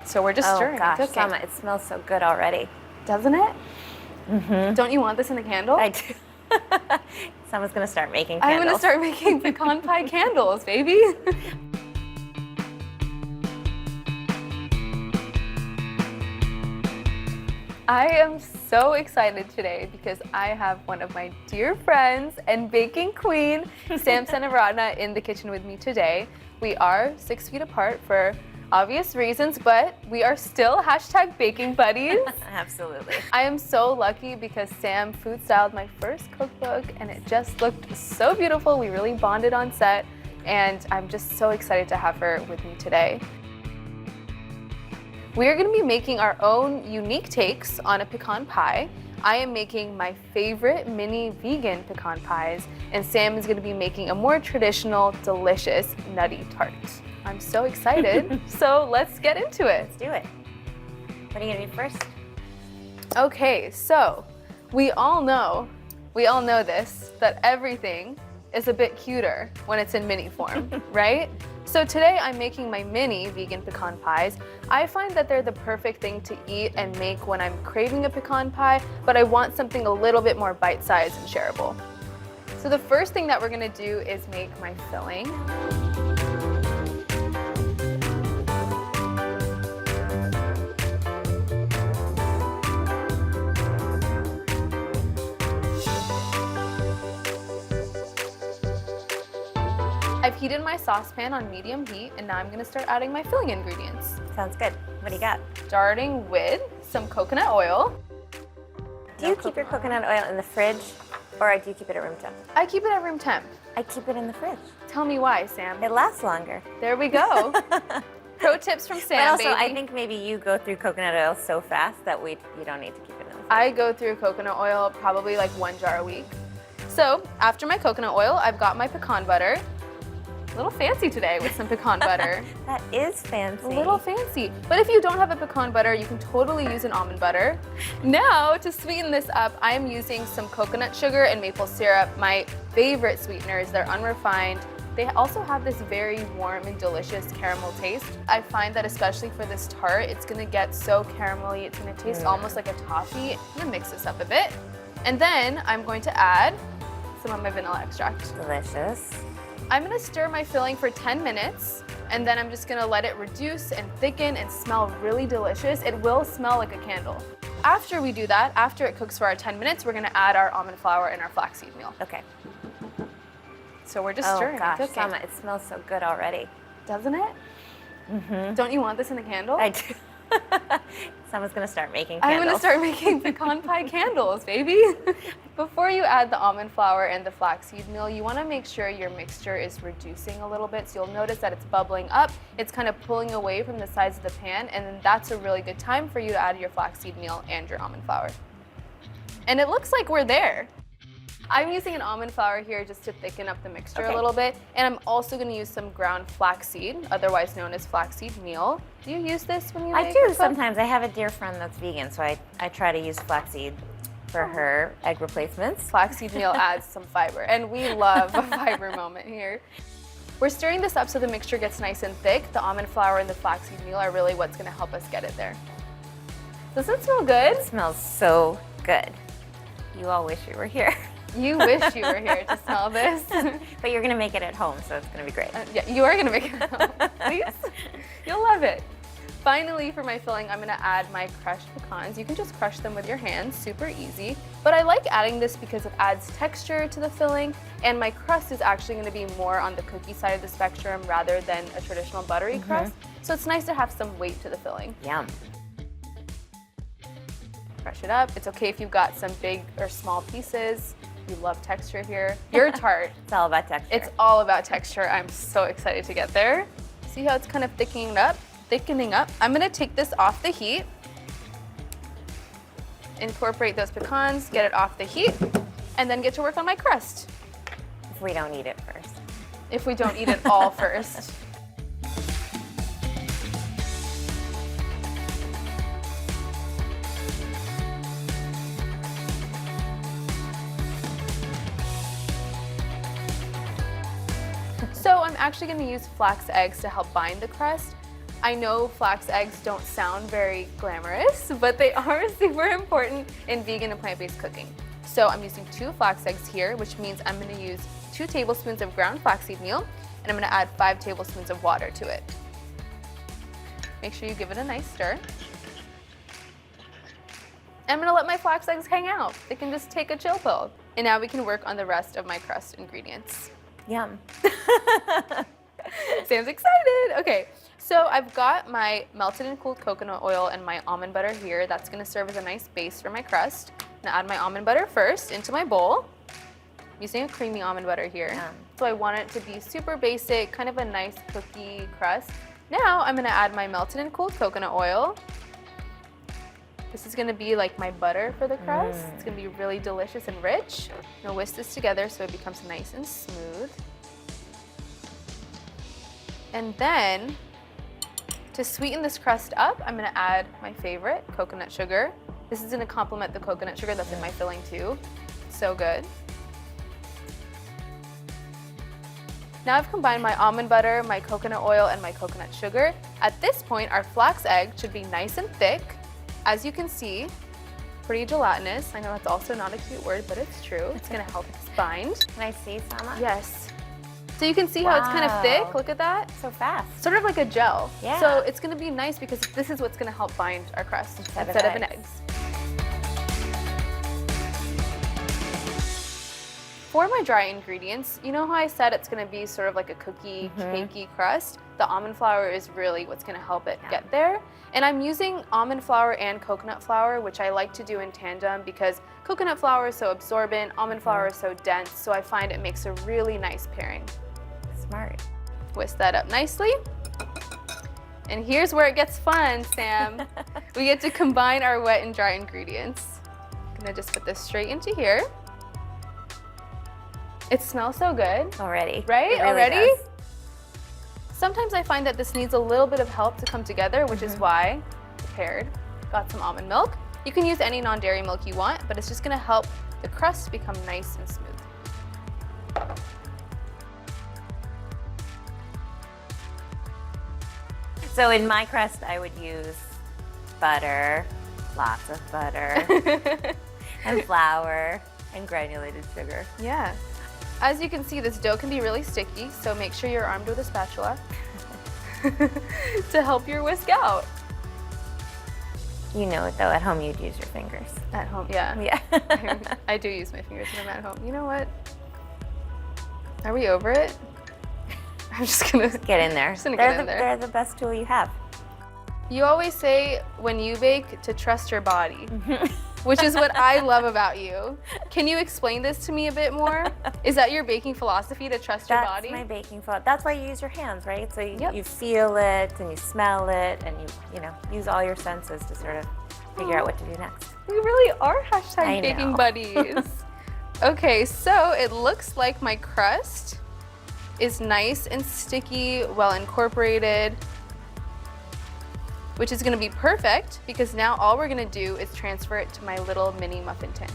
So we're just stirring. Oh gosh, cooking. Sama, it smells so good already. Doesn't it? Mm-hmm. Don't you want this in a candle? I do. Sama's gonna start making I'm candles. gonna start making pecan pie candles, baby. I am so excited today because I have one of my dear friends and baking queen, Sam Senaratna, in the kitchen with me today. We are 6 feet apart for obvious reasons, but we are still #baking buddies. Absolutely. I am so lucky because Sam food styled my first cookbook and it just looked so beautiful. We really bonded on set and I'm just so excited to have her with me today. We are going to be making our own unique takes on a pecan pie. I am making my favorite mini vegan pecan pies, and Sam is going to be making a more traditional, delicious, nutty tart. I'm so excited. So let's get into it. Let's do it. What are you going to do first? Okay, so we all know this, that everything is a bit cuter when it's in mini form, right? So today I'm making my mini vegan pecan pies. I find that they're the perfect thing to eat and make when I'm craving a pecan pie, but I want something a little bit more bite-sized and shareable. So the first thing that we're gonna do is make my filling. I've heated my saucepan on medium heat, and now I'm gonna start adding my filling ingredients. Sounds good. What do you got? Starting with some coconut oil. Do you keep your coconut oil in the fridge, or do you keep it at room temp? I keep it at room temp. I keep it in the fridge. Tell me why, Sam. It lasts longer. There we go. Pro tips from Sam, But also, baby. I think maybe you go through coconut oil so fast that you don't need to keep it in the fridge. I go through coconut oil probably like 1 jar a week. So after my coconut oil, I've got my pecan butter. A little fancy today with some pecan butter. That is fancy. A little fancy. But if you don't have a pecan butter, you can totally use an almond butter. Now, to sweeten this up, I am using some coconut sugar and maple syrup, my favorite sweeteners. They're unrefined. They also have this very warm and delicious caramel taste. I find that especially for this tart, it's gonna get so caramelly, it's gonna taste almost like a toffee. I'm gonna mix this up a bit. And then I'm going to add some of my vanilla extract. Delicious. I'm gonna stir my filling for 10 minutes, and then I'm just gonna let it reduce and thicken and smell really delicious. It will smell like a candle. After we do that, after it cooks for our 10 minutes, we're gonna add our almond flour and our flaxseed meal. Okay. So we're just stirring Oh gosh, and cooking. Sama, it smells so good already. Doesn't it? Mm-hmm. Don't you want this in a candle? I do. Someone's gonna start making I'm candles. gonna start making pecan pie candles, baby. Before you add the almond flour and the flaxseed meal, you wanna make sure your mixture is reducing a little bit. So you'll notice that it's bubbling up, it's kind of pulling away from the sides of the pan, and then that's a really good time for you to add your flaxseed meal and your almond flour. And it looks like we're there. I'm using an almond flour here just to thicken up the mixture a little bit. And I'm also gonna use some ground flaxseed, otherwise known as flaxseed meal. Do you use this when you I make do your cook? sometimes. I have a dear friend that's vegan, so I try to use flaxseed for her egg replacements. Flaxseed meal adds some fiber, and we love a fiber moment here. We're stirring this up so the mixture gets nice and thick. The almond flour and the flaxseed meal are really what's gonna help us get it there. Doesn't it smell good? It smells so good. You all wish you were here. You wish you were here to smell this. But you're gonna make it at home, so it's gonna be great. Yeah, you are gonna make it at home. Please? You'll love it. Finally, for my filling, I'm gonna add my crushed pecans. You can just crush them with your hands, super easy. But I like adding this because it adds texture to the filling, and my crust is actually gonna be more on the cookie side of the spectrum rather than a traditional buttery crust. So it's nice to have some weight to the filling. Yum. Crush it up. It's okay if you've got some big or small pieces. You love texture here. Your tart. It's all about texture. It's all about texture. I'm so excited to get there. See how it's kind of thickening up? I'm gonna take this off the heat. Incorporate those pecans, get it off the heat, and then get to work on my crust. If we don't eat it first. If we don't eat it all first. So I'm actually going to use flax eggs to help bind the crust. I know flax eggs don't sound very glamorous, but they are super important in vegan and plant-based cooking. So I'm using 2 flax eggs here, which means I'm going to use 2 tablespoons of ground flaxseed meal, and I'm going to add 5 tablespoons of water to it. Make sure you give it a nice stir. And I'm going to let my flax eggs hang out. They can just take a chill pill. And now we can work on the rest of my crust ingredients. Yum. Sam's excited. Okay, so I've got my melted and cooled coconut oil and my almond butter here. That's gonna serve as a nice base for my crust. I'm gonna add my almond butter first into my bowl. I'm using a creamy almond butter here. So I want it to be super basic, kind of a nice cookie crust. Now I'm gonna add my melted and cooled coconut oil. This is gonna be like my butter for the crust. It's gonna be really delicious and rich. I'm gonna whisk this together so it becomes nice and smooth. And then, to sweeten this crust up, I'm gonna add my favorite, coconut sugar. This is gonna complement the coconut sugar that's in my filling too. So good. Now I've combined my almond butter, my coconut oil, and my coconut sugar. At this point, our flax egg should be nice and thick. As you can see, pretty gelatinous. I know that's also not a cute word, but it's true. It's gonna help us bind. Can I see, Sama? Yes. So you can see how it's kind of thick. Look at that. So fast. Sort of like a gel. Yeah. So it's gonna be nice because this is what's gonna help bind our crust instead of an egg. For my dry ingredients, you know how I said it's gonna be sort of like a cookie, cakey crust? The almond flour is really what's gonna help it get there. And I'm using almond flour and coconut flour, which I like to do in tandem because coconut flour is so absorbent, almond flour is so dense, so I find it makes a really nice pairing. Smart. Whisk that up nicely. And here's where it gets fun, Sam. We get to combine our wet and dry ingredients. I'm gonna just put this straight into here. It smells so good. Already. Right? It really Already? does. Sometimes I find that this needs a little bit of help to come together, which is why I prepared. Got some almond milk. You can use any non-dairy milk you want, but it's just gonna help the crust become nice and smooth. So in my crust, I would use butter, lots of butter, and flour, and granulated sugar. Yeah. As you can see, this dough can be really sticky, so make sure you're armed with a spatula to help your whisk out. You know it though, at home you'd use your fingers. At home, yeah. Yeah. I do use my fingers when I'm at home. You know what? Are we over it? I'm just gonna get in there. Just gonna get in there. They're the best tool you have. You always say when you bake to trust your body, which is what I love about you. Can you explain this to me a bit more? Is that your baking philosophy, to trust your body? That's my baking philosophy. That's why you use your hands, right? So you feel it and you smell it and you use all your senses to sort of figure out what to do next. We really are I hashtag baking know. buddies. Okay, so it looks like my crust is nice and sticky, well incorporated, which is gonna be perfect because now all we're gonna do is transfer it to my little mini muffin tin.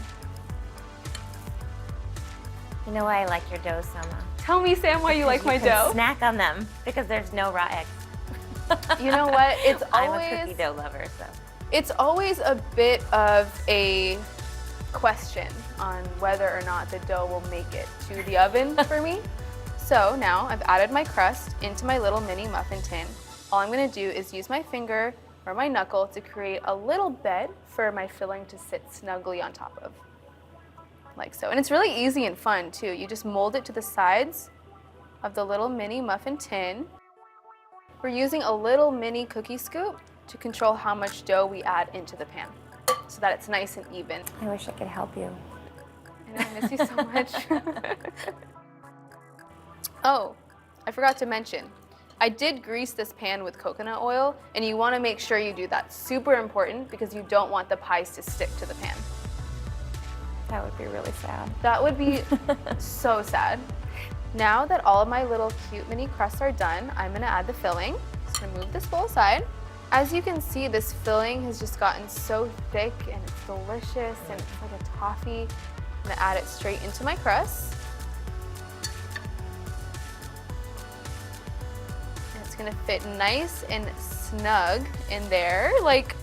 You know why I like your dough, Sama? Tell me, Sam, why you like my You can dough? snack on them because there's no raw eggs. You know what? It's I'm a always cookie dough lover, so. It's always a bit of a question on whether or not the dough will make it to the oven for me. So now I've added my crust into my little mini muffin tin. All I'm gonna do is use my finger or my knuckle to create a little bed for my filling to sit snugly on top of, like so. And it's really easy and fun too. You just mold it to the sides of the little mini muffin tin. We're using a little mini cookie scoop to control how much dough we add into the pan so that it's nice and even. I wish I could help you. I know, I miss you so much. Oh, I forgot to mention, I did grease this pan with coconut oil, and you want to make sure you do that. Super important because you don't want the pies to stick to the pan. That would be really sad. That would be so sad. Now that all of my little cute mini crusts are done, I'm gonna add the filling. Just gonna move this bowl aside. As you can see, this filling has just gotten so thick and it's delicious and it's like a toffee. I'm gonna add it straight into my crust. And it's gonna fit nice and snug in there. Like,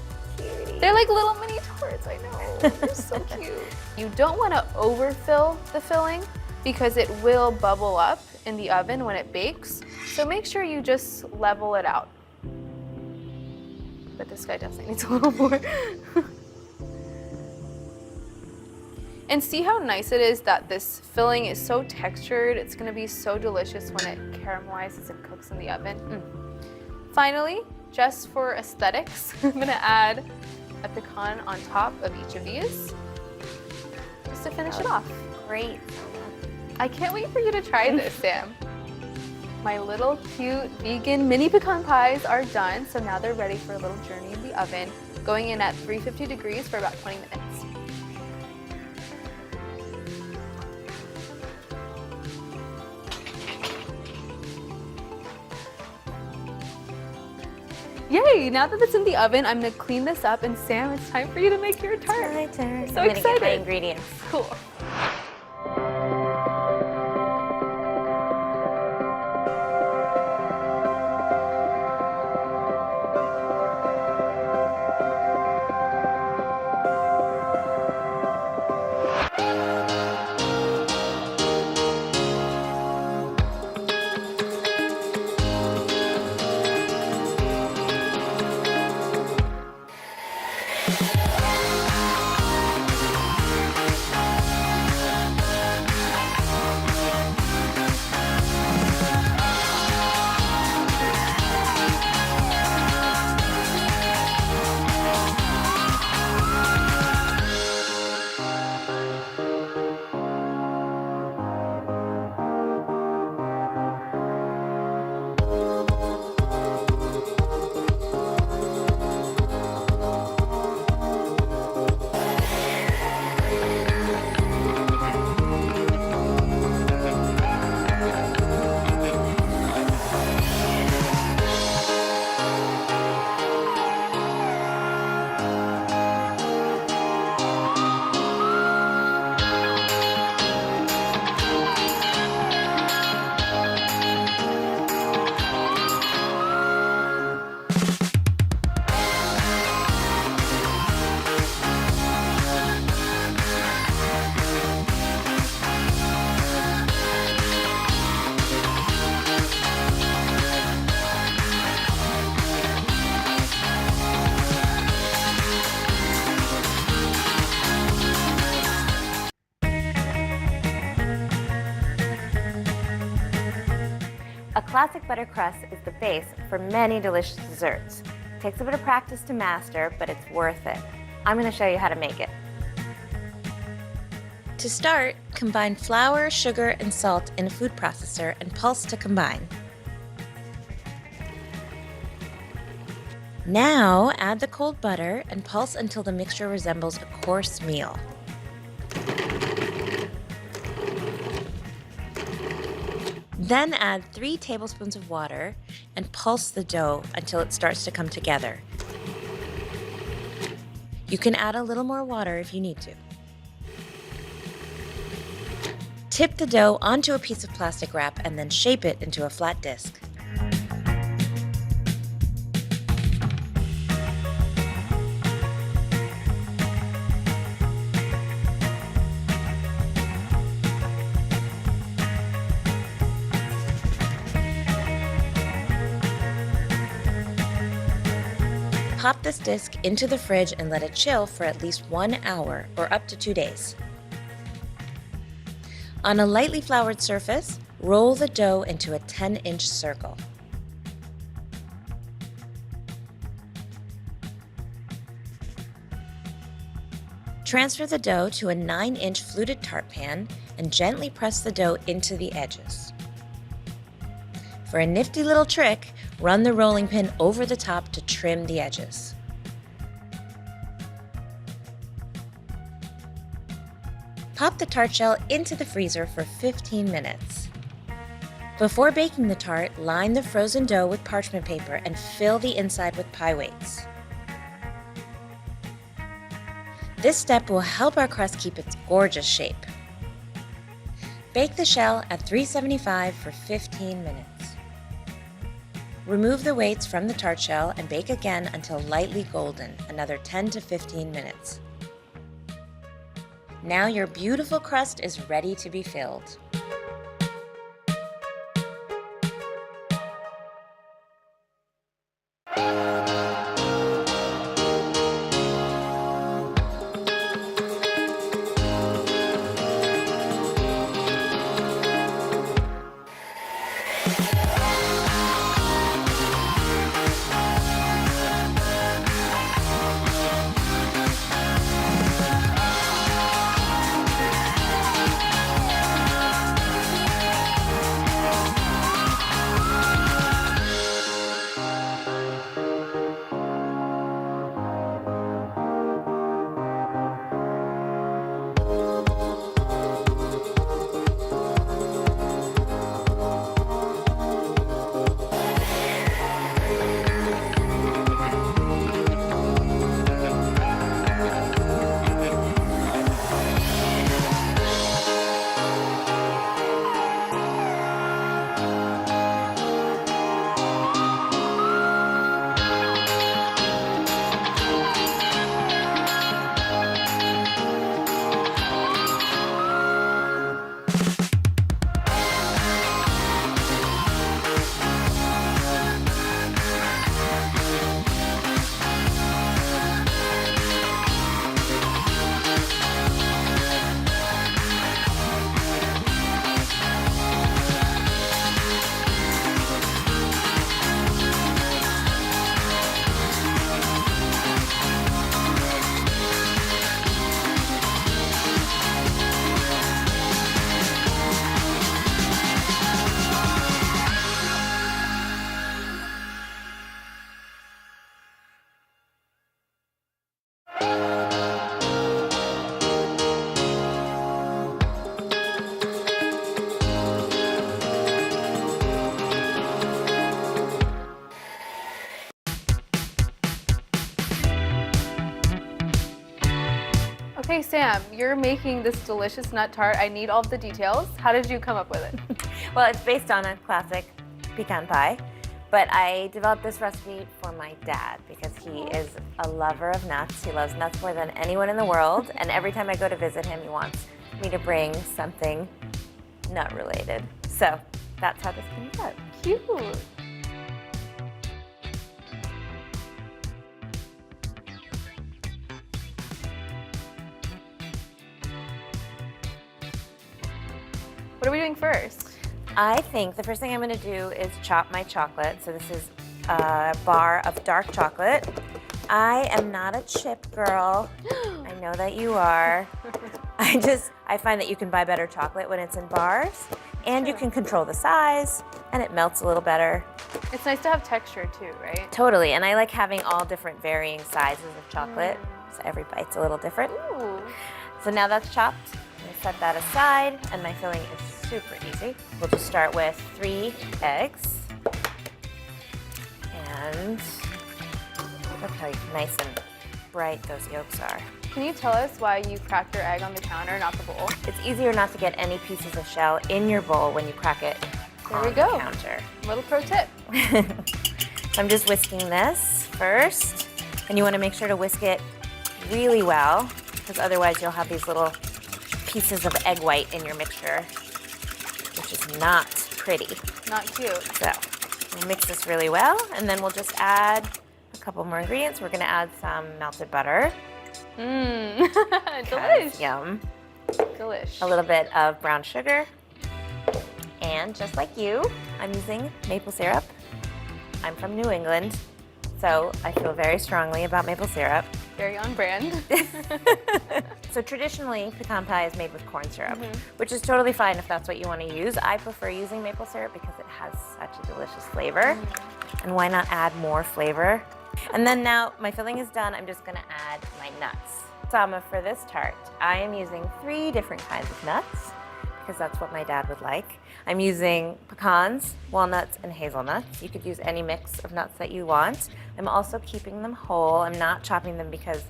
they're like little mini torts, I know. They're so cute. You don't wanna overfill the filling because it will bubble up in the oven when it bakes. So make sure you just level it out. But this guy definitely needs a little more. And see how nice it is that this filling is so textured. It's gonna be so delicious when it caramelizes and cooks in the oven. Finally, just for aesthetics, I'm gonna add a pecan on top of each of these, just to finish it off. Great. I can't wait for you to try this, Sam. My little cute vegan mini pecan pies are done, so now they're ready for a little journey in the oven, going in at 350 degrees for about 20 minutes. Yay, now that it's in the oven, I'm gonna clean this up, and Sam, it's time for you to make your tart. It's my turn. So I'm excited. gonna get my ingredients. Cool. A classic butter crust is the base for many delicious desserts. Takes a bit of practice to master, but it's worth it. I'm gonna show you how to make it. To start, combine flour, sugar, and salt in a food processor and pulse to combine. Now, add the cold butter and pulse until the mixture resembles a coarse meal. Then add 3 tablespoons of water and pulse the dough until it starts to come together. You can add a little more water if you need to. Tip the dough onto a piece of plastic wrap and then shape it into a flat disc. Pop this disc into the fridge and let it chill for at least 1 hour or up to 2 days. On a lightly floured surface, roll the dough into a 10-inch circle. Transfer the dough to a 9-inch fluted tart pan and gently press the dough into the edges. For a nifty little trick, run the rolling pin over the top to trim the edges. Pop the tart shell into the freezer for 15 minutes. Before baking the tart, line the frozen dough with parchment paper and fill the inside with pie weights. This step will help our crust keep its gorgeous shape. Bake the shell at 375 for 15 minutes. Remove the weights from the tart shell and bake again until lightly golden, another 10 to 15 minutes. Now your beautiful crust is ready to be filled. Okay, Sam, you're making this delicious nut tart. I need all of the details. How did you come up with it? Well, it's based on a classic pecan pie, but I developed this recipe for my dad because he is a lover of nuts. He loves nuts more than anyone in the world, and every time I go to visit him, he wants me to bring something nut related. So that's how this came about. Cute. What are we doing first? I think the first thing I'm going to do is chop my chocolate. So this is a bar of dark chocolate. I am not a chip girl. I know that you are. I find that you can buy better chocolate when it's in bars, and you can control the size, and it melts a little better. It's nice to have texture too, right? Totally, and I like having all different varying sizes of chocolate, so every bite's a little different. Ooh. So now that's chopped. I'm gonna set that aside, and my filling is super easy. We'll just start with 3 eggs. And look how nice and bright those yolks are. Can you tell us why you crack your egg on the counter, not the bowl? It's easier not to get any pieces of shell in your bowl when you crack it on the counter. Little pro tip. So I'm just whisking this first, and you want to make sure to whisk it really well, because otherwise you'll have these little pieces of egg white in your mixture, which is not pretty. Not cute. So we'll mix this really well, and then we'll just add a couple more ingredients. We're gonna add some melted butter. Mmm, delish. Yum. Delish. A little bit of brown sugar. And just like you, I'm using maple syrup. I'm from New England, so I feel very strongly about maple syrup. Very on brand. So traditionally, pecan pie is made with corn syrup, which is totally fine if that's what you want to use. I prefer using maple syrup because it has such a delicious flavor. And why not add more flavor? And then now my filling is done, I'm just gonna add my nuts. Sama, for this tart, I am using 3 different kinds of nuts because that's what my dad would like. I'm using pecans, walnuts, and hazelnuts. You could use any mix of nuts that you want. I'm also keeping them whole. I'm not chopping them because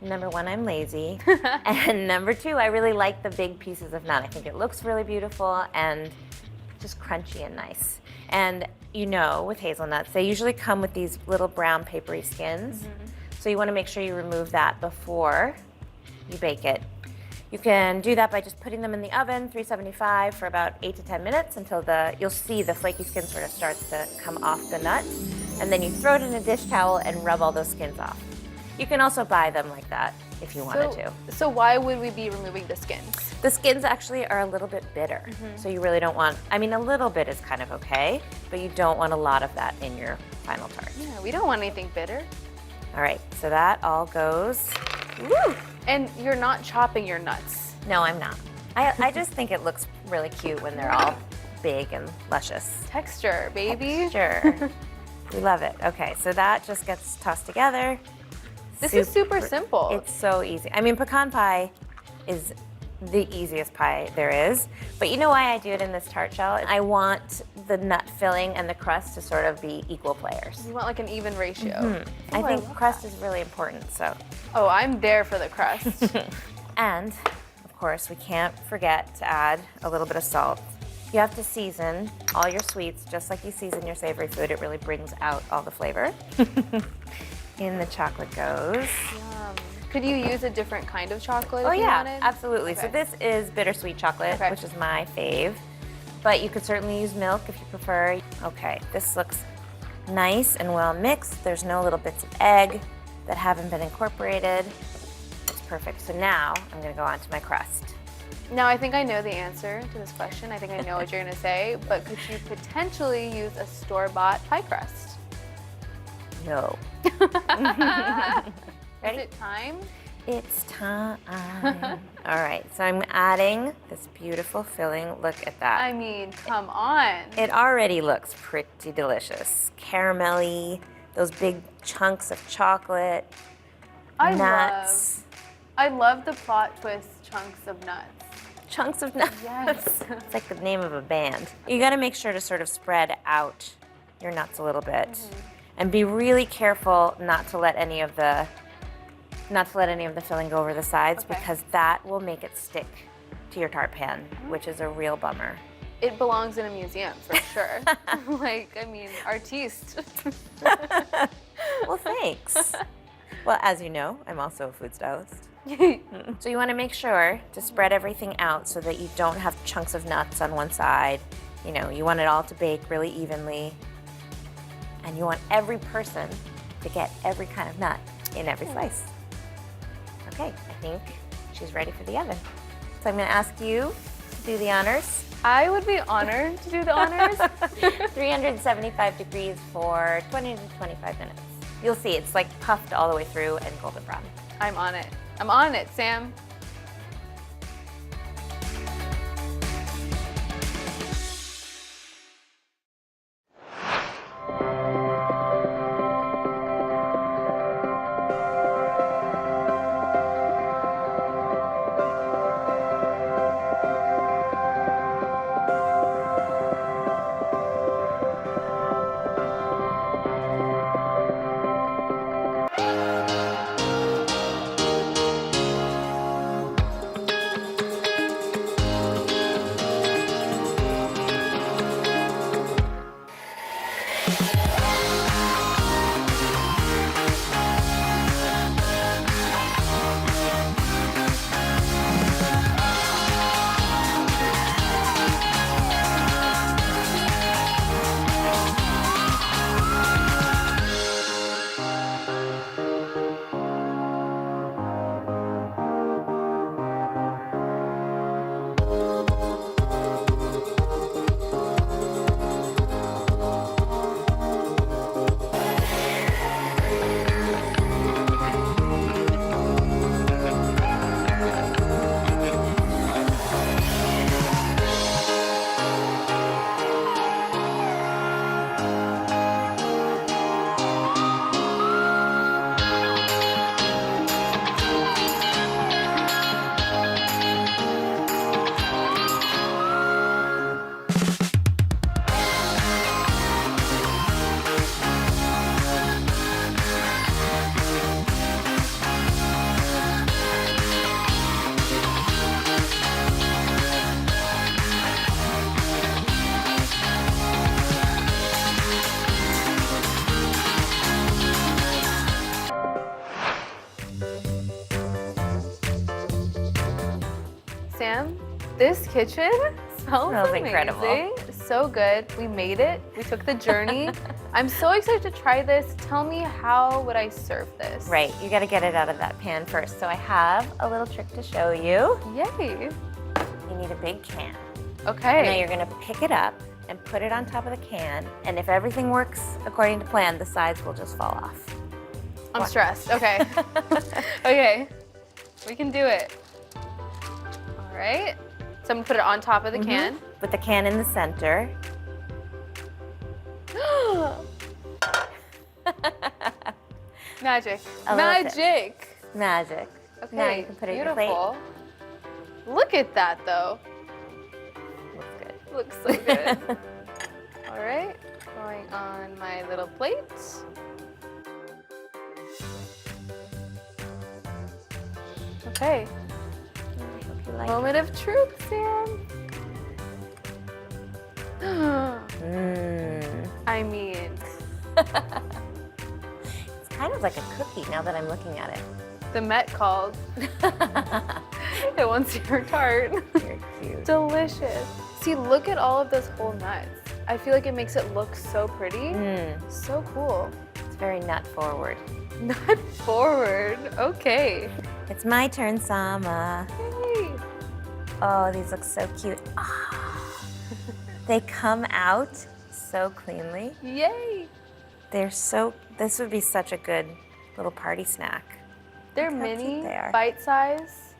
number 1, I'm lazy. And number 2, I really like the big pieces of nut. I think it looks really beautiful and just crunchy and nice. And you know, with hazelnuts, they usually come with these little brown papery skins. So you want to make sure you remove that before you bake it. You can do that by just putting them in the oven, 375, for about 8 to 10 minutes until you'll see the flaky skin sort of starts to come off the nut. And then you throw it in a dish towel and rub all those skins off. You can also buy them like that if you wanted to. So why would we be removing the skins? The skins actually are a little bit bitter. So you really don't want, I mean, a little bit is kind of okay, but you don't want a lot of that in your final tart. Yeah, we don't want anything bitter. All right, so that all goes. Woo! And you're not chopping your nuts. No, I'm not. I just think it looks really cute when they're all big and luscious. Texture, baby. Texture. We love it. Okay, so that just gets tossed together. This is super simple. It's so easy. I mean, pecan pie is the easiest pie there is. But you know why I do it in this tart shell? I want the nut filling and the crust to sort of be equal players. You want like an even ratio. I think crust is really important, so. Oh, I'm there for the crust. And, of course, we can't forget to add a little bit of salt. You have to season all your sweets just like you season your savory food. It really brings out all the flavor. In the chocolate goes. Yum. Could you use a different kind of chocolate Oh if you yeah, wanted? absolutely. Okay. So this is bittersweet chocolate, which is my fave. But you could certainly use milk if you prefer. Okay, this looks nice and well mixed. There's no little bits of egg that haven't been incorporated. It's perfect. So now I'm gonna go on to my crust. Now I think I know the answer to this question. I think I know what you're gonna say, but could you potentially use a store-bought pie crust? No. Is it time? It's time. All right, so I'm adding this beautiful filling. Look at that. I mean, come on. It already looks pretty delicious. Caramelly, those big chunks of chocolate, nuts. I love the plot twist chunks of nuts. Chunks of nuts? Yes. It's like the name of a band. You gotta make sure to sort of spread out your nuts a little bit. And be really careful not to let any of the filling go over the sides because that will make it stick to your tart pan, which is a real bummer. It belongs in a museum for sure. Like, I mean, artiste. Well, thanks. Well, as you know, I'm also a food stylist. So you want to make sure to spread everything out so that you don't have chunks of nuts on one side. You know, you want it all to bake really evenly. And you want every person to get every kind of nut in every slice. Okay, I think she's ready for the oven. So I'm gonna ask you to do the honors. I would be honored to do the honors. 350 375 degrees for 20 to 25 minutes. You'll see it's like puffed all the way through and golden brown. I'm on it. I'm on it, Sam. Sam, this kitchen smells amazing. Incredible. So good. We made it. We took the journey. I'm so excited to try this. Tell me, how would I serve this? Right, you gotta get it out of that pan first. So I have a little trick to show you. Yay. You need a big can. Okay. And now you're gonna pick it up and put it on top of the can. And if everything works according to plan, the sides will just fall off. I'm stressed. Okay. Okay. We can do it. All right. So I'm gonna put it on top of the can. With the can in the center. Magic. A little bit. Magic. Magic. Okay. Now you can put it in your beautiful. plate. Look at that, though. Looks good. Looks so good. All right. Going on my little plate. Okay. Like Moment of truth, Sam. I mean, it's kind of like a cookie now that I'm looking at it. the Met called. It wants your tart. You're cute. Delicious. See, look at all of those whole nuts. I feel like it makes it look so pretty. So cool. It's very nut forward. Nut forward. Okay. It's my turn, Sama. Yay. Oh, these look so cute. Oh, they come out so cleanly. Yay. They're so, this would be such a good little party snack. They're Look how cute mini, they are. bite size.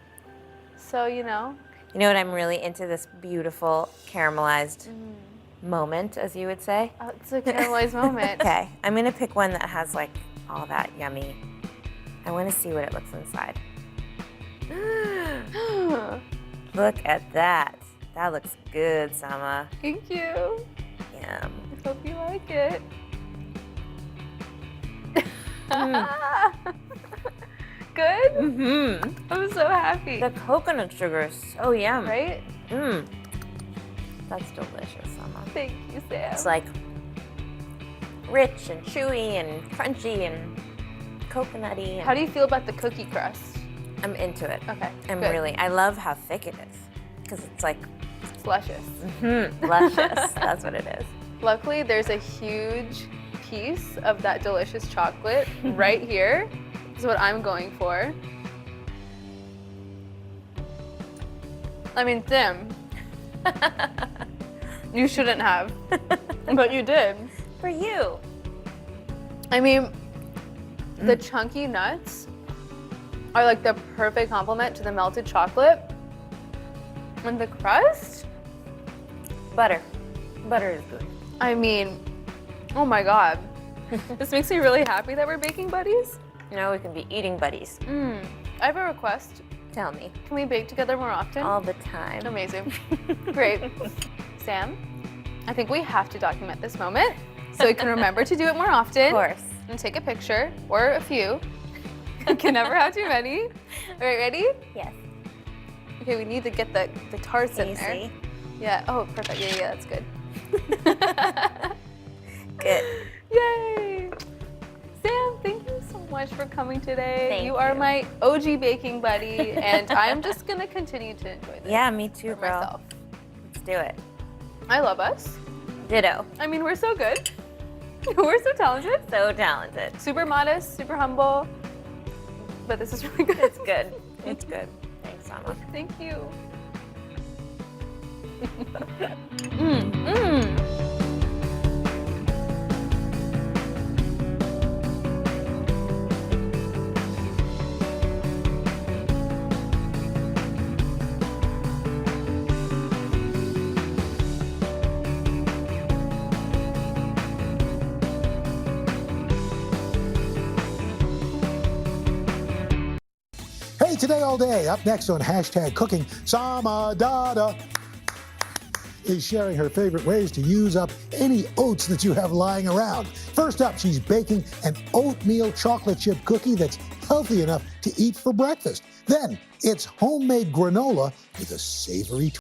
So, you know. You know what, I'm really into this beautiful caramelized moment, as you would say. Oh, it's a caramelized moment. Okay, I'm gonna pick one that has like all that yummy. I wanna see what it looks inside. Look at that. That looks good, Sama. Thank you. Yum. I hope you like it. Good? I'm so happy. The coconut sugar is so yum. Right? That's delicious, Sama. Thank you, Sam. It's like rich and chewy and crunchy and coconutty. And How do you feel about the cookie crust? I'm into it. Okay, I'm good. really, I love how thick it is because it's like It's luscious. luscious. That's what it is. Luckily, there's a huge piece of that delicious chocolate right here. This is what I'm going for. I mean, Tim. You shouldn't have, but you did. For you. I mean, the chunky nuts are like the perfect complement to the melted chocolate. And the crust? Butter. Butter is good. I mean, oh my God. This makes me really happy that we're baking buddies. Now we can be eating buddies. I have a request. Tell me. Can we bake together more often? All the time. Amazing. Great. Sam, I think we have to document this moment so we can remember to do it more often. Of course. And take a picture, or a few. You can never have too many. All right, ready? Yes. Okay, we need to get the tarts in there. Easy. Yeah, oh, perfect. Yeah, that's good. Good. Yay! Sam, thank you so much for coming today. Thank you are you. my OG baking buddy, and I'm just gonna continue to enjoy this. Yeah, me too, for girl. myself. Let's do it. I love us. Ditto. I mean, we're so good. We're so talented. So talented. Super modest, super humble, but this is really good. It's good. It's good. Thanks, Sama. Thank you. Hey, Today All Day. Up next on Hashtag Cooking, Sama Dada is sharing her favorite ways to use up any oats that you have lying around. First up, she's baking an oatmeal chocolate chip cookie that's healthy enough to eat for breakfast. Then it's homemade granola with a savory